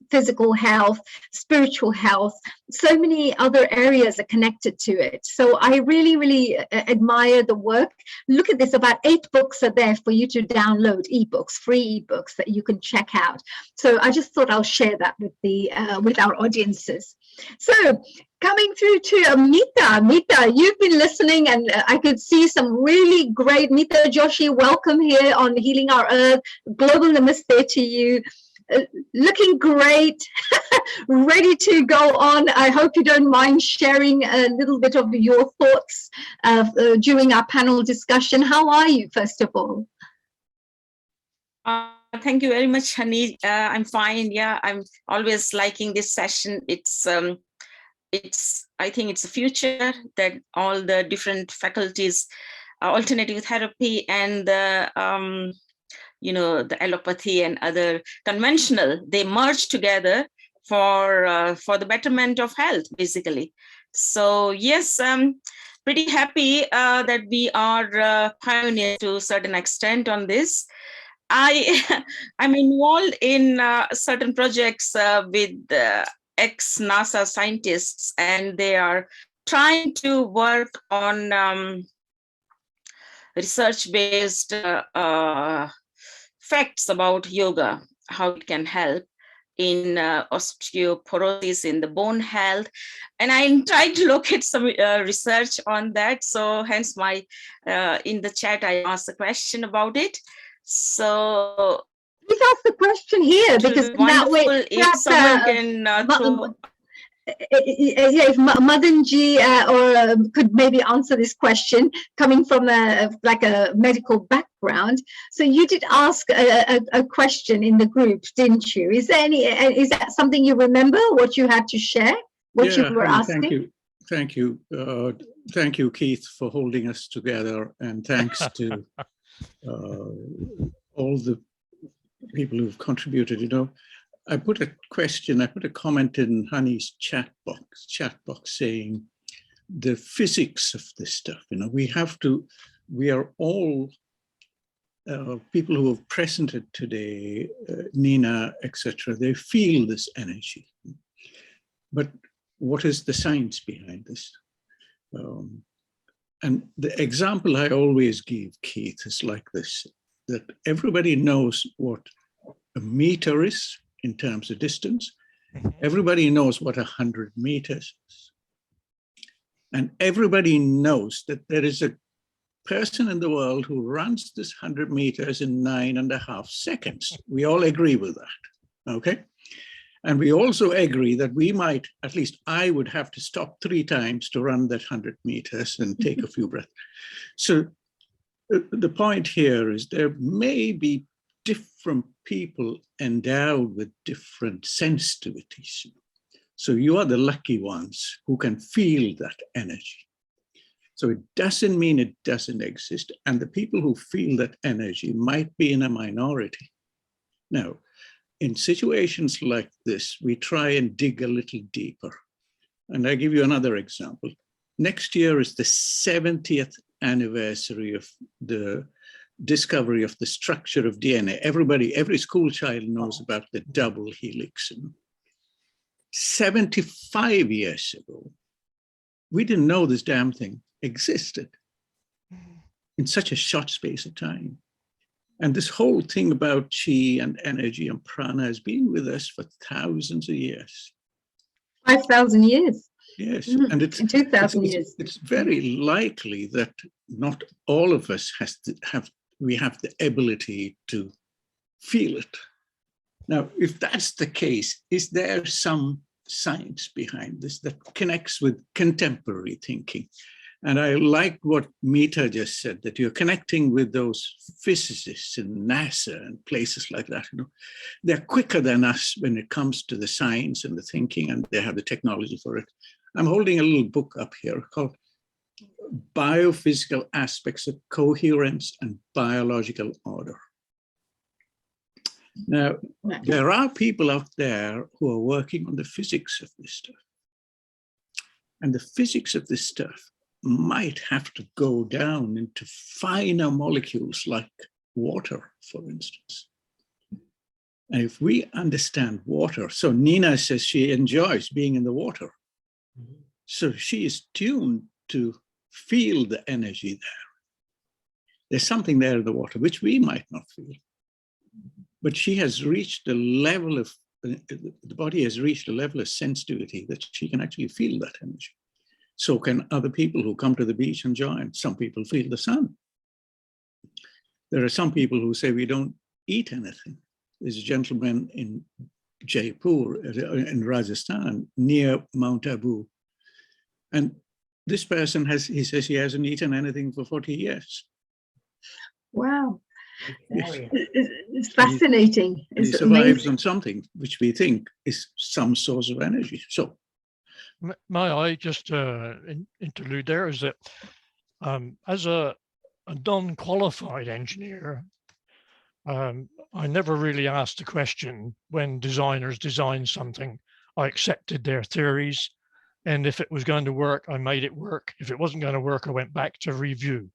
S1: physical health, spiritual health, so many other areas are connected to it. So I really, really admire the work. Look at this, about 8 books are there for you to download, ebooks, free ebooks that you can check out. So I just thought I'll share that with with our audiences. So coming through to Mita, you've been listening, and I could see some really great, Mita Joshi, welcome here on Healing Our Earth. Global namaste to you. Looking great, ready to go on. I hope you don't mind sharing a little bit of your thoughts during our panel discussion. How are you, first of all?
S19: Thank you very much, Hani. I'm fine. Yeah, I'm always liking this session. I think it's a future that all the different faculties, alternative therapy and the allopathy and other conventional, they merge together for the betterment of health, basically. So yes, I'm pretty happy that we are pioneers to a certain extent on this. I'm involved in certain projects with ex-NASA scientists, and they are trying to work on research-based facts about yoga, how it can help in osteoporosis, in the bone health. And I tried to locate some research on that. So hence my, in the chat, I asked a question about it. So
S1: please ask the question here, because that way,
S19: if someone can throw...
S1: if Madanji or could maybe answer this question, coming from like a medical background. So you did ask a question in the group, didn't you? Is that something you remember, what you had to share, what you were asking?
S5: Thank you, Keith, for holding us together, and thanks to all the people who've contributed. I put a comment in Hani's chat box saying the physics of this stuff. We are all people who have presented today, Nina, etc. They feel this energy, but what is the science behind this? And the example I always give, Keith, is like this, that everybody knows what a meter is in terms of distance. Everybody knows what 100 meters is. And everybody knows that there is a person in the world who runs this 100 meters in 9.5 seconds. We all agree with that, okay? And we also agree that we might, at least I would have to stop 3 times to run that 100 meters and take a few breaths. So the point here is there may be different people endowed with different sensitivities. So you are the lucky ones who can feel that energy. So it doesn't mean it doesn't exist. And the people who feel that energy might be in a minority. Now, in situations like this, we try and dig a little deeper. And I give you another example. Next year is the 70th anniversary of the discovery of the structure of DNA. Every school child knows about the double helix. 75 years ago, we didn't know this damn thing existed in such a short space of time. And this whole thing about Qi and energy and prana has been with us for thousands of years.
S1: 5,000 years.
S5: Yes, and it's
S1: 2,000 years.
S5: It's very likely that not all of us have the ability to feel it. Now, if that's the case, is there some science behind this that connects with contemporary thinking? And I like what Meeta just said, that you're connecting with those physicists in NASA and places like that. You know, they're quicker than us when it comes to the science and the thinking, and they have the technology for it. I'm holding a little book up here called Biophysical Aspects of Coherence and Biological Order. Now, there are people out there who are working on the physics of this stuff. And the physics of this stuff might have to go down into finer molecules like water, for instance. And if we understand water, so Nina says she enjoys being in the water. So she is tuned to feel the energy there. There's something there in the water which we might not feel. But she has reached a level of, the body has reached a level of sensitivity that she can actually feel that energy. So can other people who come to the beach and join. Some people feel the sun. There are some people who say we don't eat anything. There's a gentleman in Jaipur, in Rajasthan, near Mount Abu. And this person he says he hasn't eaten anything for 40 years.
S1: Wow.
S5: Yes.
S1: It's fascinating.
S5: And he survives on something which we think is some source of energy. So,
S9: may I just interlude there, is that as a non-qualified engineer, I never really asked the question when designers designed something. I accepted their theories, and if it was going to work, I made it work. If it wasn't going to work, I went back to review.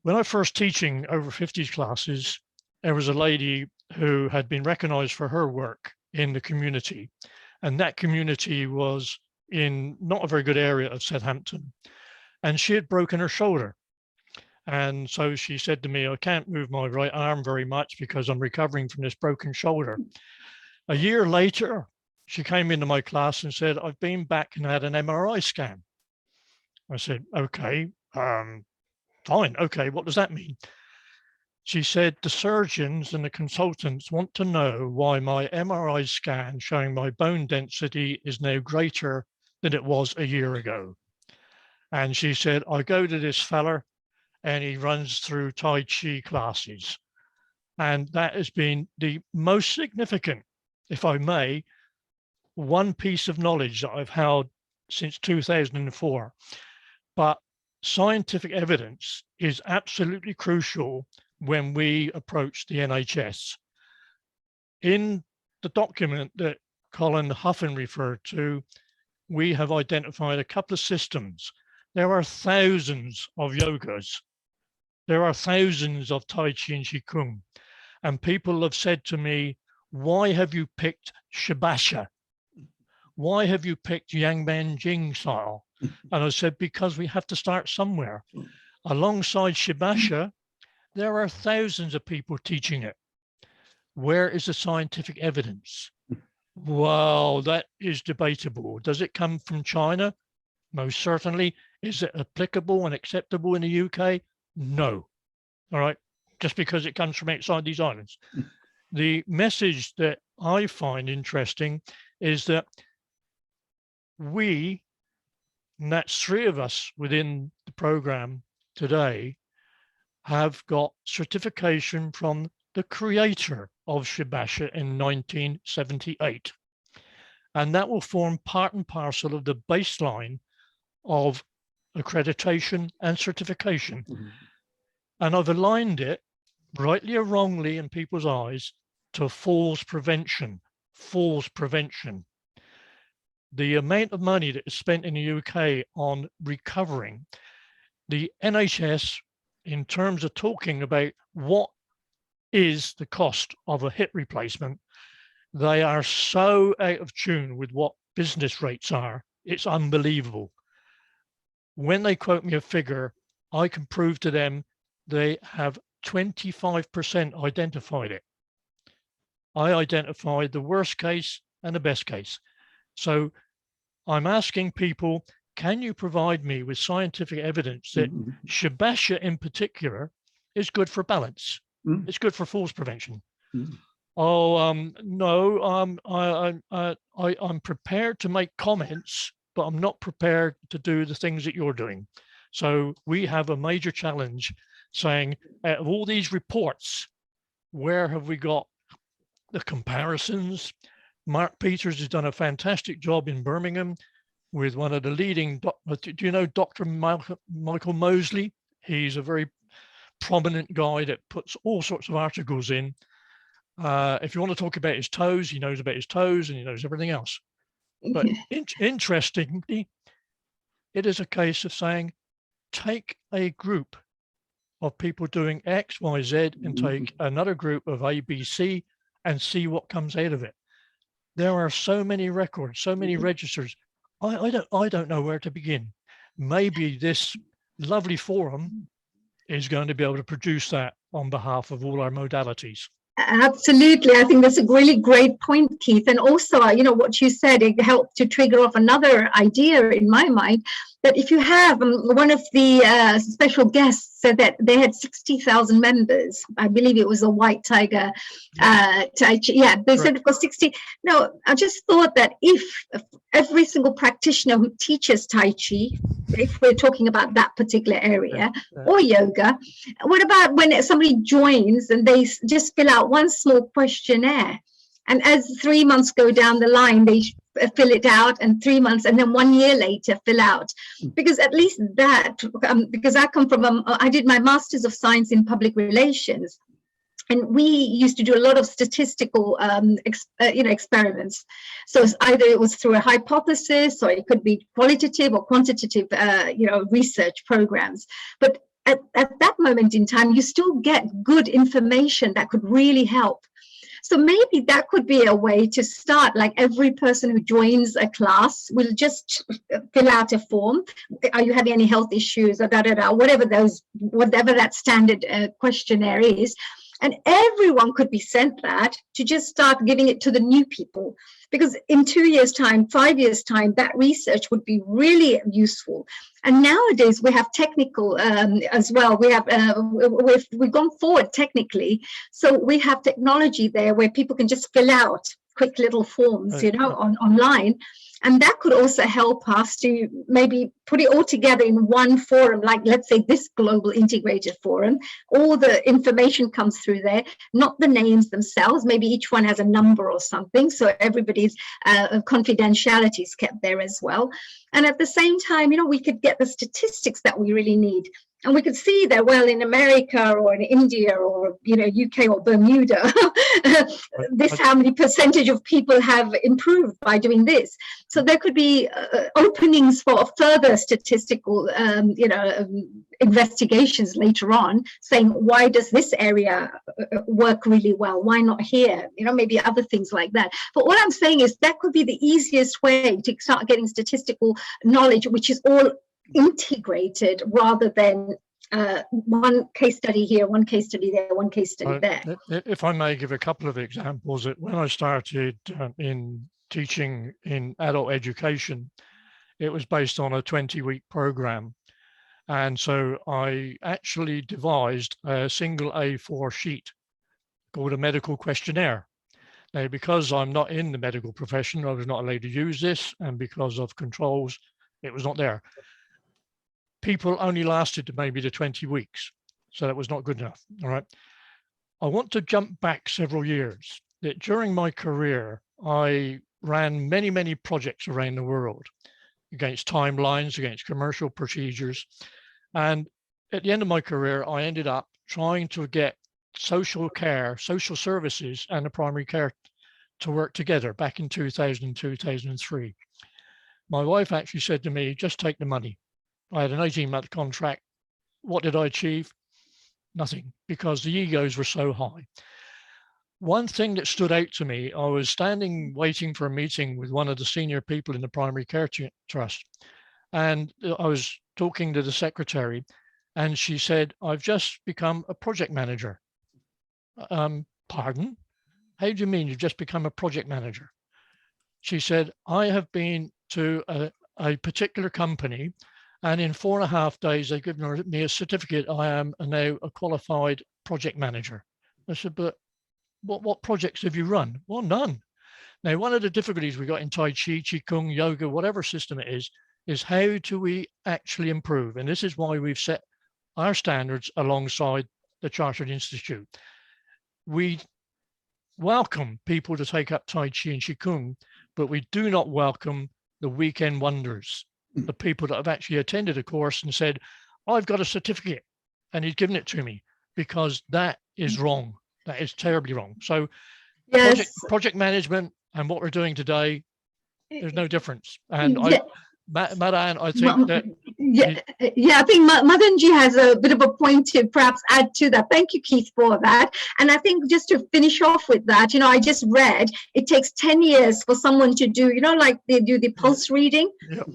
S9: When I first teaching over 50s classes, there was a lady who had been recognized for her work in the community. And that community was in not a very good area of Southampton. And she had broken her shoulder. And so she said to me, I can't move my right arm very much because I'm recovering from this broken shoulder. A year later, she came into my class and said, I've been back and had an MRI scan. I said, okay, fine. Okay, what does that mean? She said, the surgeons and the consultants want to know why my MRI scan showing my bone density is now greater than it was a year ago. And she said, I go to this fella and he runs through Tai Chi classes. And that has been the most significant, if I may, one piece of knowledge that I've held since 2004. But scientific evidence is absolutely crucial when we approach the NHS. In the document that Colin Huffin referred to, we have identified a couple of systems. There are thousands of yogas. There are thousands of Tai Chi and Qi Gong. And people have said to me, why have you picked Shabasha? Why have you picked Yang Man Jing style? And I said, because we have to start somewhere. Alongside Shibasha, there are thousands of people teaching it. Where is the scientific evidence? Well, that is debatable. Does it come from China? Most certainly. Is it applicable and acceptable in the UK? No. All right. Just because it comes from outside these islands. The message that I find interesting is that we, and that's 3 of us within the program today, have got certification from the creator of Shibasha in 1978. And that will form part and parcel of the baseline of accreditation and certification. And I've aligned it, rightly or wrongly in people's eyes, to falls prevention. Falls prevention. The amount of money that is spent in the UK on recovering, the NHS, in terms of talking about what is the cost of a hip replacement, they are so out of tune with what business rates are. It's unbelievable. When they quote me a figure, I can prove to them they have 25% identified it. I identified the worst case and the best case. So I'm asking people, can you provide me with scientific evidence that Shibasha in particular is good for balance? It's good for falls prevention. Oh, no, I'm prepared to make comments, but I'm not prepared to do the things that you're doing. So we have a major challenge saying, out of all these reports, where have we got the comparisons? Mark Peters has done a fantastic job in Birmingham with one of the leading, do you know Dr. Michael Mosley? He's a very prominent guy that puts all sorts of articles in. If you want to talk about his toes, he knows about his toes and he knows everything else. But interestingly, it is a case of saying, take a group of people doing X, Y, Z and take another group of A, B, C and see what comes out of it. There are so many records, so many registers. I don't know where to begin. Maybe this lovely forum is going to be able to produce that on behalf of all our modalities.
S1: Absolutely. I think that's a really great point, Keith. And also, you know, what you said, it helped to trigger off another idea in my mind, that if you have one of the special guests said that they had 60,000 members. I believe it was a white tiger. Tai Chi. Yeah, they said it was 60. No, I just thought that if every single practitioner who teaches Tai Chi, if we're talking about that particular area, or yoga, what about when somebody joins and they just fill out one small questionnaire? And as 3 months go down the line, they fill it out, and 3 months, and then 1 year later fill out. Because at least that, because I come from, I did my Master's of Science in Public Relations. And we used to do a lot of statistical, experiments. So either it was through a hypothesis, or it could be qualitative or quantitative, research programs. But at that moment in time, you still get good information that could really help. So maybe that could be a way to start, like every person who joins a class will just fill out a form. Are you having any health issues, or whatever that standard questionnaire is. And everyone could be sent that to just start giving it to the new people. Because in 2 years' time, 5 years' time, that research would be really useful. And nowadays we have technical as well. We have we've gone forward technically, so we have technology there where people can just fill out quick little forms, online. And that could also help us to maybe put it all together in one forum, like let's say this global integrated forum. All the information comes through there, not the names themselves. Maybe each one has a number or something. So everybody's confidentiality is kept there as well. And at the same time, we could get the statistics that we really need. And we could see that, well, in America or in India or, UK or Bermuda, this how many percentage of people have improved by doing this. So there could be openings for further further statistical, investigations later on, saying why does this area work really well? Why not here? Maybe other things like that. But what I'm saying is that could be the easiest way to start getting statistical knowledge, which is all integrated rather than one case study here, one case study there, one case study there.
S9: If I may give a couple of examples, that when I started in teaching in adult education, it was based on a 20-week program. And so I actually devised a single A4 sheet called a medical questionnaire. Now, because I'm not in the medical profession, I was not allowed to use this, and because of controls, it was not there. People only lasted to maybe the 20 weeks, so that was not good enough. All right. I want to jump back several years. That during my career, I ran many, many projects around the world against timelines, against commercial procedures. And at the end of my career, I ended up trying to get social care, social services, and the primary care to work together back in 2000, 2003. My wife actually said to me, just take the money. I had an 18-month contract. What did I achieve? Nothing, because the egos were so high. One thing that stood out to me, I was standing waiting for a meeting with one of the senior people in the primary care trust. And I was talking to the secretary, and she said, I've just become a project manager. Pardon? How do you mean you've just become a project manager? She said, I have been to a particular company, and in 4.5 days, they've given me a certificate. I am now a qualified project manager. I said, but what projects have you run? Well, none. Now, one of the difficulties we got in Tai Chi, Qi Gong, yoga, whatever system it is how do we actually improve? And this is why we've set our standards alongside the Chartered Institute. We welcome people to take up Tai Chi and Qi Gong, but we do not welcome the weekend wonders, the people that have actually attended a course and said, I've got a certificate, and he's given it to me, because that is wrong. That is terribly wrong. So yes. project management and what we're doing today, there's no difference. And yeah. Madan, I think that...
S1: Yeah, I think Madanji has a bit of a point to perhaps add to that. Thank you, Keith, for that. And I think just to finish off with that, I just read it takes 10 years for someone to do, like they do the pulse reading. Yep.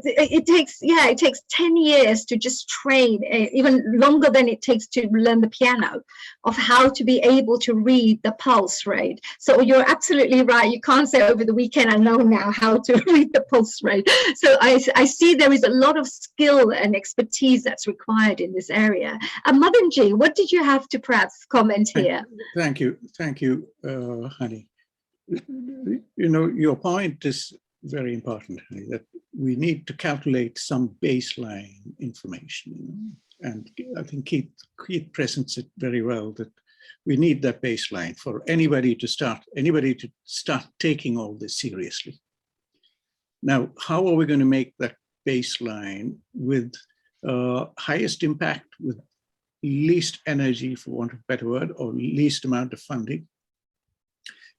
S1: It takes 10 years to just train, even longer than it takes to learn the piano, of how to be able to read the pulse rate. So you're absolutely right. You can't say over the weekend, I know now how to read the pulse rate. So I see there is a lot of skill and expertise that's required in this area. Madanji, what did you have to perhaps comment here?
S20: Thank you, Hani. Your point is very important, Hani, that we need to calculate some baseline information. And I think Keith presents it very well, that we need that baseline for anybody to start taking all this seriously. Now, how are we going to make that baseline with highest impact, with least energy, for want of a better word, or least amount of funding?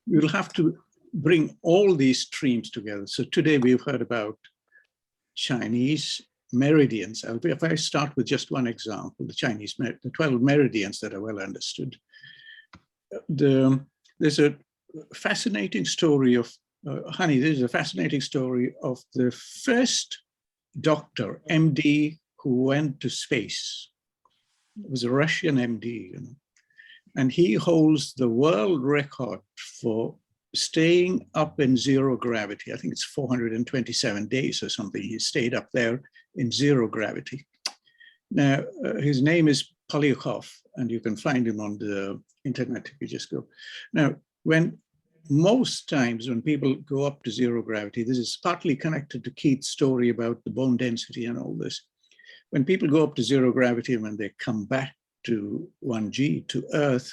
S20: We'll have to bring all these streams together. So today we've heard about Chinese meridians. If I start with just one example, the 12 meridians that are well understood. There's a fascinating story of Hani, this is a fascinating story of the first doctor, MD, who went to space. It was a Russian MD, and he holds the world record for staying up in zero gravity. I think it's 427 days or something. He stayed up there in zero gravity. Now, his name is Polyakov, and you can find him on the internet if you just go. Now, most times when people go up to zero gravity, this is partly connected to Keith's story about the bone density and all this. When people go up to zero gravity and when they come back to 1G, to Earth,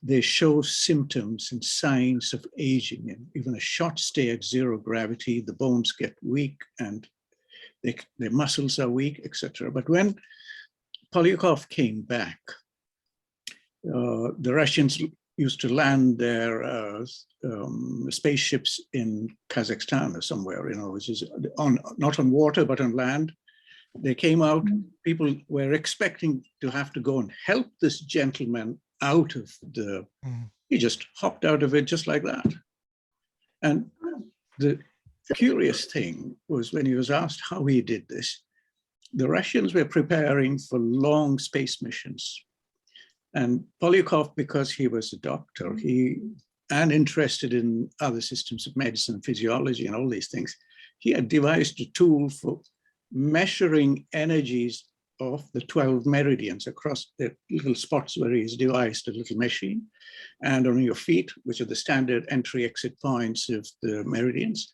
S20: they show symptoms and signs of aging. And even a short stay at zero gravity, the bones get weak and their muscles are weak, etc. But when Polyakov came back, the Russians used to land their spaceships in Kazakhstan or somewhere, you know, which is not on water, but on land. They came out, people were expecting to have to go and help this gentleman out of the, he just hopped out of it just like that. And the curious thing was when he was asked how he did this, the Russians were preparing for long space missions. And Polyakov, because he was a doctor, and interested in other systems of medicine, physiology, and all these things, he had devised a tool for measuring energies of the 12 meridians across the little spots where he's devised a little machine, and on your feet, which are the standard entry-exit points of the meridians.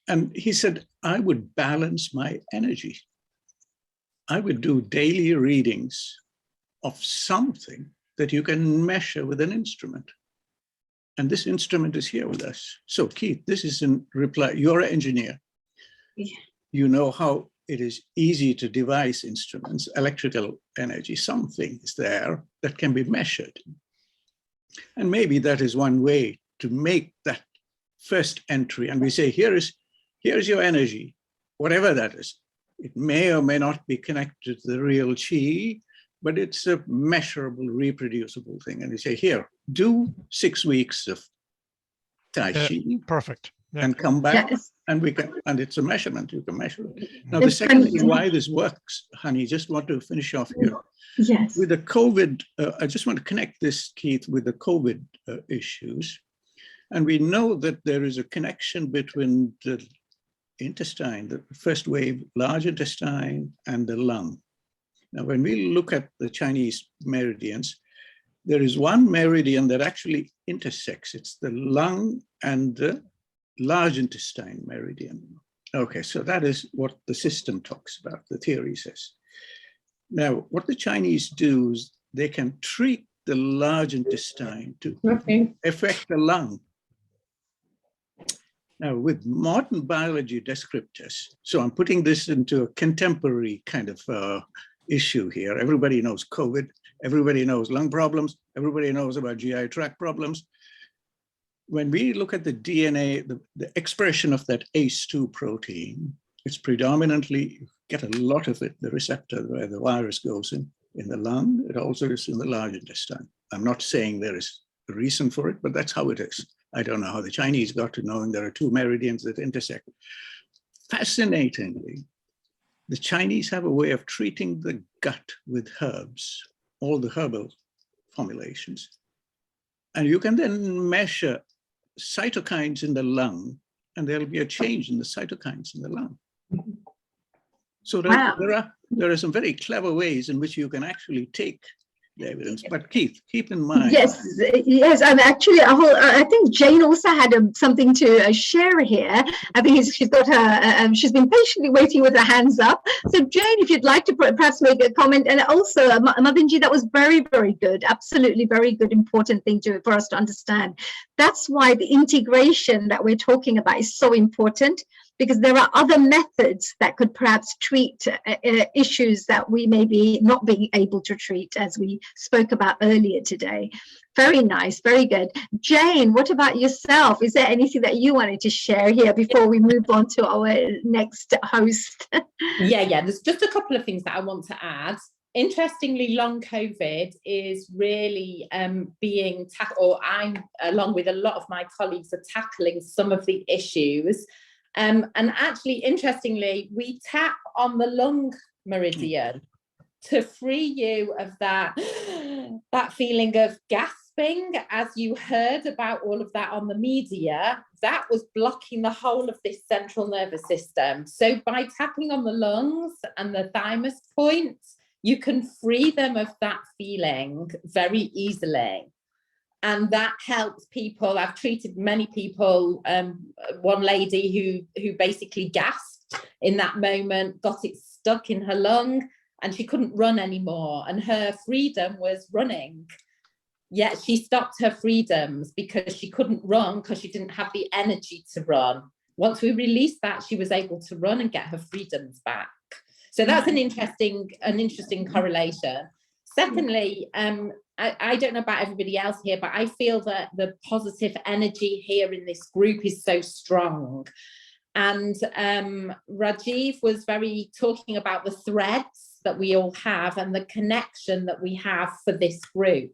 S20: And he said, I would balance my energy. I would do daily readings of something that you can measure with an instrument. And this instrument is here with us. So Keith, this is in reply, you're an engineer.
S1: Yeah.
S20: You know how it is easy to devise instruments, electrical energy, something is there that can be measured. And maybe that is one way to make that first entry. And we say, here's your energy, whatever that is. It may or may not be connected to the real Qi, but it's a measurable, reproducible thing. And we say, here, do 6 weeks of Tai Chi.
S9: Perfect. Yeah.
S20: And come back,
S1: Yes.
S20: and we can, and it's a measurement, you can measure it. Now, the second thing why this works, honey, just want to finish off here.
S1: Yes.
S20: With the COVID, I just want to connect this, Keith, with the COVID issues. And we know that there is a connection between the intestine, the first wave, large intestine, and the lung. Now, when we look at the Chinese meridians, there is one meridian that actually intersects. It's the lung and the large intestine meridian. Okay, so that is what the system talks about, the theory says. Now, what the Chinese do is they can treat the large intestine to affect the lung. Now, with modern biology descriptors, so I'm putting this into a contemporary kind of issue here. Everybody knows COVID, everybody knows lung problems, everybody knows about GI tract problems. When we look at the DNA, the expression of that ACE2 protein, it's predominantly, get a lot of it, the receptor where the virus goes in the lung. It also is in the large intestine. I'm not saying there is a reason for it, but that's how it is. I don't know how the Chinese got to knowing there are two meridians that intersect. Fascinatingly, the Chinese have a way of treating the gut with herbs, all the herbal formulations. And you can then measure cytokines in the lung, and there'll be a change in the cytokines in the lung. So there are some very clever ways in which you can actually take the evidence. But Keith, keep in mind.
S1: Yes, yes, and actually, I think Jane also had something to share here. I think she's got her. She's been patiently waiting with her hands up. So Jane, if you'd like to perhaps make a comment, and also Mavinji, that was very, very good. Absolutely, very good, important thing for us to understand. That's why the integration that we're talking about is so important, because there are other methods that could perhaps treat issues that we may be not being able to treat, as we spoke about earlier today. Very nice, very good. Jane, what about yourself? Is there anything that you wanted to share here before we move on to our next host?
S8: Yeah, there's just a couple of things that I want to add. Interestingly, long COVID is really being tackled, or I'm, along with a lot of my colleagues, are tackling some of the issues. And actually, interestingly, we tap on the lung meridian to free you of that feeling of gasping, as you heard about all of that on the media. That was blocking the whole of this central nervous system. So by tapping on the lungs and the thymus points, you can free them of that feeling very easily. And that helps people. I've treated many people. One lady who basically gasped in that moment, got it stuck in her lung, and she couldn't run anymore. And her freedom was running. Yet she stopped her freedoms because she couldn't run, because she didn't have the energy to run. Once we released that, she was able to run and get her freedoms back. So that's an interesting correlation. Secondly, I don't know about everybody else here, but I feel that the positive energy here in this group is so strong. And Rajiv was very talking about the threads that we all have and the connection that we have for this group.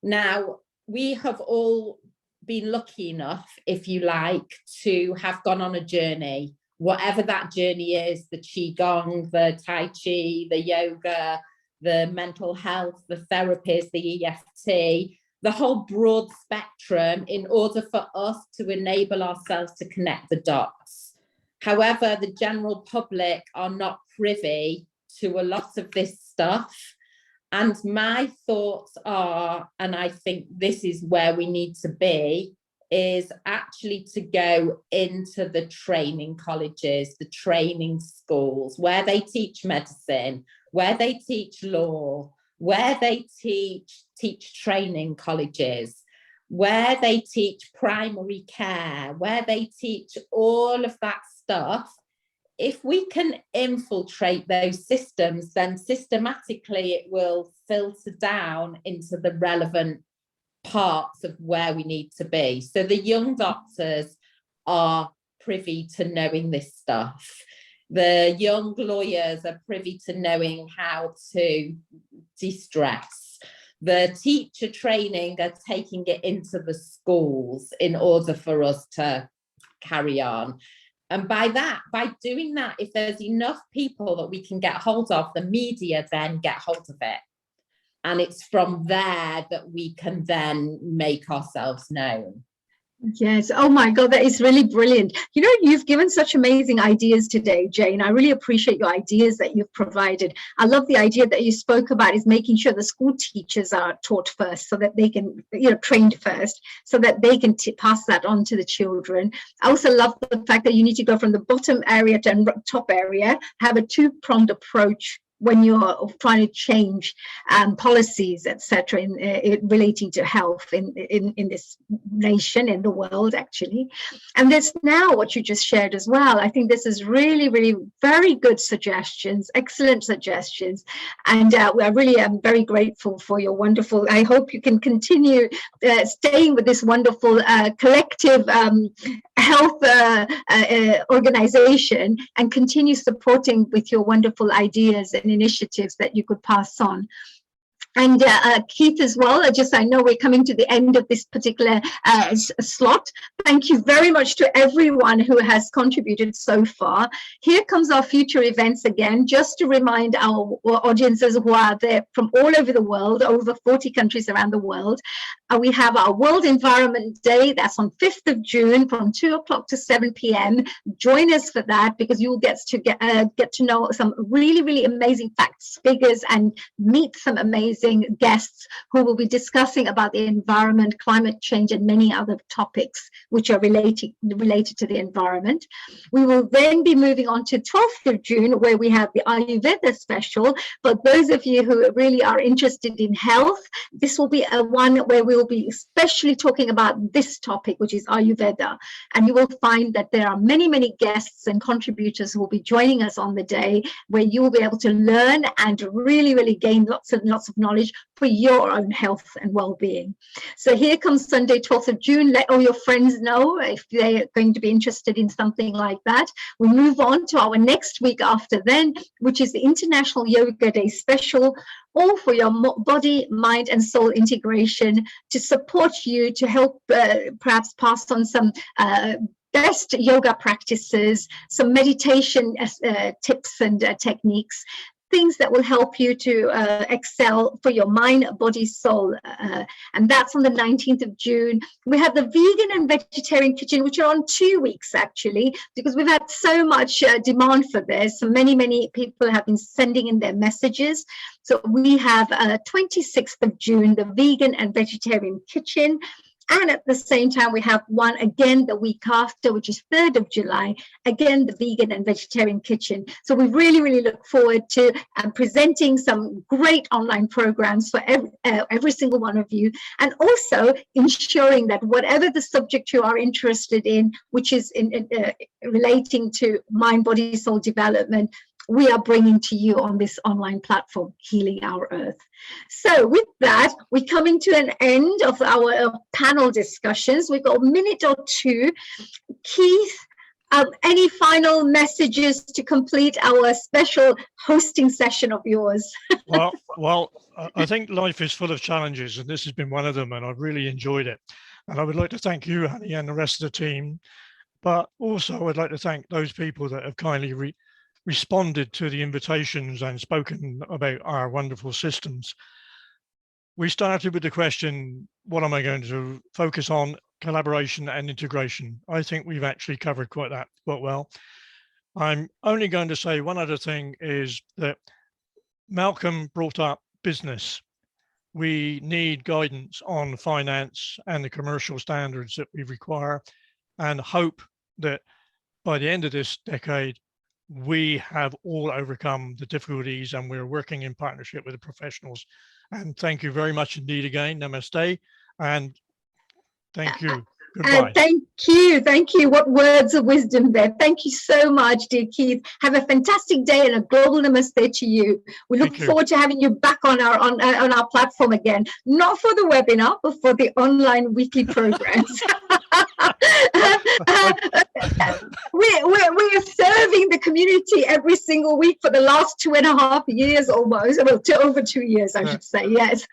S8: Now, we have all been lucky enough, if you like, to have gone on a journey, whatever that journey is, the Qi Gong, the Tai Chi, the yoga, the mental health, the therapies, the EFT, the whole broad spectrum, in order for us to enable ourselves to connect the dots. However, the general public are not privy to a lot of this stuff. And my thoughts are, and I think this is where we need to be, is actually to go into the training colleges, the training schools, where they teach medicine, where they teach law, where they teach training colleges, where they teach primary care, where they teach all of that stuff. If we can infiltrate those systems, then systematically it will filter down into the relevant parts of where we need to be. So the young doctors are privy to knowing this stuff. The young lawyers are privy to knowing how to de-stress. The teacher training are taking it into the schools in order for us to carry on. And by doing that, if there's enough people that we can get hold of, the media then get hold of it. And it's from there that we can then make ourselves known.
S1: Yes. Oh my God, that is really brilliant. You know, you've given such amazing ideas today, Jane. I really appreciate your ideas that you've provided. I love the idea that you spoke about is making sure the school teachers are taught first so that they can, trained first so that they can pass that on to the children. I also love the fact that you need to go from the bottom area to top area, have a two-pronged approach when you're trying to change policies, etc., in relating to health in this nation, in the world, actually. And this now what you just shared as well, I think this is really, really very good suggestions, excellent suggestions. And I really am very grateful for your wonderful, I hope you can continue staying with this wonderful collective health organization and continue supporting with your wonderful ideas and initiatives that you could pass on. And Keith as well, I know we're coming to the end of this particular slot. Thank you very much to everyone who has contributed so far. Here comes our future events again, just to remind our audiences who are there from all over the world, over 40 countries around the world. We have our World Environment Day, that's on 5th of June from 2 o'clock to 7 p.m. Join us for that, because you will get to know some really, really amazing facts, figures, and meet some amazing guests who will be discussing about the environment, climate change, and many other topics which are related to the environment. We will then be moving on to 12th of June, where we have the Ayurveda special. For those of you who really are interested in health, this will be a one where we will be especially talking about this topic, which is Ayurveda. And you will find that there are many, many guests and contributors who will be joining us on the day, where you will be able to learn and really, really gain lots of knowledge for your own health and well-being. So here comes Sunday, 12th of June. Let all your friends know if they're going to be interested in something like that. We move on to our next week after then, which is the International Yoga Day special, all for your body, mind, and soul integration, to support you, to help perhaps pass on some best yoga practices, some meditation tips and techniques, things that will help you to excel for your mind, body, soul. And that's on the 19th of June. We have the Vegan and Vegetarian Kitchen, which are on 2 weeks, actually, because we've had so much demand for this. So many people have been sending in their messages. So we have 26th of June, the Vegan and Vegetarian Kitchen. And at the same time, we have one again the week after, which is 3rd of July, again, the Vegan and Vegetarian Kitchen. So we really, really look forward to presenting some great online programs for every single one of you, and also ensuring that whatever the subject you are interested in, which is relating to mind, body, soul development, we are bringing to you on this online platform, Healing Our Earth. So with that, we're coming to an end of our panel discussions. We've got a minute or two. Keith, any final messages to complete our special hosting session of yours?
S9: Well, I think life is full of challenges, and this has been one of them, and I've really enjoyed it. And I would like to thank you, Hani, and the rest of the team. But also, I'd like to thank those people that have kindly responded to the invitations and spoken about our wonderful systems. We started with the question, what am I going to focus on? Collaboration and integration. I think we've actually covered quite well. I'm only going to say one other thing is that Malcolm brought up business. We need guidance on finance and the commercial standards that we require, and hope that by the end of this decade, we have all overcome the difficulties and we're working in partnership with the professionals. And thank you very much indeed again. Namaste. And thank you. Goodbye.
S1: Thank you. What words of wisdom there. Thank you so much, dear Keith. Have a fantastic day and a global namaste to you. We look forward to having you back on our platform again, not for the webinar, but for the online weekly programs. We are serving the community every single week for the last 2.5 years almost, well, over 2 years, I should say, yes.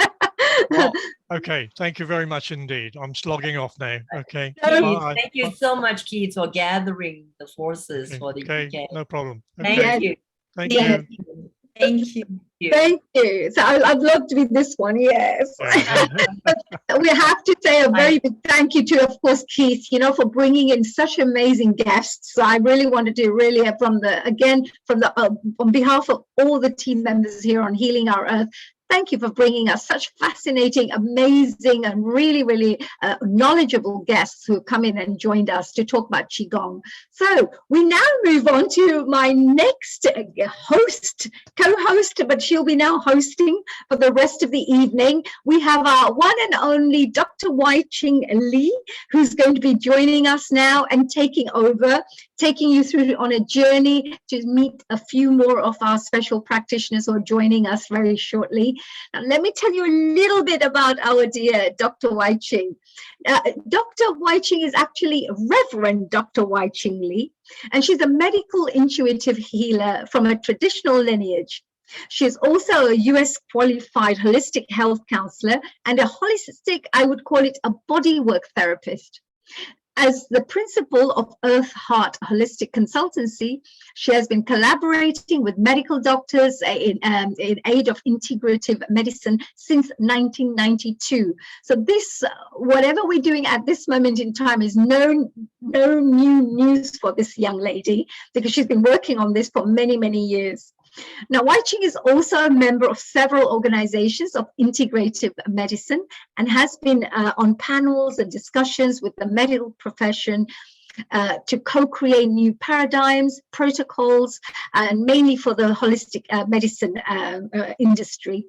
S9: Well, okay, thank you very much indeed. I'm slogging off now. Okay.
S7: Keith, thank you so much, Keith, for gathering the forces for the UK.
S9: No problem.
S7: Thank you.
S9: Thank you.
S17: Thank you.
S1: Thank you. So I'd love to be this one, yes. But we have to say a very big thank you to, of course, Keith, for bringing in such amazing guests. So I really wanted to on behalf of all the team members here on Healing Our Earth, thank you for bringing us such fascinating, amazing, and really, really knowledgeable guests who have come in and joined us to talk about Qi Gong. So we now move on to my next co-host, but she'll be now hosting for the rest of the evening. We have our one and only Dr. Wai-Ching Lee, who's going to be joining us now and taking you through on a journey to meet a few more of our special practitioners who are joining us very shortly. Now, let me tell you a little bit about our dear Dr. Wai-Ching. Dr. Wai-Ching is actually Reverend Dr. Wai-Ching Lee, and she's a medical intuitive healer from a traditional lineage. She is also a US qualified holistic health counselor and a holistic, I would call it a bodywork therapist. As the principal of Earth Heart Holistic Consultancy, she has been collaborating with medical doctors in aid of integrative medicine since 1992. So this, whatever we're doing at this moment in time, is no new news for this young lady, because she's been working on this for many, many years. Now, Wai-Ching is also a member of several organizations of integrative medicine and has been on panels and discussions with the medical profession to co-create new paradigms, protocols, and mainly for the holistic medicine industry.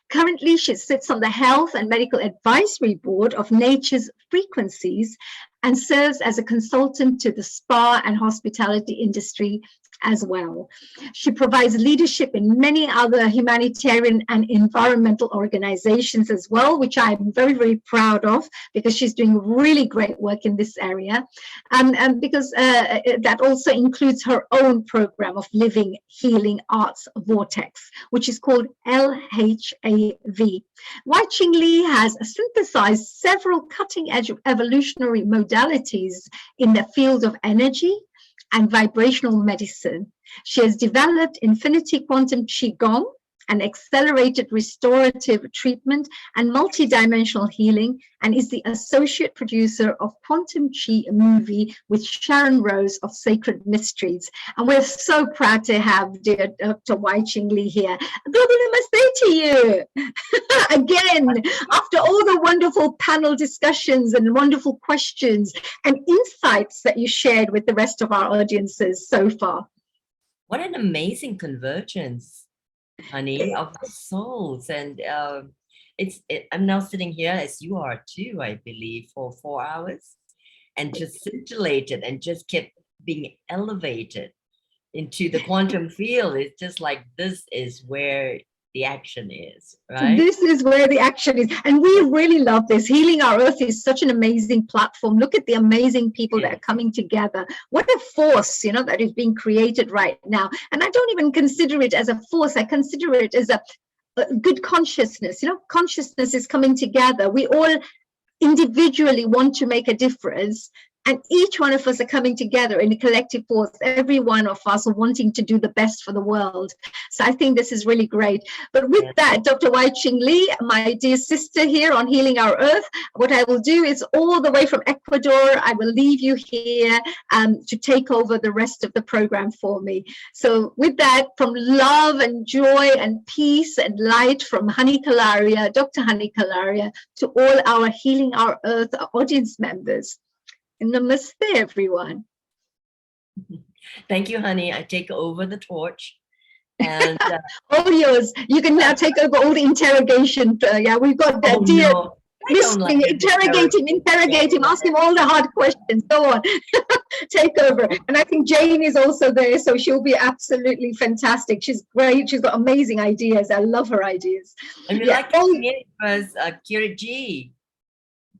S1: Currently, she sits on the Health and Medical Advisory Board of Nature's Frequencies and serves as a consultant to the spa and hospitality industry as well. She provides leadership in many other humanitarian and environmental organizations as well, which I'm very, very proud of, because she's doing really great work in this area. And because that also includes her own program of living, healing, arts vortex, which is called LHAV. Wai-Ching Lee has synthesized several cutting-edge evolutionary modalities in the field of energy and vibrational medicine. She has developed InfinityQuantumQi Gong, an accelerated restorative treatment and multidimensional healing, and is the associate producer of Quantum Qi movie with Sharon Rose of Sacred Mysteries. And we're so proud to have dear Dr. Wai-Ching Lee here. Global namaste to you. Again, after all the wonderful panel discussions and wonderful questions and insights that you shared with the rest of our audiences so far.
S7: What an amazing convergence, honey, of the souls. And I'm now sitting here, as you are too, I believe, for 4 hours, and just scintillated and just kept being elevated into the quantum field. It's just like, this is where the action is,
S1: So
S7: right?
S1: this is where the action is. And we really love this. Healing Our Earth is such an amazing platform. Look at the amazing people that are coming together. What a force, you know, that is being created right now. And I don't even consider it as a force. I consider it as a good consciousness. You know, consciousness is coming together. We all individually want to make a difference. And each one of us are coming together in a collective force, every one of us are wanting to do the best for the world. So I think this is really great. But with that, Dr. Wai-Ching Lee, my dear sister here on Healing Our Earth, what I will do is all the way from Ecuador, I will leave you here to take over the rest of the program for me. So with that, from love and joy and peace and light from Honey Kalaria, Dr. Honey Kalaria, to all our Healing Our Earth audience members. Namaste, everyone.
S7: Thank you, honey. I take over the torch. And
S1: all yours. You can now take over all the interrogation. Yeah, we've got that dear listening, interrogate him, ask him all the hard questions. Go on, take over. And I think Jane is also there, so she'll be absolutely fantastic. She's great. She's got amazing ideas. I love her ideas.
S7: And we'd like to meet was Qi,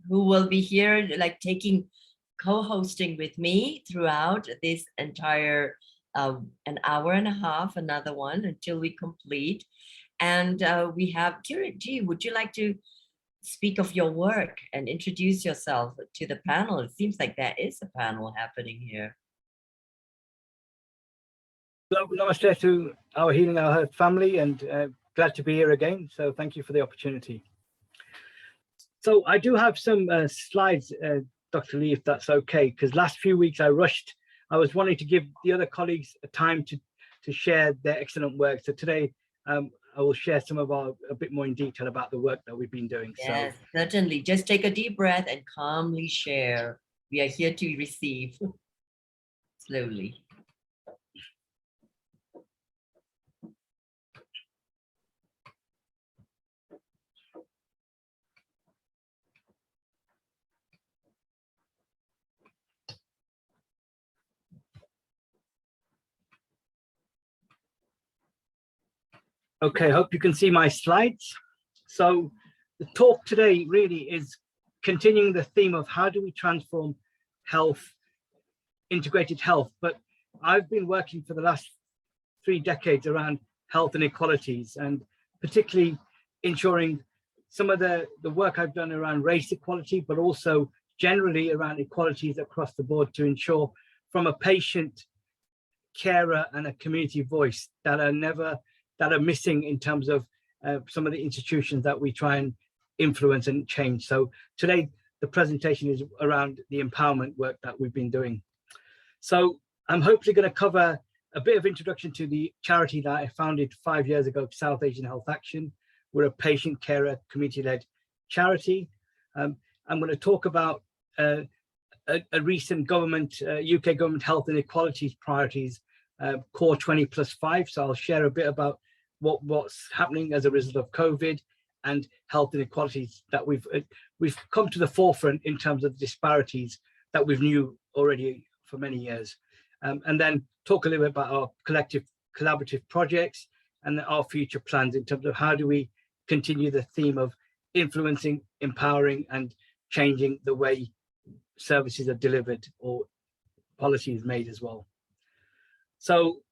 S7: who will be here, like co-hosting with me throughout this entire an hour and a half, another one until we complete. And we have Qi, would you like to speak of your work and introduce yourself to the panel? It seems like there is a panel happening here.
S21: Hello, namaste to our Healing Our Earth family, and glad to be here again. So thank you for the opportunity. So I do have some slides, Dr. Lee, if that's okay, because last few weeks I rushed. I was wanting to give the other colleagues a time to share their excellent work. So today I will share some of a bit more in detail about the work that we've been doing.
S7: Yes, certainly. Just take a deep breath and calmly share. We are here to receive slowly.
S21: Okay, I hope you can see my slides. So the talk today really is continuing the theme of how do we transform health, integrated health. But I've been working for the last 3 decades around health inequalities, and particularly ensuring some of the work I've done around race equality, but also generally around equalities across the board to ensure from a patient, carer and a community voice that are missing in terms of some of the institutions that we try and influence and change. So today, the presentation is around the empowerment work that we've been doing. So I'm hopefully going to cover a bit of introduction to the charity that I founded 5 years ago, South Asian Health Action. We're a patient carer community-led charity. I'm going to talk about a recent government, UK government health inequalities priorities, Core 20+5. So I'll share a bit about what's happening as a result of COVID and health inequalities that we've come to the forefront in terms of the disparities that we've knew already for many years. And then talk a little bit about our collective collaborative projects and our future plans in terms of how do we continue the theme of influencing, empowering and changing the way services are delivered or policy is made as well. So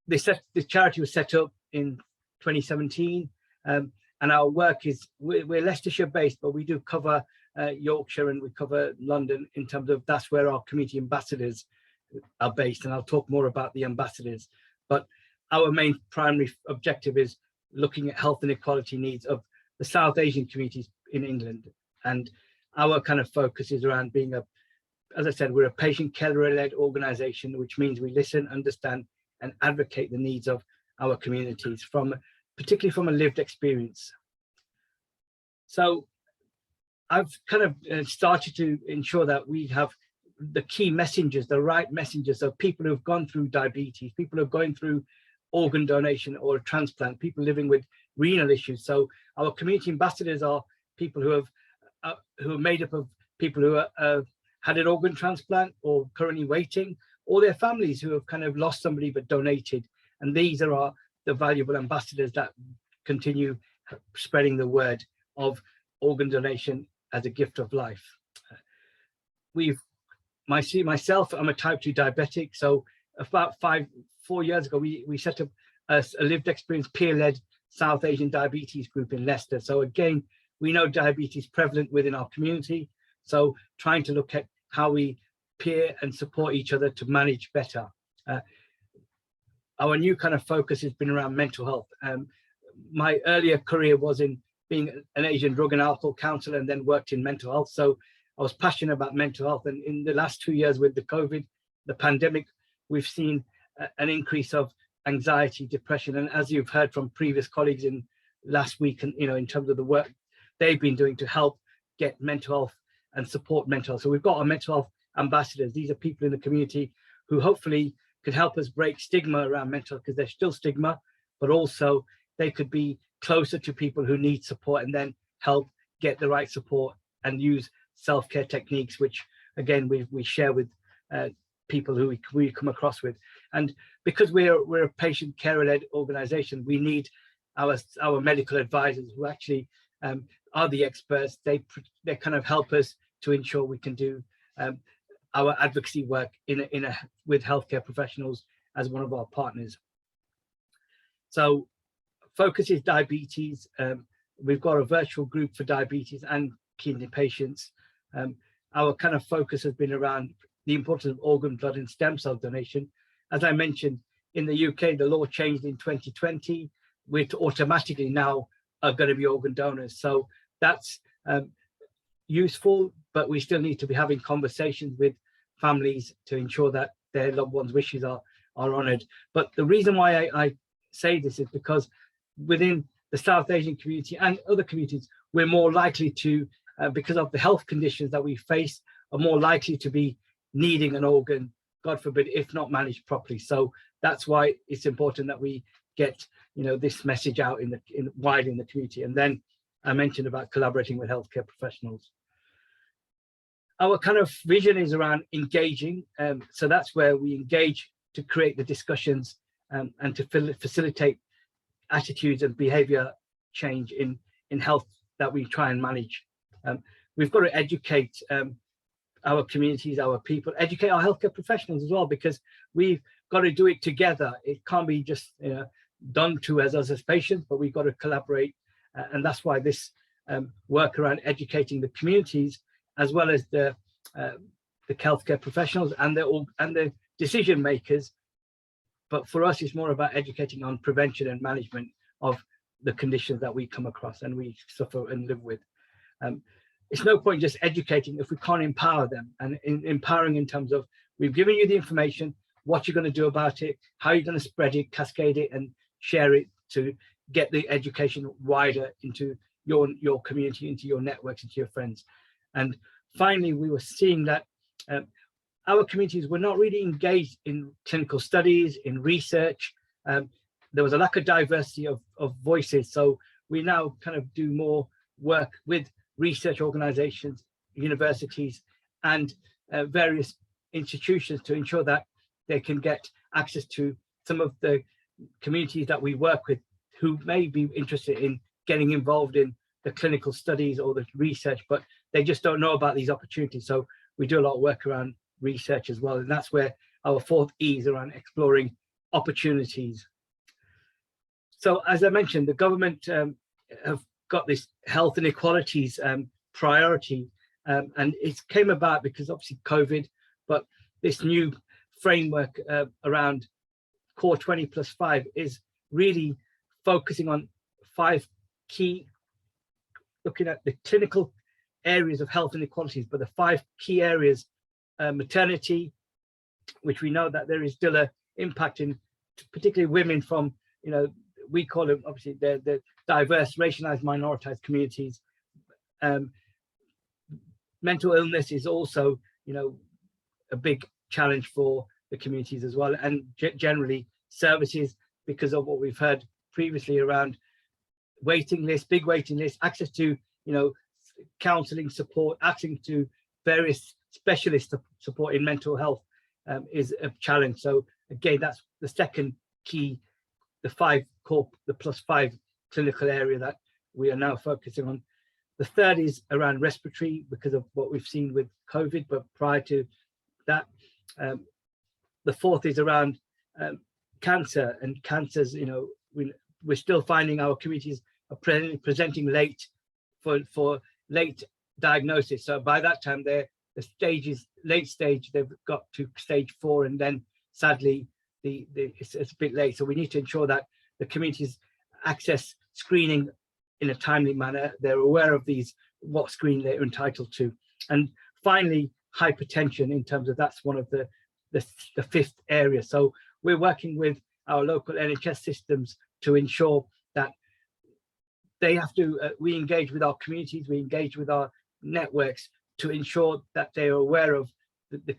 S21: this charity was set up in 2017, and our work is, we're Leicestershire based, but we do cover Yorkshire and we cover London in terms of that's where our community ambassadors are based, and I'll talk more about the ambassadors. But our main primary objective is looking at health inequality needs of the South Asian communities in England, and our kind of focus is around being as I said, we're a patient care-led organization, which means we listen, understand and advocate the needs of our communities particularly from a lived experience. So I've kind of started to ensure that we have the key messengers, the right messengers of people who have gone through diabetes, people who are going through organ donation or a transplant, people living with renal issues. So our community ambassadors are people who are made up of people who are had an organ transplant or currently waiting, or their families who have kind of lost somebody but donated. And these are the valuable ambassadors that continue spreading the word of organ donation as a gift of life. Myself, I'm a type 2 diabetic. So about 4 years ago, we set up a lived experience peer-led South Asian diabetes group in Leicester. So again, we know diabetes is prevalent within our community. So trying to look at how we peer and support each other to manage better. Our new kind of focus has been around mental health. My earlier career was in being an Asian drug and alcohol counselor, and then worked in mental health. So I was passionate about mental health. And in the last 2 years with the pandemic, we've seen an increase of anxiety, depression. And as you've heard from previous colleagues in last week, and in terms of the work they've been doing to help get mental health and support mental health. So we've got our mental health ambassadors. These are people in the community who hopefully could help us break stigma around mental health, because there's still stigma, but also they could be closer to people who need support and then help get the right support and use self-care techniques, which again we share with people who we come across with. And because we're a patient care-led organization, we need our medical advisors who actually are the experts. They kind of help us to ensure we can do our advocacy work with healthcare professionals as one of our partners. So focus is diabetes. We've got a virtual group for diabetes and kidney patients. Our kind of focus has been around the importance of organ, blood and stem cell donation. As I mentioned, in the UK, the law changed in 2020. We're automatically now are going to be organ donors. So that's useful, but we still need to be having conversations with families to ensure that their loved ones' wishes are honoured. But the reason why I say this is because within the South Asian community and other communities, we're more likely to, because of the health conditions that we face, are more likely to be needing an organ, God forbid, if not managed properly. So that's why it's important that we get this message out wide in the community. And then I mentioned about collaborating with healthcare professionals. Our kind of vision is around engaging. So that's where we engage to create the discussions and to facilitate attitudes and behavior change in health that we try and manage. We've got to educate our communities, our people, educate our healthcare professionals as well, because we've got to do it together. It can't be just done to us as patients, but we've got to collaborate. And that's why this work around educating the communities, as well as the healthcare professionals and the decision makers. But for us, it's more about educating on prevention and management of the conditions that we come across and we suffer and live with. It's no point just educating if we can't empower them, and empowering in terms of, we've given you the information, what you're going to do about it, how you're going to spread it, cascade it and share it to get the education wider into your community, into your networks, into your friends. And finally, we were seeing that our communities were not really engaged in clinical studies, in research. There was a lack of diversity of voices. So we now kind of do more work with research organizations, universities, and various institutions to ensure that they can get access to some of the communities that we work with who may be interested in getting involved in the clinical studies or the research, but they just don't know about these opportunities. So we do a lot of work around research as well. And that's where our fourth E is around exploring opportunities. So as I mentioned, the government have got this health inequalities priority, and it came about because obviously COVID, but this new framework around Core 20+5 is really focusing on 5 key, looking at the clinical areas of health inequalities, but the 5 key areas, maternity, which we know that there is still an impact in particularly women from, we call them obviously the diverse, racialized, minoritized communities. Mental illness is also, a big challenge for the communities as well, and generally services, because of what we've heard previously around waiting lists, big waiting lists, access to, counseling support, access to various specialist support in mental health is a challenge. So again, that's the second key, the +5 clinical area that we are now focusing on. The third is around respiratory because of what we've seen with COVID, but prior to that, the fourth is around cancer, and cancers, you know, we're still finding our communities are presenting late for late diagnosis. So by that time, the stage is late stage, they've got to stage 4, and then sadly, it's a bit late. So we need to ensure that the communities access screening in a timely manner. They're aware of what screening they're entitled to. And finally, hypertension, in terms of that's one of the fifth area. So we're working with our local NHS systems to ensure that they have to, we engage with our communities, we engage with our networks to ensure that they are aware of the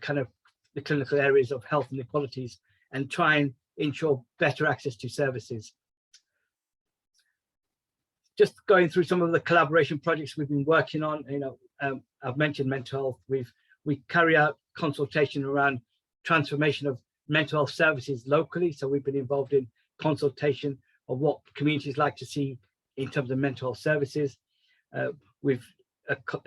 S21: clinical areas of health inequalities and try and ensure better access to services. Just going through some of the collaboration projects we've been working on, you know, I've mentioned mental health. We carry out consultation around transformation of mental health services locally. So we've been involved in consultation of what communities like to see in terms of mental health services. A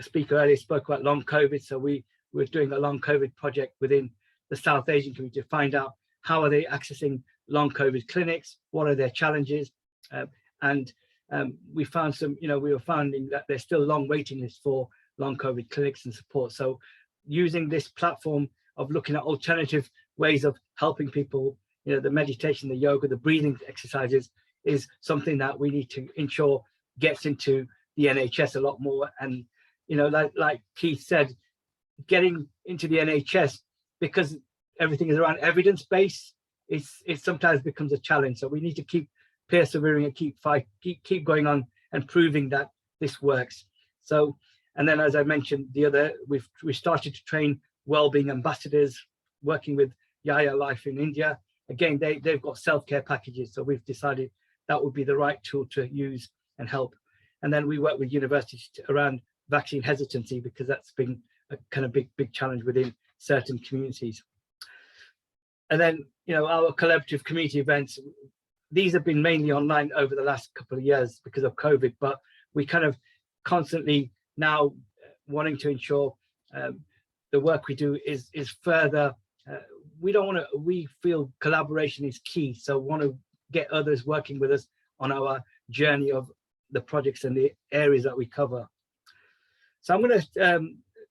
S21: speaker earlier spoke about long COVID. So we're doing a long COVID project within the South Asian community to find out how are they accessing long COVID clinics, what are their challenges, we found some, you know, we were finding that there's still long waiting lists for long COVID clinics and support. So using this platform of looking at alternative ways of helping people, you know, the meditation, the yoga, the breathing exercises is something that we need to ensure gets into the NHS a lot more. And, you know, like Keith said, getting into the NHS, because everything is around evidence-based, it sometimes becomes a challenge. So we need to keep persevering and keep going on and proving that this works. So, and then as I mentioned, we started to train wellbeing ambassadors, working with Yaya Life in India. Again, they've got self-care packages, so we've decided that would be the right tool to use and help. And then we work with universities around vaccine hesitancy, because that's been a kind of big challenge within certain communities. And then, you know, our collaborative community events, these have been mainly online over the last couple of years because of COVID, but we kind of constantly now wanting to ensure the work we do is further. We feel collaboration is key, so want to get others working with us on our journey of the projects and the areas that we cover. So I'm going to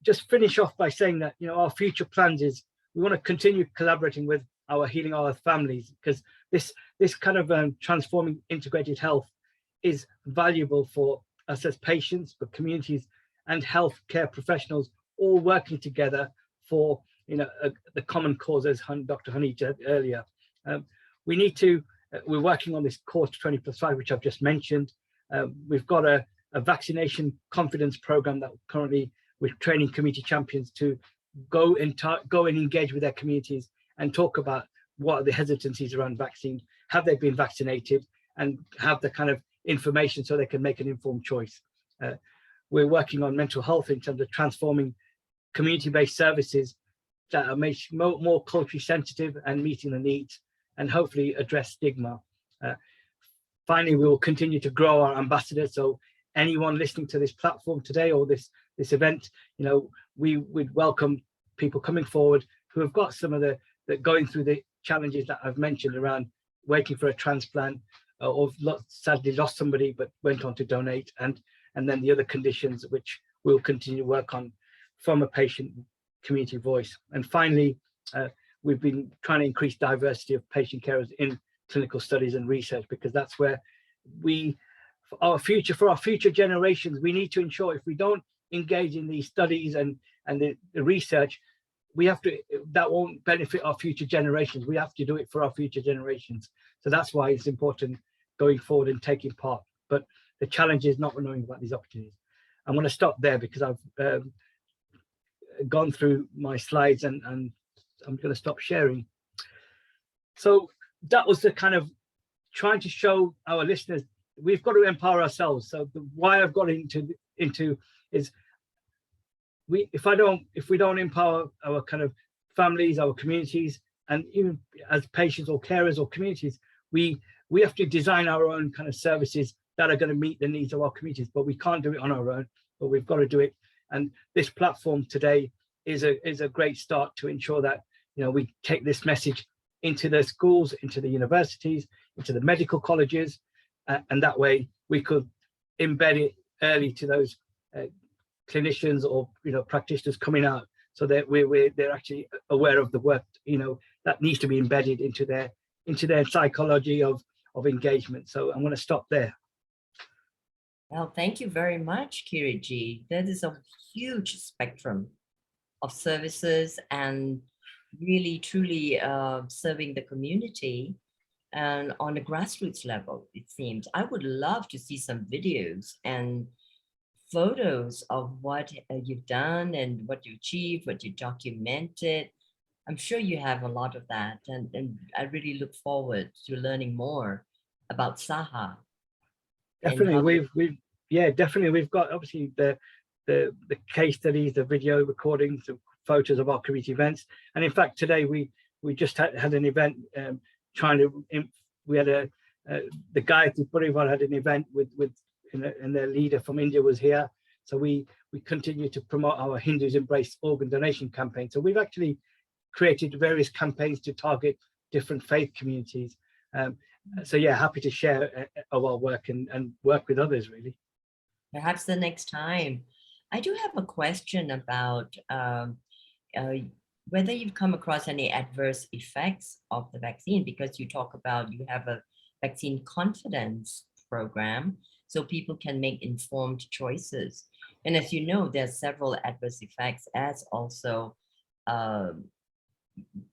S21: just finish off by saying that, you know, our future plans is we want to continue collaborating with our Healing Our Earth families, because this kind of transforming integrated health is valuable for us as patients, for communities and healthcare professionals, all working together for, you know, the common cause, as Dr. Honey said earlier. We need to, we're working on this course 20+5, which I've just mentioned. We've got a vaccination confidence program that currently we're training community champions to go and engage with their communities and talk about what are the hesitancies around vaccines, have they been vaccinated, and have the kind of information so they can make an informed choice. We're working on mental health in terms of transforming community-based services that are more culturally sensitive and meeting the needs, and hopefully address stigma. Finally, we will continue to grow our ambassadors. So anyone listening to this platform today or this event, you know, we would welcome people coming forward who have got some of the going through the challenges that I've mentioned around waiting for a transplant, or sadly lost somebody but went on to donate, and then the other conditions which we'll continue to work on from a patient community voice. And finally, we've been trying to increase diversity of patient carers in clinical studies and research, because that's where for our future generations, we need to ensure if we don't engage in these studies and the research, that won't benefit our future generations. We have to do it for our future generations. So that's why it's important going forward and taking part. But the challenge is not knowing about these opportunities. I'm going to stop there because I've gone through my slides and I'm going to stop sharing. So that was the kind of trying to show our listeners we've got to empower ourselves. So why I've got into is if we don't empower our kind of families, our communities, and even as patients or carers or communities, we have to design our own kind of services that are going to meet the needs of our communities, but we can't do it on our own, but we've got to do it. And this platform today is a great start to ensure that, you know, we take this message into the schools, into the universities, into the medical colleges, and that way we could embed it early to those clinicians or, you know, practitioners coming out, so that they're actually aware of the work, you know, that needs to be embedded into their psychology of engagement. So I'm going to stop there.
S7: Well, thank you very much, Kiriji. That is a huge spectrum of services and really truly serving the community and on a grassroots level, it seems. I would love to see some videos and photos of what you've done and what you achieved, what you documented. I'm sure you have a lot of that, and I really look forward to learning more about SAHA.
S21: Definitely, we've got obviously the case studies, the video recordings, the photos of our community events, and in fact today we just had an event we had the Gayatri Parivar had an event and their leader from India was here, so we continue to promote our Hindus Embrace Organ Donation campaign. So we've actually created various campaigns to target different faith communities. So yeah, happy to share of our work and work with others, really.
S7: Perhaps the next time. I do have a question about whether you've come across any adverse effects of the vaccine, because you talk about you have a vaccine confidence program, so people can make informed choices. And as you know, there are several adverse effects as also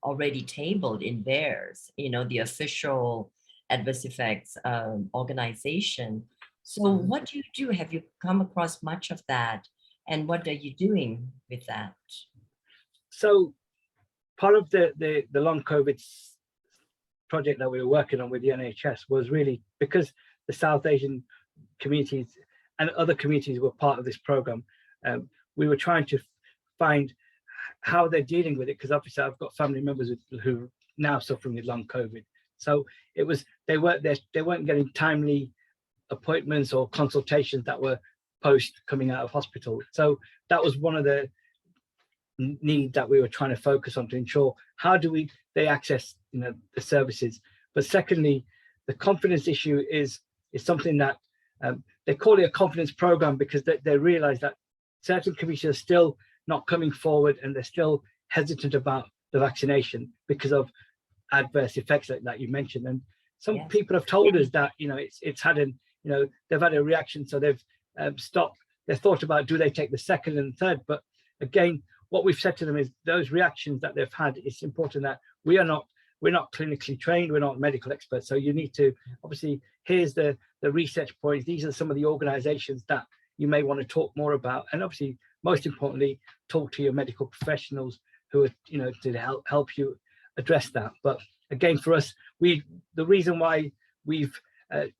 S7: already tabled in theirs, you know, the official adverse effects organization. So what do you do? Have you come across much of that? And what are you doing with that?
S21: So part of the long COVID project that we were working on with the NHS was really because the South Asian communities and other communities were part of this program. We were trying to find how they're dealing with it, because obviously I've got family members who are now suffering with long COVID. So it was they weren't getting timely appointments or consultations that were post coming out of hospital. So that was one of the needs that we were trying to focus on, to ensure how do they access, you know, the services. But secondly, the confidence issue is something that they call it a confidence program, because they realize that certain communities are still not coming forward and they're still hesitant about the vaccination because of adverse effects like that you mentioned. And some people have told us that, you know, it's had an, you know, they've had a reaction, so they've stopped. They've thought about, do they take the second and third? But again, what we've said to them is those reactions that they've had, it's important that we're not clinically trained, we're not medical experts. So you need to, obviously, here's the research points. These are some of the organizations that you may want to talk more about. And obviously, most importantly, talk to your medical professionals who are, you know, to help you address that. But again, for us, the reason why we've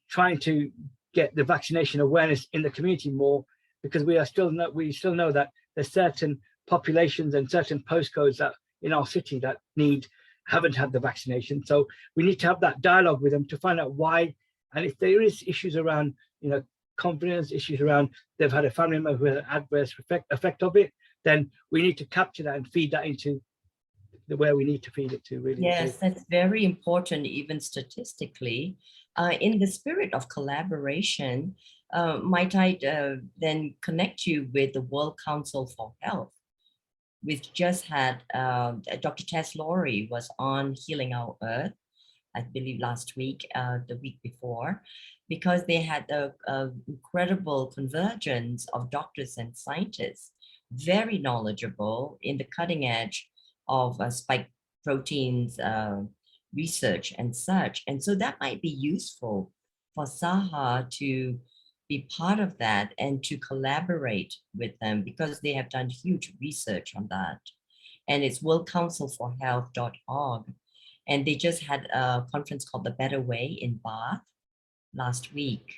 S21: trying to get the vaccination awareness in the community more, because we still know that there's certain populations and certain postcodes that in our city that haven't had the vaccination. So we need to have that dialogue with them to find out why, and if there is issues around, you know, confidence, issues around they've had a family member who had an adverse effect of it, then we need to capture that and feed that into where we need to feed it to, really.
S7: Yes, that's very important, even statistically. In the spirit of collaboration, might I then connect you with the World Council for Health? We've just had Dr. Tess Laurie was on Healing Our Earth, I believe last week, the week before, because they had a incredible convergence of doctors and scientists, very knowledgeable in the cutting edge of spike proteins research and such. And so that might be useful for SAHA to be part of that and to collaborate with them, because they have done huge research on that. And it's worldcouncilforhealth.org. And they just had a conference called The Better Way in Bath last week.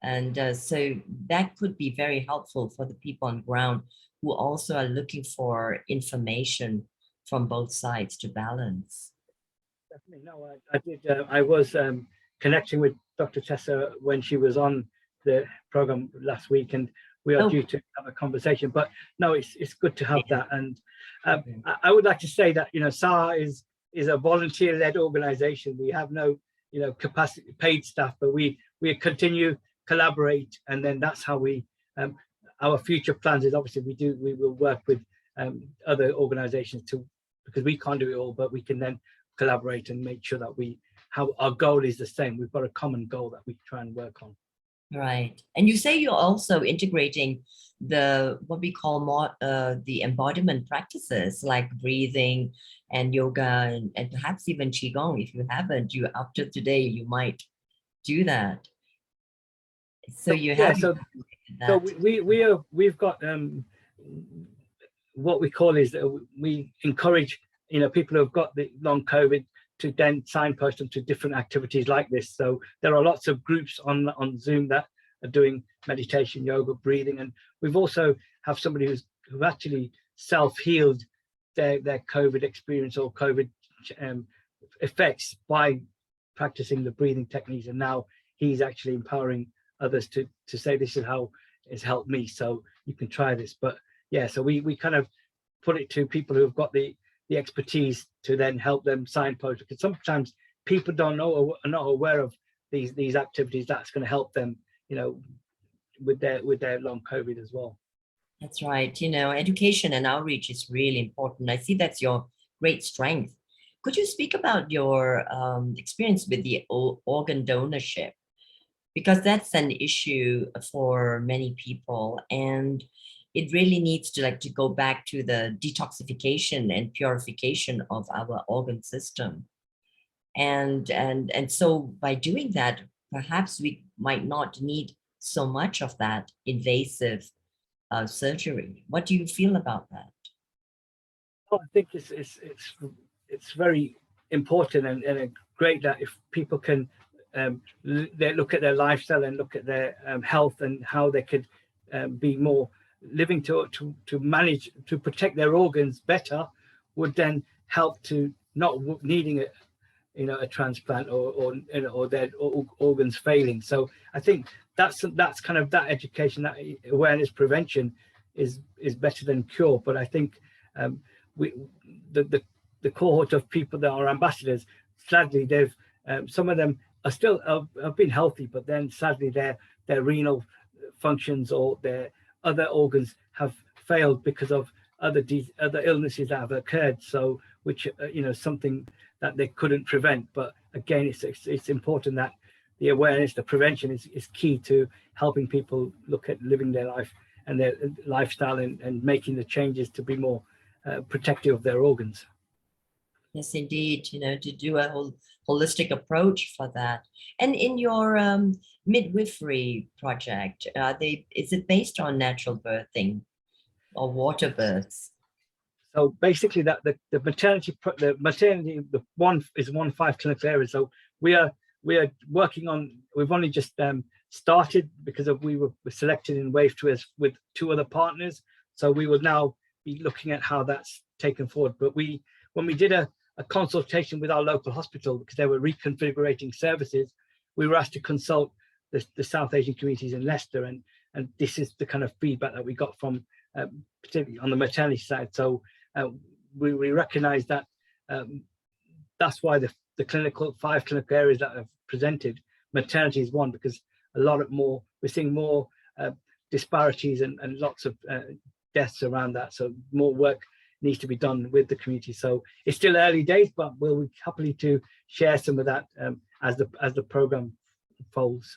S7: And so that could be very helpful for the people on ground who also are looking for information from both sides to balance.
S21: Definitely. No, I did. I was connecting with Dr. Tessa when she was on the program last week, and we are due to have a conversation. But no, it's good to have that. And I would like to say that, you know, SAR is a volunteer-led organization. We have no, you know, capacity paid staff, but we continue collaborate, and then that's how we our future plans is obviously we will work with other organizations because we can't do it all, but we can then collaborate and make sure that our goal is the same. We've got a common goal that we try and work on.
S7: Right. And you say you're also integrating what we call more the embodiment practices like breathing and yoga and perhaps even Qi Gong. If you haven't, after today you might do that. So you have
S21: we've got what we call is we encourage, you know, people who have got the long COVID to then signpost them to different activities like this. So there are lots of groups on Zoom that are doing meditation, yoga, breathing, and we've also have somebody who actually self-healed their COVID experience or COVID effects by practicing the breathing techniques, and now he's actually empowering others to say this is how it's helped me, so you can try this. But yeah, so we kind of put it to people who have got the expertise to then help them signpost, because sometimes people don't know or are not aware of these activities that's going to help them, you know, with their long COVID as well.
S7: That's right. You know, education and outreach is really important. I see that's your great strength. Could you speak about your experience with the organ donorship? Because that's an issue for many people, and it really needs to go back to the detoxification and purification of our organ system. And so by doing that, perhaps we might not need so much of that invasive surgery. What do you feel about that?
S21: Well, I think it's very important and great that if people can they look at their lifestyle and look at their health and how they could be more living to manage to protect their organs better, would then help to not needing a transplant or their organs failing. So I think that's kind of that education, that awareness, prevention is better than cure. But I think the cohort of people that are ambassadors, sadly they've some of them are still have been healthy, but then sadly their renal functions or their other organs have failed because of other illnesses that have occurred. So which you know, something that they couldn't prevent. But again, it's important that the awareness, the prevention is key to helping people look at living their life and their lifestyle and making the changes to be more protective of their organs.
S7: Yes, indeed, you know, to do a holistic approach for that. And in your midwifery project, is it based on natural birthing or water births?
S21: So basically, that the maternity, the one is 1-5 clinical areas. So we are working on. We've only just started because we were selected in Wave 2 with 2 other partners. So we will now be looking at how that's taken forward. But when we did a consultation with our local hospital, because they were reconfiguring services, we were asked to consult the South Asian communities in Leicester, and this is the kind of feedback that we got from particularly on the maternity side. So we recognize that that's why the 5 clinical areas that have presented, maternity is one, because a lot more, we're seeing more disparities and lots of deaths around that. So more work needs to be done with the community. So it's still early days, but we'll be happy to share some of that as the program folds.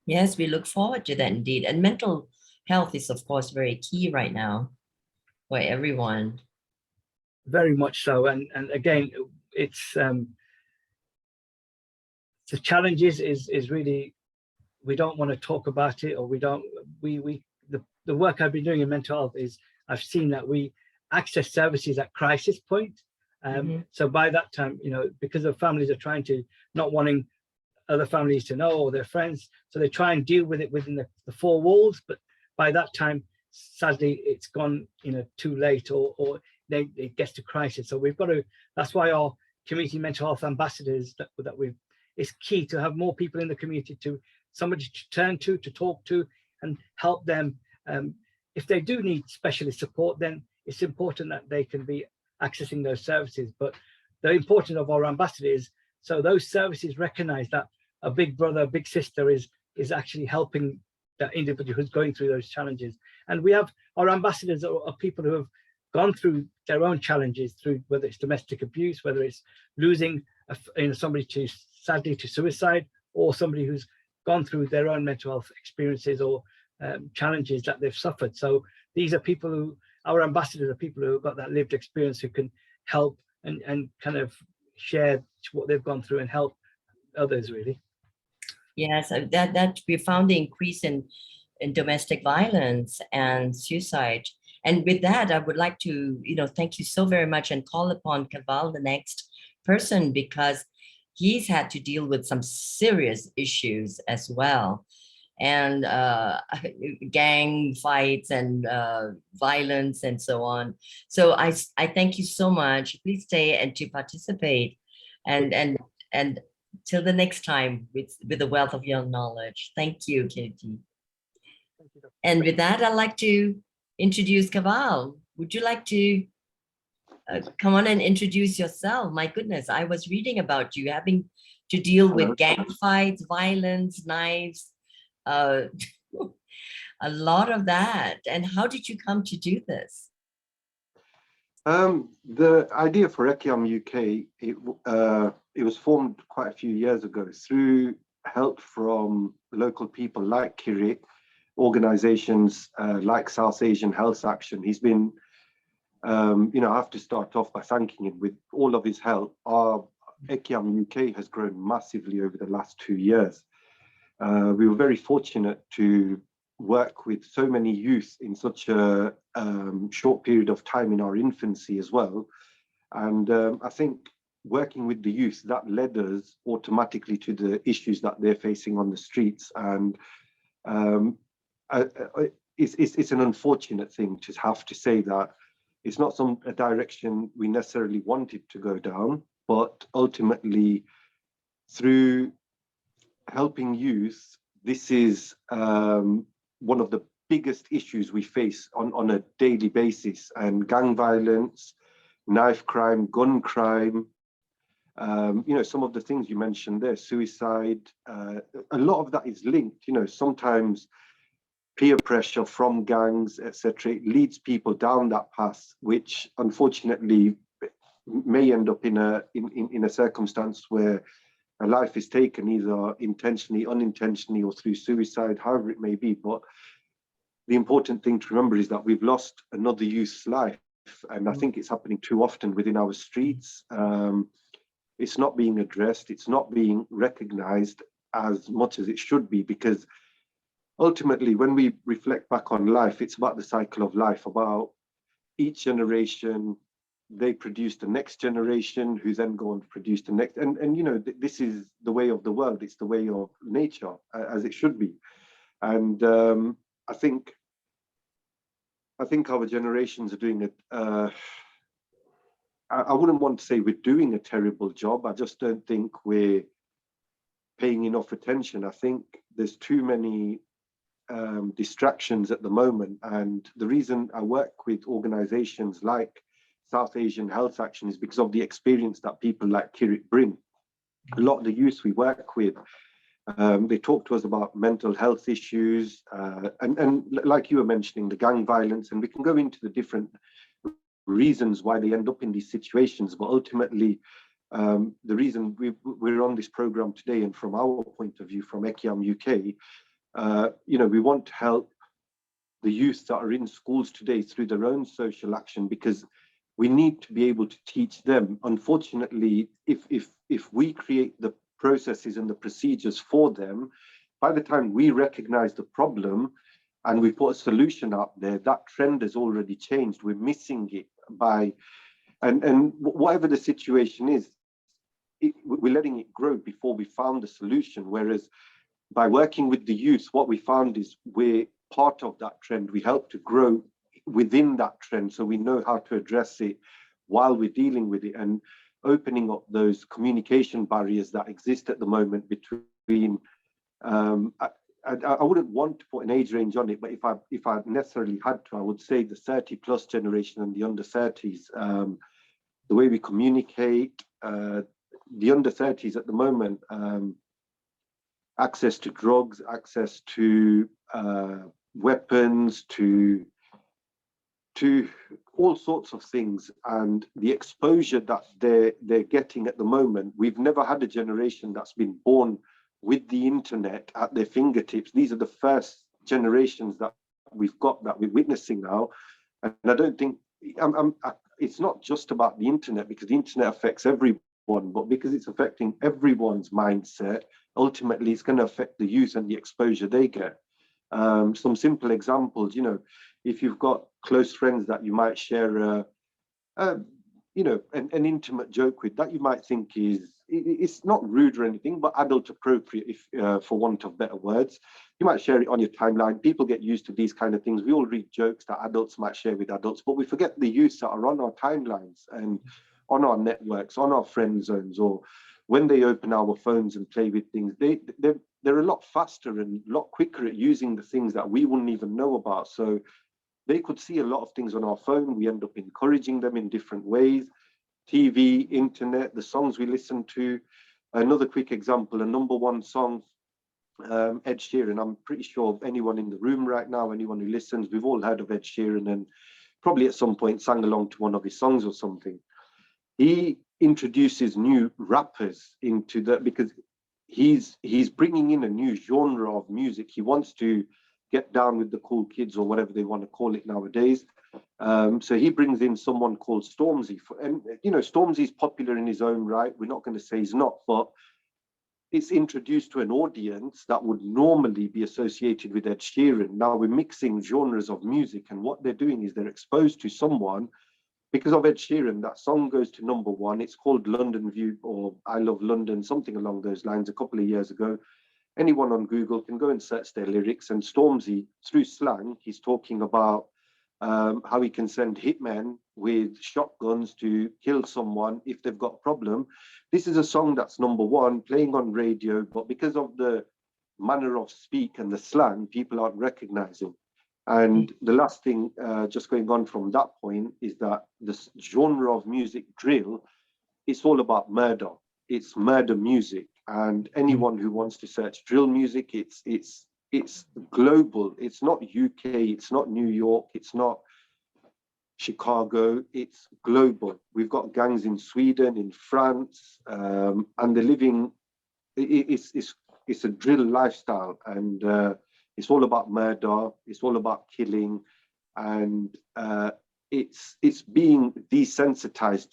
S7: Yes, we look forward to that indeed. And mental health is, of course, very key right now for everyone.
S21: Very much so. And again, it's the challenges is really, we don't want to talk about it, or the work I've been doing in mental health is I've seen that we access services at crisis point. So by that time, you know, because the families are trying to, not wanting other families to know, or their friends, so they try and deal with it within the 4 walls. But by that time, sadly, it's gone, you know, too late, or it gets to crisis. So we've got to, that's why our community mental health ambassadors it's key to have more people in the community, to somebody to turn to talk to and help them. If they do need specialist support, then it's important that they can be accessing those services. But the importance of our ambassadors, so those services recognize that a big brother, a big sister is actually helping that individual who's going through those challenges. And we have our ambassadors are people who have gone through their own challenges, through whether it's domestic abuse, whether it's losing somebody sadly to suicide, or somebody who's gone through their own mental health experiences or challenges that they've suffered. So these are people who, our ambassadors are people who have got that lived experience, who can help and kind of share what they've gone through and help others, really.
S7: Yes, that we found the increase in domestic violence and suicide. And with that, I would like to, thank you so very much and call upon Kaval, the next person, because he's had to deal with some serious issues as well. And gang fights and violence and so on. So I thank you so much. Please stay and to participate, and till the next time with the wealth of your knowledge. Thank you, Katie. And with that, I'd like to introduce Kaval. Would you like to come on and introduce yourself? My goodness, I was reading about you having to deal with gang fights, violence, knives, a lot of that. And how did you come to do this?
S4: The idea for Ekiam UK, it was formed quite a few years ago through help from local people like Kirit, organizations like South Asian Health Action. He's been, I have to start off by thanking him. With all of his help, our Ekiam UK has grown massively over the last 2 years. We were very fortunate to work with so many youth in such a short period of time in our infancy as well. And I think working with the youth, that led us automatically to the issues that they're facing on the streets. And it's an unfortunate thing to have to say that it's not a direction we necessarily wanted to go down, but ultimately through helping youth, this is one of the biggest issues we face on a daily basis. And gang violence, knife crime, gun crime, some of the things you mentioned there, suicide, a lot of that is linked. Sometimes peer pressure from gangs, etc., it leads people down that path, which unfortunately may end up in a circumstance where a life is taken, either intentionally, unintentionally, or through suicide, however it may be. But the important thing to remember is that we've lost another youth's life, and I think it's happening too often within our streets. It's not being addressed, it's not being recognized as much as it should be, because ultimately, when we reflect back on life, it's about the cycle of life, about each generation, they produce the next generation, who then go on to produce the next. And this is the way of the world. It's the way of nature, as it should be. And I think our generations are doing it. I wouldn't want to say we're doing a terrible job. I just don't think we're paying enough attention. I think there's too many distractions at the moment. And the reason I work with organizations like South Asian Health Action is because of the experience that people like Kirit bring. A lot of the youth we work with, they talk to us about mental health issues, and like you were mentioning, the gang violence, and we can go into the different reasons why they end up in these situations. But ultimately, the reason we're on this program today, and from our point of view, from Ekiam UK, we want to help the youth that are in schools today through their own social action, because we need to be able to teach them. Unfortunately, if we create the processes and the procedures for them, by the time we recognize the problem and we put a solution out there, that trend has already changed. We're missing it and whatever the situation is, we're letting it grow before we found the solution. Whereas by working with the youth, what we found is we're part of that trend. We help to grow within that trend, so we know how to address it while we're dealing with it, and opening up those communication barriers that exist at the moment between I wouldn't want to put an age range on it, but if I necessarily had to, I would say the 30+ generation and the under 30s. The way we communicate, the under 30s at the moment, access to drugs, access to weapons, to all sorts of things, and the exposure that they're getting at the moment. We've never had a generation that's been born with the internet at their fingertips. These are the first generations that we've got, that we're witnessing now. And I don't think, it's not just about the internet, because the internet affects everyone, but because it's affecting everyone's mindset, ultimately it's going to affect the youth and the exposure they get. Some simple examples, you know, if you've got close friends that you might share you know, an intimate joke with, that you might think it's not rude or anything, but adult appropriate, if for want of better words. You might share it on your timeline. People get used to these kind of things. We all read jokes that adults might share with adults, but we forget the youth that are on our timelines and on our networks, on our friend zones, or when they open our phones and play with things. They're a lot faster and a lot quicker at using the things that we wouldn't even know about. So they could see a lot of things on our phone. We end up encouraging them in different ways. TV, internet, the songs we listen to. Another quick example, a #1 song, Ed Sheeran. I'm pretty sure anyone in the room right now, anyone who listens, we've all heard of Ed Sheeran and probably at some point sang along to one of his songs or something. He introduces new rappers into that because he's bringing in a new genre of music. He wants to get down with the cool kids, or whatever they want to call it nowadays. So he brings in someone called Stormzy, and you know, Stormzy's popular in his own right. We're not going to say he's not, but it's introduced to an audience that would normally be associated with Ed Sheeran. Now we're mixing genres of music, and what they're doing is they're exposed to someone. Because of Ed Sheeran, that song goes to #1. It's called London View, or I Love London, something along those lines, a couple of years ago. Anyone on Google can go and search their lyrics, and Stormzy, through slang, he's talking about how he can send hitmen with shotguns to kill someone if they've got a problem. This is a song that's #1, playing on radio, but because of the manner of speak and the slang, people aren't recognizing. And the last thing, just going on from that point, is that this genre of music, drill, it's all about murder. It's murder music. And anyone who wants to search drill music, it's global. It's not UK, it's not New York, it's not Chicago, it's global. We've got gangs in Sweden, in France, and they're living, it's a drill lifestyle, and it's all about murder, it's all about killing, and it's being desensitized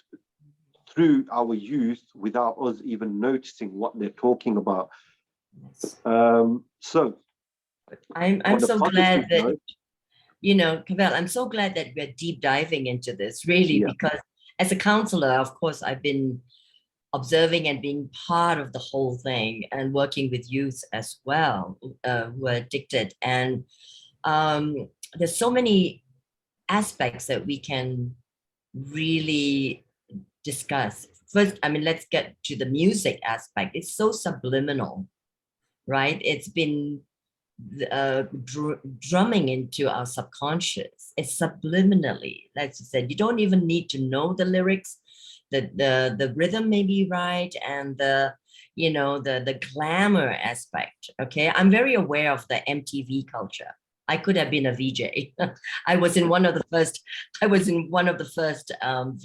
S4: through our youth without us even noticing what they're talking about. So
S7: I'm so glad that, you know, Cavell, I'm so glad that we're deep diving into this, really, because as a counselor, of course, I've been observing and being part of the whole thing and working with youth as well who are addicted. And there's so many aspects that we can really discuss. First, I mean, let's get to the music aspect. It's so subliminal, right? It's been drumming into our subconscious. It's subliminally, like you said, you don't even need to know the lyrics. The rhythm may be right, and the, you know, the glamour aspect. Okay, I'm very aware of the MTV culture. I could have been a VJ. I was in one of the first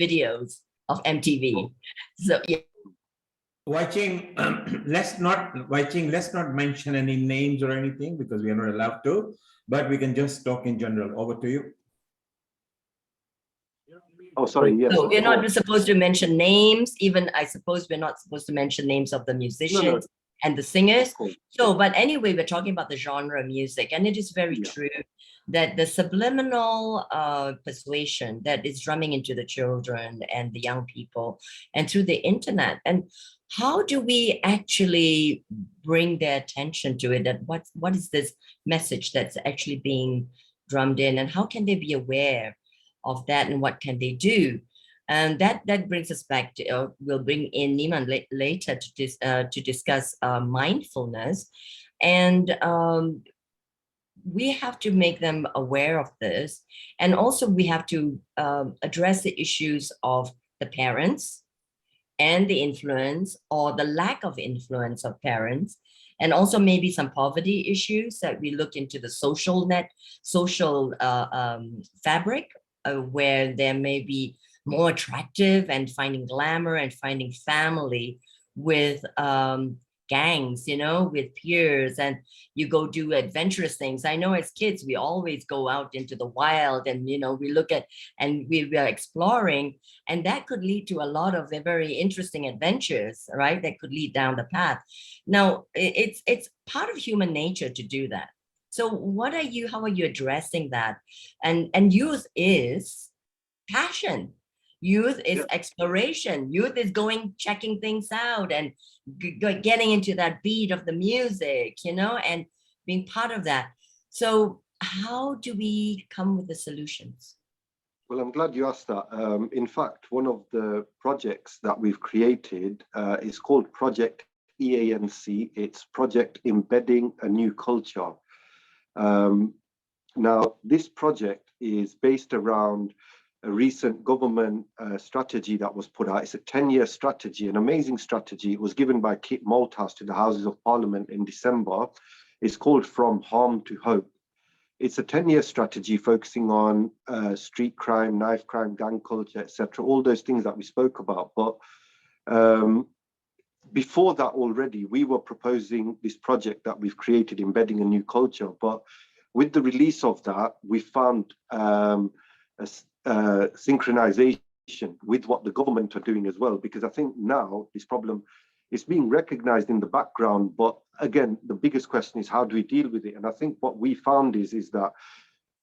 S7: videos of MTV. So yeah.
S11: Wai-Ching, let's not mention any names or anything, because we are not allowed to, but we can just talk in general. Over to you.
S4: Oh, sorry, yes.
S7: So we're not supposed to mention names. Even I suppose we're not supposed to mention names of the musicians and the singers. So, but anyway, we're talking about the genre of music, and it is very true that the subliminal persuasion that is drumming into the children and the young people and through the internet. And how do we actually bring their attention to it? That what is this message that's actually being drummed in, and how can they be aware of that, and what can they do? And that brings us back to, we'll bring in Niman later to discuss mindfulness. And we have to make them aware of this. And also we have to address the issues of the parents and the influence or the lack of influence of parents, and also maybe some poverty issues, that we look into the social fabric where there may be more attractive and finding glamour and finding family with gangs, you know, with peers, and you go do adventurous things. I know as kids, we always go out into the wild and, you know, we look at and we are exploring, and that could lead to a lot of very interesting adventures, right? That could lead down the path. Now, it's part of human nature to do that. So how are you addressing that? And youth is passion. Youth is exploration. Youth is going, checking things out and getting into that beat of the music, you know, and being part of that. So how do we come with the solutions?
S4: Well, I'm glad you asked that. In fact, one of the projects that we've created is called Project EANC. It's Project Embedding a New Culture. Now, this project is based around a recent government strategy that was put out. It's a 10-year strategy, an amazing strategy. It was given by Kit Malthouse to the Houses of Parliament in December. It's called From Harm to Hope. It's a 10-year strategy focusing on street crime, knife crime, gang culture, etc., all those things that we spoke about. But before that already, we were proposing this project that we've created, Embedding a New Culture. But with the release of that, we found synchronization with what the government are doing as well, because I think now this problem is being recognized in the background, but again, the biggest question is how do we deal with it? And I think what we found is that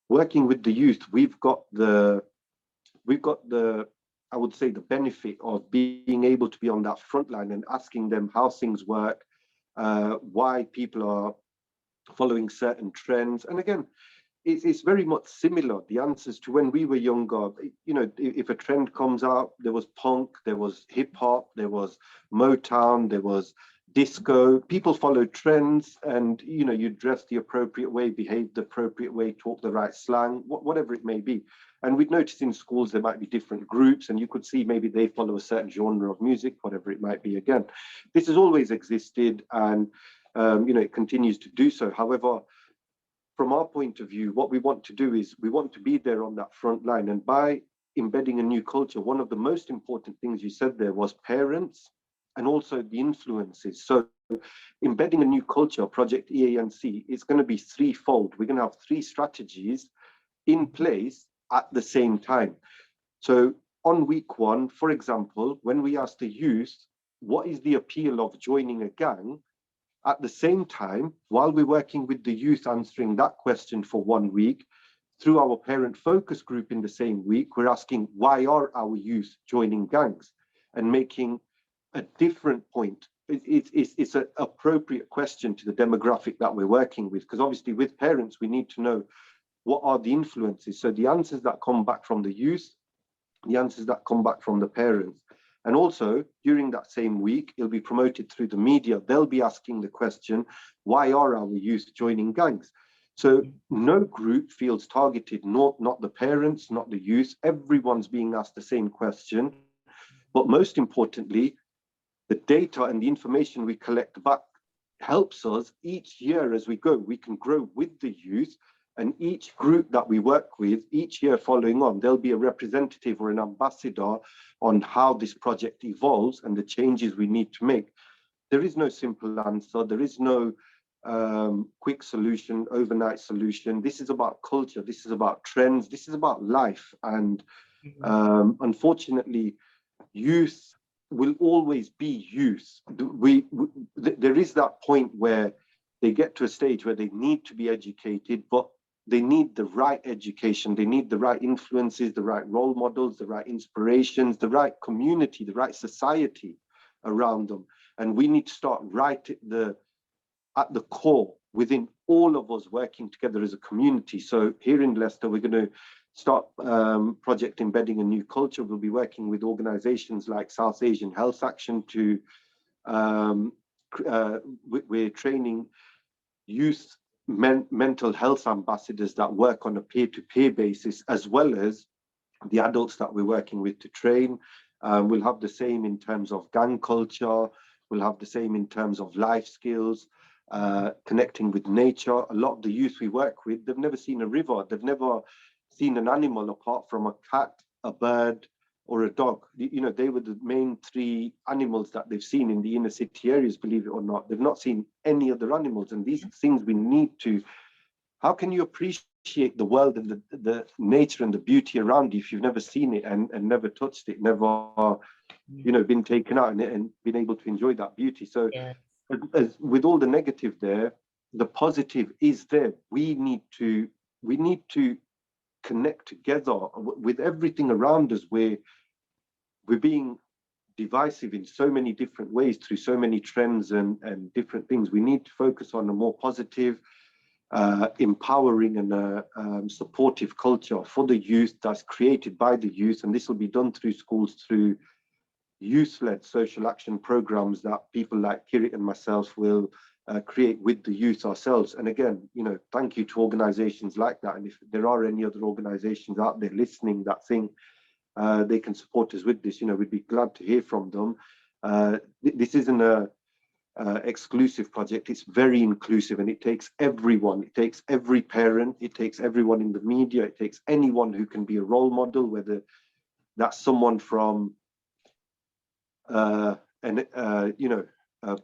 S4: working with the youth, we've got the I would say the benefit of being able to be on that front line and asking them how things work, why people are following certain trends. And again, it's very much similar, the answers to when we were younger. You know, if a trend comes out, there was punk, there was hip hop, there was Motown, there was disco. People followed trends, and, you know, you dress the appropriate way, behave the appropriate way, talk the right slang, whatever it may be. And we'd noticed in schools there might be different groups, and you could see maybe they follow a certain genre of music, whatever it might be. Again, this has always existed, and you know, it continues to do so. However, from our point of view, what we want to do is we want to be there on that front line. And by embedding a new culture, one of the most important things you said there was parents and also the influences. So embedding a new culture, Project EANC, is going to be threefold. We're going to have 3 strategies in place at the same time. So on week 1, for example, when we ask the youth, what is the appeal of joining a gang? At the same time, while we're working with the youth answering that question for 1 week, through our parent focus group in the same week, we're asking, why are our youth joining gangs? And making a different point. It's an appropriate question to the demographic that we're working with, because obviously with parents, we need to know what are the influences. So the answers that come back from the youth, the answers that come back from the parents. And also, during that same week, it'll be promoted through the media. They'll be asking the question, why are our youth joining gangs? So no group feels targeted, not the parents, not the youth. Everyone's being asked the same question. But most importantly, the data and the information we collect back helps us each year as we go. We can grow with the youth. And each group that we work with, each year following on, there'll be a representative or an ambassador on how this project evolves and the changes we need to make. There is no simple answer. There is no quick solution, overnight solution. This is about culture. This is about trends. This is about life. And unfortunately, youth will always be youth. There is that point where they get to a stage where they need to be educated, but they need the right education, they need the right influences, the right role models, the right inspirations, the right community, the right society around them. And we need to start right at the core within all of us working together as a community. So here in Leicester, we're going to start Project Embedding a New Culture. We'll be working with organizations like South Asian Health Action to, we're training youth mental health ambassadors that work on a peer-to-peer basis, as well as the adults that we're working with to train. We'll have the same in terms of gang culture. We'll have the same in terms of life skills, connecting with nature. A lot of the youth we work with, they've never seen a river. They've never seen an animal apart from a cat, a bird, or a dog. You know, they were the main three animals that they've seen in the inner city areas, believe it or not. They've not seen any other animals. And these are things we need to, how can you appreciate the world and the nature and the beauty around you if you've never seen it and never touched it, never, you know, been taken out and been able to enjoy that beauty. So as with all the negative there, the positive is there. We need to connect together with everything around us. We're being divisive in so many different ways through so many trends and different things. We need to focus on a more positive, empowering and supportive culture for the youth that's created by the youth. And this will be done through schools, through youth-led social action programs that people like Kirit and myself will create with the youth ourselves. And again, you know, thank you to organizations like that. And if there are any other organizations out there listening that think they can support us with this, you know, we'd be glad to hear from them. This isn't a exclusive project. It's very inclusive, and it takes everyone. It takes every parent. It takes everyone in the media. It takes anyone who can be a role model, whether that's someone from you know,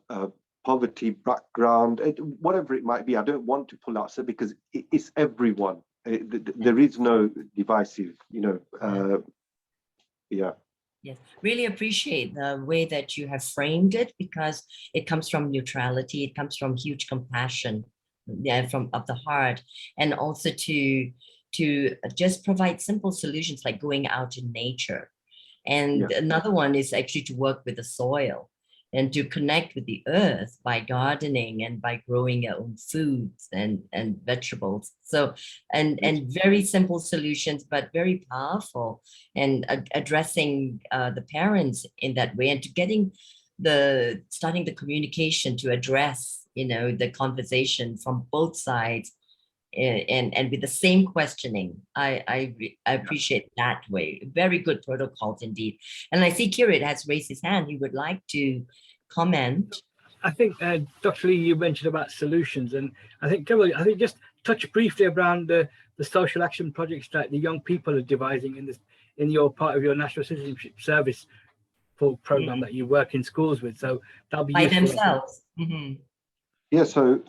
S4: a poverty background, whatever it might be. I don't want to pull out, so because it's everyone. There is no divisive, you know. Yeah.
S7: Yes, really appreciate the way that you have framed it, because it comes from neutrality, it comes from huge compassion, from of the heart, and also to just provide simple solutions like going out in nature. And another one is actually to work with the soil and to connect with the earth by gardening and by growing your own foods and vegetables. So, and very simple solutions, but very powerful, and addressing the parents in that way, and to getting starting the communication to address, you know, the conversation from both sides, and with the same questioning. I appreciate that way. Very good protocols indeed. And I see Kirit has raised his hand. He would like to comment.
S21: I think, Dr. Lee, you mentioned about solutions, and I think just touch briefly around the social action projects that the young people are devising in your part of your National Citizenship Service program that you work in schools with. So that'll be
S7: by
S21: useful,
S7: themselves.
S4: Yeah. So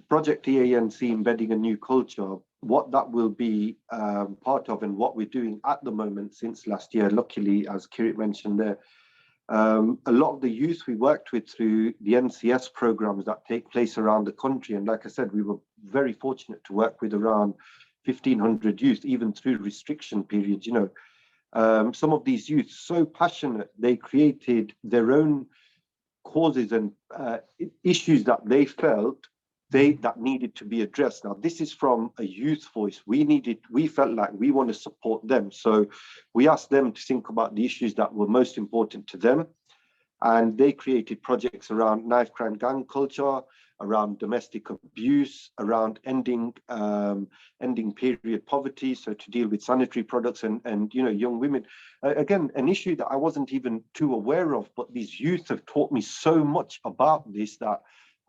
S4: Project EANC, Embedding a New Culture, what that will be part of, and what we're doing at the moment since last year, luckily, as Kirit mentioned there, a lot of the youth we worked with through the NCS programs that take place around the country. And like I said, we were very fortunate to work with around 1,500 youth, even through restriction periods. You know, some of these youth, so passionate, they created their own causes and issues that they felt that needed to be addressed. Now, this is from a youth voice. We felt like we want to support them. So we asked them to think about the issues that were most important to them. And they created projects around knife crime gang culture, around domestic abuse, around ending period poverty. So to deal with sanitary products and you know, young women. Again, an issue that I wasn't even too aware of, but these youth have taught me so much about this that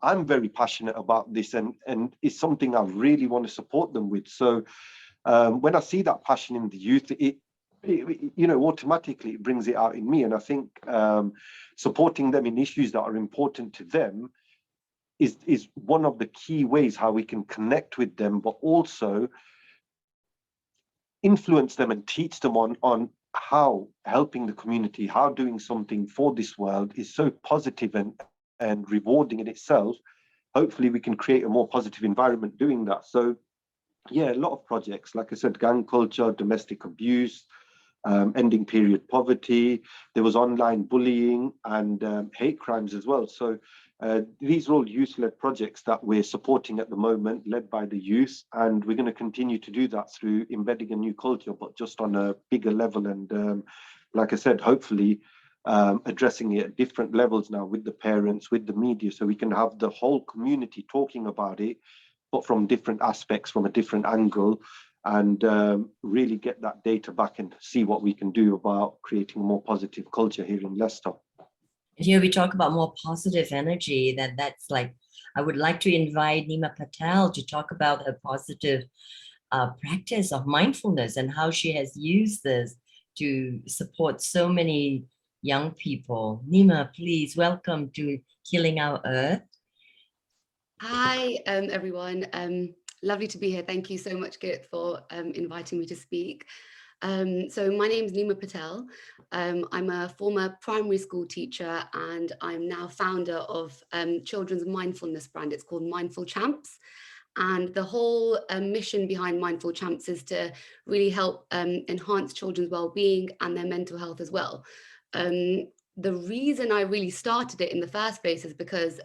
S4: I'm very passionate about this, and it's something I really want to support them with. So when I see that passion in the youth, it you know, automatically it brings it out in me. And I think supporting them in issues that are important to them is one of the key ways how we can connect with them, but also influence them and teach them on how helping the community, how doing something for this world is so positive and rewarding in itself. Hopefully we can create a more positive environment doing that. So yeah, a lot of projects, like I said, gang culture, domestic abuse, ending period poverty. There was online bullying and hate crimes as well. So these are all youth-led projects that we're supporting at the moment, led by the youth, and we're going to continue to do that through embedding a new culture, but just on a bigger level. And like I said, hopefully addressing it at different levels now with the parents, with the media, so we can have the whole community talking about it, but from different aspects, from a different angle, and really get that data back and see what we can do about creating a more positive culture here in Leicester.
S7: Here we talk about more positive energy, that's like, I would like to invite Nima Patel to talk about her positive practice of mindfulness and how she has used this to support so many young people. Nima, please, welcome to Healing Our Earth.
S3: Hi, everyone. Lovely to be here. Thank you so much, Git, for inviting me to speak. So my name is Nima Patel. I'm a former primary school teacher, and I'm now founder of children's mindfulness brand. It's called Mindful Champs. And the whole mission behind Mindful Champs is to really help enhance children's well-being and their mental health as well. The reason I really started it in the first place is because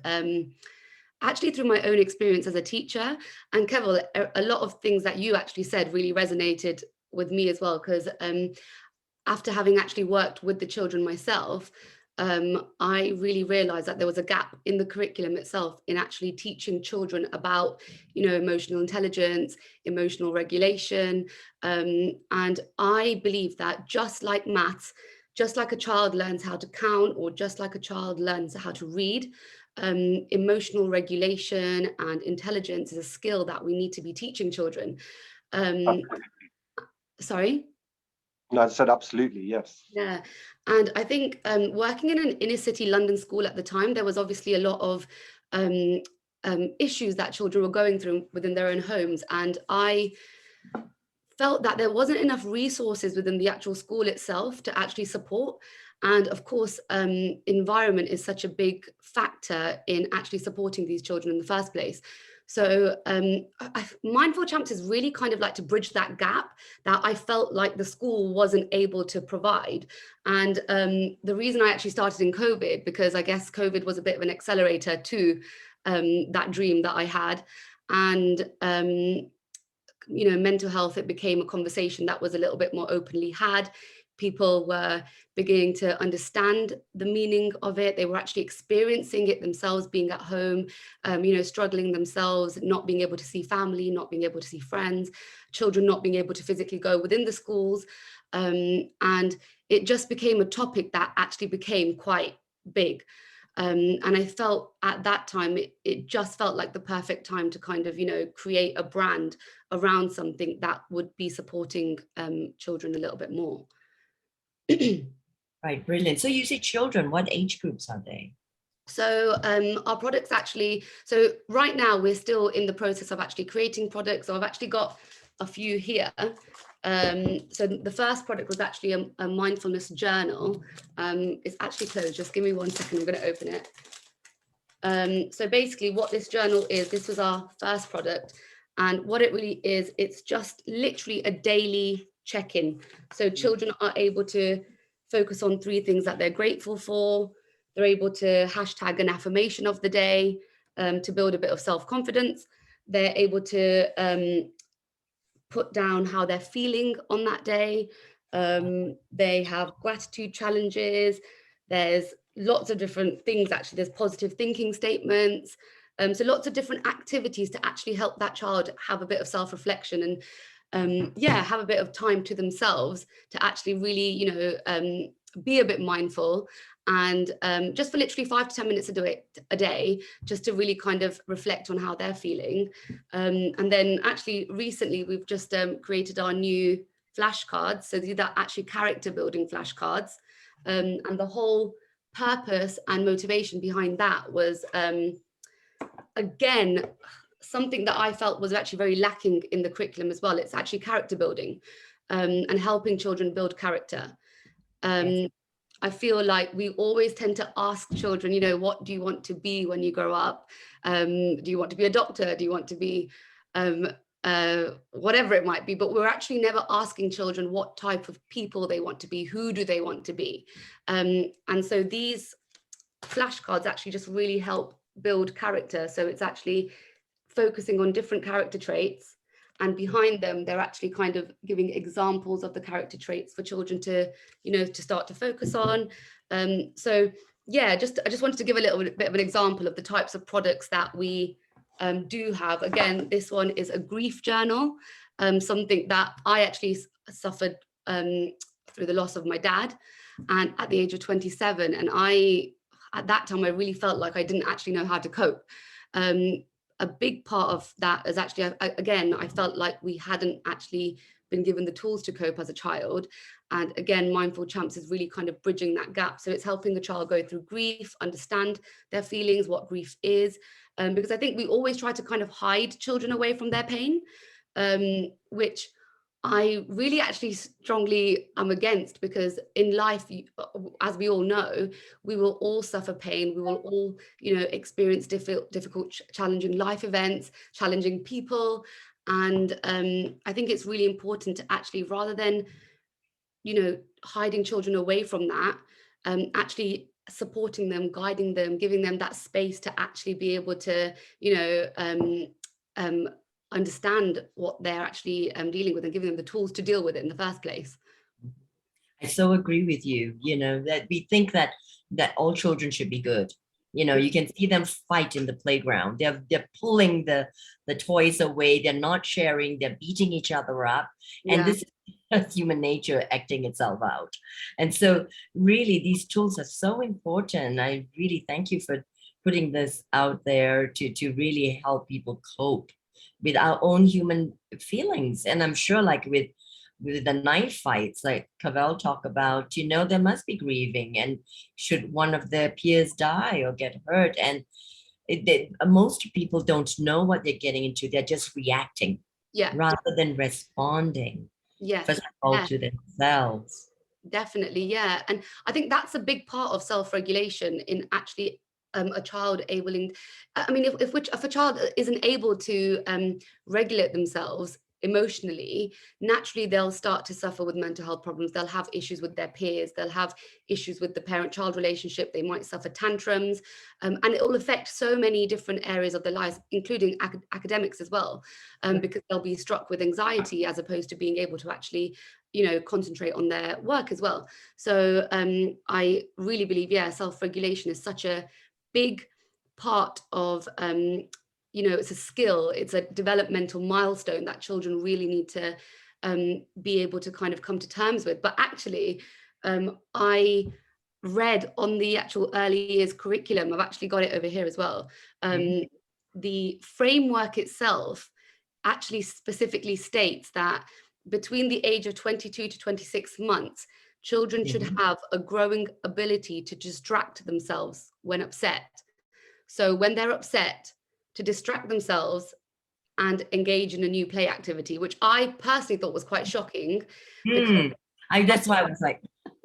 S3: actually through my own experience as a teacher, and Keval, a lot of things that you actually said really resonated with me as well, because after having actually worked with the children myself, I really realized that there was a gap in the curriculum itself in actually teaching children about, emotional intelligence, emotional regulation. And I believe that just like maths, just like a child learns how to count, or just like a child learns how to read, emotional regulation and intelligence is a skill that we need to be teaching children. Sorry?
S4: No, I said absolutely, yes.
S3: Yeah, and I think working in an inner city London school at the time, there was obviously a lot of issues that children were going through within their own homes. And I felt that there wasn't enough resources within the actual school itself to actually support. And of course, environment is such a big factor in actually supporting these children in the first place. So Mindful Champs is really kind of like to bridge that gap that I felt like the school wasn't able to provide. And the reason I actually started in COVID, because I guess COVID was a bit of an accelerator to that dream that I had. And mental health, it became a conversation that was a little bit more openly had. People were beginning to understand the meaning of it. They were actually experiencing it themselves, being at home, struggling themselves, not being able to see family, not being able to see friends, children not being able to physically go within the schools. And it just became a topic that actually became quite big. And I felt at that time, it just felt like the perfect time to kind of, create a brand around something that would be supporting children a little bit more.
S7: Right, brilliant. So you say children, what age groups are they?
S3: So our products actually, so right now we're still in the process of actually creating products. So I've actually got a few here. So the first product was actually a mindfulness journal. It's actually closed, just give me 1 second, I'm going to open it. So basically what this journal is, this was our first product. And what it really is, it's just literally a daily check-in. So children are able to focus on 3 things that they're grateful for. They're able to hashtag an affirmation of the day to build a bit of self-confidence. They're able to put down how they're feeling on that day. They have gratitude challenges. There's lots of different things, actually. There's positive thinking statements. So lots of different activities to actually help that child have a bit of self-reflection and have a bit of time to themselves to actually really, be a bit mindful, and just for literally 5 to 10 minutes a day, just to really kind of reflect on how they're feeling. And then actually recently we've just created our new flashcards. So these are actually character building flashcards. And the whole purpose and motivation behind that was, again, something that I felt was actually very lacking in the curriculum as well. It's actually character building and helping children build character. I feel like we always tend to ask children, what do you want to be when you grow up? Do you want to be a doctor? Do you want to be whatever it might be, but we're actually never asking children what type of people they want to be, who do they want to be. And so these flashcards actually just really help build character. So it's actually focusing on different character traits, and behind them, they're actually kind of giving examples of the character traits for children to, you know, to start to focus on. So yeah, I just wanted to give a little bit of an example of the types of products that we do have. Again, this one is a grief journal, something that I actually suffered through the loss of my dad, and at the age of 27, and at that time I really felt like I didn't actually know how to cope. A big part of that is actually, again, I felt like we hadn't actually been given the tools to cope as a child. And again, Mindful Champs is really kind of bridging that gap. So it's helping the child go through grief, understand their feelings, what grief is, because I think we always try to kind of hide children away from their pain, which I really actually strongly am against, because in life, as we all know, we will all suffer pain. We will all, you know, experience difficult, challenging life events, challenging people. And I think it's really important to actually, rather than, you know, hiding children away from that, actually supporting them, guiding them, giving them that space to actually be able to, you know, understand what they're actually dealing with, and giving them the tools to deal with it in the first place.
S7: I so agree with you, you know, that we think that all children should be good. You know, you can see them fight in the playground. They're pulling the toys away. They're not sharing. They're beating each other up. And this is human nature acting itself out. And so really, these tools are so important. I really thank you for putting this out there to really help people cope with our own human feelings. And I'm sure, like with the knife fights, like Cavell talked about, you know, there must be grieving, and should one of their peers die or get hurt, and most people don't know what they're getting into. They're just reacting rather than responding. First of all, to themselves.
S3: Definitely, yeah. And I think that's a big part of self-regulation in actually a child enabling. I mean, if a child isn't able to regulate themselves emotionally, naturally they'll start to suffer with mental health problems. They'll have issues with their peers. They'll have issues with the parent-child relationship. They might suffer tantrums, and it will affect so many different areas of their lives, including academics as well, because they'll be struck with anxiety as opposed to being able to actually, you know, concentrate on their work as well. So I really believe, self-regulation is such a big part of, you know, it's a skill, it's a developmental milestone that children really need to be able to kind of come to terms with. But actually, I read on the actual early years curriculum, I've actually got it over here as well, the framework itself actually specifically states that between the age of 22 to 26 months, children should have a growing ability to distract themselves when upset. So when they're upset, to distract themselves and engage in a new play activity, which I personally thought was quite shocking.
S7: That's why I was like,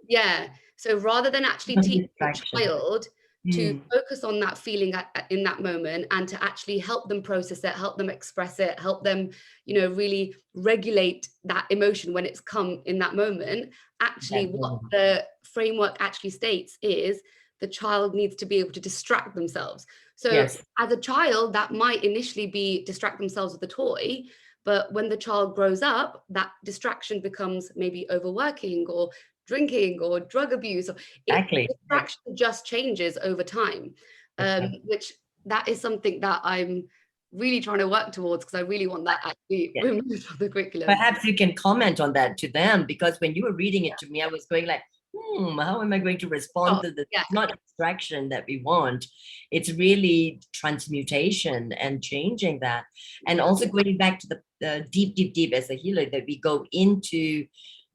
S3: yeah. So rather than actually teach the child to focus on that feeling in that moment, and to actually help them process it, help them express it, help them, you know, really regulate that emotion when it's come in that moment. Actually, what the framework actually states is the child needs to be able to distract themselves. So as a child, that might initially be distract themselves with a toy, but when the child grows up, that distraction becomes maybe overworking or drinking or drug abuse. Distraction just changes over time, which that is something that I'm really trying to work towards, because I really want that actually removed from the curriculum.
S7: Perhaps you can comment on that to them, because when you were reading it to me, I was going like, how am I going to respond to this? It's not distraction that we want. It's really transmutation and changing that. And also going back to the deep as a healer, that we go into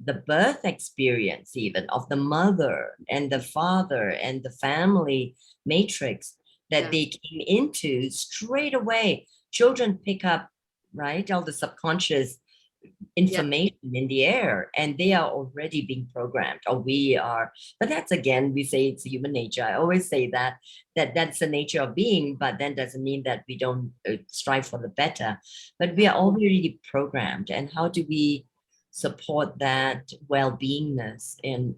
S7: the birth experience even of the mother and the father and the family matrix that they came into straight away. Children pick up, right, all the subconscious information in the air, and they are already being programmed, or we are. But that's, again, we say it's human nature. I always say that's the nature of being, but then doesn't mean that we don't strive for the better. But we are already programmed, and how do we support that well-beingness in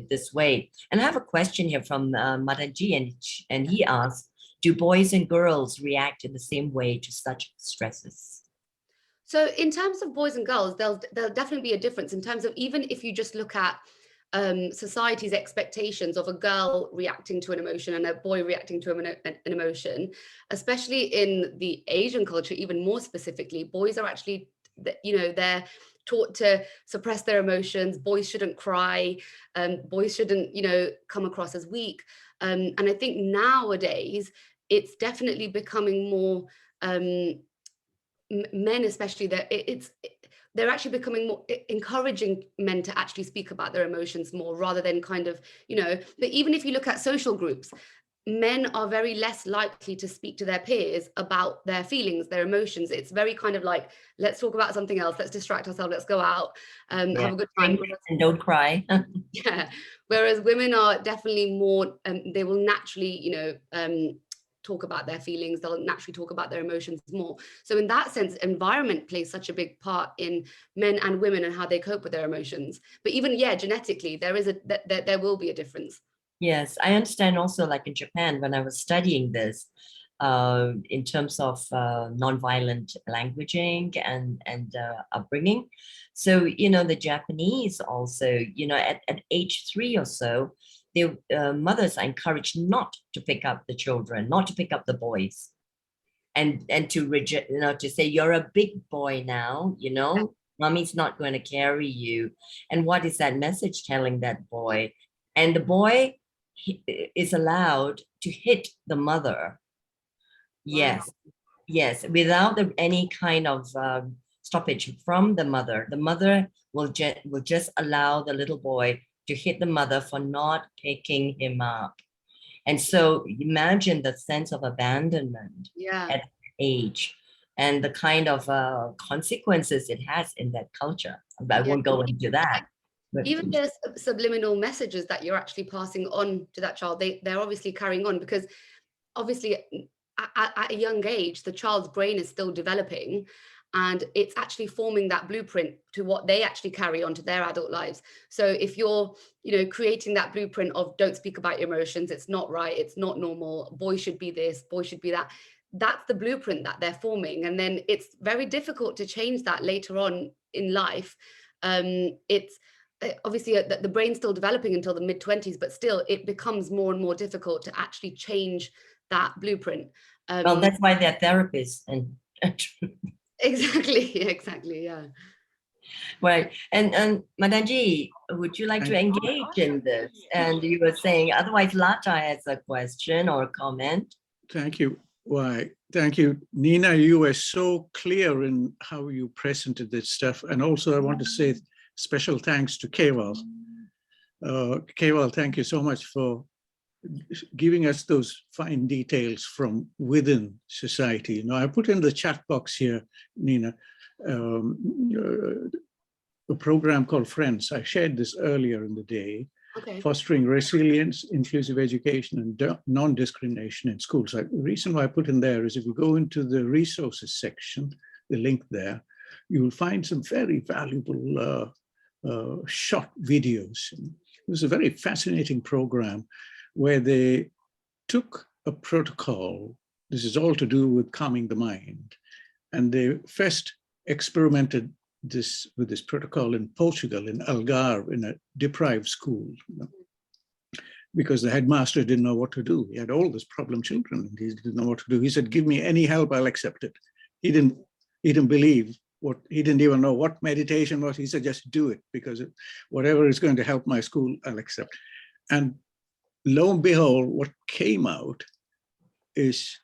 S7: this way? And I have a question here from Madanji, and he asks, do boys and girls react in the same way to such stresses?
S3: So in terms of boys and girls, there'll definitely be a difference in terms of, even if you just look at society's expectations of a girl reacting to an emotion and a boy reacting to an emotion, especially in the Asian culture, even more specifically, boys are actually, they're taught to suppress their emotions. Boys shouldn't cry. Boys shouldn't, come across as weak. And I think nowadays it's definitely becoming more, men especially, they're actually becoming more encouraging men to actually speak about their emotions more, rather than kind of, but even if you look at social groups, men are very less likely to speak to their peers about their feelings, their emotions. It's very kind of like, let's talk about something else, let's distract ourselves, let's go out, have a good time.
S7: And don't cry.
S3: Yeah. Whereas women are definitely more, they will naturally, talk about their feelings, they'll naturally talk about their emotions more. So in that sense, environment plays such a big part in men and women and how they cope with their emotions. But even, genetically, there will be a difference.
S7: Yes, I understand also, like in Japan, when I was studying this, in terms of nonviolent languaging and upbringing. So, the Japanese also, at age 3 or so, their mothers are encouraged not to pick up the children, not to pick up the boys, and to reject, to say, you're a big boy now, mommy's not going to carry you. And what is that message telling that boy? And the boy is allowed to hit the mother. Yes, yes, without any kind of stoppage from the mother. The mother will just allow the little boy to hit the mother for not picking him up. And so imagine the sense of abandonment at that age, and the kind of consequences it has in that culture. I won't go into that.
S3: Even there's subliminal messages that you're actually passing on to that child. They're obviously carrying on, because obviously at a young age, the child's brain is still developing, and it's actually forming that blueprint to what they actually carry on to their adult lives. So if you're, creating that blueprint of don't speak about your emotions, it's not right, it's not normal, boys should be this, boys should be that, that's the blueprint that they're forming. And then it's very difficult to change that later on in life. It's obviously the brain's still developing until the mid-20s, but still it becomes more and more difficult to actually change that blueprint.
S7: Well, that's why they're therapists. And
S3: exactly, yeah.
S7: Right. And Madanji, would you like to engage in this? And you were saying, otherwise Lata has a question or a comment.
S20: Thank you. Why? Thank you, Nina. You were so clear in how you presented this stuff. And also I want to say special thanks to Keval. Keval, thank you so much for giving us those fine details from within society. I put in the chat box here, Nina, a program called Friends. I shared this earlier in the day.
S3: Okay.
S20: Fostering resilience, inclusive education, and non-discrimination in schools. The reason why I put in there is if you go into the resources section, the link there, you will find some very valuable short videos. It was a very fascinating program where they took a protocol. This is all to do with calming the mind. And they first experimented with this protocol in Portugal, in Algarve, in a deprived school, because the headmaster didn't know what to do. He had all these problem children, and he didn't know what to do. He said, give me any help, I'll accept it. He didn't believe he didn't even know what meditation was. He said, just do it, because whatever is going to help my school, I'll accept. And lo and behold, what came out is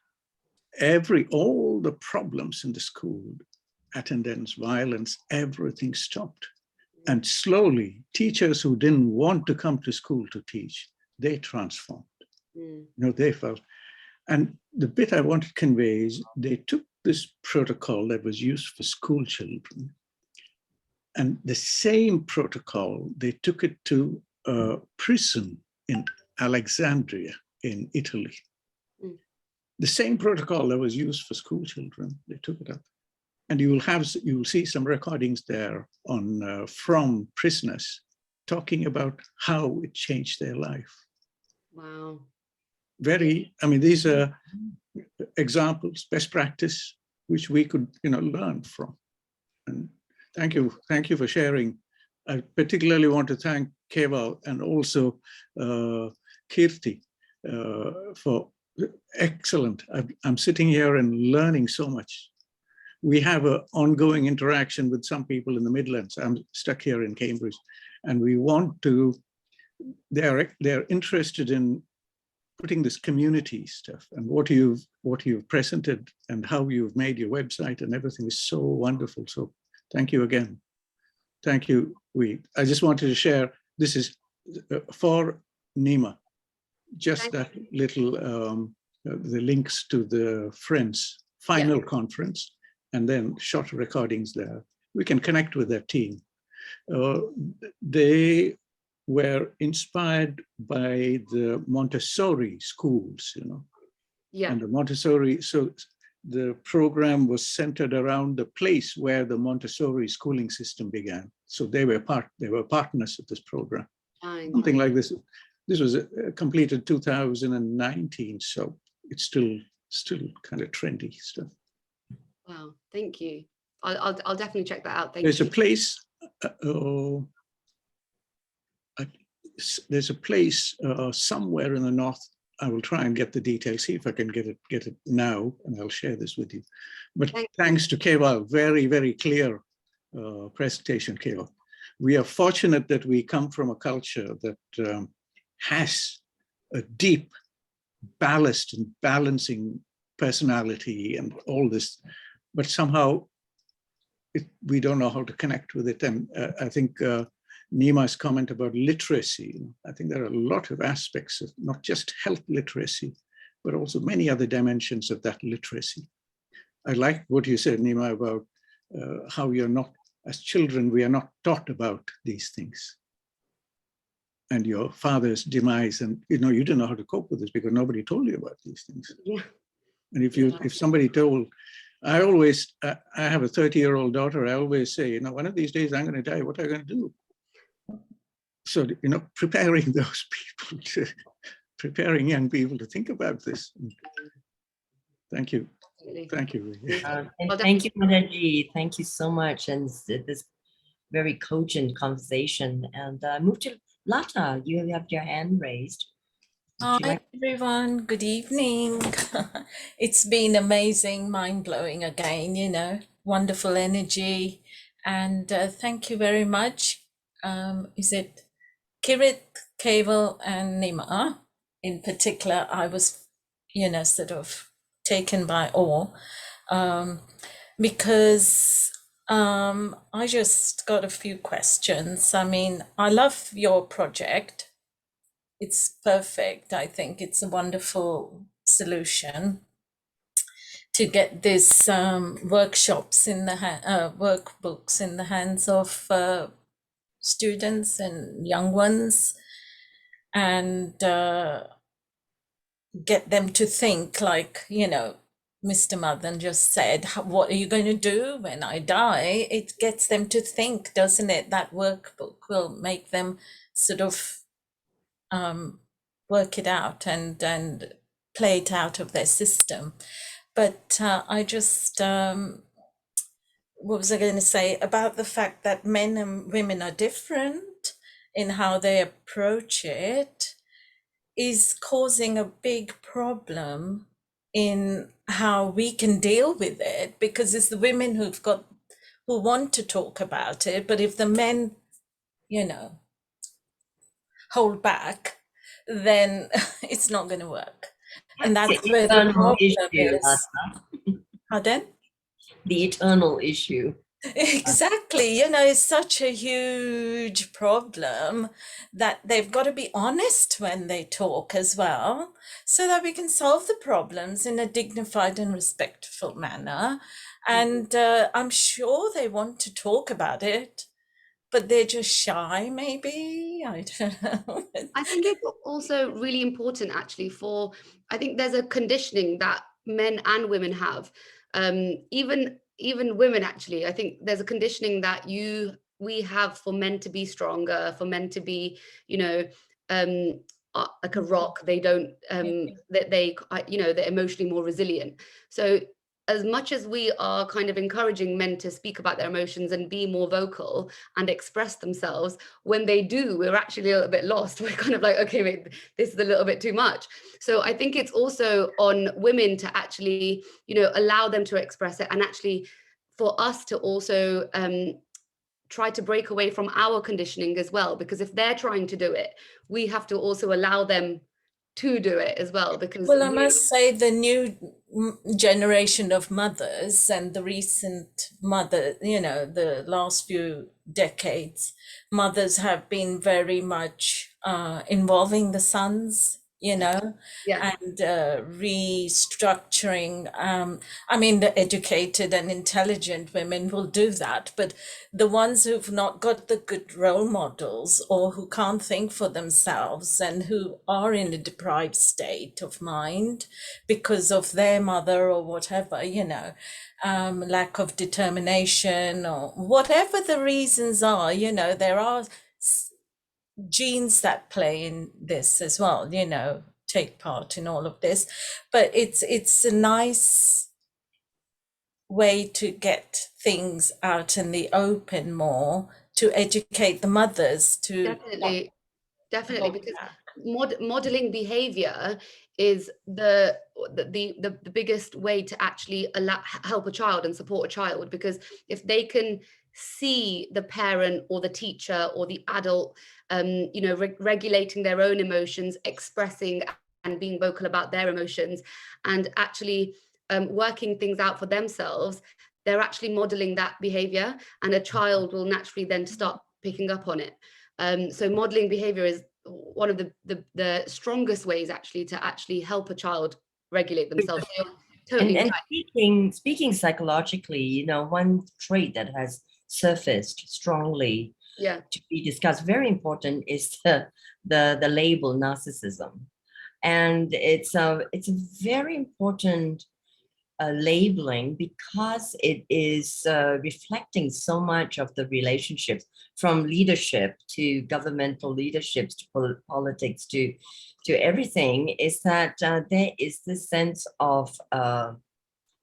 S20: all the problems in the school, attendance, violence, everything stopped. And slowly, teachers who didn't want to come to school to teach, they transformed. They felt. And the bit I want to convey is they took this protocol that was used for school children, And the same protocol, they took it to a prison in Alexandria in Italy. The same protocol that was used for school children, they took it up. And you will see some recordings there on from prisoners talking about how it changed their life.
S3: Wow.
S20: I mean, these are examples, best practice, which we could, learn from. And thank you for sharing. I particularly want to thank Keval and also Kirti for excellent. I'm sitting here and learning so much. We have an ongoing interaction with some people in the Midlands. I'm stuck here in Cambridge, and we want to, they're interested in putting this community stuff, and what you've presented and how you've made your website and everything is so wonderful. So thank you again. Thank you. I just wanted to share, this is for Nima, just that little, the links to the Friends final conference, and then short recordings there. We can connect with their team. They were inspired by the Montessori schools,
S3: Yeah.
S20: And the Montessori, so the program was centered around the place where the Montessori schooling system began. So they were partners of this program. Something like this. This was completed 2019, so it's still kind of trendy stuff.
S3: Wow, thank you. I'll definitely check that out. Thank
S20: There's
S3: you.
S20: a place. There's a place somewhere in the north. I will try and get the details, see if I can get it now, and I'll share this with you. But thanks to Keval, very, very clear presentation, Keval. We are fortunate that we come from a culture that has a deep ballast and balancing personality and all this, but somehow we don't know how to connect with it. And I think Nima's comment about literacy, I think there are a lot of aspects of not just health literacy, but also many other dimensions of that literacy. I like what you said, Nima, about how you're not, as children, we are not taught about these things. And your father's demise, and you didn't know how to cope with this because nobody told you about these things.
S3: Yeah.
S20: And if somebody told, I have a 30-year-old daughter, I always say, one of these days I'm going to die, what are you going to do? So, preparing those people preparing young people to think about this. Thank you. Thank you.
S7: And thank you, Madaji. Thank you so much. And this very cogent conversation. And move to Lata, you have your hand raised.
S6: Hi, everyone. Good evening. It's been amazing, mind-blowing again, wonderful energy. And thank you very much. Is it Kirit, Keval, and Nima? In particular, I was, sort of taken by awe because I just got a few questions. I mean, I love your project. It's perfect. I think it's a wonderful solution to get this workshops in the workbooks in the hands of students and young ones, and get them to think like, Mr. Madan just said, what are you going to do when I die? It gets them to think, doesn't it? That workbook will make them sort of work it out and play it out of their system. But I just, what was I going to say about the fact that men and women are different in how they approach it is causing a big problem in how we can deal with it, because it's the women who want to talk about it, but if the men, hold back, then it's not going to work. And that's where the problem is. Pardon?
S7: The eternal issue.
S6: Exactly. It's such a huge problem that they've got to be honest when they talk as well, so that we can solve the problems in a dignified and respectful manner. And I'm sure they want to talk about it. but they're just shy, maybe. I don't know.
S3: I think it's also really important actually I think there's a conditioning that men and women have. Even women actually, I think there's a conditioning that we have for men to be stronger, for men to be, like a rock. They don't, they're emotionally more resilient. So as much as we are kind of encouraging men to speak about their emotions and be more vocal and express themselves, when they do, we're actually a little bit lost. We're kind of like, okay, wait, this is a little bit too much. So I think it's also on women to actually, allow them to express it, and actually for us to also try to break away from our conditioning as well, because if they're trying to do it, we have to also allow them to do it as well. Because
S6: well, I must say the new generation of mothers and the recent the last few decades, mothers have been very much involving the sons, and restructuring. I mean, the educated and intelligent women will do that, but the ones who've not got the good role models, or who can't think for themselves, and who are in a deprived state of mind because of their mother or whatever, lack of determination or whatever the reasons are, there are genes that play in this as well, take part in all of this. But it's a nice way to get things out in the open more, to educate the mothers to
S3: definitely because modeling behavior is the biggest way to actually help a child and support a child. Because if they can see the parent or the teacher or the adult regulating their own emotions, expressing and being vocal about their emotions, and actually working things out for themselves, they're actually modeling that behavior, and a child will naturally then start picking up on it. So modeling behavior is one of the strongest ways actually to actually help a child regulate themselves. So totally
S7: and
S3: right.
S7: speaking psychologically, one trait that has surfaced strongly to be discussed, very important, is the label narcissism. And it's a very important labeling, because it is reflecting so much of the relationships, from leadership to governmental leaderships to politics to everything, is that there is this sense of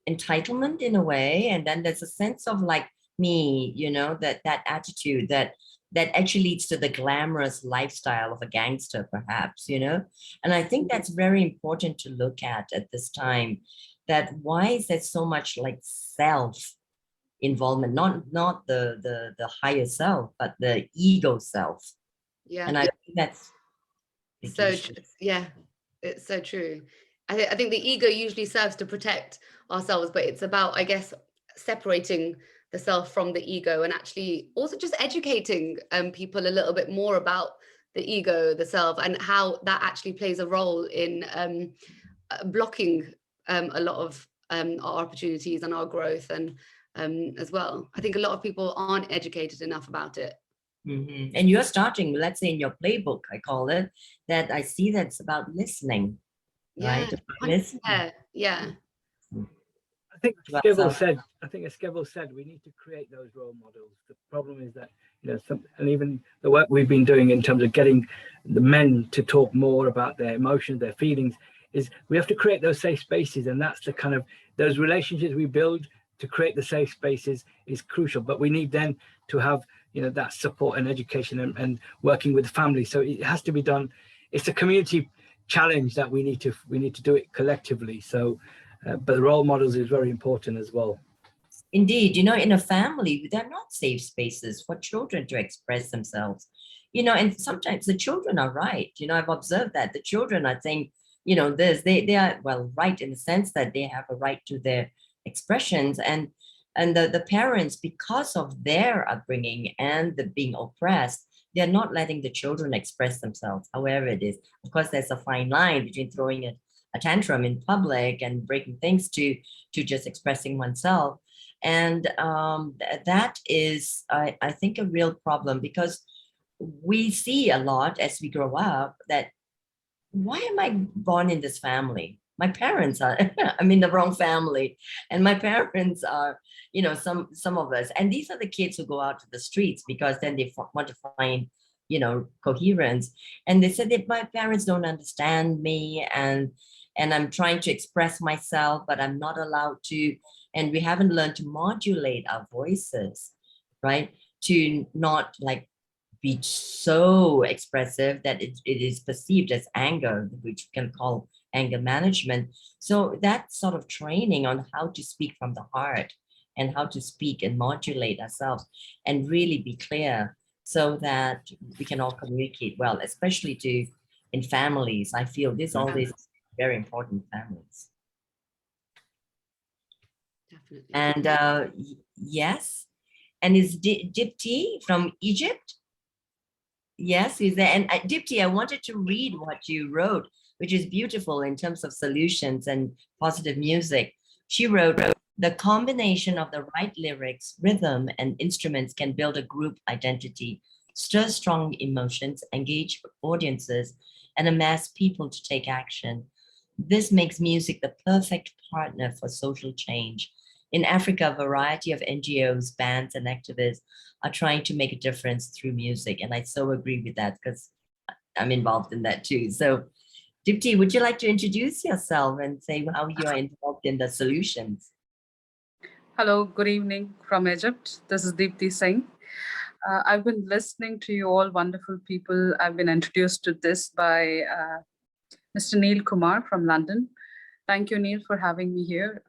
S7: entitlement in a way, and then there's a sense of like me, that attitude that actually leads to the glamorous lifestyle of a gangster, perhaps, and I think that's very important to look at this time. That why is there so much like self involvement, not the higher self, but the ego self. And I think that's
S3: so it's so true. I think the ego usually serves to protect ourselves, but it's about, I guess, separating the self from the ego, and actually also just educating people a little bit more about the ego, the self, and how that actually plays a role in blocking a lot of our opportunities and our growth, and as well. I think a lot of people aren't educated enough about it.
S7: Mm-hmm. And you're starting, let's say in your playbook, I call it, that I see that's about listening, right?
S3: Yeah.
S21: I think Skevel said we need to create those role models. The problem is that, and even the work we've been doing in terms of getting the men to talk more about their emotions, their feelings, is we have to create those safe spaces. And that's the kind of, those relationships we build to create the safe spaces is crucial. But we need then to have, that support and education and working with the family. So it has to be done. It's a community challenge that we need to do it collectively. So, but the role models is very important as well.
S7: Indeed, in a family, they're not safe spaces for children to express themselves, and sometimes the children are right. I've observed that the children are saying, they are, well, right in the sense that they have a right to their expressions, and the parents, because of their upbringing and the being oppressed, they're not letting the children express themselves, however it is. Of course, there's a fine line between throwing a tantrum in public and breaking things to just expressing oneself. And that is, I think, a real problem, because we see a lot as we grow up that, why am I born in this family? My parents are, I'm in the wrong family. And my parents are, you know, some of us. And these are the kids who go out to the streets because then they want to find, you know, coherence. And they said that my parents don't understand me, and I'm trying to express myself, but I'm not allowed to. And we haven't learned to modulate our voices, right? To not like be so expressive that it is perceived as anger, which we can call anger management. So that sort of training on how to speak from the heart and how to speak and modulate ourselves and really be clear so that we can all communicate well, especially in families. I feel all these very important families.
S3: Definitely.
S7: And yes, and is Dipti from Egypt? Yes, he's there. And Dipti, I wanted to read what you wrote, which is beautiful in terms of solutions and positive music. She wrote, the combination of the right lyrics, rhythm, and instruments can build a group identity, stir strong emotions, engage audiences, and amass people to take action. This makes music the perfect partner for social change. In Africa, a variety of NGOs, bands, and activists are trying to make a difference through music. And I so agree with that because I'm involved in that too. So Dipti, would you like to introduce yourself and say how you are involved in the solutions?
S2: Hello, good evening from Egypt. This is Deepti Singh. I've been listening to you all wonderful people. I've been introduced to this by Mr. Neil Kumar from London. Thank you, Neil, for having me here.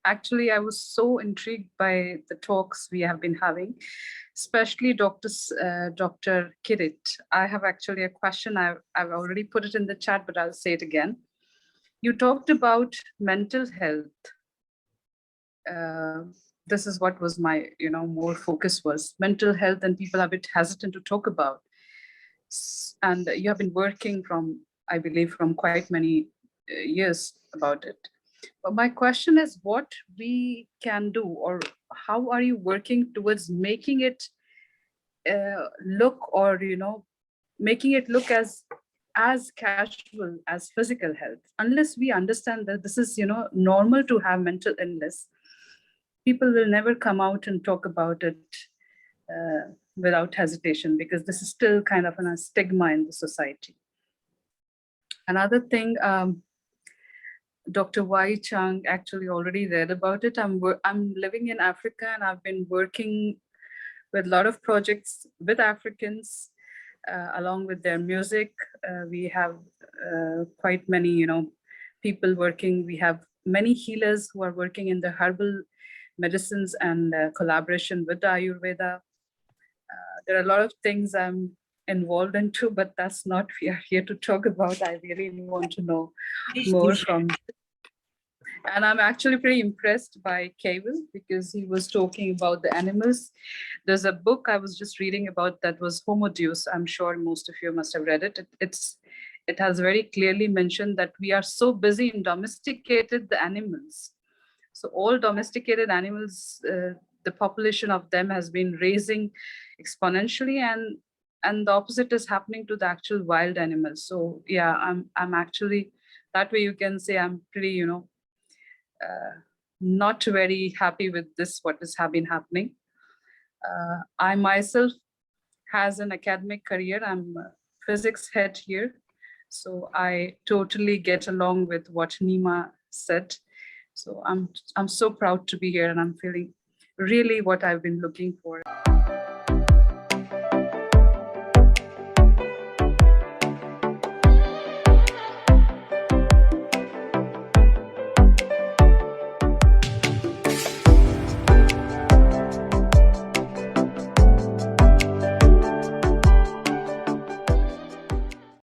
S2: Actually, I was so intrigued by the talks we have been having, especially Dr. Kirit. I have actually a question. I've already put it in the chat, but I'll say it again. You talked about mental health. This is what was my, more focus was mental health, and people are a bit hesitant to talk about. And you have been working from, I believe, from quite many years about it. But my question is what we can do, or how are you working towards making it look, or, making it look as casual as physical health, unless we understand that this is, normal to have mental illness. People will never come out and talk about it without hesitation, because this is still kind of a stigma in the society. Another thing, Dr. Wai-Ching actually already read about it. I'm living in Africa, and I've been working with a lot of projects with Africans, along with their music. We have quite many, people working. We have many healers who are working in the herbal medicines and collaboration with the Ayurveda. There are a lot of things I'm involved into, but that's not we are here to talk about. I really want to know more from. And I'm actually pretty impressed by Kevin, because he was talking about the animals. There's a book I was just reading about that was Homo Deus. I'm sure most of you must have read it. It has very clearly mentioned that we are so busy in domesticated the animals. So all domesticated animals, the population of them has been raising exponentially, and the opposite is happening to the actual wild animals. So yeah, I'm actually, that way you can say I'm pretty, not very happy with this, what has been happening. I myself has an academic career. I'm a physics head here. So I totally get along with what Nima said. So I'm so proud to be here, and I'm feeling really what I've been looking for.